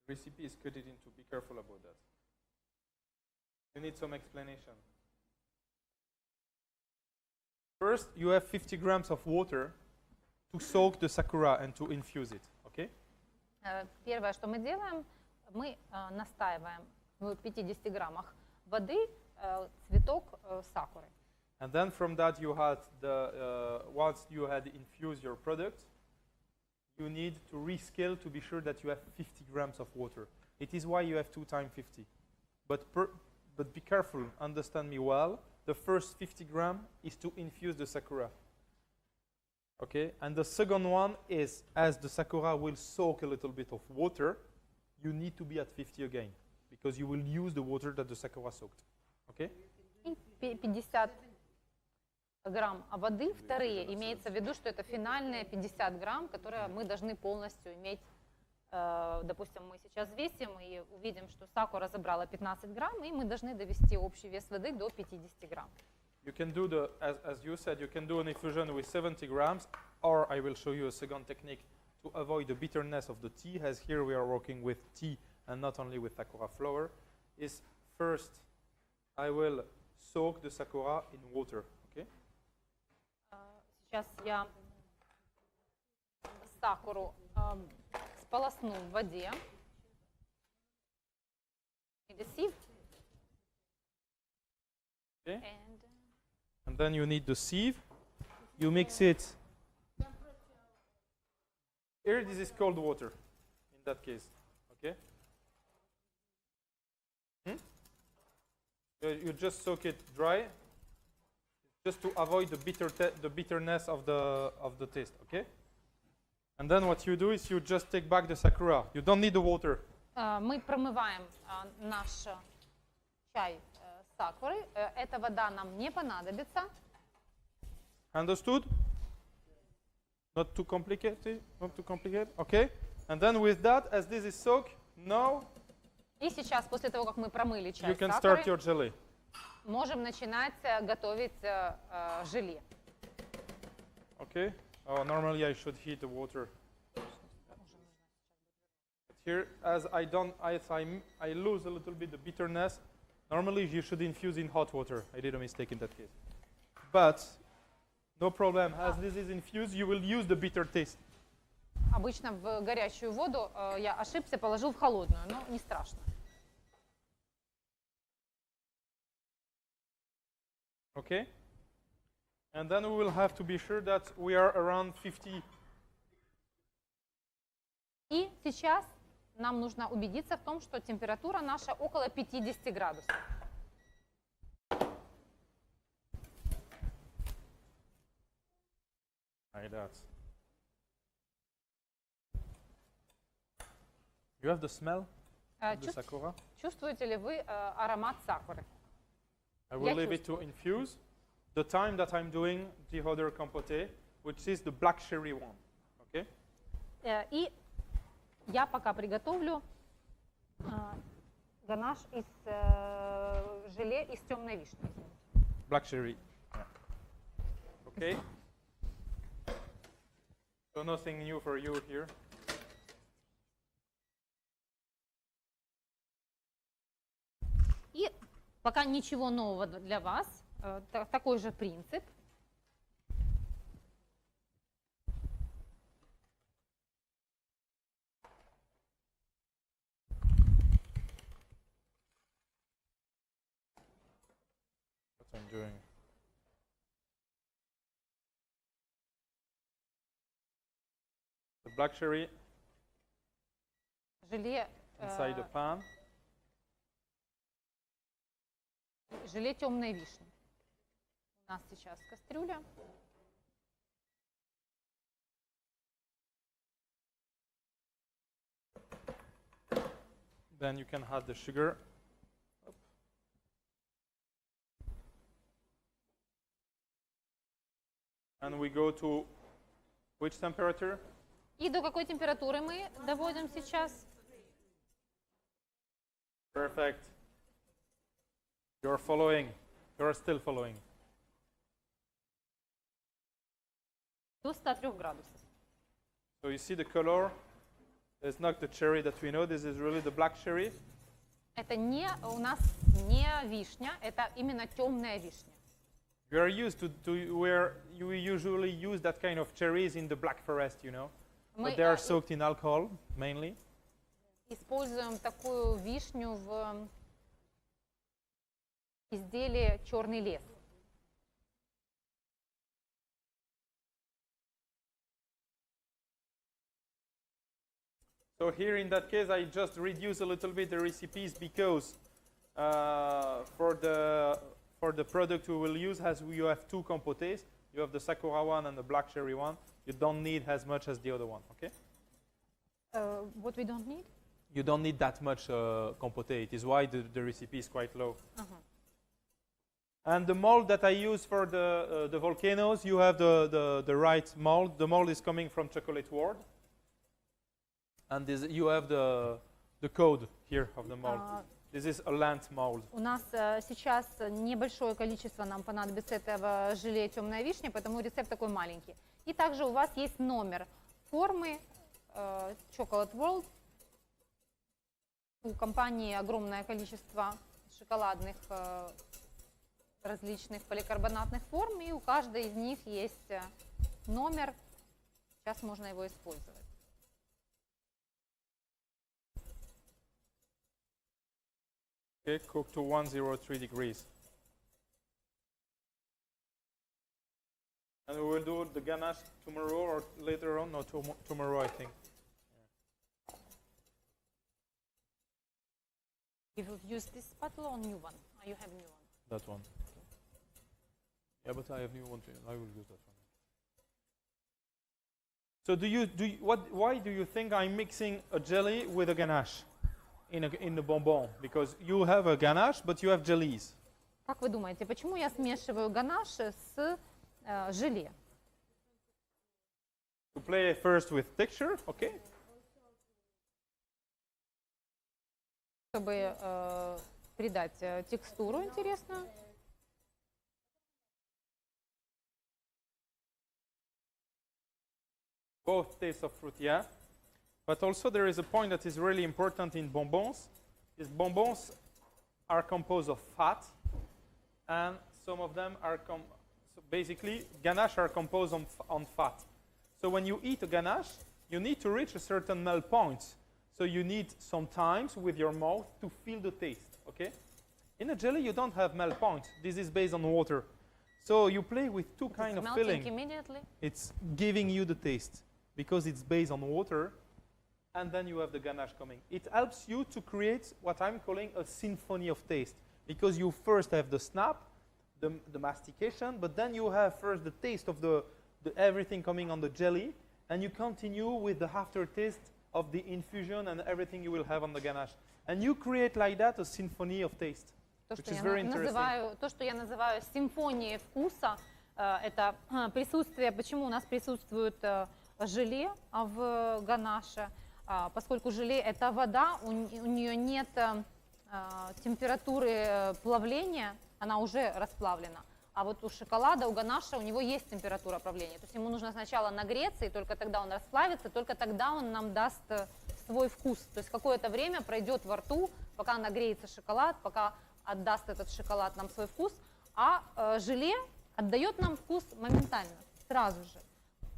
Recipe is cut it into. Be careful about that. You need some explanation. First, you have 50 grams of water to soak the sakura and to infuse it. Okay? Первое, что мы делаем, мы настаиваем в 50 граммах воды цветок сакуры. And then from that you had once you had infused your product, you need to rescale to be sure that you have 50 grams of water. It is why you have 2 times 50. But be careful, understand me well. The first 50 grams is to infuse the sakura. Okay? And the second one is, as the sakura will soak a little bit of water, you need to be at 50 again, because you will use the water that the sakura soaked. Okay? И 50 грамм воды, вторые, имеется в виду, что это финальные 50 грамм, которые мы должны полностью иметь. Допустим, мы сейчас весим и увидим, что сакура забрала 15 грамм, и мы должны довести общий вес воды до 50 грамм. You can do as you said, you can do an infusion with 70 grams, or I will show you a second technique to avoid the bitterness of the tea, as here we are working with tea and not only with sakura flower, is first I will soak the sakura in water. Okay? Сейчас я сакуру сполосну в воде. Или sieve. Okay? And then you need the sieve. You mix it. Here this is cold water in that case. Okay? You just soak it dry, just to avoid the bitterness of the taste. Okay? And then what you do is you just take back the sakura. You don't need the water. Мы промываем наш чай сакуры. Эта вода нам не понадобится. Understood? Not too complicated. Not too complicated. Okay. And then with that, as this is soaked, now И сейчас, после того, как мы промыли чай you can сакуры, start your jelly. можем начинать готовить желе. Okay. Oh, normally I should heat the water. But here, as I lose a little bit the bitterness. Normally you should infuse in hot water. I did a mistake in that case. But no problem. As this is infused, you will use the bitter taste. Обычно в горячую воду я ошибся, положил в холодную, но не страшно. Okay? And then we will have to be sure that we are around 50. И сейчас нам нужно убедиться в том, что температура наша около 50 градусов. Like that. You have the smell of the sakura? Чувствуете ли вы аромат сакуры? I will leave it to infuse. The time that I'm doing the other compote, which is the black cherry one. Okay. И я пока приготовлю ганаш из желе из темной вишни. Black cherry. Yeah. Okay. So nothing new for you here. И пока ничего нового для вас, такой же принцип. What I'm doing. The black cherry Желе, inside the pan. желе темной вишни. У нас сейчас кастрюля. Then you can add the sugar. And we go to which temperature? И до какой температуры мы доводим сейчас? Perfect. You're following. You're still following. До 103 градусов. So you see the color? It's not the cherry that we know. This is really the black cherry. Это не у нас не вишня, это именно темная вишня. We are used to where you usually use that kind of cherries in the Black Forest, you know. Мы But they are soaked in alcohol, mainly. используем такую вишню в изделии черный лес. So here in that case, I just reduce a little bit the recipes because for the product we will use, as you have two compotes, you have the Sakura one and the black cherry one. You don't need as much as the other one, okay? What we don't need? You don't need that much compote. It is why the recipe is quite low. And the mold that I use for the volcanoes, you have the right mold. The mold is coming from Chocolate World. And this, you have the code here of the mold. This is a Lant mold. У нас сейчас небольшое количество нам понадобится этого желе темная вишня, поэтому рецепт такой маленький. И также у вас есть номер формы Chocolate World. У компании огромное количество шоколадных различных поликарбонатных форм, и у каждой из них есть номер. Сейчас можно его использовать. Okay, cook to 103 degrees. And we will do the ganache tomorrow or later on, no, tomorrow I think. You will use this spatula or new one? Or you have new one? That one. Yeah, but I have new one too. I will use that one. So why do you think I'm mixing a jelly with a ganache in the bonbon? Because you have a ganache, but you have jellies. Как вы думаете, почему я смешиваю ганаш с желе? To play first with texture, okay? Чтобы придать текстуру интересную. Both tastes of fruit, yeah. But also there is a point that is really important in bonbons. Is bonbons are composed of fat, and some of them are so basically ganache are composed on fat. So when you eat a ganache, you need to reach a certain melt point. So you need some times with your mouth to feel the taste, okay? In a jelly, you don't have melt point. This is based on water. So you play with two kinds of filling. Immediately. It's giving you the taste because it's based on water, and then you have the ganache coming. It helps you to create what I'm calling a symphony of taste, because you first have the snap, the mastication, but then you have first the taste of the everything coming on the jelly, and you continue with the aftertaste of the infusion and everything you will have on the ganache. And you create like that a symphony of taste, which is very interesting. То, что я называю симфонией вкуса, это присутствие, почему у нас присутствует желе в ганаше, поскольку желе это вода, у нее нет температуры плавления, она уже расплавлена. А вот у шоколада, у ганаша, у него есть температура плавления. То есть ему нужно сначала нагреться, и только тогда он расплавится, только тогда он нам даст свой вкус. То есть какое-то время пройдет во рту, пока нагреется шоколад, пока отдаст этот шоколад нам свой вкус, а желе отдает нам вкус моментально, сразу же.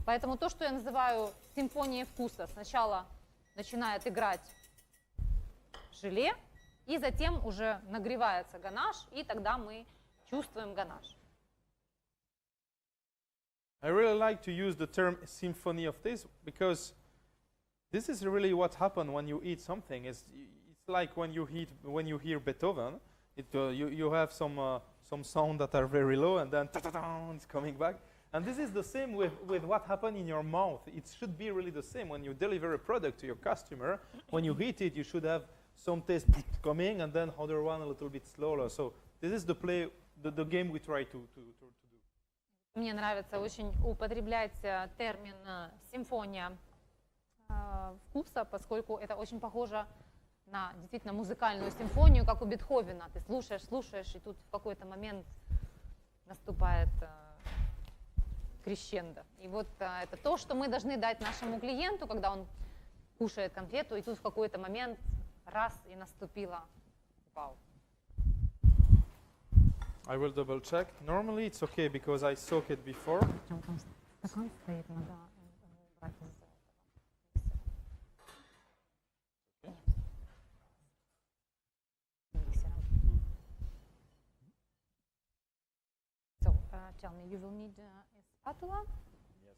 Поэтому то, что я называю симфонией вкуса, сначала начинает играть желе, и затем уже нагревается ганаш, и тогда мы чувствуем ганаш. I really like to use the term symphony of taste because this is really what happens when you eat something. It's like when you hear Beethoven, you have some sound that are very low and then it's coming back. And this is the same with what happens in your mouth. It should be really the same when you deliver a product to your customer. When you eat it, you should have some taste coming and then other one a little bit slower. So this is the play, the game we try to do. Мне нравится очень употреблять термин симфония вкуса, поскольку это очень похоже на действительно музыкальную симфонию, как у Бетховена. Ты слушаешь, и тут в какой-то момент наступает крещендо. И вот это то, что мы должны дать нашему клиенту, когда он кушает конфету, и тут в какой-то момент раз и наступило вау. I will double check. Normally it's okay because I soak it before. Стакан стоит, надо убрать из этого. So, tell me, you will need a spatula? Yes.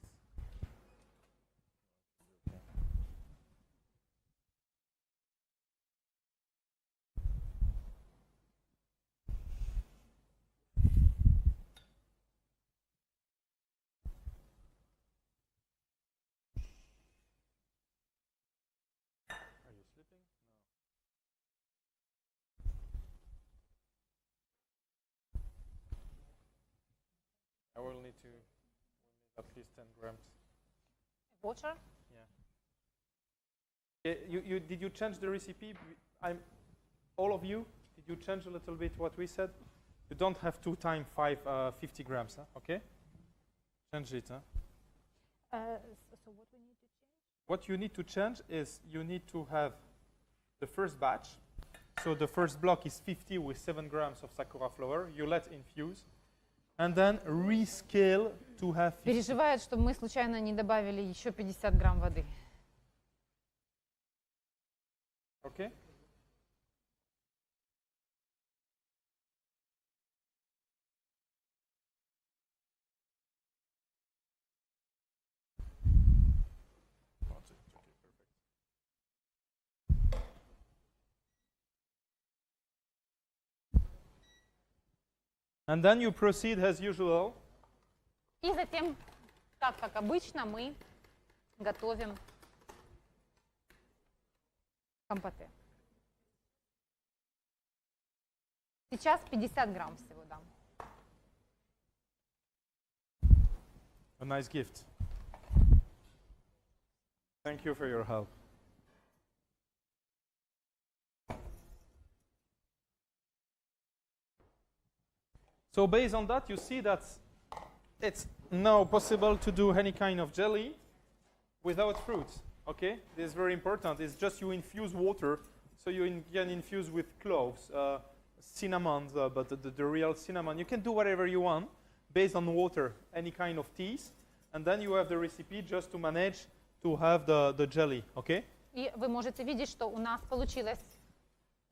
Are you sleeping? No. I will need at least 10 grams. Water? Did you change the recipe? All of you, did you change a little bit what we said? You don't have 2 times 50 grams, huh? Okay? Change it, huh? So what we need to change? What you need to change is you need to have the first batch. So the first block is 50 with 7 grams of sakura flour. You let infuse. And then rescale to have 50. Переживает, чтобы мы случайно не добавили еще 50 грамм воды. Okay? And then you proceed as usual. И затем, так как обычно, мы готовим компоте. Сейчас 50 грамм всего дам. A nice gift. Thank you for your help. So based on that, you see that it's now possible to do any kind of jelly without fruits. Okay, this is very important. It's just you infuse water, so you can infuse with cloves, cinnamon, but the real cinnamon. You can do whatever you want based on water, any kind of teas, and then you have the recipe just to manage to have the jelly. Okay. И вы можете видеть, что у нас получилось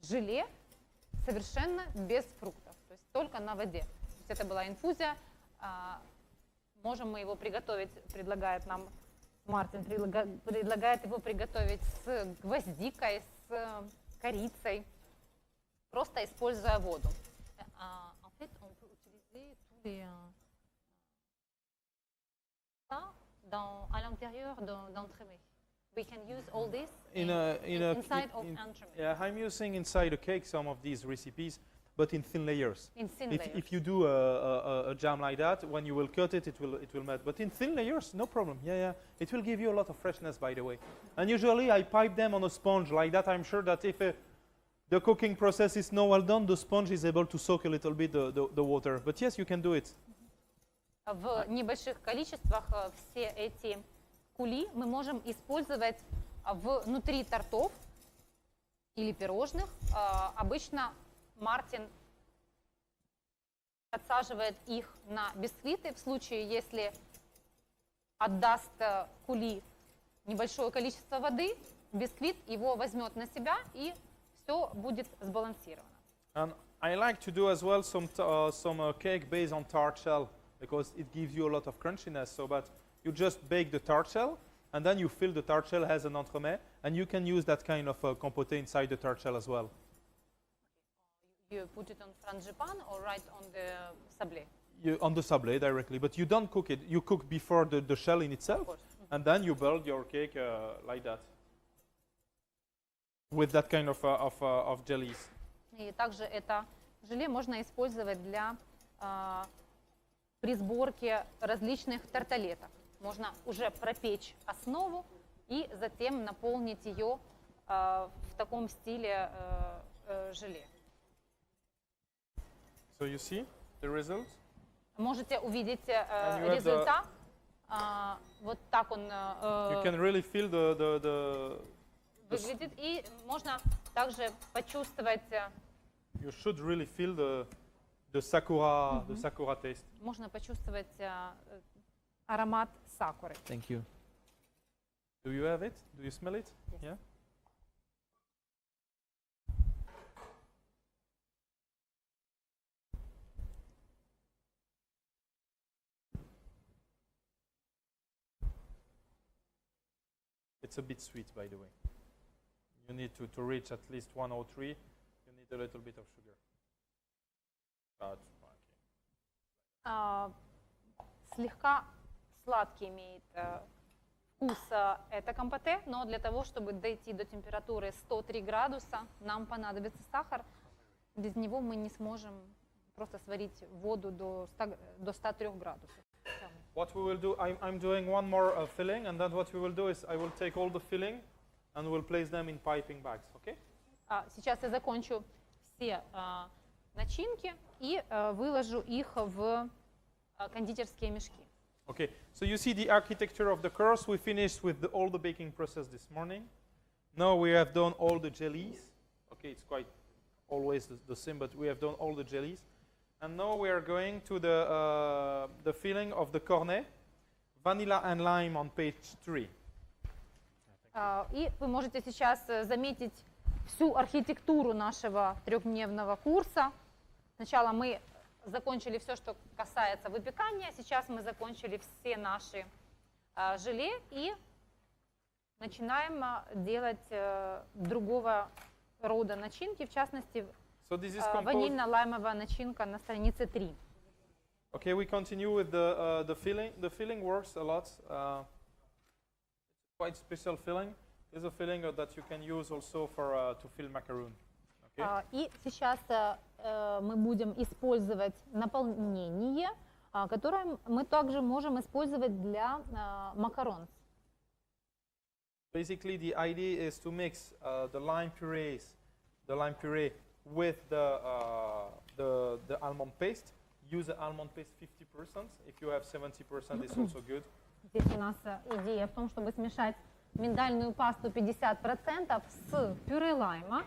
желе совершенно без фруктов, то есть только на воде. То есть это была инфузия. Можем мы его приготовить, предлагает нам Мартин, предлагает его приготовить с гвоздикой, с корицей, просто используя воду. En fait, on peut utiliser tous les ça à l'intérieur d'entremets. We can use all this inside of entremet. Yeah, I'm using inside a cake some of these recipes. but in thin layers. In thin If, layers. if you do a jam like that, when you will cut it, it will melt. But in thin layers, no problem. Yeah, yeah. It will give you a lot of freshness, by the way. And usually I pipe them on a sponge like that. I'm sure that if the cooking process is not well done, the sponge is able to soak a little bit the water. But yes, you can do it. В небольших количествах все эти кули мы можем использовать внутри тортов или пирожных. Обычно Мартин подсаживает их на бисквиты в случае, если отдаст кули небольшое количество воды, бисквит его возьмет на себя и все будет сбалансировано. And I like to do as well some cake based on tart shell because it gives you a lot of crunchiness. So, but you just bake the tart shell and then you fill the tart shell as an entremet, and you can use that kind of compote inside the tart shell as well. You put it on frangipane or right on the sablé? On the sablé directly, but you don't cook it. You cook before the shell in itself, Of course. and then you build your cake like that with that kind of jellies. И также это желе можно использовать для при сборке различных тарталеток. Можно уже пропечь основу и затем наполнить ее в таком стиле желе. So you see the result? Можете увидеть you have результат. Вот так он You can really feel the выглядит. И можно также почувствовать, you should really feel the sakura the sakura taste. можно почувствовать аромат сакуры. Thank you. Do you have it? Do you smell it? Yes. Yeah. It's a bit sweet, by the way. You need to reach at least 103. You need a little bit of sugar. But, okay. Слегка сладкий имеет вкус это компоте, но для того, чтобы дойти до температуры 103 градуса, нам понадобится сахар. Без него мы не сможем просто сварить воду до 103 градусов. What we will do, I'm doing one more filling, and then what we will do is I will take all the filling and we'll place them in piping bags, okay? Сейчас я закончу все начинки и выложу их в кондитерские мешки. Okay, so you see the architecture of the course. We finished with all the baking process this morning. Now we have done all the jellies. Okay, it's quite always the same, but we have done all the jellies. And now we are going to the filling of the cornet, vanilla and lime on page 3. И вы можете сейчас заметить всю архитектуру нашего трехдневного курса. Сначала мы закончили все, что касается выпекания. Сейчас мы закончили все наши желе и начинаем делать другого рода начинки, в частности, So this is composed. ванильно-лаймовая начинка на странице 3. Okay, we continue with the filling. The filling works a lot. Quite special filling. It's a filling that you can use also for to fill macaroon. Okay. И сейчас мы будем использовать наполнение, которое мы также можем использовать для макарон. Basically, the idea is to mix the lime puree with the almond paste. Use the almond paste 50%. If you have 70%, it's also good. Здесь у нас идея в том, чтобы смешать миндальную пасту 50% с пюре лайма.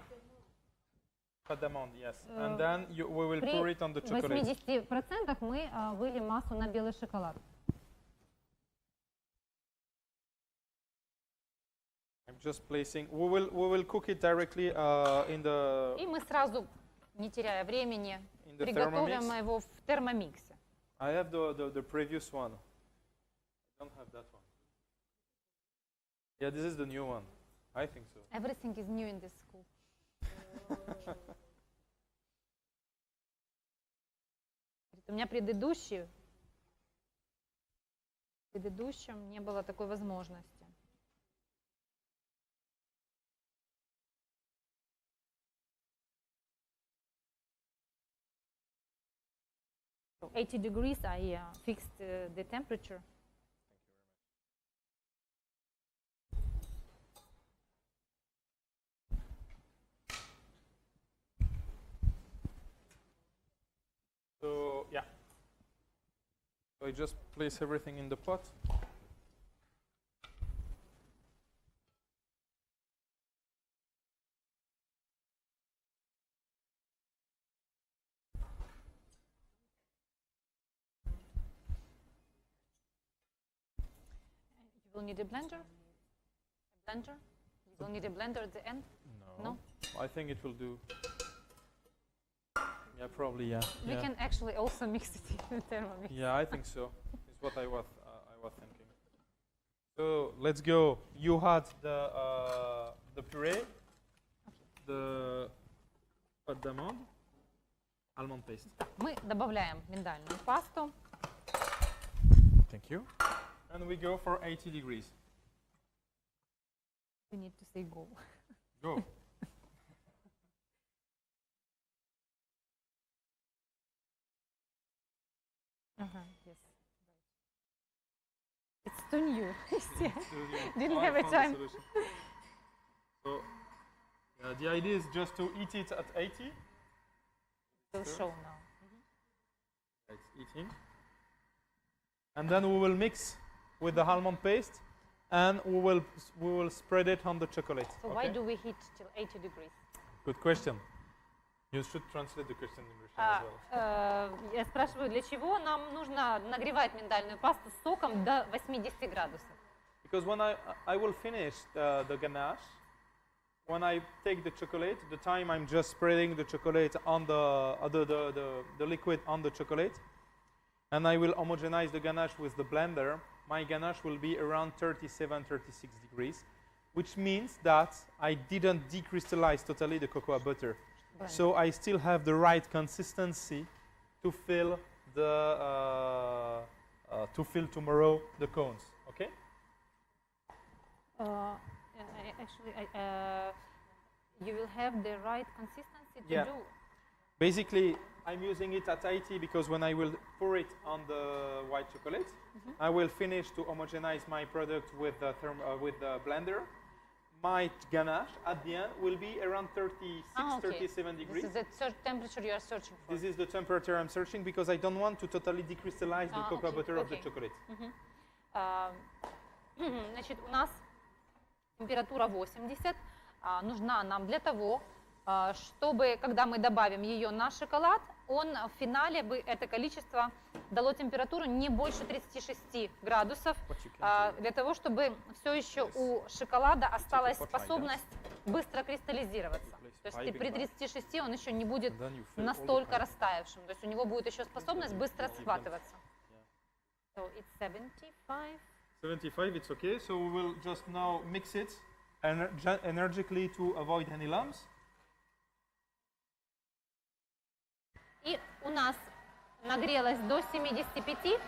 Cardamom, yes. And then we will При pour it on the chocolate. 80% мы выльем массу на белый шоколад. I'm just placing. We will cook it directly in the. И мы сразу, не теряя времени, In the приготовим Thermomix? его в термомиксе. I have the previous one. I don't have that one. Yeah, this is the new one. I think so. Everything is new in this school. У меня предыдущем не было такой возможности. So 80 degrees, I fixed the temperature. So yeah. So I just place everything in the pot. You will need a blender? A blender? You will need a blender at the end? No? I think it will do. Yeah, probably, yeah. We can actually also mix it in the Thermomix. Yeah, I think so. It's what I was thinking. So let's go. You had the puree, the pâte d'amande, almond paste. Мы добавляем миндальную пасту. Thank you. And we go for 80 degrees. We need to say go. Go. Yes. It's too new. Didn't I have a found the time. solution. So the idea is just to eat it at 80. Will Sure. show now. It's eating. And then we will mix with the almond paste, and we will spread it on the chocolate. So why do we heat till 80 degrees? Good question. You should translate the question in Russian as well. Я спрашиваю, для чего нам нужно нагревать миндальную пасту с соком до 80 градусов? Because when I will finish the ganache, when I take the chocolate, the time I'm just spreading the chocolate on the liquid on the chocolate, and I will homogenize the ganache with the blender, my ganache will be around 37, 36 degrees, which means that I didn't decrystallize totally the cocoa butter. Right. So I still have the right consistency to fill tomorrow the cones. Okay? Actually, you will have the right consistency to Yeah. do. Basically, I'm using it at 80 because when I will pour it on the white chocolate, I will finish to homogenize my product with the blender. My ganache at the end will be around 36, 37 degrees. This is the temperature you are searching for. This is the temperature I'm searching because I don't want to totally decrystallize the cocoa butter of the chocolate. Значит, у нас температура 80 нужна нам для того, чтобы, когда мы добавим ее на шоколад, он в финале бы это количество дало температуру не больше 36 градусов, для того, чтобы все еще у шоколада осталась способность быстро кристаллизироваться. То есть при 36 он еще не будет настолько растаявшим, то есть у него будет еще способность быстро схватываться. So it's 75. 75, it's okay. So we will just now mix it energically to avoid any lumps. И у нас нагрелось до 75.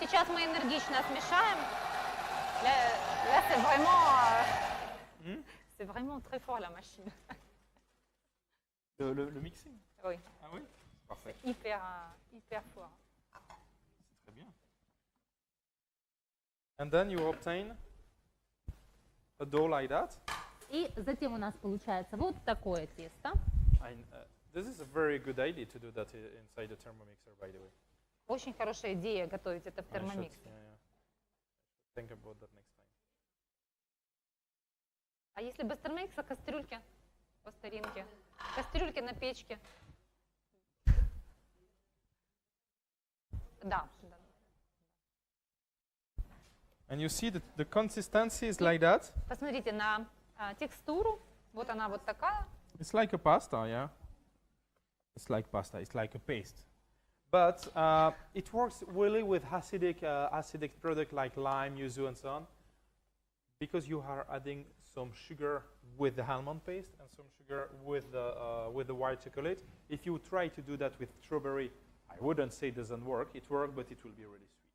Сейчас мы энергично смешаем. Là, c'est vraiment très fort la machine. Le mixing. Oui, Ah oui. Parfait. hyper fort. C'est très bien. And then you obtain a dough like that. И затем у нас получается вот такое тесто. This is a very good idea to do that inside the Thermomixer, by the way. Очень хорошая идея готовить это в I should, термомиксе. yeah. Think about that next time. А если без термомикса, кастрюльки по старинке. Кастрюльки на печке. Да. And you see that the consistency is like that. Посмотрите на текстуру. Вот она вот такая. It's like a pasta, yeah. It's like pasta. It's like a paste. But it works really with acidic product like lime, yuzu, and so on, because you are adding some sugar with the almond paste and some sugar with the white chocolate. If you try to do that with strawberry, I wouldn't say it doesn't work. It works, but it will be really sweet.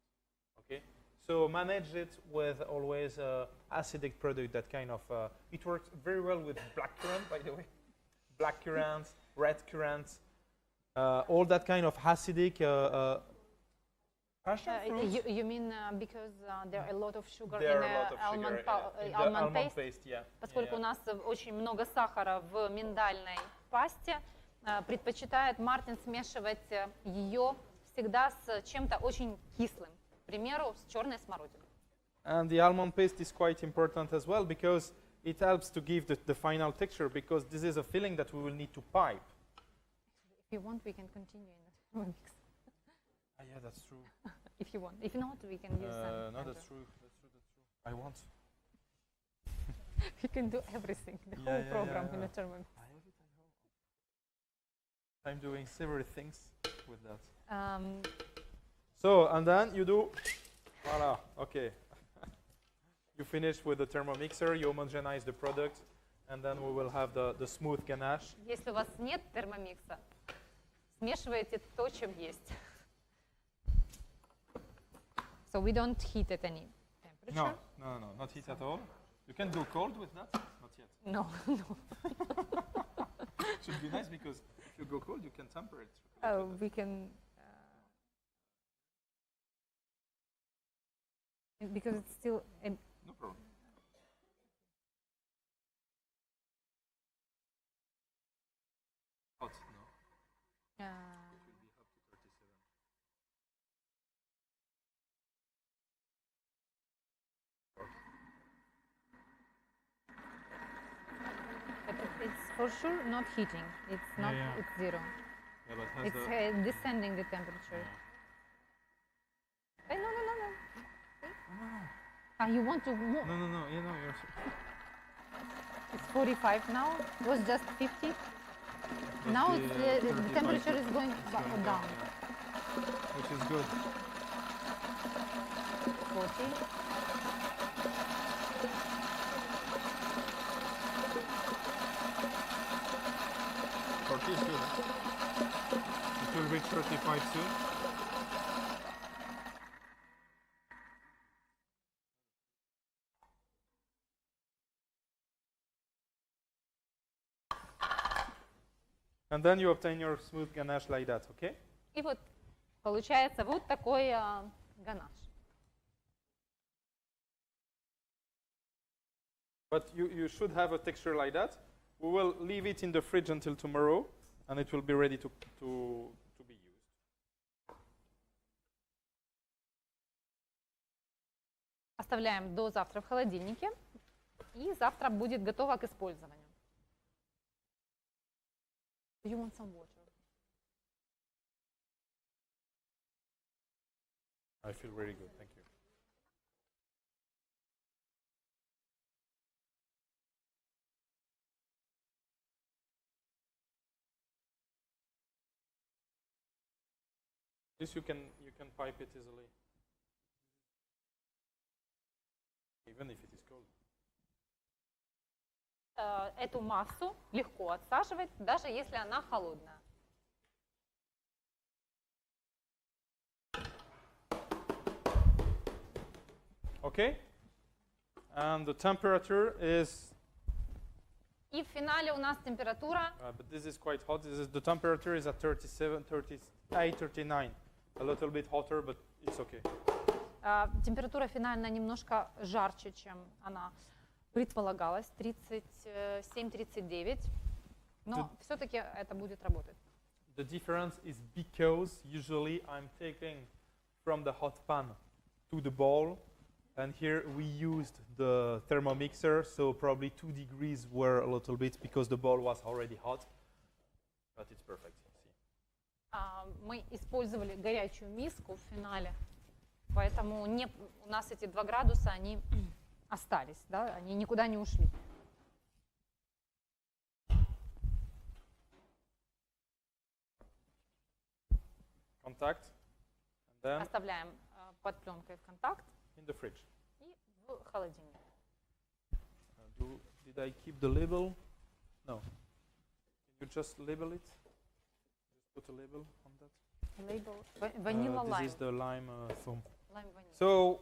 Okay. So manage it with always acidic product. That kind of it works very well with blackcurrant, by the way. Blackcurrant, red currant, all that kind of acidic Passion fruit? You mean because there are a lot of sugar There in are a lot of almond, sugar in the almond almond paste? paste, yeah. Поскольку Yeah. у нас очень много сахара в миндальной пасте, предпочитает Мартин смешивать ее всегда с чем-то очень кислым. К примеру, с черной смородиной. And the almond paste is quite important as well because it helps to give the final texture, because this is a filling that we will need to pipe. If you want, we can continue in the mix. Yeah, that's true. If you want. If not, we can use some. No, that's true. I want. We can do everything, the Yeah, whole yeah, program yeah, in yeah. a Thermomix. I have it at home. I'm doing several things with that. So, and then you do, voila, okay. You finish with the thermomixer, you homogenize the product, and then we will have the smooth ganache. Если у вас нет термомикса, смешивайте то, чем есть. So we don't heat at any temperature. No, not heat at all. You can go cold with that? Not yet. No, no. Should be nice because if you go cold, you can temper it. We can. Because it's still. No problem. Hot, no? It will be up to 37. But it's for sure not heating. It's not. yeah. It's zero. Yeah, but has It's the... descending the temperature. Hey, no. You want to more? No, you know, you're... It's 45 now. It was just 50. Now it's the 35. temperature is going going down. yeah. Which is good. 40. Is good. It will reach 35 soon. And then you obtain your smooth ganache like that, okay? И вот получается вот такой ганаш. But you should have a texture like that. We will leave it in the fridge until tomorrow, and it will be ready to be used. Оставляем до завтра в холодильнике, и завтра будет готово к использованию. Do you want some water? I feel very good, thank you. This you can pipe it easily, even if it is cold. Эту массу легко отсаживать, даже если она холодная. Okay, and the temperature is. И в финале у нас температура. But this is quite hot. The temperature is at 37, 38, 39. A little bit hotter, but it's okay. Температура финальная немножко жарче, чем она предполагалась, 37-39. Но все-таки это будет работать. The difference is because usually I'm taking from the hot pan to the bowl, and here we used the thermomixer, so probably 2 degrees were a little bit because the bowl was already hot, but it's perfect. See. Мы использовали горячую миску в финале, поэтому у нас эти 2 градуса, они остались, да, они никуда не ушли. Contact, and then Оставляем под пленкой в контакт in the fridge. и в холодильник. Did I keep the label? No. Can you just label it? Just put a label on that. Label vanilla This lime. is the lime foam. Lime vanilla. So,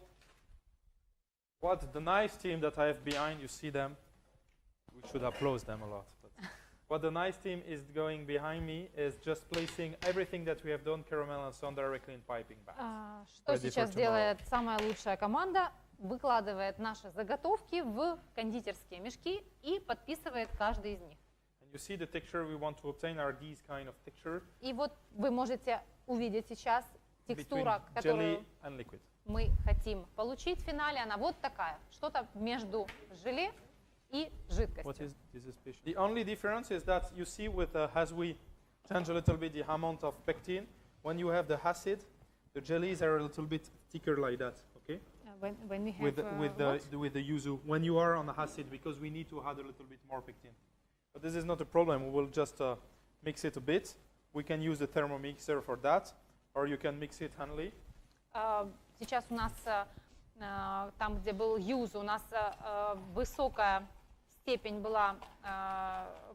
what the nice team that I have behind, you see them. We should applaud them a lot. But what the nice team is going behind me is just placing everything that we have done, caramel and so on, directly in piping bags. Что Ready for сейчас tomorrow. делает самая лучшая команда? Выкладывает наши заготовки в кондитерские мешки и подписывает каждый из них. And you see the texture we want to obtain are these kind of texture И вот вы можете увидеть сейчас between текстура, jelly которую and liquid. мы хотим получить в финале. Она вот такая, что-то между желе и What жидкостью. is this is special? The only difference is that you see with as we change a little bit the amount of pectin, when you have the acid, the jellies are a little bit thicker like that. Okay. When we have, With the yuzu, when you are on the acid, because we need to add a little bit more pectin. But this is not a problem. We will just mix it a bit. We can use the thermomixer for that, or you can mix it handily. Сейчас у нас там, где был юзу, у нас высокая степень была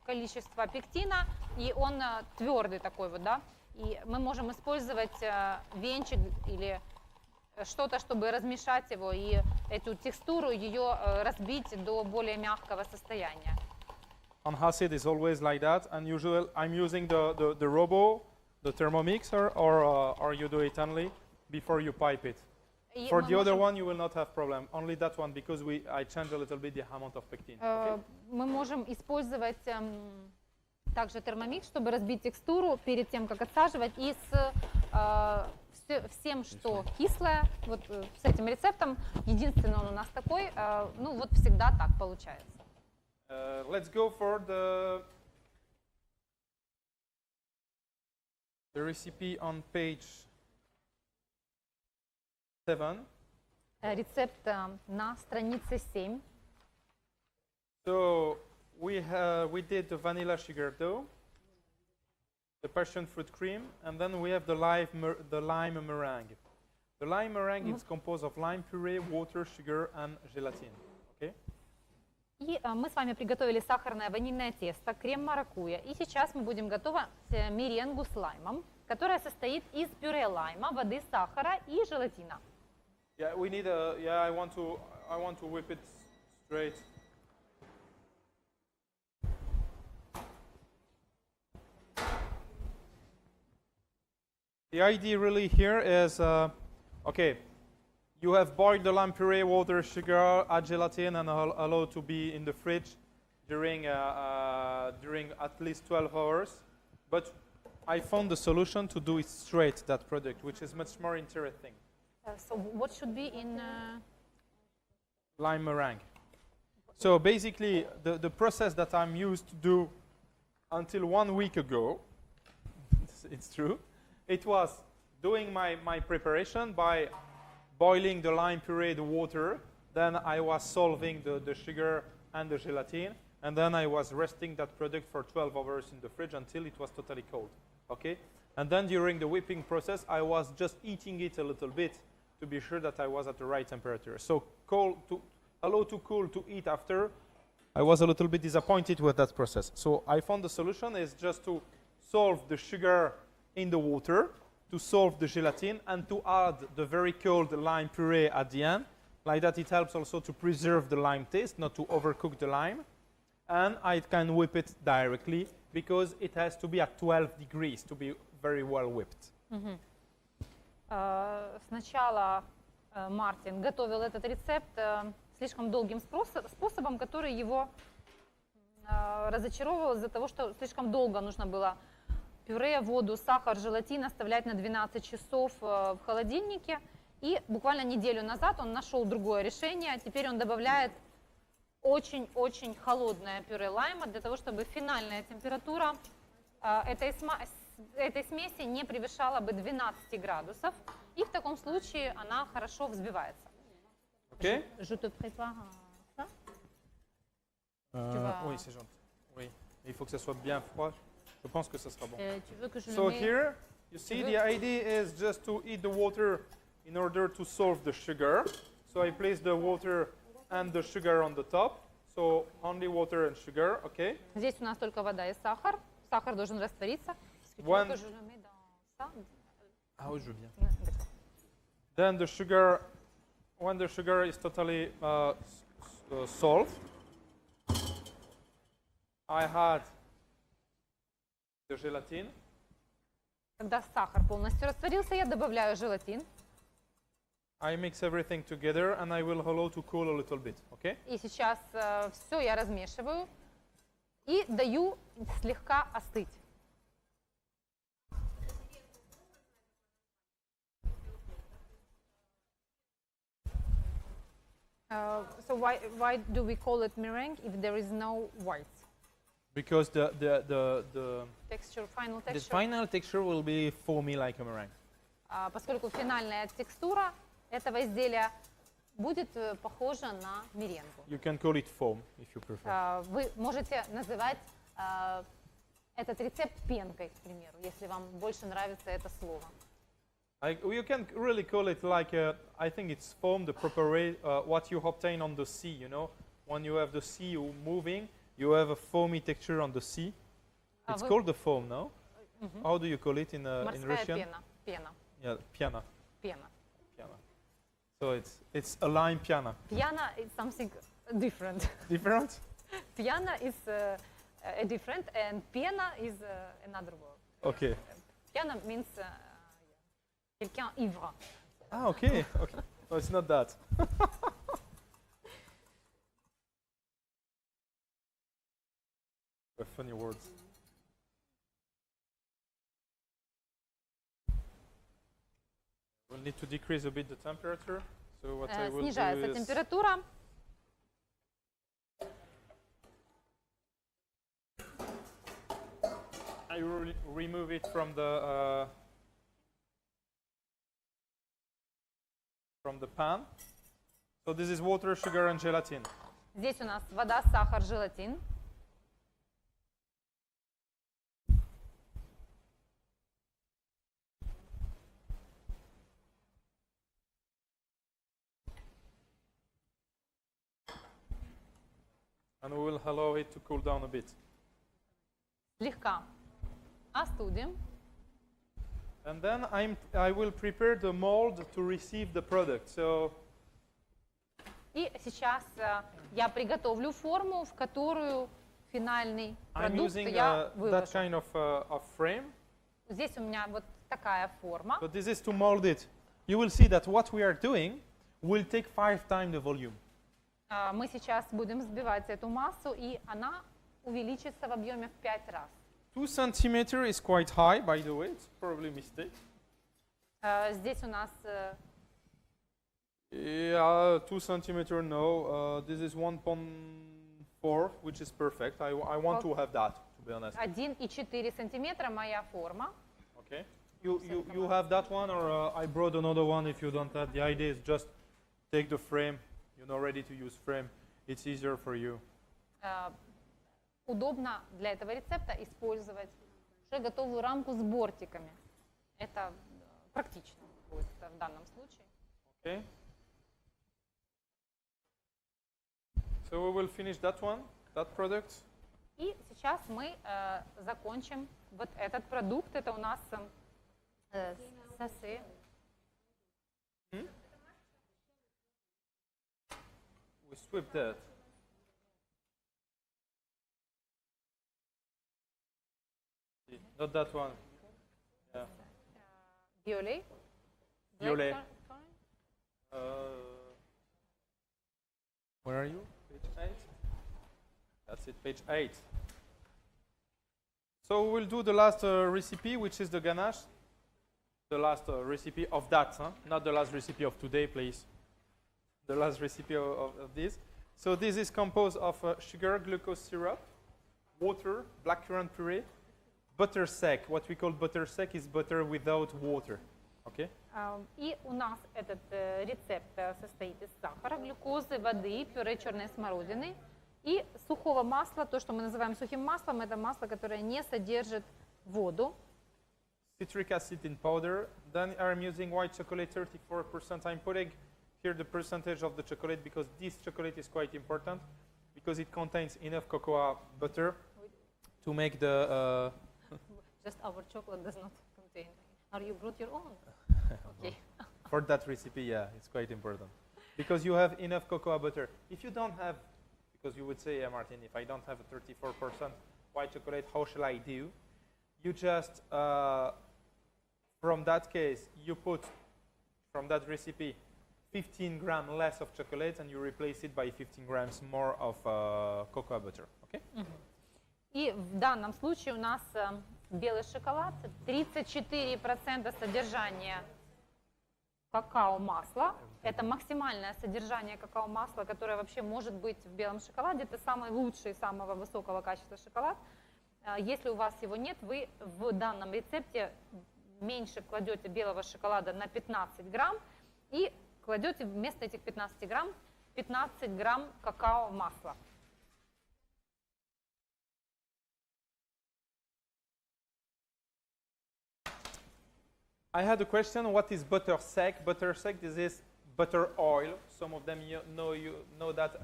количества пектина, и он твердый такой вот, да. И мы можем использовать венчик или что-то, чтобы размешать его и эту текстуру ее разбить до более мягкого состояния. On acid is always like that, and usually I'm using the robo, the thermomixer, or you do it handily before you pipe it. И For мы the other можем- one, you will not have problem. Only that one because I change a little bit the amount of pectin. Okay? Мы можем использовать также термомикс, чтобы разбить текстуру перед тем, как отсаживать. И всем, что кислое, вот с этим рецептом, единственный он у нас такой, ну вот всегда так получается. Let's go for the recipe on page 7. Рецепт на странице 7. So we did the vanilla sugar dough, the passion fruit cream, and then we have the lime meringue. The lime meringue is composed of lime puree, water, sugar, and gelatin. Okay. И мы с вами приготовили сахарное ванильное тесто, крем маракуйя. И сейчас мы будем готовить меренгу с лаймом, которая состоит из пюре лайма, воды, сахара и желатина. Yeah, we need a. Yeah, I want to whip it straight. The idea really here is, okay, you have boiled the lime puree, water, sugar, add gelatin, and allow to be in the fridge during at least 12 hours. But I found the solution to do it straight, that product, which is much more interesting. So what should be in... Lime meringue. So basically, the process that I'm used to do until 1 week ago, it's true, it was doing my preparation by boiling the lime puree, the water, then I was solving the sugar and the gelatin, and then I was resting that product for 12 hours in the fridge until it was totally cold, okay? And then during the whipping process, I was just eating it a little bit to be sure that I was at the right temperature. So allow to cool to eat after, I was a little bit disappointed with that process. So I found the solution is just to solve the sugar in the water, to solve the gelatin, and to add the very cold lime puree at the end. Like that, it helps also to preserve the lime taste, not to overcook the lime. And I can whip it directly because it has to be at 12 degrees to be very well whipped. Сначала Мартин готовил этот рецепт слишком долгим способом, который его разочаровывал из-за того, что слишком долго нужно было пюре, воду, сахар, желатин оставлять на 12 часов в холодильнике. И буквально неделю назад он нашел другое решение. Теперь он добавляет очень-очень холодное пюре лайма для того, чтобы финальная температура этой смеси не превышала бы 12 градусов. И в таком случае она хорошо взбивается. Okay? Je te prépare ça. Oui, c'est gentil. Oui, il faut que ça soit bien froid. Je pense que ça sera bon. Tu veux que je So le mette? here, you see, the idea is just to heat the water in order to solve the sugar. So I place the water and the sugar on the top. So only water and sugar, okay? Здесь у нас только вода и сахар. Сахар должен раствориться. One- Que je le mets dans ça? Ah oui, je veux bien. D'accord. Then the sugar, when the sugar is totally solved, I add the gelatin. Когда сахар полностью растворился, я добавляю желатин. I mix everything together and I will allow to cool a little bit, okay? И сейчас все я размешиваю и даю слегка остыть. So why do we call it meringue if there is no white? Because the Texture, final the texture. final texture will be foamy like a meringue. Поскольку финальная текстура этого изделия будет похожа на меренгу. You can call it foam if you prefer. Вы можете называть этот рецепт пенкой, к примеру, если вам больше нравится это слово. You can really call it like I think it's foam, the proper way, what you obtain on the sea. You know, when you have the sea moving, you have a foamy texture on the sea. It's called the foam, no? How do you call it in Морская Russian? пена. Пена. Yeah, piana. Пена. Piana. So it's a lime piana. Piana is something different. Different? Piana is a different, and pena is another word. Okay. Piana means quelqu'un ivre. Ah, okay. Okay. No, it's not that. Funny words. We'll need to decrease a bit the temperature. So what I will do Снижается is температура. I will remove it from the pan. So this is water, sugar, and gelatin. Здесь у нас вода, сахар, желатин. And we will allow it to cool down a bit. Слегка остудим. And then I will prepare the mold to receive the product. So И сейчас я приготовлю форму, в которую финальный I'm продукт using я that выложу. kind of frame. Здесь у меня вот такая форма. So this is to mold it. You will see that what we are doing will take 5 times the volume. Мы сейчас будем взбивать эту массу, и она увеличится в объеме в 5 раз. 2 centimeter is quite high, by the way. It's probably a mistake. Здесь у нас Yeah, 2 centimeter, no. This is 1.4, which is perfect. I want to have that, to be honest. 1,4 сантиметра моя форма. Okay. You have that one, or I brought another one if you don't have. The idea is just take the frame. You're not ready to use frame. It's easier for you. Удобно для этого рецепта использовать уже готовую рамку с бортиками. Это практично будет в данном случае. Okay. So we will finish that one, that product. И сейчас мы закончим вот этот продукт. Это у нас сосэ. We sweep that. Not that one. Yeah. Violet. Violet. Where are you? Page 8? That's it, page 8. So we'll do the last recipe, which is the ganache. The last recipe of that, huh? Not the last recipe of today, please. The last recipe of this. So this is composed of sugar, glucose syrup, water, blackcurrant puree, butter sec. What we call butter sec is butter without water. Okay? И у нас этот рецепт состоит из сахара, глюкозы, воды, пюре черной смородины и сухого масла. То, что мы называем сухим маслом, это масло, которое не содержит воду. Citric acid in powder. Then I'm using white chocolate, 34%. I'm putting here the percentage of the chocolate because this chocolate is quite important because it contains enough cocoa butter to make the... Just our chocolate does not contain. Or you brought your own? Okay. For that recipe, yeah, it's quite important. Because you have enough cocoa butter. If you don't have, because you would say, yeah, Martin, if I don't have a 34% white chocolate, how shall I do? you just, from that case, you put, from that recipe, 15 grams less of chocolate and you replace it by 15 grams more of cocoa butter. Okay? И в данном случае у нас белый шоколад, 34% содержания какао-масла. Это максимальное содержание какао-масла, которое вообще может быть в белом шоколаде. Это самый лучший, самого высокого качества шоколад. Если у вас его нет, вы в данном рецепте меньше кладете белого шоколада на 15 грамм и кладете вместо этих 15 грамм 15 грамм какао-масла. I had a question, what is butter sec? Butter sec, this is butter oil. Some of them you know that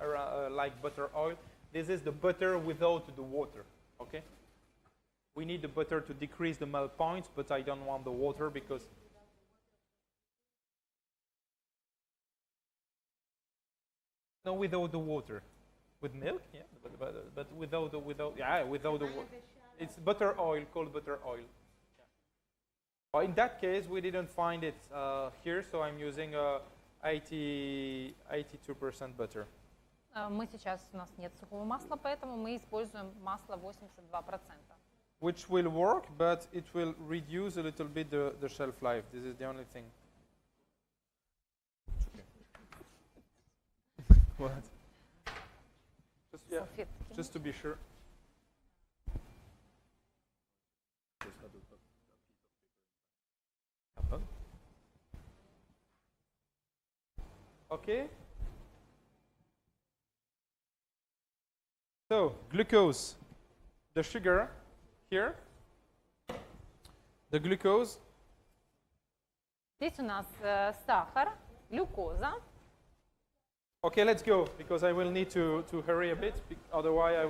like butter oil. This is the butter without the water, okay? We need the butter to decrease the melt points, but I don't want the water because no, without the water. With milk, yeah, but without the water. It's butter oil, called butter oil. In that case, we didn't find it here, so I'm using 82% butter. Мы сейчас, у нас нет сухого масла, поэтому мы используем масло 82%. Which will work, but it will reduce a little bit the shelf life. This is the only thing. What? Just to be sure. Okay. So, glucose, the sugar here, the glucose. Здесь у нас сахар, глюкоза. Okay, let's go, because I will need to hurry a bit, otherwise I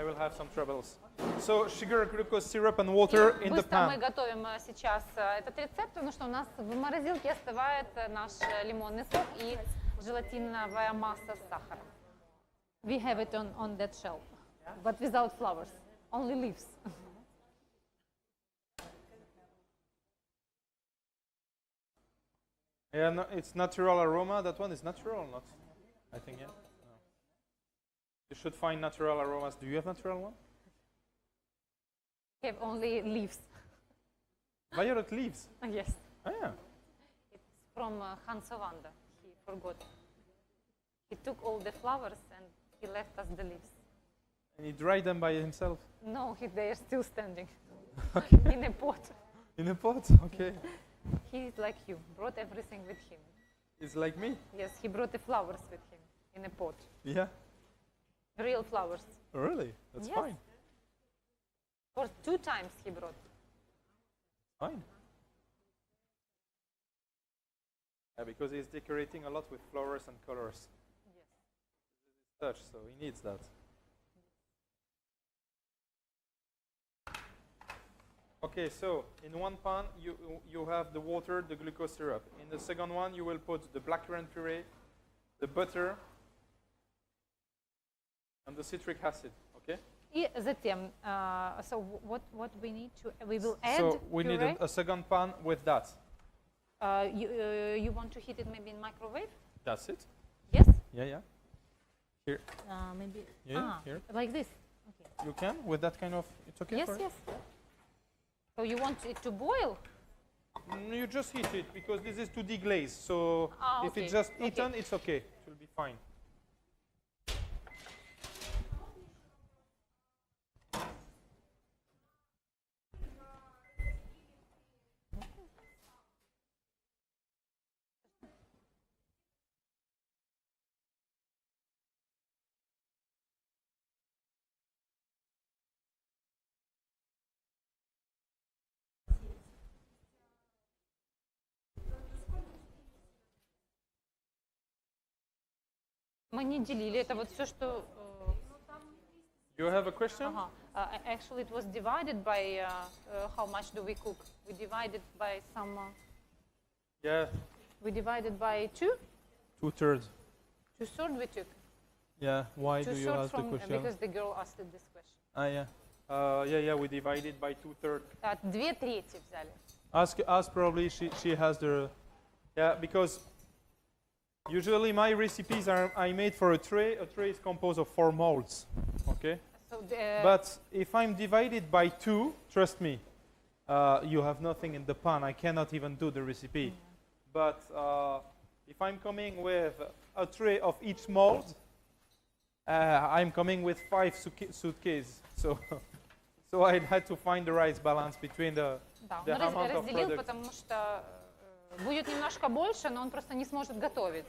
will have some troubles. So, sugar, glucose, syrup and water in the Быстро мы pan. готовим сейчас этот рецепт, потому что у нас в морозилке остывает наш лимонный сок и желатиновая масса с сахаром. We have it on that shelf, but without flowers, only leaves. Yeah, no, it's natural aroma. That one is natural or not? I think, yeah. No. You should find natural aromas. Do you have natural one? We have only leaves. Violet leaves. Yes. Oh, yeah. It's from Hans Ovanda. He forgot. He took all the flowers and he left us the leaves. And he dried them by himself. No, they are still standing in a pot. In a pot? Okay. He is like you, brought everything with him. It's like me. Yes, he brought the flowers with him in a pot. Yeah. Real flowers. Oh, really? That's Yes. fine. For 2 times he brought. Fine. Yeah, because he's decorating a lot with flowers and colors. Yes. Touch, so he needs that. Okay, so in one pan you have the water, the glucose syrup. In the second one you will put the blackcurrant puree, the butter, and the citric acid. Okay. И затем, so what we need to, we will add So we need puree. a second pan with that. You want to heat it maybe in microwave? That's it. Yes? Yeah, yeah. Here. Maybe. Yeah, here. Like this. Okay. You can with that kind of. It's okay. Yes, for yes. So you want it to boil? You just heat it because this is to deglaze. So if okay, it's just okay. eaten, it's okay. It will be fine. Мы не делили, это вот все, что... You have a question? Actually, it was divided by how much do we cook. We divided by some... Yeah, we divided by 2? 2/3. 2/3 we took. Yeah. Why do you 2/3 ask the from, question? because the girl asked this question. Ah, yeah. Yeah, we divide it by 2/3. 2/3 взяли. Ask probably she has the, yeah, because usually my recipes I made for a tray. A tray is composed of 4 molds, okay? So But if I'm divided by 2, trust me, you have nothing in the pan. I cannot even do the recipe. But if I'm coming with a tray of each mold, I'm coming with 5 suitcases. So I had to find the right balance between the да, the он amount of разделил, products. потому что будет немножко больше, но он просто не сможет готовить.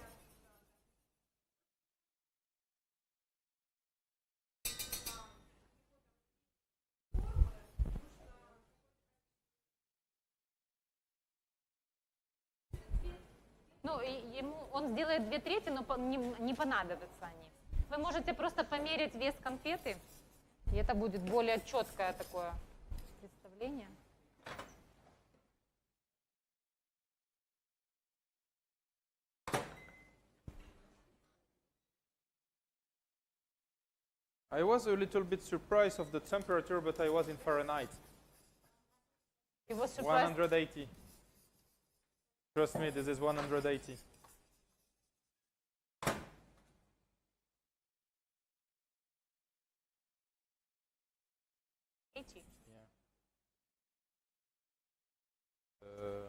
Ну, он сделает 2/3, но не понадобятся они. Вы можете просто померить вес конфеты, и это будет более четкое такое представление. I was a little bit surprised of the temperature, but I was in Fahrenheit. He was surprised. 180. Trust me, this is 180.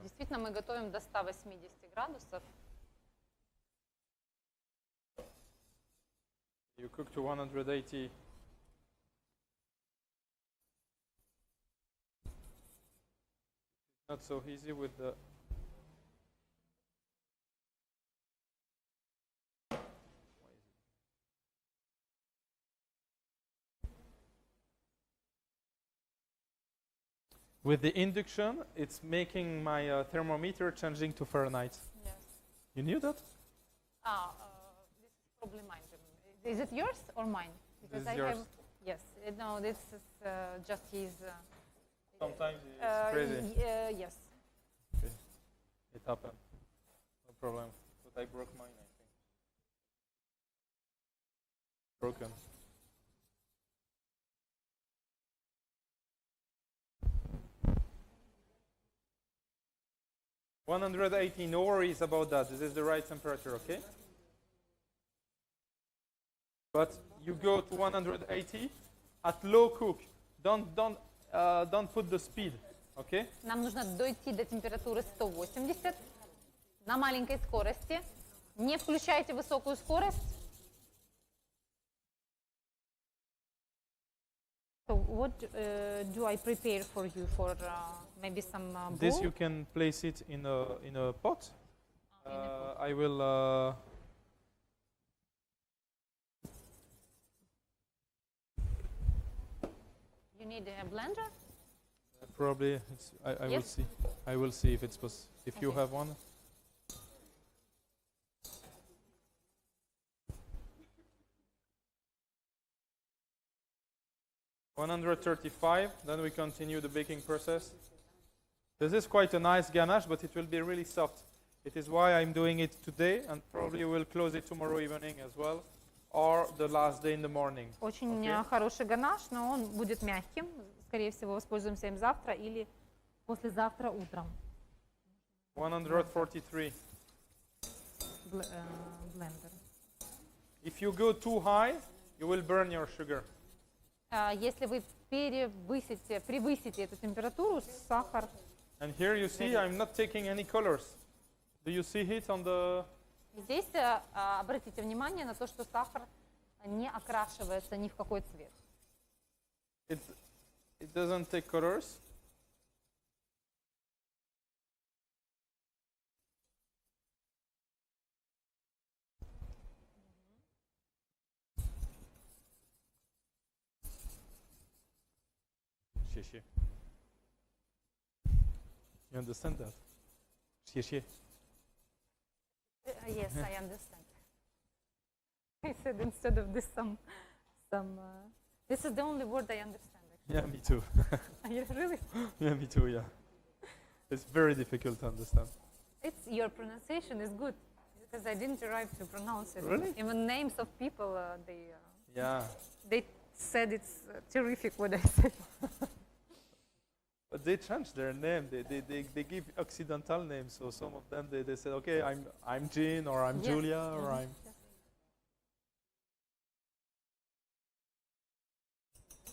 Действительно, мы готовим до 180 градусов. You cook to 180. Not so easy with the. With the induction, it's making my thermometer changing to Fahrenheit. Yes. You knew that? This is probably mine. Is it yours or mine? This is I yours. have. Yes. No, this is just his. Sometimes it's crazy. Yes. Okay. It happened. No problem. But I broke mine, I think. Broken. $180, no worries about that. This is the right temperature, okay? But you go to 180 at low cook. Don't put the speed, okay? Нам нужно дойти до температуры 180 на маленькой скорости. Не включайте высокую скорость. So what do I prepare for you for maybe some This bowl? you can place it in a pot. In a pot. I will. You need a blender? Probably. I will Yes? see. I will see if it's possible. If you Okay. have one. $135. Then we continue the baking process. This is quite a nice ganache, but it will be really soft. It is why I'm doing it today, and probably will close it tomorrow evening as well, or the last day in the morning. Очень Okay. хороший ганаш, но он будет мягким. Скорее всего, воспользуемся им завтра или послезавтра утром. 143. Блендер. If you go too high, you will burn your sugar. Если вы превысите эту температуру, сахар. And here you see I'm not taking any colors. Do you see it on the... Здесь обратите внимание на то, что сахар не окрашивается ни в какой цвет. It doesn't take colors. You understand that? Yes, I understand. I said instead of this this is the only word I understand. Actually. Yeah, me too. Really? Yeah, me too, yeah. It's very difficult to understand. Your pronunciation is good because I didn't try to pronounce it. Really? Even names of people, Yeah. they said it's terrific what I said. But they changed their name. They give Occidental names. So some of them they said, okay, I'm Jean or I'm Yes. Julia or I'm.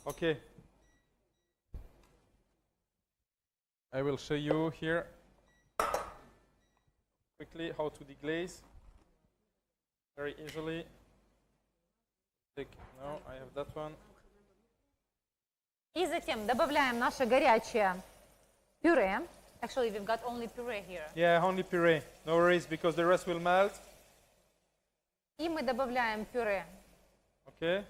Okay. I will show you here quickly how to deglaze very easily. No, I have that one. И затем добавляем наше горячее пюре. Actually, we've got only puree here. Yeah, only puree. No worries, because the rest will melt. И мы добавляем пюре Okay.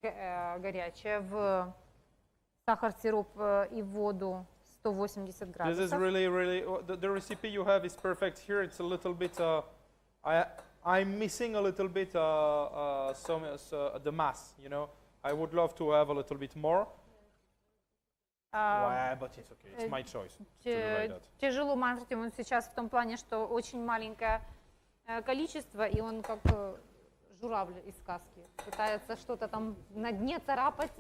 горячее в сахар, сироп и воду 180 This is градусов. really, the recipe you have is perfect here. It's a little bit, I'm missing a little bit the mass, you know. I would love to have a little bit more. Yeah, but it's okay. It's my choice to do like that. Тяжело мазать ему сейчас в том плане, что очень маленькое количество, и он как журавль из сказки. Пытается что-то там на дне царапать,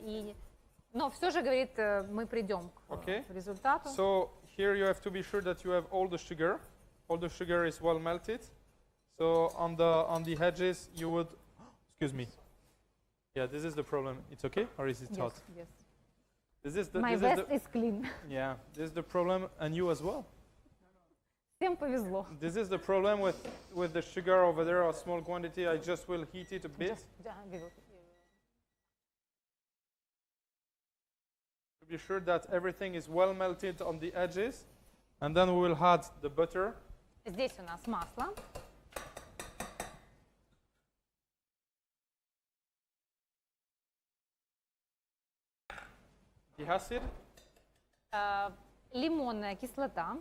но все же говорит, мы придем к результату. So here you have to be sure that you have all the sugar. All the sugar is well melted. So on the edges you would, excuse me. Yeah, this is the problem. It's okay, or is it hot? Yes. this My vest is clean. Yeah, this is the problem, and you as well. Всем повезло. This is the problem with the sugar over there, a small quantity. I just will heat it a bit to be sure that everything is well melted on the edges, and then we will add the butter. Здесь у нас масло. The acid. Лимонная кислота.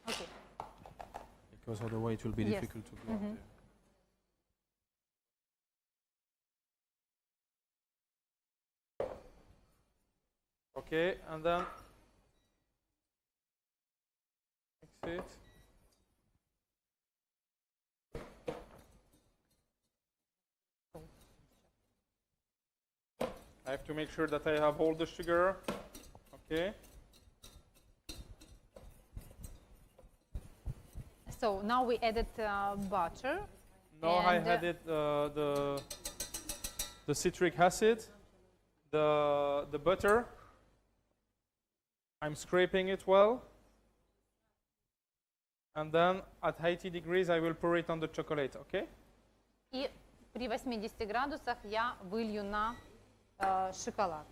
Okay. Because otherwise it will be Yes. difficult to go up there. Okay, and then mix it. I have to make sure that I have all the sugar. Okay. So now we added butter. Now I And, added the citric acid, the butter. I'm scraping it well. And then at 80 degrees I will pour it on the chocolate, okay? И при 80 градусах я вылью на шоколад.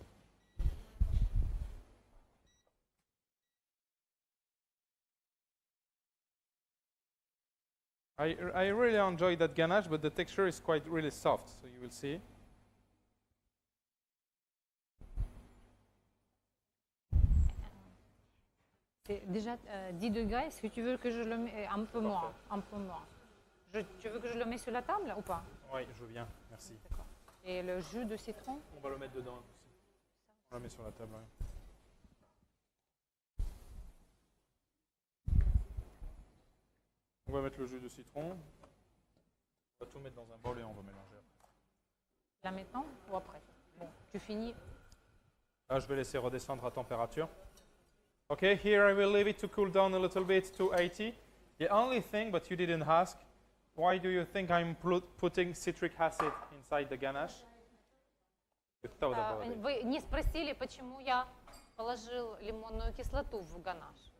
I really enjoy that ganache, but the texture is quite really soft, so you will see. C'est déjà 10 degrés. Est-ce que tu veux que je le mette un peu moins, un peu moins. Tu veux que je le mette sur la table ou pas? Oui, je veux bien, merci. D'accord. Et le jus de citron? On va le mettre dedans aussi. On le met sur la table. Ouais. On va mettre le jus de citron. On va tout mettre dans un bol et on va mélanger après. Là maintenant ou après? Bon, tu finis. Là, je vais laisser redescendre à température. Okay, here I will leave it to cool down a little bit to 80. The only thing, but you didn't ask, why do you think I'm putting citric acid inside the ganache? Вы не спросили, почему я положил лимонную кислоту в ганаш?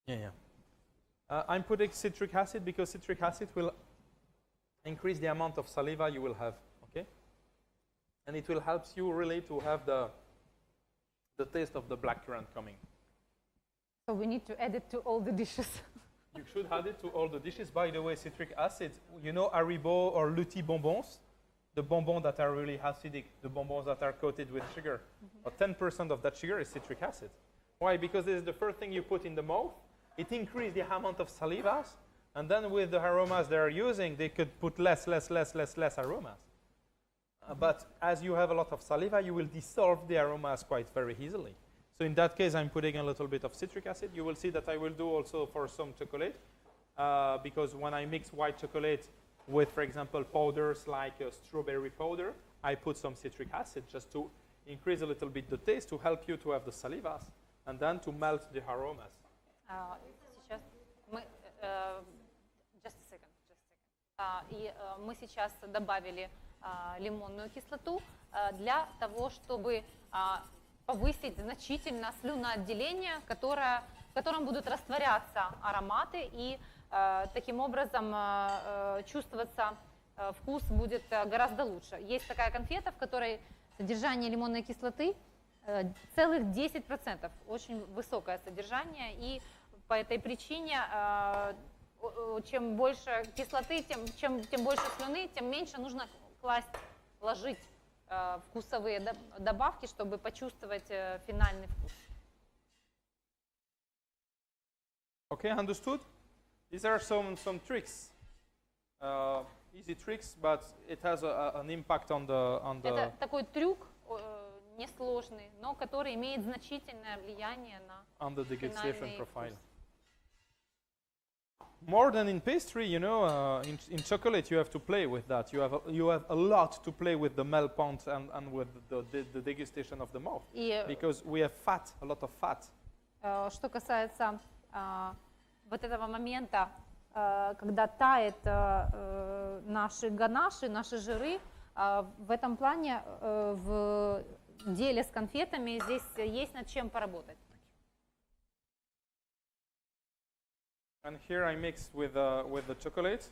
Yeah. I'm putting citric acid because citric acid will increase the amount of saliva you will have, okay? And it will help you really to have the taste of the blackcurrant coming. So we need to add it to all the dishes. You should add it to all the dishes. By the way, citric acid, you know Haribo or Lutti bonbons? The bonbons that are really acidic, the bonbons that are coated with sugar. But 10% of that sugar is citric acid. Why? Because this is the first thing you put in the mouth. It increases the amount of salivas, and then with the aromas they're using, they could put less aromas. But as you have a lot of saliva, you will dissolve the aromas quite very easily. So in that case, I'm putting a little bit of citric acid. You will see that I will do also for some chocolate, because when I mix white chocolate with, for example, powders like strawberry powder, I put some citric acid just to increase a little bit the taste, to help you to have the salivas, and then to melt the aromas. Сейчас мы, just a second. Мы сейчас добавили лимонную кислоту для того, чтобы повысить значительно слюноотделение, в котором будут растворяться ароматы, и таким образом чувствоваться вкус будет гораздо лучше. Есть такая конфета, в которой содержание лимонной кислоты целых 10%, очень высокое содержание, и по этой причине чем больше кислоты, тем больше слюны, тем меньше нужно ложить вкусовые добавки, чтобы почувствовать финальный вкус. Okay, understood? These are some tricks, easy tricks, but it has an impact on the. Это такой трюк несложный, но который имеет значительное влияние на degustation profile. вкус. More than in pastry, you know, in chocolate you have to play with that. You have a lot to play with the melt point and with the degustation of the mouth, because we have fat, a lot of fat. Что касается вот этого момента, когда тает наши ганаши, наши жиры, в этом плане в деле с конфетами здесь есть над чем поработать. And here I mix with the chocolate.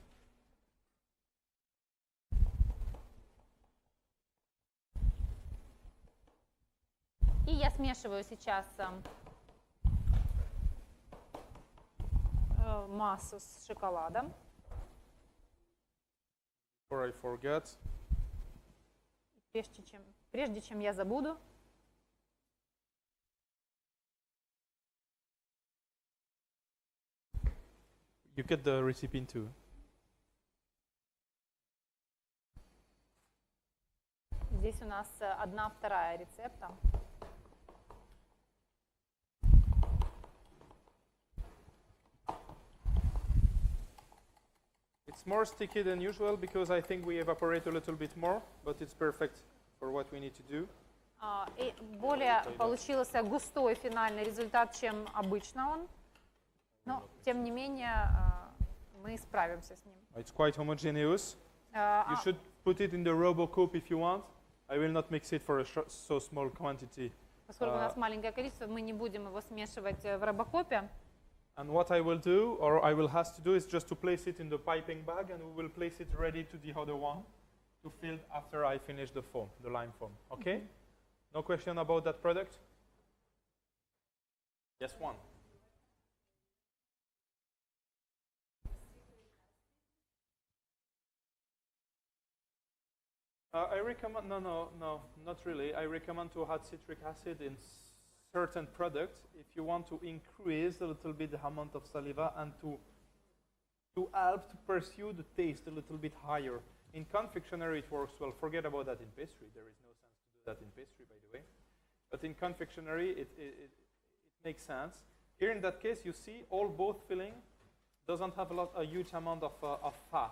И я смешиваю сейчас массу с шоколадом. Before I forget. Прежде чем я забуду. You get the recipe too. Здесь у нас 1/2 рецепта. It's more sticky than usual because I think we evaporate a little bit more, but it's perfect for what we need to do. И более получился густой финальный результат, чем обычно он. Но, тем не менее, мы справимся с ним. It's quite homogeneous. You should put it in the RoboCoupe if you want. I will not mix it for a so small quantity. Поскольку у нас маленькое количество, мы не будем его смешивать в робокопе. And what I will do, or I will have to do, is just to place it in the piping bag, and we will place it ready to the other one to fill after I finish the foam, the lime foam. Okay? No question about that product? Yes, one. I recommend, no, not really. I recommend to add citric acid in certain products if you want to increase a little bit the amount of saliva and to help to pursue the taste a little bit higher. In confectionery it works well. Forget about that in pastry. There is no sense to do that in pastry, by the way. But in confectionery it makes sense. Here in that case, you see both filling doesn't have a huge amount of fat.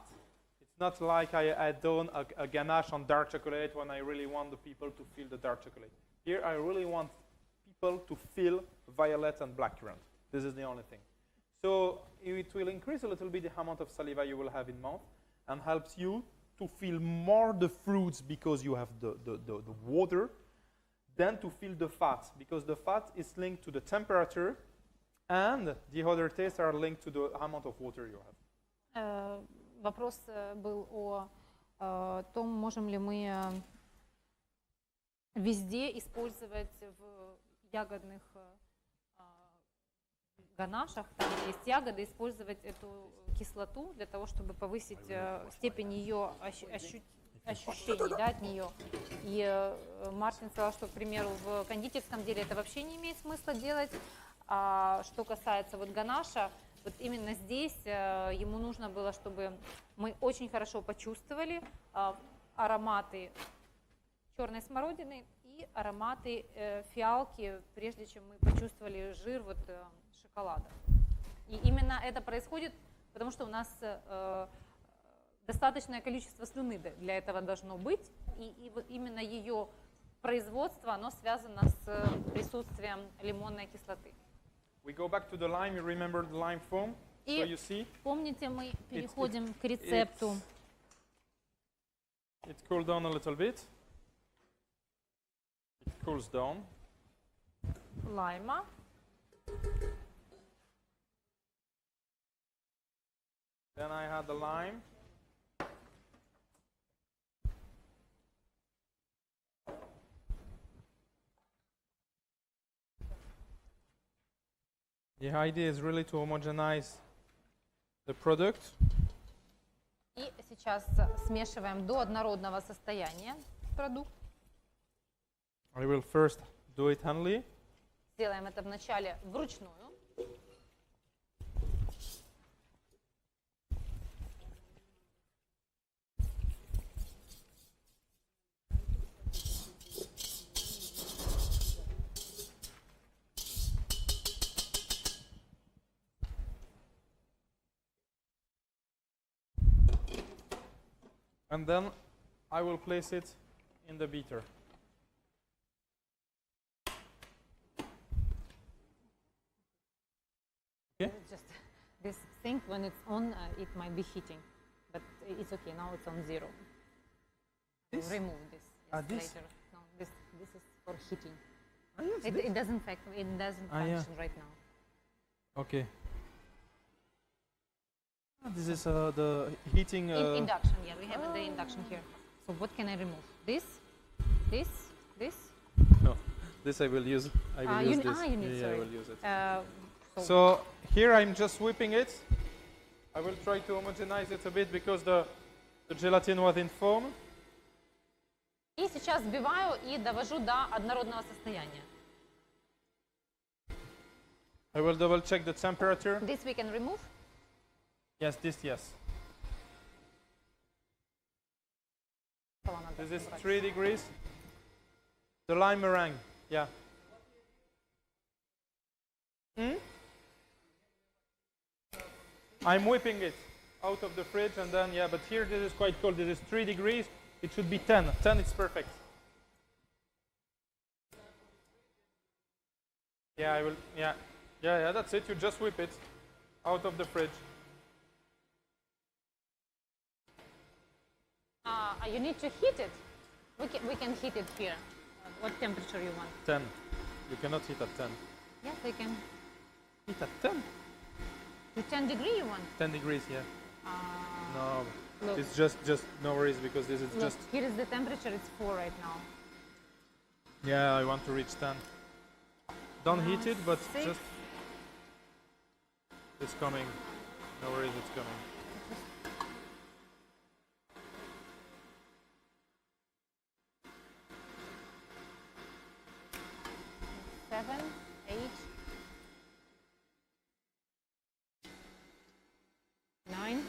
It's not like I done a ganache on dark chocolate when I really want the people to feel the dark chocolate. Here I really want people to feel violet and blackcurrant. This is the only thing. So it will increase a little bit the amount of saliva you will have in mouth and helps you to feel more the fruits because you have the water than to feel the fat, because the fat is linked to the temperature and the other tastes are linked to the amount of water you have. Вопрос был о том, можем ли мы везде использовать в ягодных ганашах, там есть ягоды, использовать эту кислоту для того, чтобы повысить степень ее ощущений, да, от нее. И Мартин сказал, что, к примеру, в кондитерском деле это вообще не имеет смысла делать. А что касается вот ганаша, вот именно здесь ему нужно было, чтобы мы очень хорошо почувствовали ароматы черной смородины и ароматы фиалки, прежде чем мы почувствовали жир вот, шоколада. И именно это происходит, потому что у нас достаточное количество слюны для этого должно быть, и вот именно ее производство, оно связано с присутствием лимонной кислоты. We go back to the lime. You remember the lime foam? So you see, Помните, мы переходим к рецепту. it cooled down a little bit. It cools down. Лайма. Then I had the lime. The idea is really to homogenize the product. И сейчас смешиваем до однородного состояния продукт. I will first do it handly. Сделаем это вначале вручную. And then I will place it in the beater. Okay. Just this thing, when it's on, it might be heating, but it's okay. Now it's on 0. This? Remove this, This? later. No, this is for heating. Yes, It doesn't function right now. Okay. This is the heating. Induction, yeah, we have the induction here. So what can I remove? This. No, this I will use. I will use this. You need, yeah, sorry. I will use it. So So here I'm just whipping it. I will try to homogenize it a bit because the gelatin was in foam. и сейчас взбиваю и довожу до однородного состояния. I will double check the temperature. This we can remove. Yes, this yes. This is 3 degrees. The lime meringue, yeah. I'm whipping it out of the fridge and then, yeah, but here this is quite cold. This is 3 degrees. It should be 10. 10 is perfect. Yeah, I will, yeah, that's it. You just whip it out of the fridge. You need to heat it. We can heat it here. What temperature you want? 10. You cannot heat at 10. Yes, we can. Heat at 10? To 10 degree you want? 10 degrees, yeah. No, Look, it's just no worries because this is look, just. here is the temperature. It's 4 right now. Yeah, I want to reach 10. Don't heat it, but 6. just. It's coming. No worries, it's coming. Seven, 8, 9.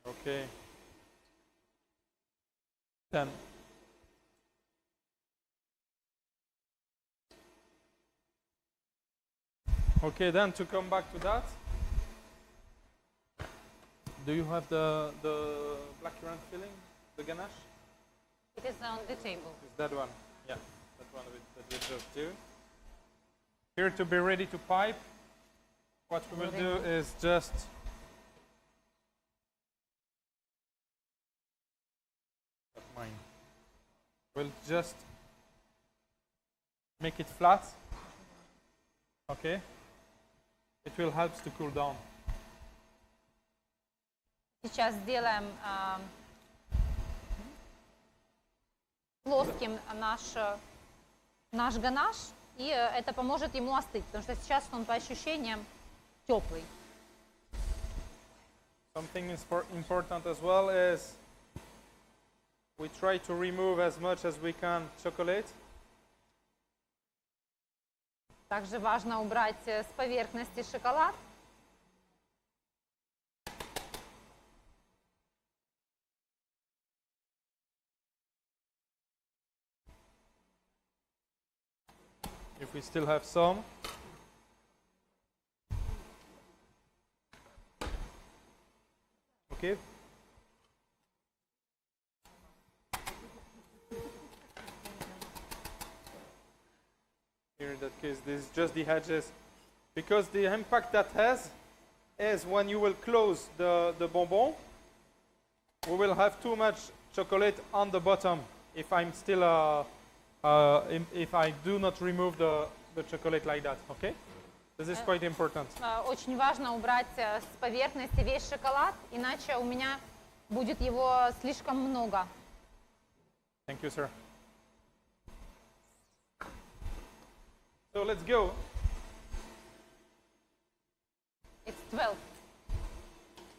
Okay. 10. Okay, then to come back to that, do you have the blackcurrant filling, the ganache? It is on the table. Is that one? Yeah, that one that we just do. Here to be ready to pipe, what we will do is just mine. We'll just make it flat. Okay. It will help to cool down. Сейчас сделаем плоским наш ганаш, и это поможет ему остыть, потому что сейчас он по ощущениям теплый. Something important as well is we try to remove as much as we can chocolate. Также важно убрать с поверхности шоколад. If we still have some. Okay. Here in that case, this is just the edges. Because the impact that has is when you will close the bonbon, we will have too much chocolate on the bottom if I'm still if I do not remove the chocolate like that, okay? This is quite important. Очень важно убрать с поверхности весь шоколад, иначе у меня будет его слишком много. Thank you, sir. So let's go. It's 12.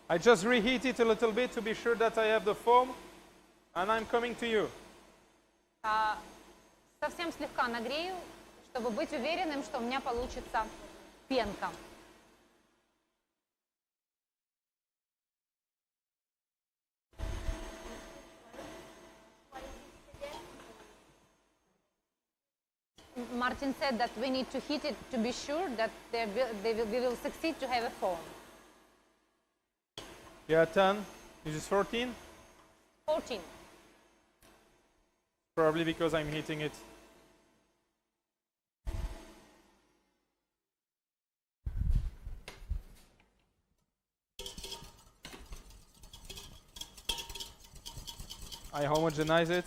I just reheat it a little bit to be sure that I have the foam, and I'm coming to you. Совсем слегка нагрею, чтобы быть уверенным, что у меня получится пенка. Martin said that we need to heat it to be sure that we will succeed to have a foam. Yeah, 10. This is 14. 14. Probably because I'm heating it. I homogenize it.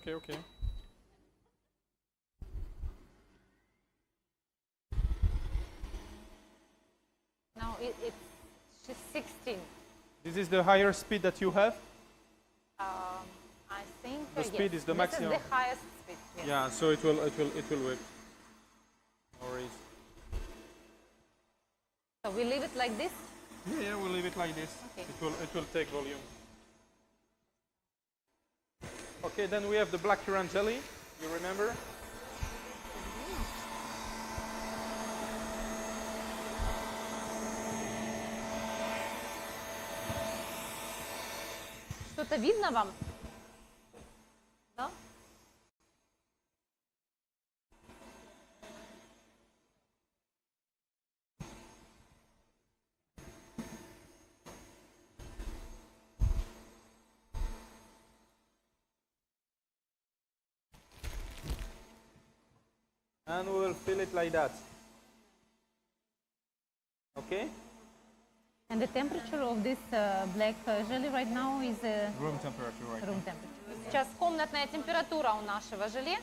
Okay. Now it's 16. This is the higher speed that you have? I think The speed is the maximum. This is the highest speed. Yes. Yeah, so it will whip. No worries. So we leave it like this. Yeah, we'll leave it like this. Okay. It will take volume. Okay, then we have the blackcurrant jelly. You remember? Что-то видно вам? Да? And we will fill it like that. Okay? And the temperature of this black jelly right now is Room temperature right room temperature. Сейчас комнатная температура у нашего желе.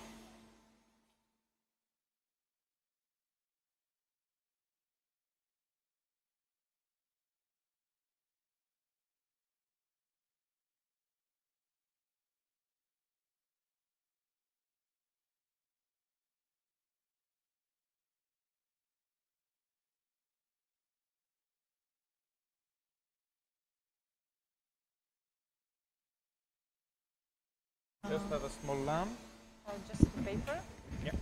Just have a small lamp. Just paper. Yeah.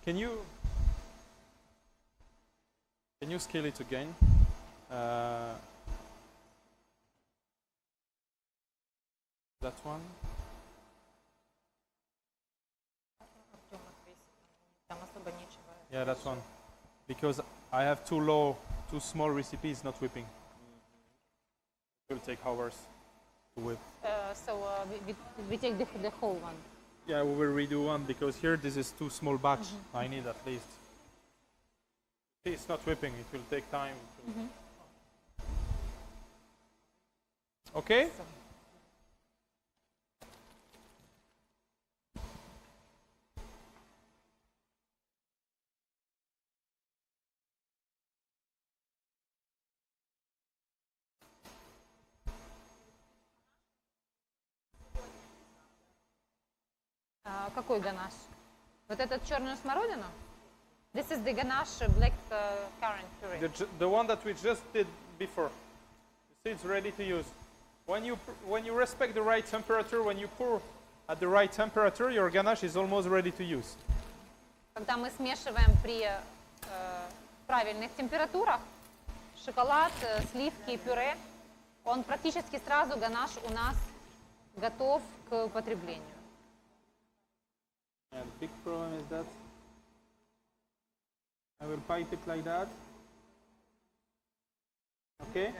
Can you scale it again? That one? Там особо нечего. Yeah, that one. Because I have too small recipes, not whipping. It will take hours to whip. So we take the whole one. Yeah, we will redo one because here this is too small batch. I need at least. It's not whipping, it will take time. Okay? Какой ганаш? Вот этот черную смородину? This is the ganache black currant puree. The one that we just did before. You see, it's ready to use. When you respect the right temperature, when you pour at the right temperature, your ganache is almost ready to use. Когда мы смешиваем при правильных температурах шоколад, сливки и пюре, он практически сразу ганаш у нас готов к употреблению. And the big problem is that I will pipe it like that. Okay?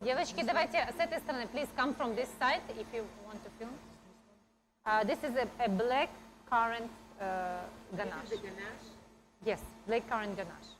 Девочки, давайте с этой стороны. Please come from this side if you want to film. This is a black currant ganache. The ganache. Yes, black currant ganache.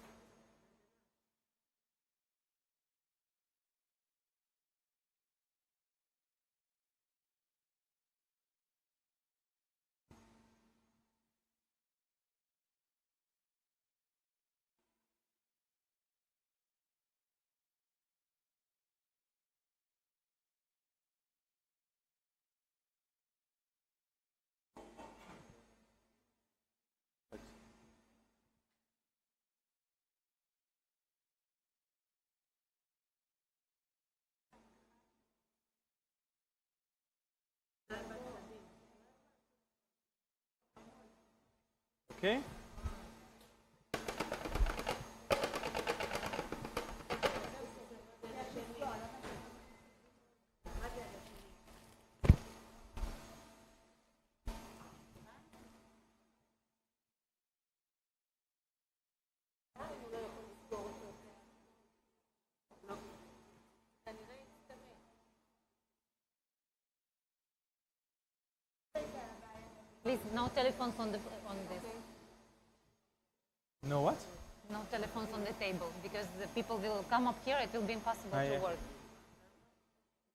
Okay? Please, no telephones on this. No what? No telephones on the table because the people will come up here. It will be impossible to yeah. work.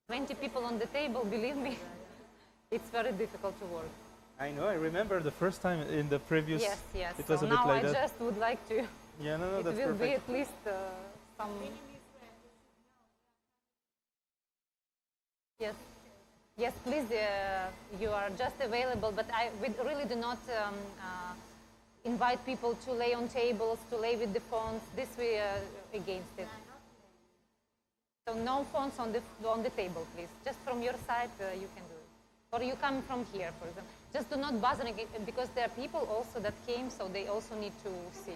20 people on the table, believe me, it's very difficult to work. I know, I remember the first time in the previous. Yes, yes. It was so a bit now like I that. just would like to. Yeah, no, It that's will be perfect. at least some. Yes, yes. Please, you are just available, but we really do not invite people to lay on tables, to lay with the phones. This we against it. So no phones on the table, please. Just from your side, you can do it. Or you come from here, for example. Just do not bother because there are people also that came, so they also need to see.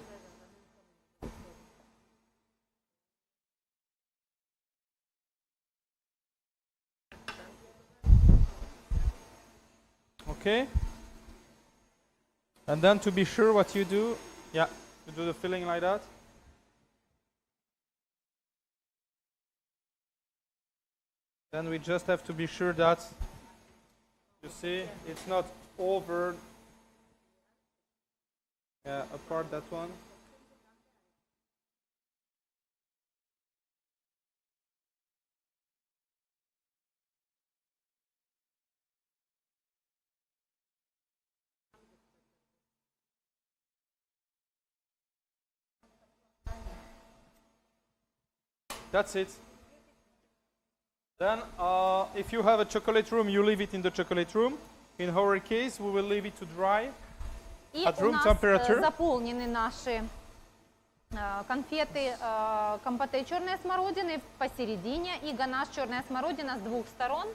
Okay? And then to be sure what you do, yeah, you do the filling like that. Then we just have to be sure that, you see, it's not over, apart that one. That's it. Then, if you have a chocolate room, you leave it in the chocolate room. In our case, we will leave it to dry И at у room нас temperature. заполнены наши конфеты компоте черной смородины посередине и ганаш черная смородина с двух сторон.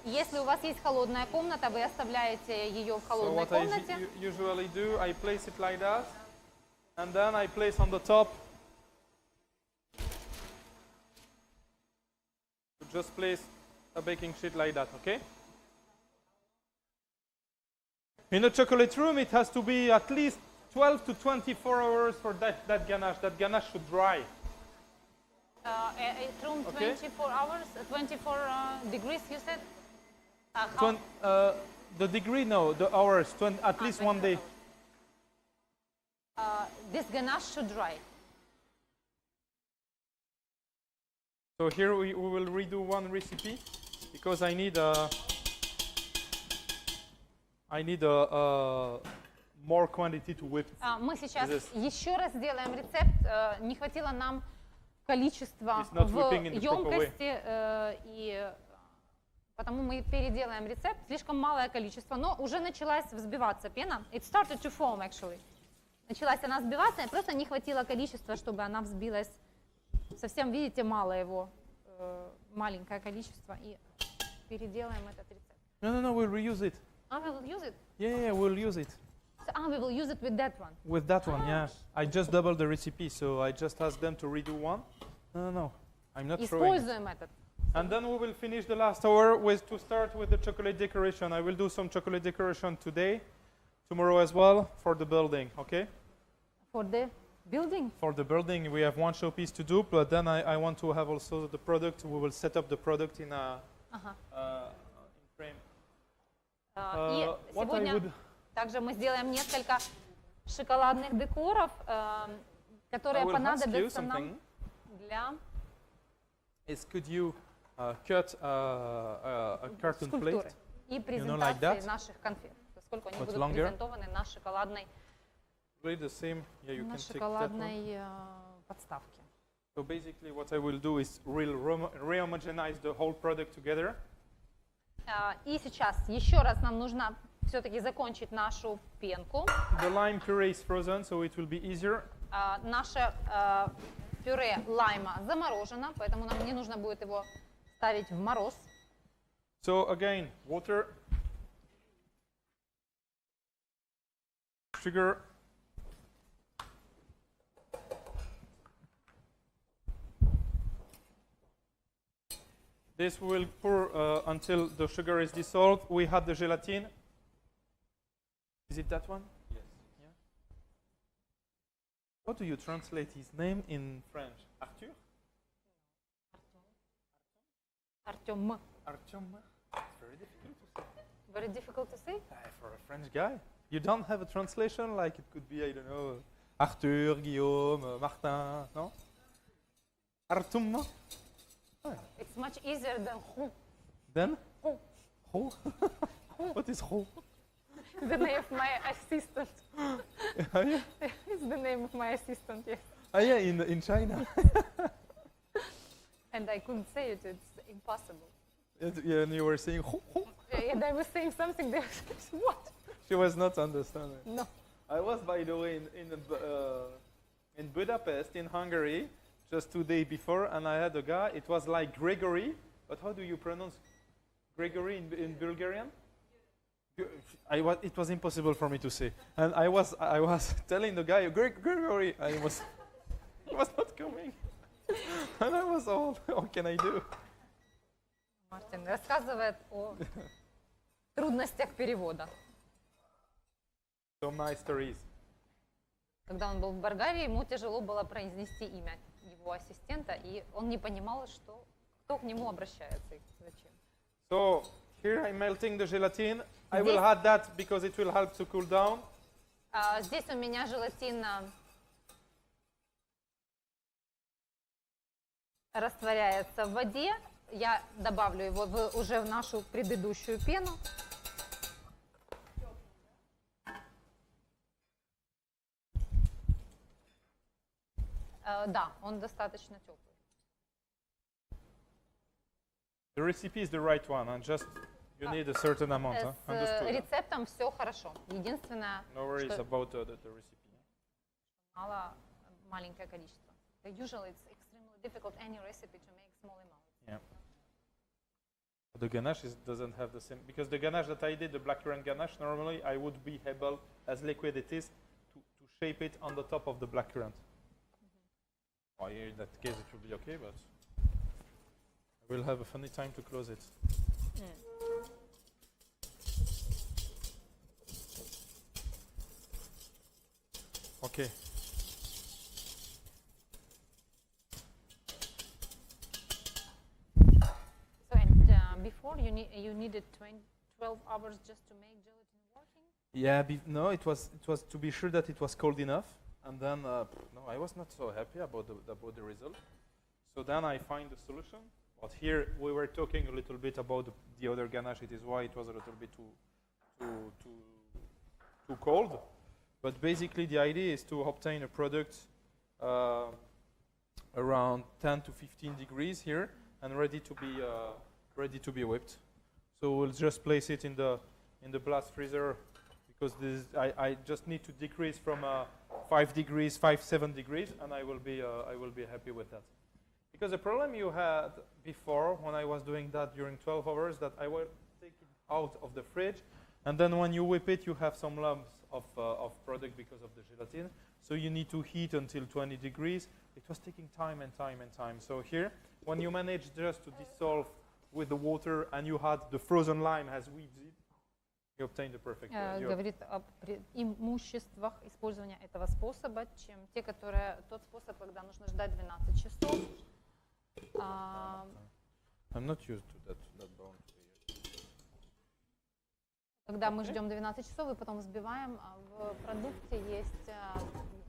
Если у вас есть холодная комната, вы оставляете ее в So холодной what I комнате. usually do, I place it like that, and then I place on the top. Just place a baking sheet like that, okay? In a chocolate room, it has to be at least 12 to 24 hours for that ganache. That ganache should dry. It's room Okay. 24 hours, 24 degrees, you said? How? The degree, no, the hours, at least 1 day. This ganache should dry. So here we will redo one recipe because I need more quantity to whip. Мы сейчас This- еще раз сделаем рецепт. Не хватило нам количества It's not в whipping in the proper way. емкости, и потому мы переделаем рецепт. Слишком малое количество, но уже началась взбиваться пена. It started to foam, actually. Началась она взбиваться, и просто не хватило количества, чтобы она взбилась. Совсем, видите, мало его, маленькое количество. И переделаем этот рецепт. No, we'll reuse it. We will use it. Yeah, we'll use it. So, we will use it with that one. With that one, yeah. I just doubled the recipe, so I just asked them to redo one. No, I'm not throwing it. Используем этот. And then we will finish the last hour to start with the chocolate decoration. I will do some chocolate decoration today, tomorrow as well, for the building, okay? For the building. For the building, we have one showpiece to do, but then I want to have also the product. We will set up the product in a in frame. И What I сегодня would также мы сделаем несколько шоколадных декоров, I которые will ask you понадобятся нам something. для Is could you cut a carton скульптуры plate? и like презентации that? наших конфет, поскольку они But будут longer? презентованы на шоколадной, Really the same. Yeah, you can take that one. шоколадной подставке. So basically, what I will do is re-homogenize the whole product together. И сейчас еще раз нам нужно все-таки закончить нашу пенку. The lime puree is frozen, so it will be easier. Наше пюре лайма заморожено, поэтому нам не нужно будет его ставить в мороз. So again, water, sugar, this we will pour until the sugar is dissolved. We had the gelatin. Is it that one? Yes. Yeah. How do you translate his name in French? Arthur? Артем. Artyom? It's very difficult to say. Very difficult to say. For a French guy. You don't have a translation like it could be, I don't know, Arthur, Guillaume, Martin, no? Artum? It's much easier than who. Then? Who? Who? What is who? The name of my assistant. Oh, yeah? It's the name of my assistant, yes. Oh, yeah, in China. And I couldn't say it, it's impossible. Yeah, and you were saying who? And I was saying something, they were what? She was not understanding. No. I was, by the way, in Budapest, in Hungary, just 2 days before, and I had a guy. It was like Gregory, but how do you pronounce Gregory in Bulgarian? It was impossible for me to say, and I was telling the guy Gregory, and he was not coming, and I was all, what can I do? Мартин рассказывает о трудностях перевода. Some nice stories. Когда он был в Болгарии, ему тяжело было произнести имя его ассистента, и он не понимал, кто к нему обращается и зачем. So here I'm melting the gelatin. I will add that because it will help to cool down. Здесь у меня желатин растворяется в воде. Я добавлю его уже в нашу предыдущую пену. Да, он достаточно теплый. The recipe is the right one, and just you need a certain amount. С Understood? рецептом все хорошо. Единственное, No worries что about the recipe. маленькое количество. Usually it's extremely difficult any recipe to make small amounts. Yeah. The ganache doesn't have the same, because the ganache that I did, the blackcurrant ganache, normally I would be able, as liquid it is, to shape it on the top of the blackcurrant. Oh, yeah, in that case it will be okay, but I will have a funny time to close it. Okay. before? You needed 12 hours just to make gelatin working? Yeah, no, it was to be sure that it was cold enough, and then no, I was not so happy about the result. So then I find the solution. But here we were talking a little bit about the other ganache. It is why it was a little bit too cold. But basically, the idea is to obtain a product around 10 to 15 degrees here and ready to be whipped. So we'll just place it in the blast freezer because I just need to decrease from 5 degrees, 7 degrees, and I will be happy with that. Because the problem you had before when I was doing that during 12 hours, that I will take it out of the fridge, and then when you whip it, you have some lumps of product because of the gelatin. So you need to heat until 20 degrees. It was taking time and time and time. So here, when you manage just to dissolve with the water and you had the frozen lime as we did, you obtain the perfect. Говорит о преимуществах использования этого способа, чем тот способ, когда нужно ждать 12 часов. I'm not used to that bone. Когда мы ждем 12 часов и потом взбиваем, в продукте есть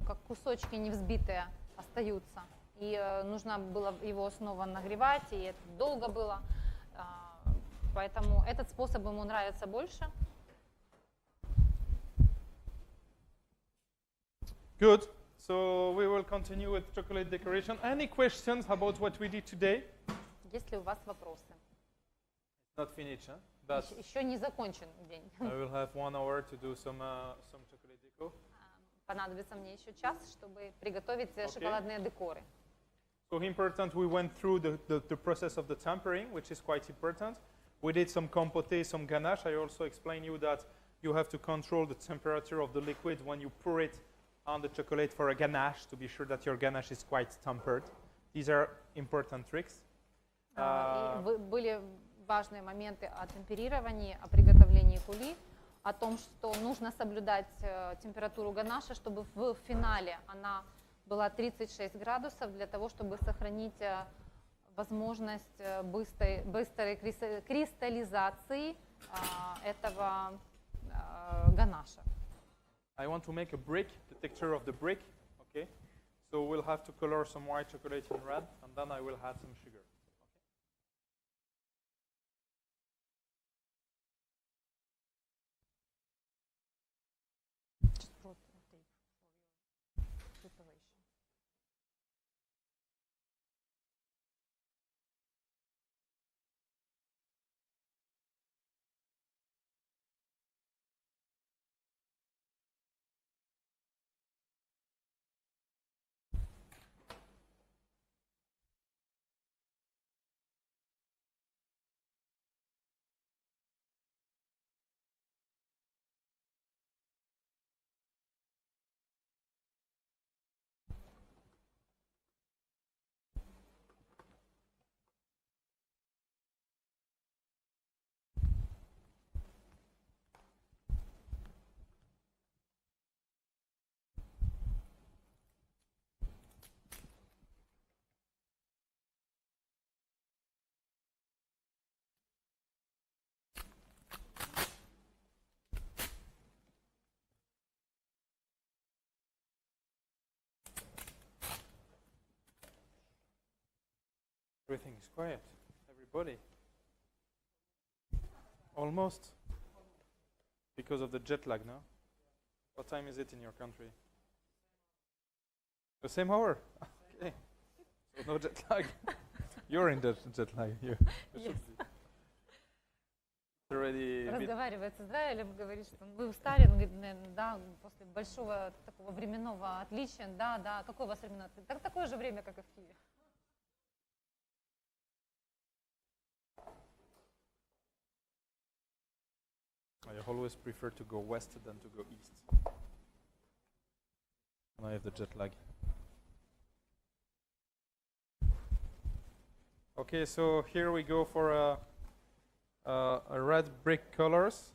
как кусочки невзбитые остаются. И нужно было его снова нагревать, и это долго было. Поэтому этот способ ему нравится больше. Good. So we will continue with chocolate decoration. Any questions about what we did today? Есть ли у вас вопросы? Not finished, huh? But Еще не закончен день. I will have 1 hour to do some chocolate deco. Понадобится мне еще час, чтобы приготовить шоколадные декоры. So important, we went through the process of the tempering, which is quite important. We did some compote, some ganache. I also explained you that you have to control the temperature of the liquid when you pour it on the chocolate for a ganache to be sure that your ganache is quite tempered. These are important tricks. Были важные моменты о темперировании, о приготовлении кули, о том, что нужно соблюдать температуру ганаша, чтобы в финале она была 36 градусов, для того, чтобы сохранить возможность быстрой кристаллизации этого ганаша. I want to make a brick, the texture of the brick, okay? So we'll have to color some white chocolate in red, and then I will add some sugar. Just brought the tape for your preparation. Everything is quiet. Everybody. Almost. Because of the jet lag, no? What time is it in your country? The same hour? Okay. So no jet lag. You're in the jet lag. You Yes. Already Разговаривает с Израилем, говорит, что вы устали, он говорит, наверное, да, после большого такого временного отличия, да, какое у вас временное отличие? Так такое же время, как и в Киеве. I always prefer to go west than to go east. And I have the jet lag. Okay, so here we go for a red brick colors.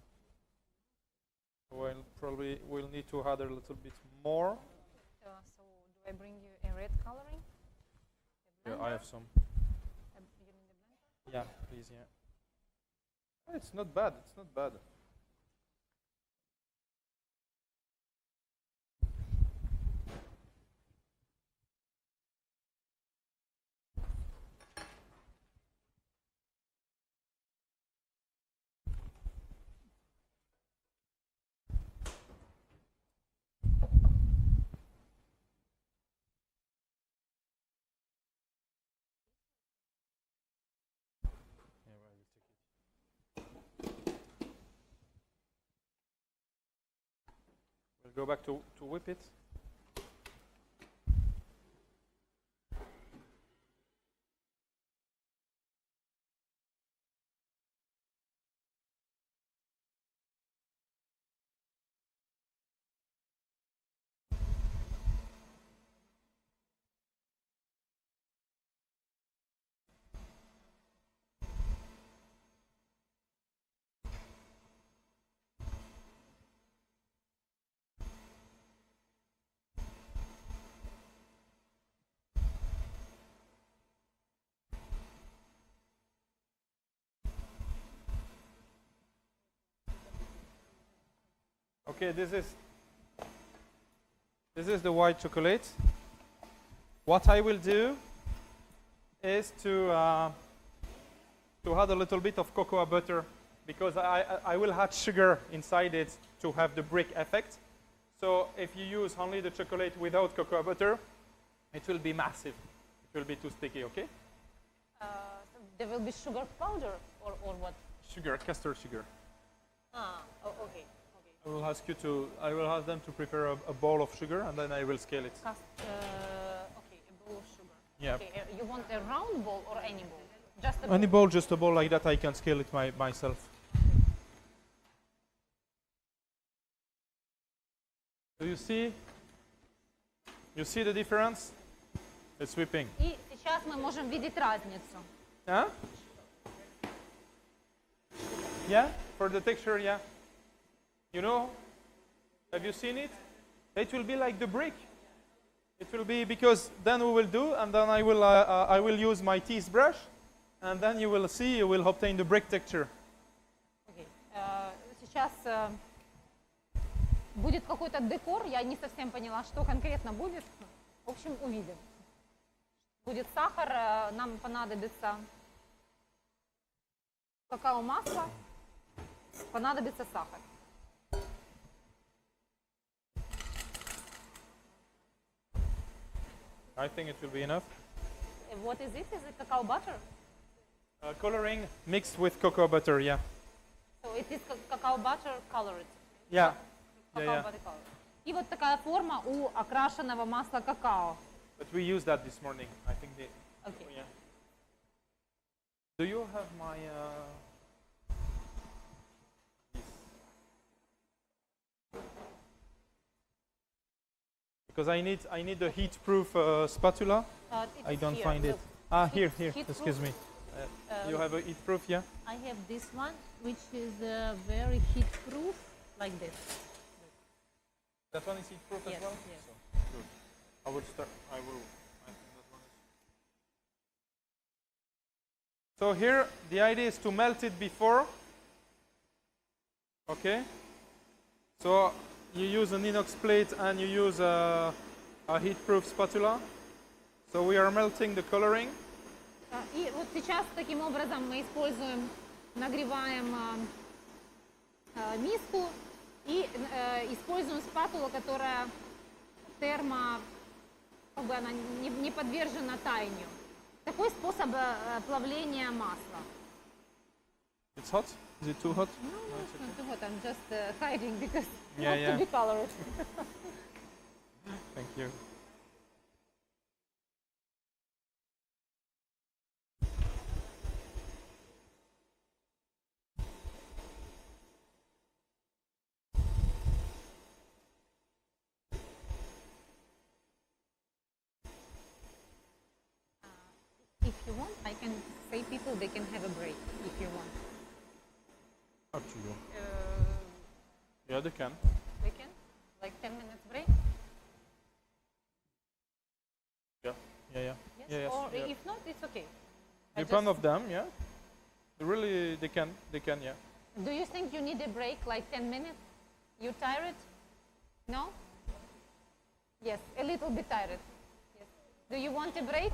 We'll need to add a little bit more. So do I bring you a red coloring? Yeah, I have some. You need a blender? Yeah, please, yeah. It's not bad. It's not bad. We'll go back to whip it. Okay, this is the white chocolate. What I will do is to add a little bit of cocoa butter, because I will add sugar inside it to have the brick effect. So if you use only the chocolate without cocoa butter, it will be massive. It will be too sticky, okay? So there will be sugar powder or what? Sugar, castor sugar. Okay. I will ask them to prepare a bowl of sugar, and then I will scale it. Okay, a bowl of sugar. Yeah. Okay, you want a round bowl or any bowl? Just a Any bowl. bowl, just a bowl like that, I can scale it myself. So you see the difference? It's whipping. И сейчас мы можем видеть разницу. Huh? Yeah, for the texture, yeah. You know, have you seen it? It will be like the brick. It will be, because then we will do, and then I will use my teeth brush, and then you will see, you will obtain the brick texture. Okay. Сейчас будет какой-то декор, я не совсем поняла, что конкретно будет. В общем, увидим. Будет сахар, нам понадобится какао-масло, понадобится сахар. I think it will be enough. What is it? Is it cacao butter? Coloring mixed with cocoa butter, yeah. So it is cacao butter colored. Yeah. Cacao butter colored. И вот такая форма у окрашенного масла какао. But we used that this morning. I think they. Okay. Yeah. Do you have my? Because I need a heat-proof spatula. I don't find it. Here. Excuse me. You have a heat-proof, yeah? I have this one, which is very heat-proof, like this. That one is heat-proof Yes, as well. yes. So, good. I will start. I think that one is. So here, the idea is to melt it before. Okay. So you use an inox plate and you use a heat-proof spatula. So we are melting the coloring. И вот сейчас таким образом мы используем, нагреваем миску и используем спатулу, которая как бы она не подвержена таянию. Такой способ плавления масла. It's hot? Is it too hot? No, it's not too hot. I'm just hiding because Yeah, not to be colored. Thank you. If you want, I can say people they can have a break if you want. Up to you. Yeah, they can. They can? Like 10 minutes break? Yeah. Yes? Yes, Or yeah. if not, it's okay. I Depend just- of them, yeah. Really, they can, yeah. Do you think you need a break, like 10 minutes? You tired? No? Yes, a little bit tired. Yes. Do you want a break?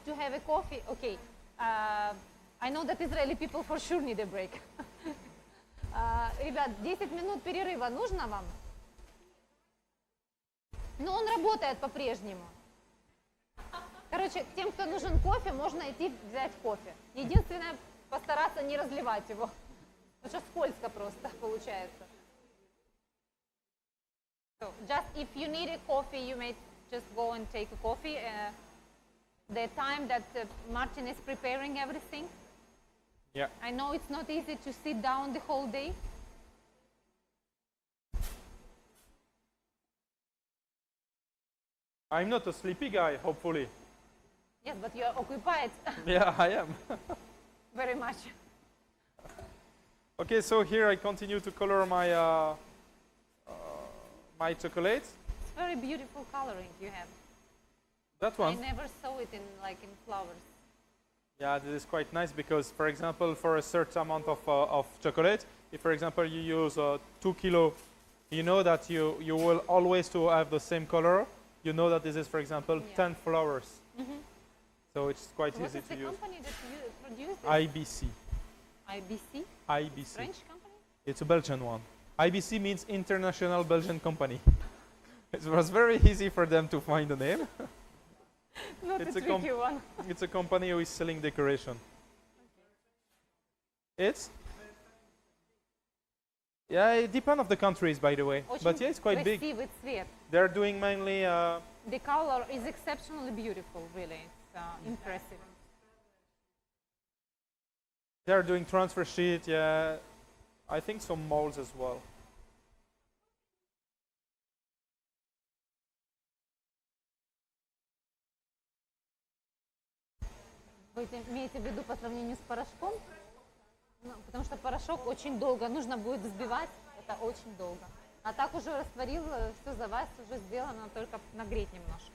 To have a coffee? Okay. I know that Israeli people for sure need a break. Ребят, 10 минут перерыва нужно вам? Но он работает по-прежнему. Короче, тем, кто нужен кофе, можно идти взять кофе. Единственное, постараться не разливать его. Потому что скользко просто получается. So, just if you need a coffee, you may just go and take a coffee. The time that Martin is preparing everything. Yeah. I know it's not easy to sit down the whole day. I'm not a sleepy guy, hopefully. Yes, but you are occupied Yeah, I am. very much. Okay, so here I continue to color my my chocolate. It's very beautiful coloring you have. That I one. never saw it in flowers. Yeah, this is quite nice because, for example, for a certain amount of chocolate, if, for example, you use 2 kilo, you know that you will always to have the same color. You know that this is, for example, Yeah. 10 flowers. So it's quite What easy is to the use. company that you produce this? IBC. IBC? IBC. French company? It's a Belgian one. IBC means International Belgian Company. It was very easy for them to find the name. Not It's a a com- tricky one. It's a company who is selling decoration. It's? Yeah, it depends on the countries, by the way. But yeah, it's quite big. Красивый цвет. They're doing mainly The color is exceptionally beautiful, really. It's impressive. they're doing transfer sheet, yeah. I think some molds as well. Вы имеете в виду по сравнению с порошком? Ну, потому что порошок очень долго, нужно будет взбивать, это очень долго. А так уже растворил, все за вас уже сделано, только нагреть немножко.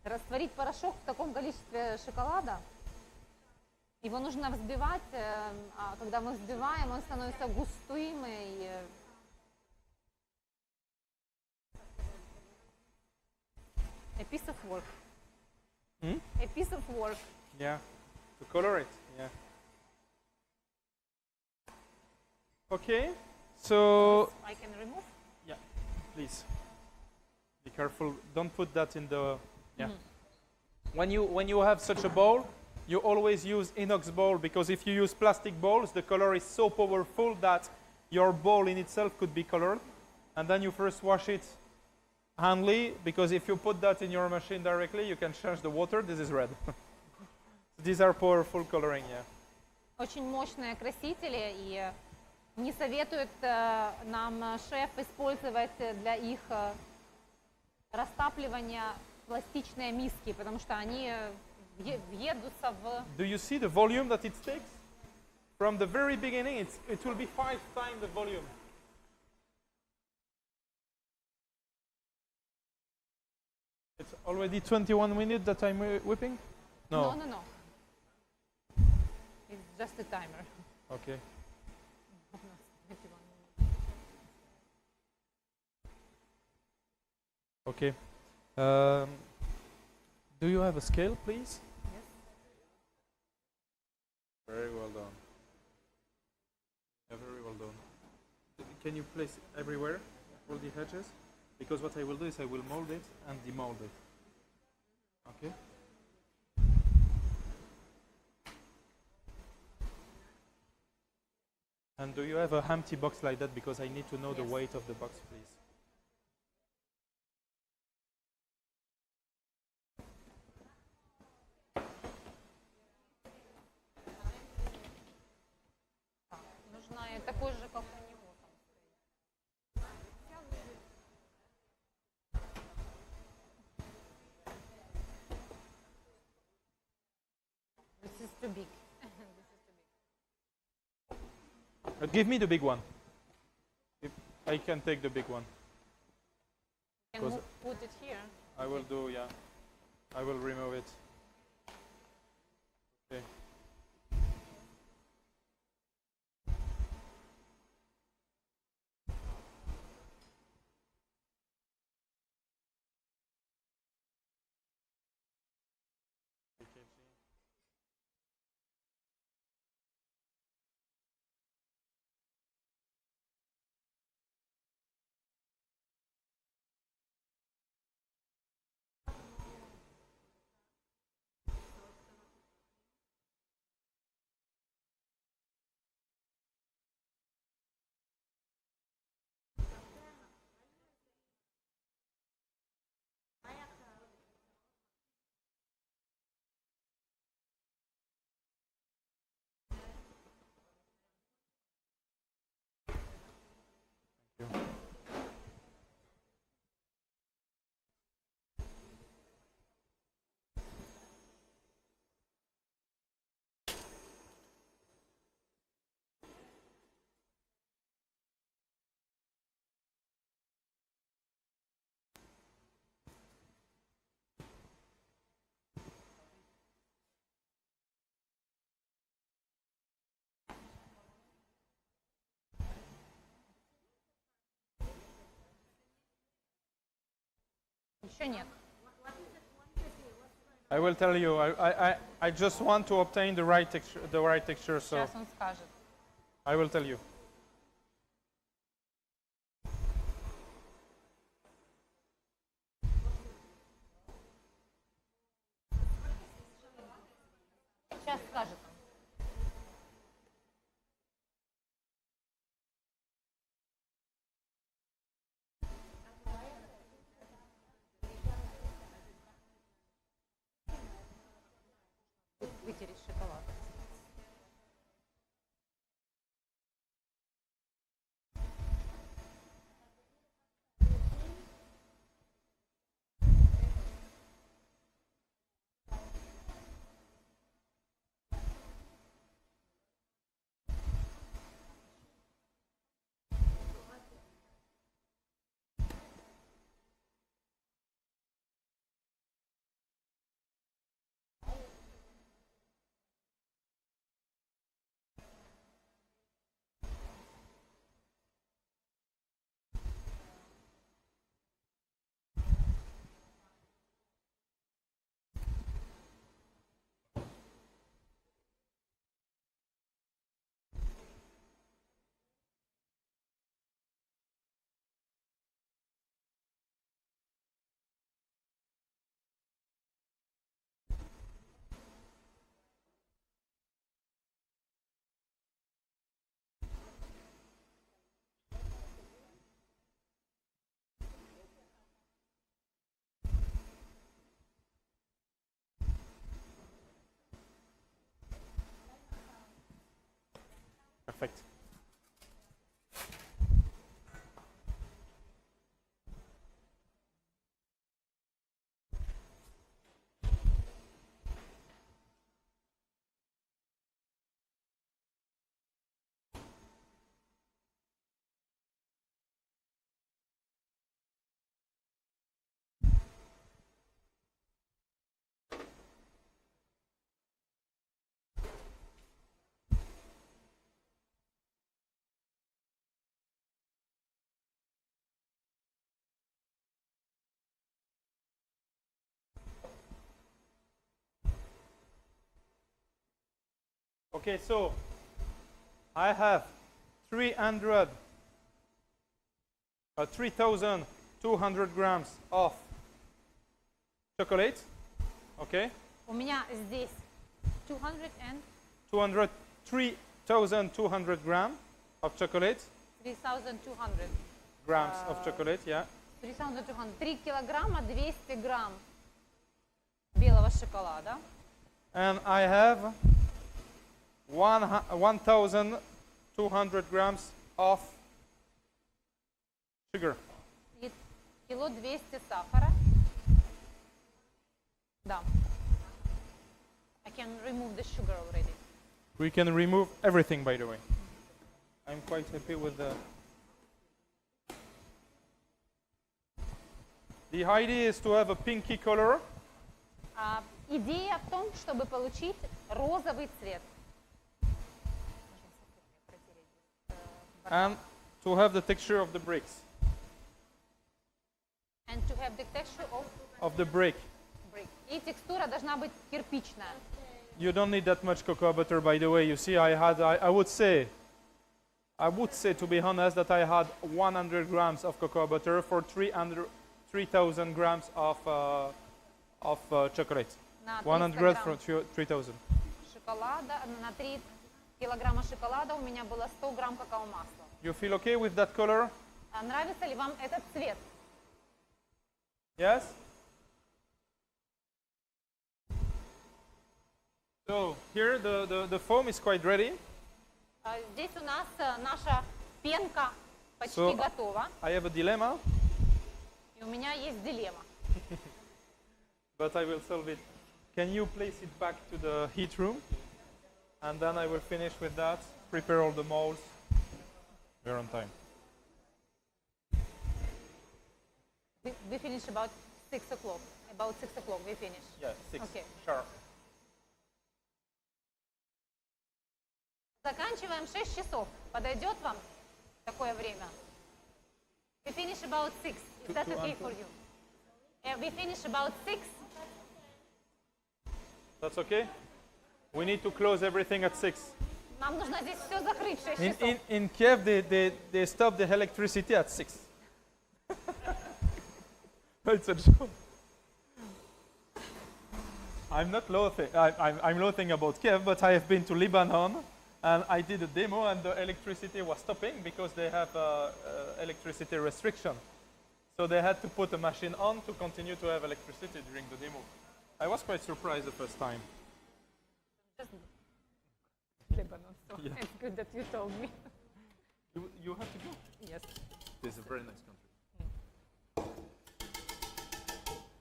Растворить порошок в таком количестве шоколада, его нужно взбивать, а когда мы взбиваем, он становится густым и a piece of work. A piece of work. Yeah, to color it, yeah. Okay, so I can remove. yeah, please be careful. Don't put that in the yeah. When you have such a bowl, you always use inox bowl because if you use plastic bowls, the color is so powerful that your bowl in itself could be colored, and then you first wash it handly because if you put that in your machine directly, you can change the water. This is red. These are powerful coloring, yeah. Очень мощные красители, и не советует нам шеф использовать для их растапливания пластичные миски, потому что они въедутся в... Do you see the volume that it takes? From the very beginning, it will be 5 times the volume. It's already 21 minutes that I'm whipping? No, no, no. It's just a timer. Okay. 21 minutes. Okay. Do you have a scale, please? Yes. Very well done. Yeah, very well done. Can you place it everywhere, all the edges? Because what I will do is I will mold it and demold it. Okay? And do you have a empty box like that? Because I need to know the Yes. weight of the box, please. Нужна и такой же, как у него там стоит. This is too big. This is too big. Give me the big one. If I can take the big one. Can Because put it here. I will do, yeah. I will remove it. Okay. Еще нет. I will tell you. I just want to obtain the right texture, so Сейчас он скажет. I will tell you. Сейчас скажет. Вытереть шоколад. Perfect. Okay, so I have 3,200 grams of chocolate. Okay, У меня здесь 3,200 grams of chocolate. 3,200. Grams of chocolate, yeah. 3,200. 3 килограмма 200 грамм белого шоколада. And I have 1,200 grams of sugar. И кило 200 сахара. Да. I can remove the sugar already. We can remove everything, by the way. I'm quite happy with the... The idea is to have a pinky color. Идея в том, чтобы получить розовый цвет. And to have the texture of the bricks. And to have the texture Of the brick. brick. И текстура должна быть кирпичная. You don't need that much cocoa butter, by the way. You see, I would say, to be honest, that I had 100 grams of cocoa butter for 3,000 grams of chocolate. На 100 300 for грамм 3,000. шоколада, на 3 килограмма шоколада у меня было 100 грамм какао-масла. You feel okay with that color? Нравится ли вам этот цвет? Yes? So here the foam is quite ready. Здесь у нас наша пенка почти So- готова. I have a dilemma, И у меня есть дилемма. but I will solve it. Can you place it back to the heat room? And then I will finish with that, prepare all the molds. We're on time. We finish about 6 o'clock. About 6 o'clock we finish. Yeah, 6. Okay. Sharp. Заканчиваем 6 часов. Подойдет вам такое время? We finish about 6. Is that okay for you? We finish about 6. That's okay? We need to close everything at 6. Нам нужно здесь все закрыть в 6 часов. In Kiev, they stop the electricity at 6. It's a joke. I'm not loathing. I'm loathing about Kiev, but I have been to Lebanon, and I did a demo, and the electricity was stopping because they have electricity restriction. So they had to put a machine on to continue to have electricity during the demo. I was quite surprised the first time. Lebanon, so Yeah. it's good that you told me. You have to go. Yes. This is a very nice country.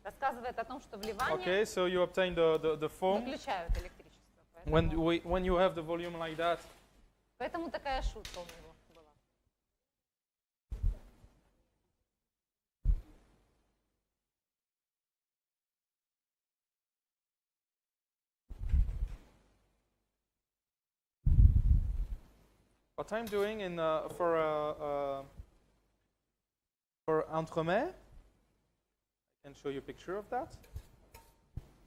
Рассказывает о том, что в Ливане Okay, so you obtain the foam. выключают электричество. Поэтому, When you have the volume like that, поэтому такая шутка у него была. what I'm doing in for entremet, I can show you a picture of that.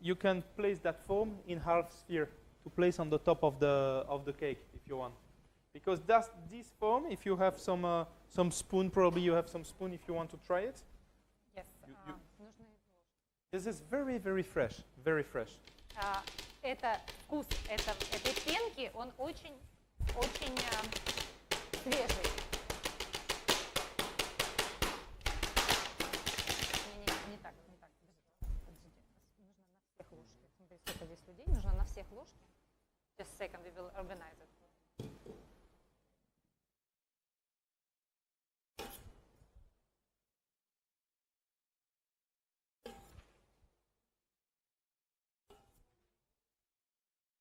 You can place that foam in half sphere to place on the top of the cake if you want, because this foam. If you have some spoon, probably you have some spoon if you want to try it. Yes. You- Нужно This is very very fresh, very fresh. это вкус этой пенки, он очень свежий. Не так. Подождите. Нужно на всех ложки. Смотри, сколько здесь людей. Нужно на всех ложки. Just a second, we will organize it.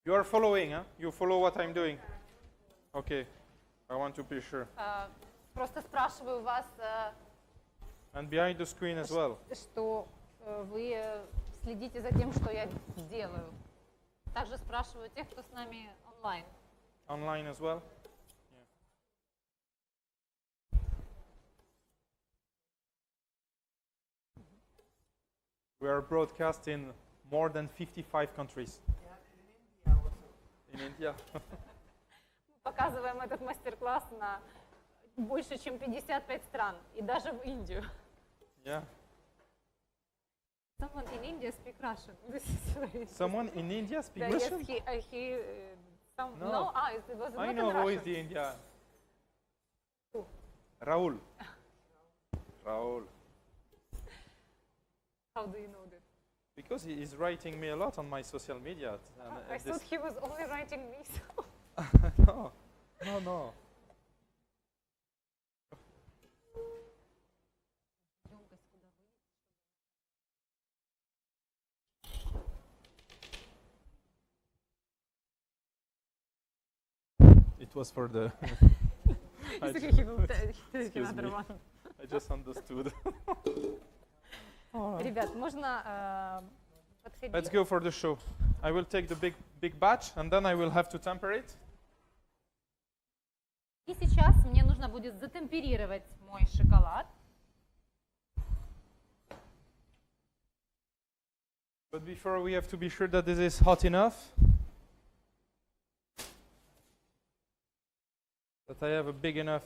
You are following, huh? You follow what I'm doing. Okay, I want to be sure. Просто спрашиваю вас, And behind the screen as well. что вы следите за тем, что я делаю. Также спрашиваю тех, кто с нами онлайн. Online as well. We are broadcast in more than 55 countries. In India. Мы показываем этот мастер-класс на больше, чем 55 стран, и даже в Индию. Yeah. Someone in India speak Russian. This is very Someone in India speak Yes, Russian? No. It was I not know in who is Russian. the India. Who? Raul. Raul. How do you know that? Because he is writing me a lot on my social media. And I thought he was only writing me. So. No. It was for the. I It's okay, ju- he will take Excuse another me. one. I just understood. Ребят, можно подходить? Let's go for the show. I will take the big batch and then I will have to temper it. И сейчас мне нужно будет затемперировать мой шоколад. But before we have to be sure that this is hot enough. That I have a big enough.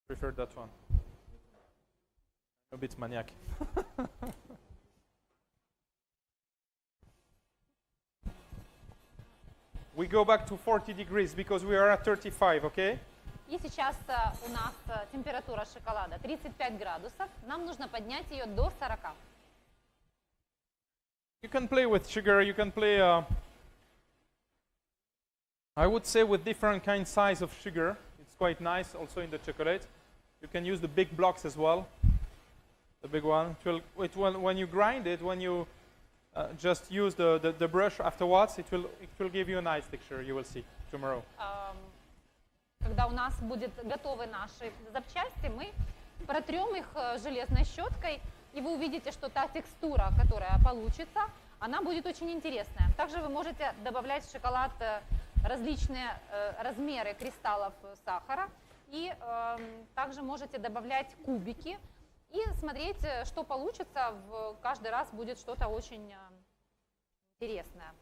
Prefer that one. A bit maniac. We go back to 40 degrees because we are at 35, okay? И сейчас у нас температура шоколада 35 градусов. Нам нужно поднять ее до 40. You can play with sugar, you can play, I would say with different kind size of sugar. It's quite nice also in the chocolate. You can use the big blocks as well, the big one. When you grind it, when you just use the brush afterwards, it will give you a nice texture, you will see tomorrow. Когда у нас будут готовы наши запчасти, мы протрем их железной щеткой, и вы увидите, что та текстура, которая получится, она будет очень интересная. Также вы можете добавлять в шоколад различные размеры кристаллов сахара И также можете добавлять кубики и смотреть, что получится. Каждый раз будет что-то очень интересное.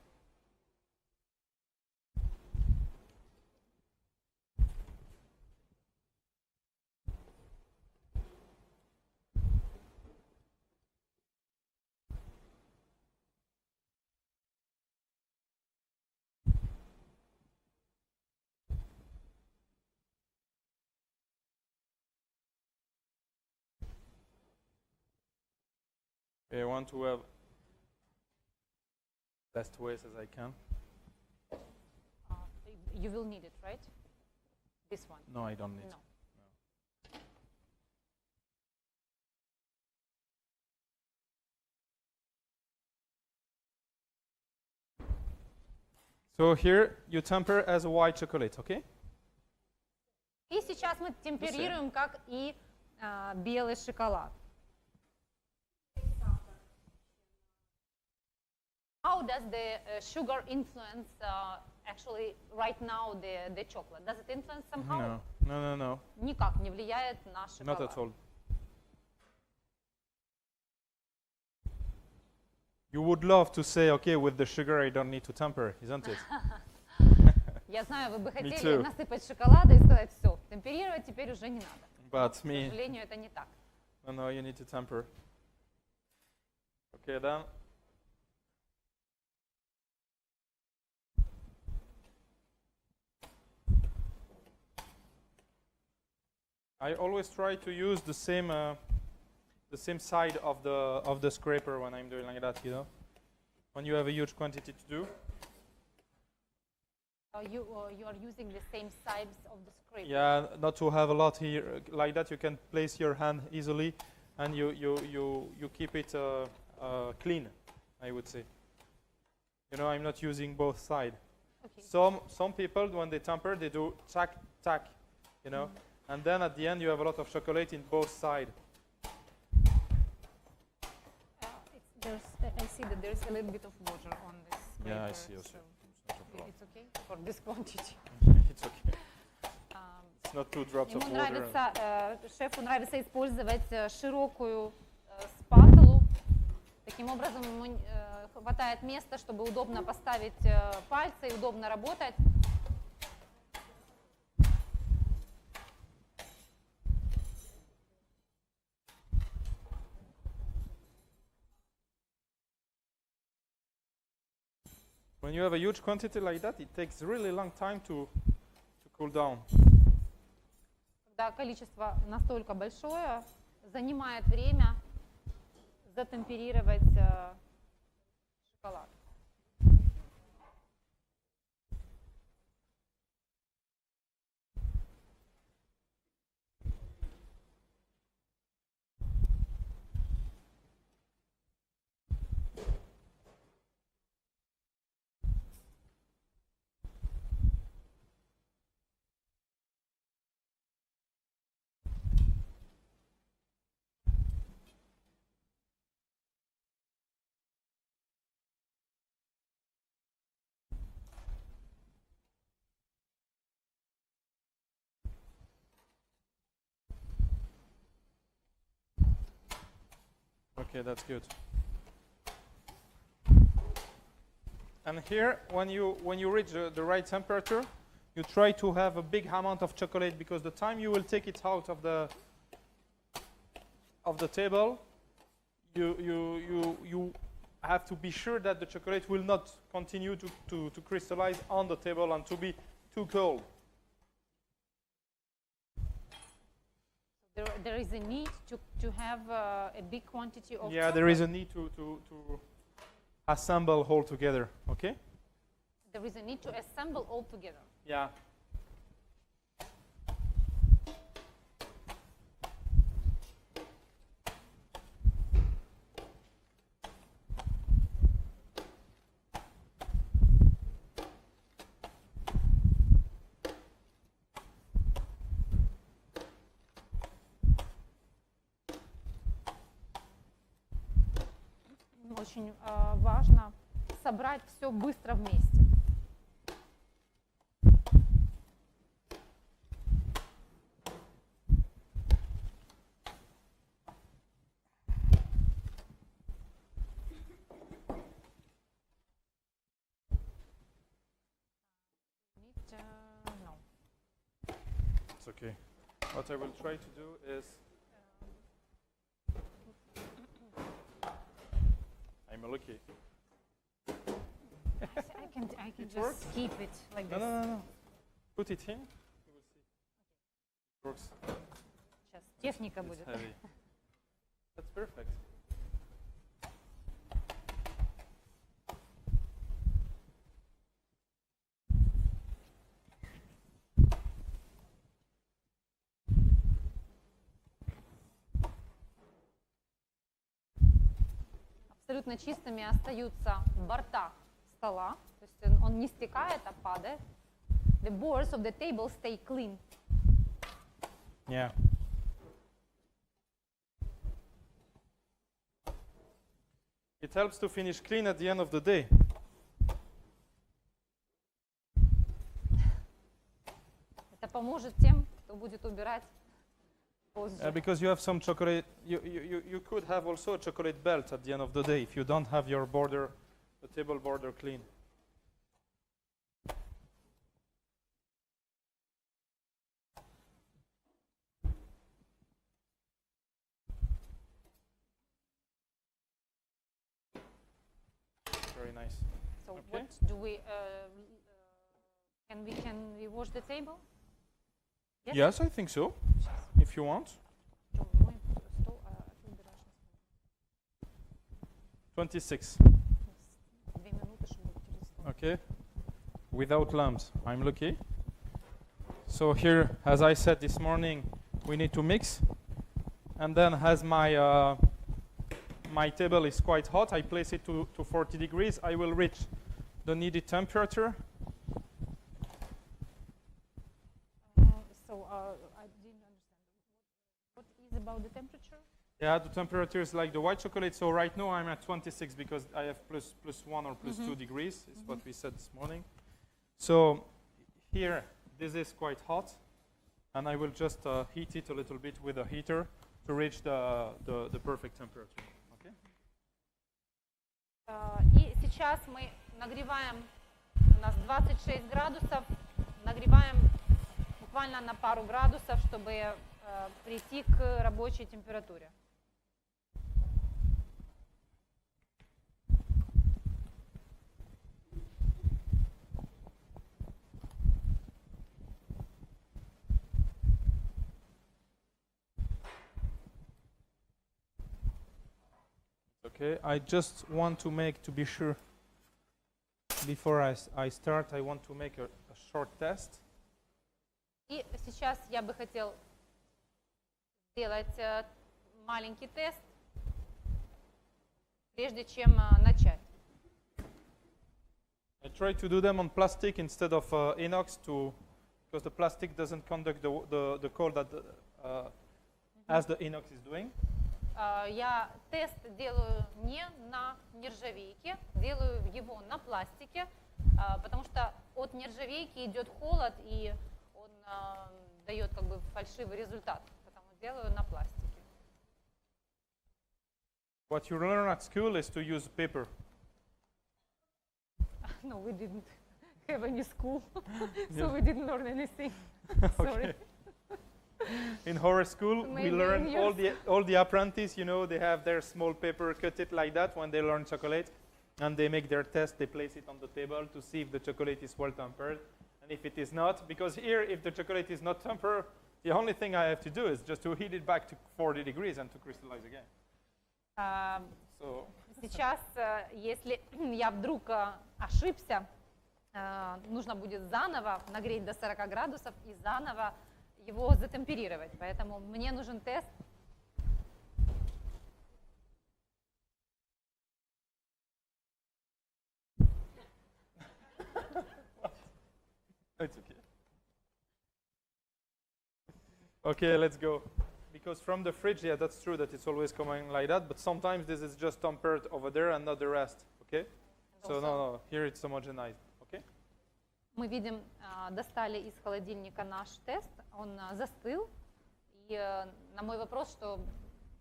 I want to have best ways as I can. You will need it, right? This one? No, I don't need. No. So here you temper as a white chocolate, okay? И сейчас мы темперируем, как и белый шоколад. How does the sugar influence actually right now the chocolate? Does it influence somehow? No. Никак не влияет на шоколад. Not at all. You would love to say, okay, with the sugar I don't need to temper, isn't it? Я знаю, вы бы Me хотели too. насыпать шоколада и сказать, все, темперировать теперь уже не надо. But К me, сожалению, это не так. no, you need to temper. Okay, then. I always try to use the same side of the scraper when I'm doing like that, you know. When you have a huge quantity to do. You are using the same sides of the scraper. Yeah, not to have a lot here like that. You can place your hand easily, and you keep it clean, I would say. You know, I'm not using both sides. Okay. Some people, when they temper, they do tack, you know, and then at the end you have a lot of chocolate in both sides. I see that there's a little bit of water on this scraper. Yeah, I see also. So It's not a problem. it's okay for this quantity. It's okay. It's not 2 drops of Ему water. нравится, шефу нравится использовать широкую спатулу. Таким образом ему хватает места, чтобы удобно поставить пальцы и удобно работать. When you have a huge quantity like that, it takes really long time to cool down. Когда количество настолько большое, занимает время затемперировать шоколад. Okay, that's good. And here, when you reach the right temperature, you try to have a big amount of chocolate, because the time you will take it out of the table, you have to be sure that the chocolate will not continue to crystallize on the table and to be too cold. There is a need to have a big quantity of Yeah, there is a need to assemble all together, okay? There is a need to assemble all together. Yeah. Очень важно собрать все быстро вместе. okay. What I will try to do is I'm lucky. I can It just works? keep it like No, this. no, no, no. Put it in. You will see. It works. Сейчас техника It's будет. heavy. That's perfect. Абсолютно чистыми остаются борта стола, то есть он не стекает, а падает. The boards of the table stay clean. Yeah. It helps to finish clean at the end of the day. Это поможет тем, кто будет убирать позже. Because you have some chocolate, you could have also a chocolate belt at the end of the day if you don't have your border, the table border clean. Very nice. So Okay. what do we, can we wash the table? Yes? Yes, I think so. If you want. Что, мой стол, а ты убираешь на стол. 26. 2 минуты, чтобы через стол. Okay. Without lamps. I'm lucky. So here, as I said this morning, we need to mix. And then as my table is quite hot, I place it to 40 degrees. I will reach the needed temperature. So I didn't understand. What is about the temperature? Yeah, the temperature is like the white chocolate. So right now I'm at 26 because I have plus 1 or plus 2 degrees, is what we said this morning. So here, this is quite hot. And I will just heat it a little bit with a heater to reach the perfect temperature. Okay? И сейчас мы нагреваем, у нас 26 градусов, нагреваем буквально на пару градусов, чтобы прийти к рабочей температуре. Okay, I just want to make, to be sure, before I start, I want to make a short test. И сейчас я бы хотел сделать маленький тест, прежде чем начать. I try to do them on plastic instead of inox because the plastic doesn't conduct the cold that as the inox is doing. Я тест делаю не на нержавейке, делаю его на пластике, потому что от нержавейки идет холод, и он дает как бы фальшивый результат, поэтому делаю на пластике. What you learn at school is to use paper. No, we didn't have any school, so we didn't learn anything. Sorry. In our school, we Maybe learn in all the apprentices, you know, they have their small paper, cut it like that when they learn chocolate, and they make their test, they place it on the table to see if the chocolate is well tempered, and if it is not, because here, if the chocolate is not tempered, the only thing I have to do is just to heat it back to 40 degrees and to crystallize again. So Сейчас, если я вдруг ошибся, нужно будет заново нагреть до 40 градусов и заново его затемперировать. Поэтому мне нужен тест. it's okay. Okay, let's go. Because from the fridge, yeah, that's true that it's always coming like that, but sometimes this is just tempered over there and not the rest, okay? So no, here it's homogenized, okay? Мы видим, достали из холодильника наш тест, он застыл. И на мой вопрос, что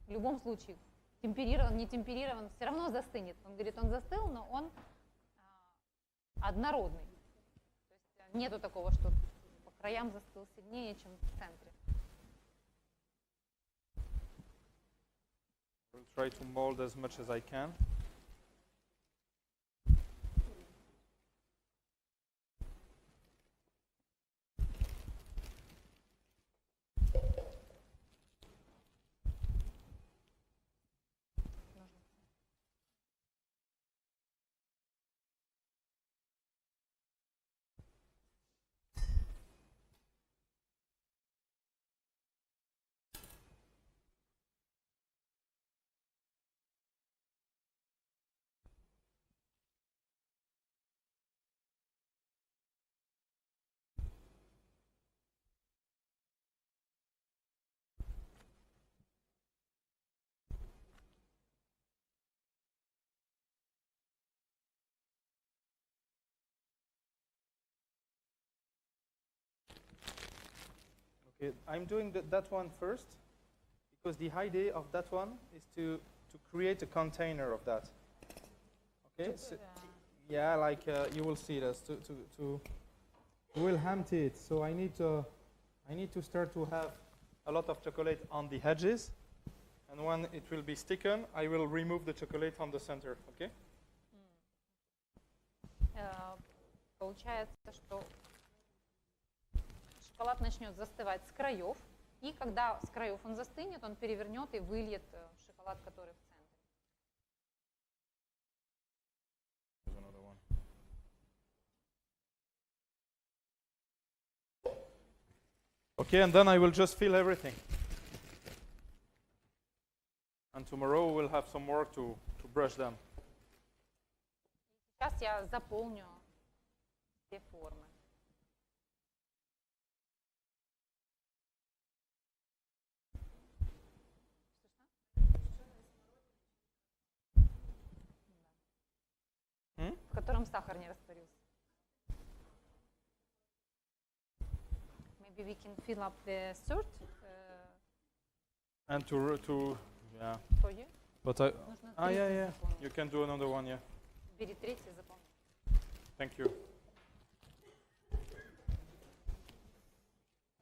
в любом случае темперирован, не темперирован, все равно застынет. Он говорит, он застыл, но он однородный. То есть нету такого, что краям застыл сильнее, чем в центре. I'll try to mold as much as I can. Okay, I'm doing that one first because the idea of that one is to create a container of that. Okay, so, yeah, like you will see this. We will empty it. So I need to start to have a lot of chocolate on the edges, and when it will be sticking, I will remove the chocolate from the center. Okay. Получается, что шоколад начнет застывать с краев, и когда с краев он застынет, он перевернет и выльет шоколад, который в центре. There's another one. Okay, and then I will just fill everything. And tomorrow we'll have some work to brush them. Сейчас я заполню все формы. В котором сахар не растворился. Maybe we can fill up the sort And to yeah. for you. But I Нужно yeah. заполнить. You can do another one, yeah. Бери третий, заполни. Thank you.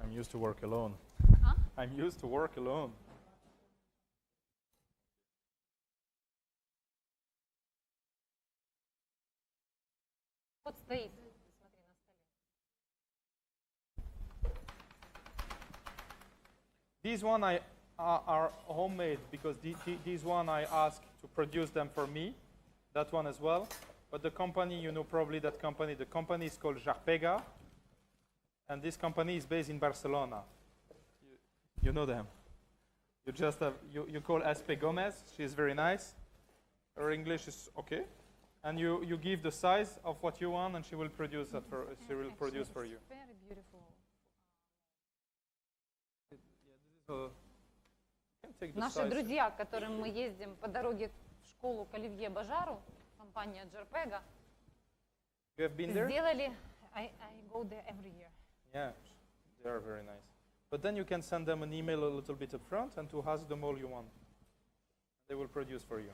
I'm used to work alone. Huh? I'm used to work alone. Вот стоит. Смотри на столе. These one are homemade because these one I asked to produce them for me. That one as well. But the company, you know probably that company. The company is called Jarpega. And this company is based in Barcelona. You know them. You just have, you call Espe Gomez. She is very nice. Her English is okay. And you give the size of what you want and she will produce that for, she will produce for you. Very beautiful. Наши друзья, к которым мы ездим по дороге в школу к Оливье Бажару, компания Jarpega, сделали, I go there every year. Yeah, they are very nice. But then you can send them an email a little bit up front and to ask them all you want. They will produce for you.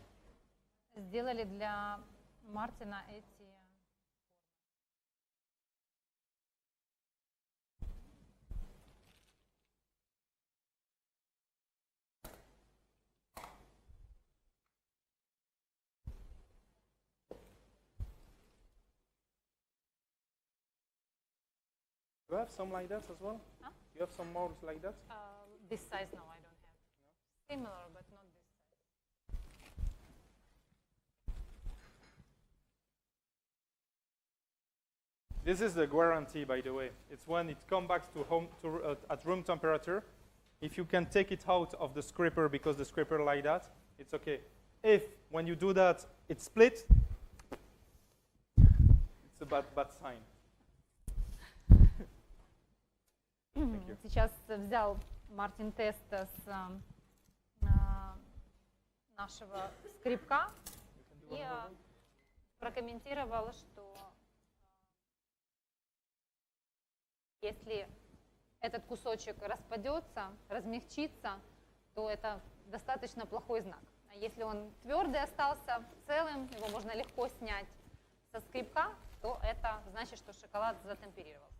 Сделали для Мартина эти. You have some like that as well? Huh? You have some molds like that? This size, no, I don't have. No? Similar, but not this size. This is the guarantee, by the way. It's when it comes back to home at room temperature. If you can take it out of the scraper because the scraper like that, it's okay. If when you do that, it splits, it's a bad sign. Сейчас взял Мартин тест с нашего скрипка и прокомментировал, что если этот кусочек распадется, размягчится, то это достаточно плохой знак. А если он твердый остался целым, его можно легко снять со скрипка, то это значит, что шоколад затемперировался.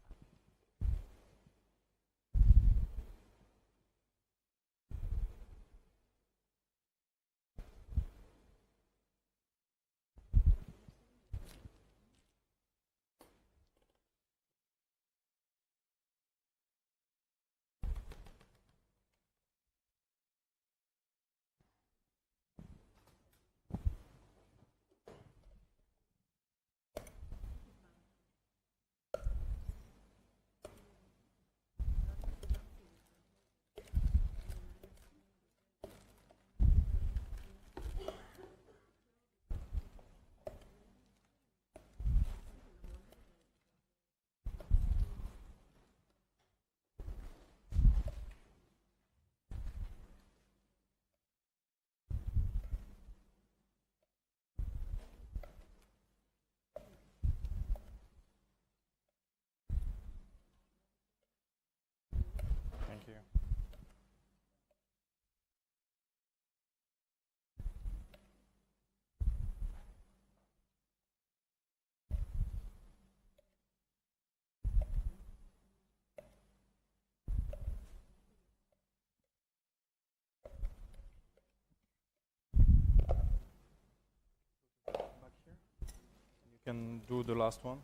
can do the last one.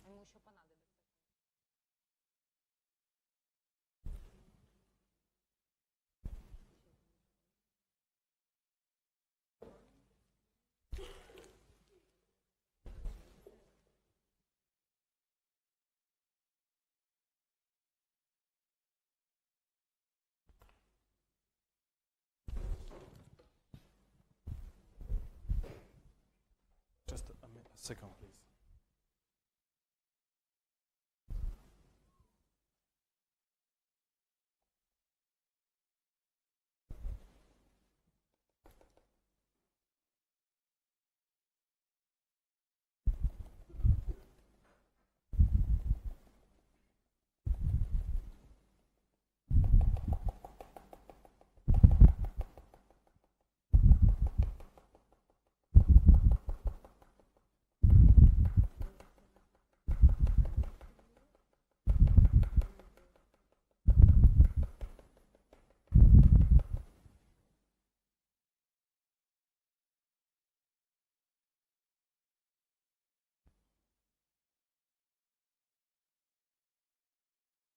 Ему еще понадобится. Just a second, please.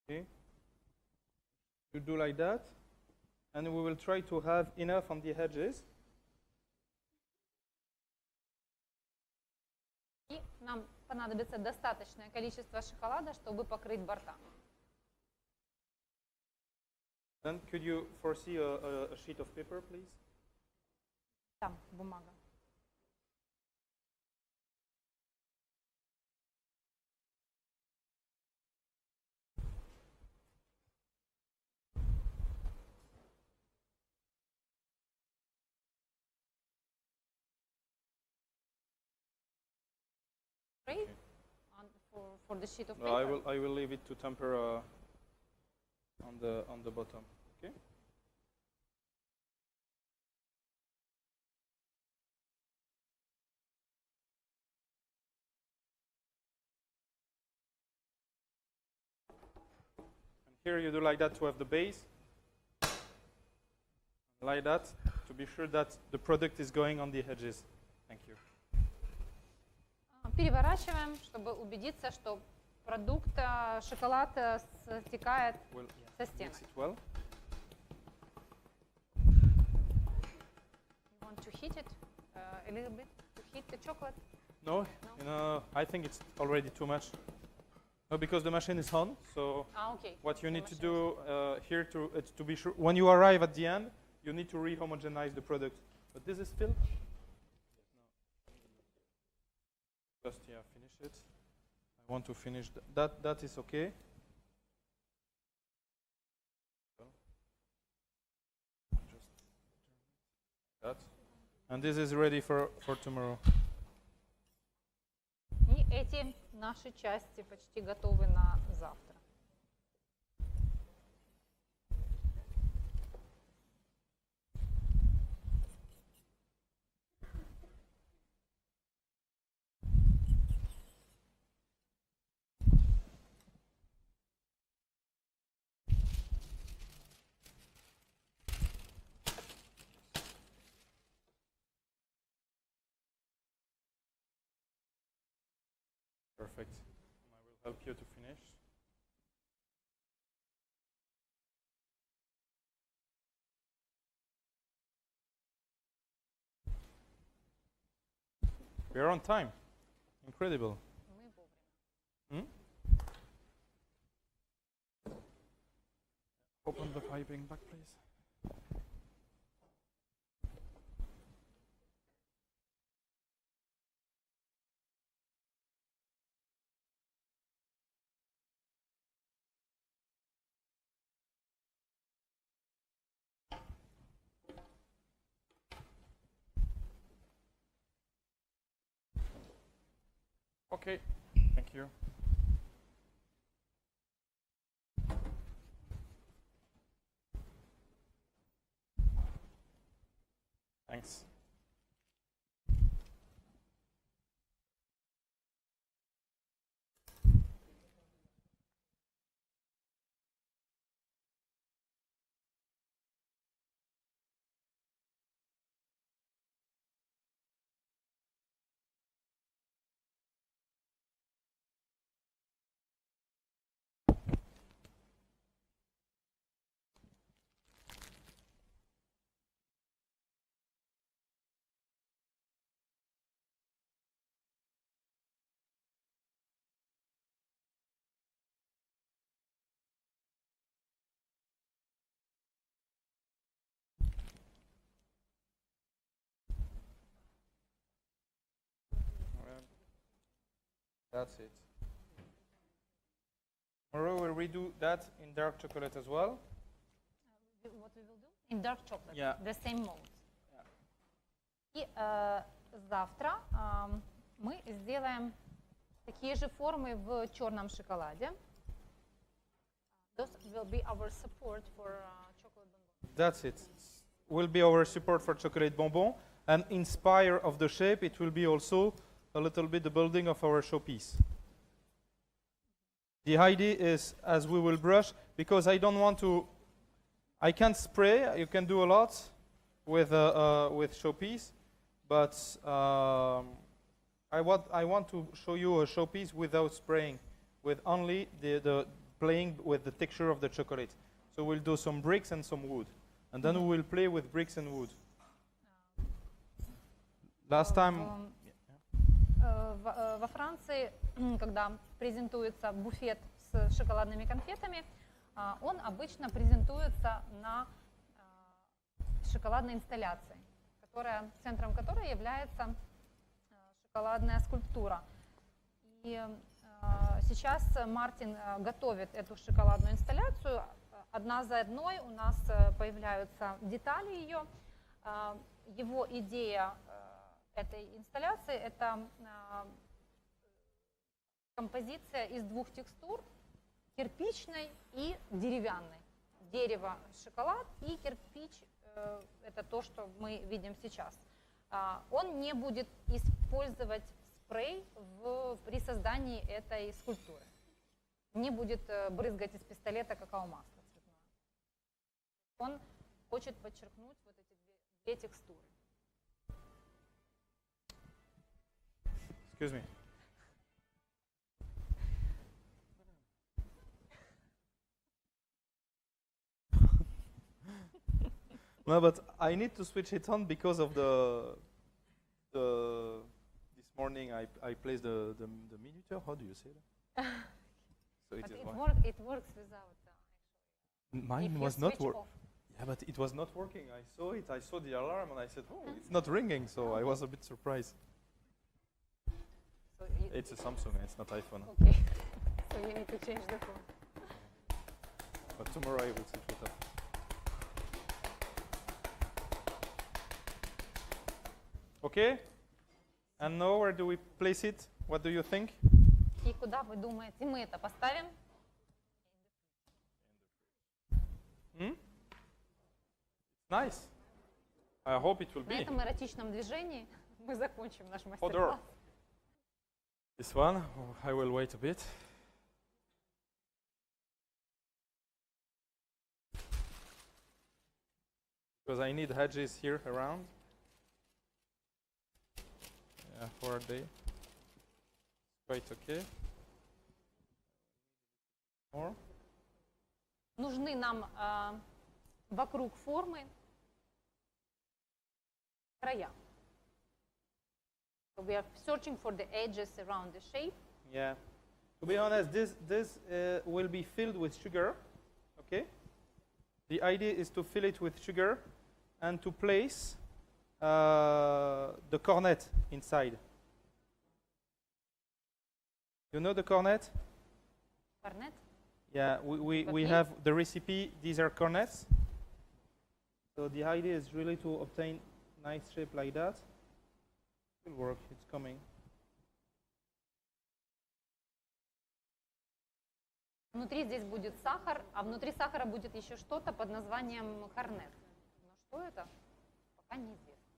Okay. You do like that, and we will try to have enough on the edges. И нам понадобится достаточное количество шоколада, чтобы покрыть борта. Then could you foresee a sheet of paper, please? Там бумага. Spray for the sheet of paper. No, I will leave it to temper on the bottom. Okay. And here you do like that to have the base. Like that to be sure that the product is going on the edges. Thank you. Переворачиваем, чтобы убедиться, что продукт, шоколад стекает Well, со стенок. mix it well. You want to heat it a little bit to heat the chocolate? No, I think it's already too much. No, because the machine is on. So Okay. what you The need to machine do here to be sure, when you arrive at the end, you need to re-homogenize the product. But this is still. Just finish it. I want to finish that. That is okay. Just that, and this is ready for tomorrow. И эти наши части почти готовы на завтра. Perfect. I will help you to finish. We are on time. Incredible. Мы вовремя. Open the piping back, please. Okay, thank you. you. Thanks. That's it. Tomorrow we'll redo that in dark chocolate as well. What we will do? In dark chocolate, Yeah. the same mold. И завтра мы сделаем такие же формы в черном шоколаде. Those will be our support for chocolate bonbon. That's it. Will be our support for chocolate bonbon, and inspire of the shape. It will be also a little bit the building of our showpiece. The idea is, as we will brush, because I don't want to. I can't spray. You can do a lot with showpiece, but I want to show you a showpiece without spraying, with only the playing with the texture of the chocolate. So we'll do some bricks and some wood, and then we will play with bricks and wood. Last time. Во Франции, когда презентуется буфет с шоколадными конфетами, он обычно презентуется на шоколадной инсталляции, центром которой является шоколадная скульптура. И сейчас Мартин готовит эту шоколадную инсталляцию. Одна за одной у нас появляются детали ее. Его идея этой инсталляции – это композиция из двух текстур, кирпичной и деревянной. Дерево – шоколад, и кирпич – это то, что мы видим сейчас. Он не будет использовать спрей при создании этой скульптуры. Не будет брызгать из пистолета какао-масло цветное. Он хочет подчеркнуть вот эти две текстуры. Excuse me. No, but I need to switch it on because of this morning I placed the minuter. How do you say that? So But is it works without actually. Mine If you was not switch working. off. Yeah, but it was not working. I saw it. I saw the alarm, and I said, "Oh, it's not ringing." So I was a bit surprised. So It's a Samsung. It's not iPhone. okay. So you need to change the phone. But tomorrow I will switch it up. Okay. And now where do we place it? What do you think? И куда вы думаете, мы это поставим? Hmm? Nice. I hope it will На be. этом эротичном движении мы закончим наш Odor. мастер-класс. This one, I will wait a bit. Because I need hedges here around. Yeah, for a day. Quite okay. More. Нужны нам вокруг формы края. So we are searching for the edges around the shape. Yeah. To be honest, this will be filled with sugar. Okay. The idea is to fill it with sugar and to place the cornet inside. You know the cornet? Корнет. Yeah, we Okay. have the recipe. These are cornets. So the idea is really to obtain nice shape like that. It will work. It's coming. Внутри здесь будет сахар, а внутри сахара будет еще что-то под названием корнет. Но что это, пока неизвестно.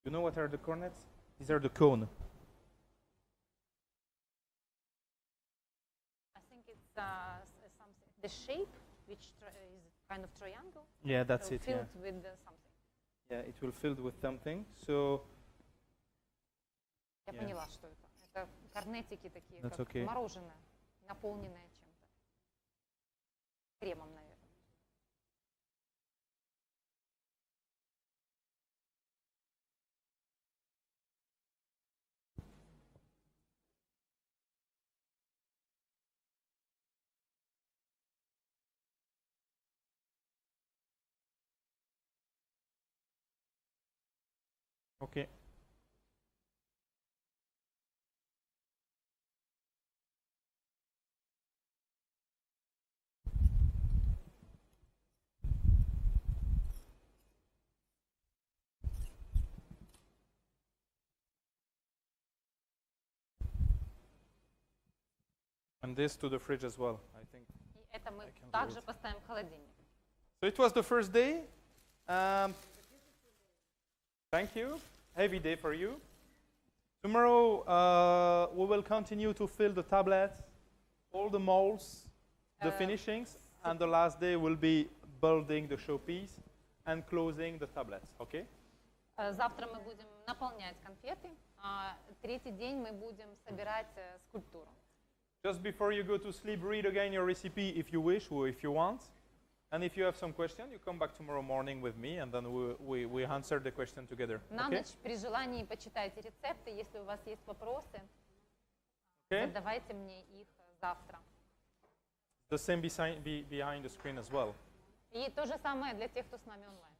You know what are the cornets? These are the cone. I think it's something, the shape, which is kind of triangle, Yeah, that's so it. Yeah. filled with something. Yeah, it will filled with something. So Я Yeah. поняла, что это. Это корнетики такие, That's как okay. мороженое, наполненное чем-то. Кремом, наверное. okay. And this to the fridge as well, I think. И это мы I can do также it. поставим в холодильник. So it was the first day. Thank you. Heavy day for you. Tomorrow we will continue to fill the tablets, all the molds, the finishings, and the last day will be building the showpiece and closing the tablets. Okay? Завтра мы будем наполнять конфеты, а третий день мы будем собирать скульптуру. Just before you go to sleep, read again your recipe if you wish or if you want. And if you have some question, you come back tomorrow morning with me, and then we answer the question together. На Okay? ночь при желании почитайте рецепты. Если у вас есть вопросы, Okay? задавайте мне их завтра. The same behind the screen as well. И то же самое для тех, кто с нами онлайн.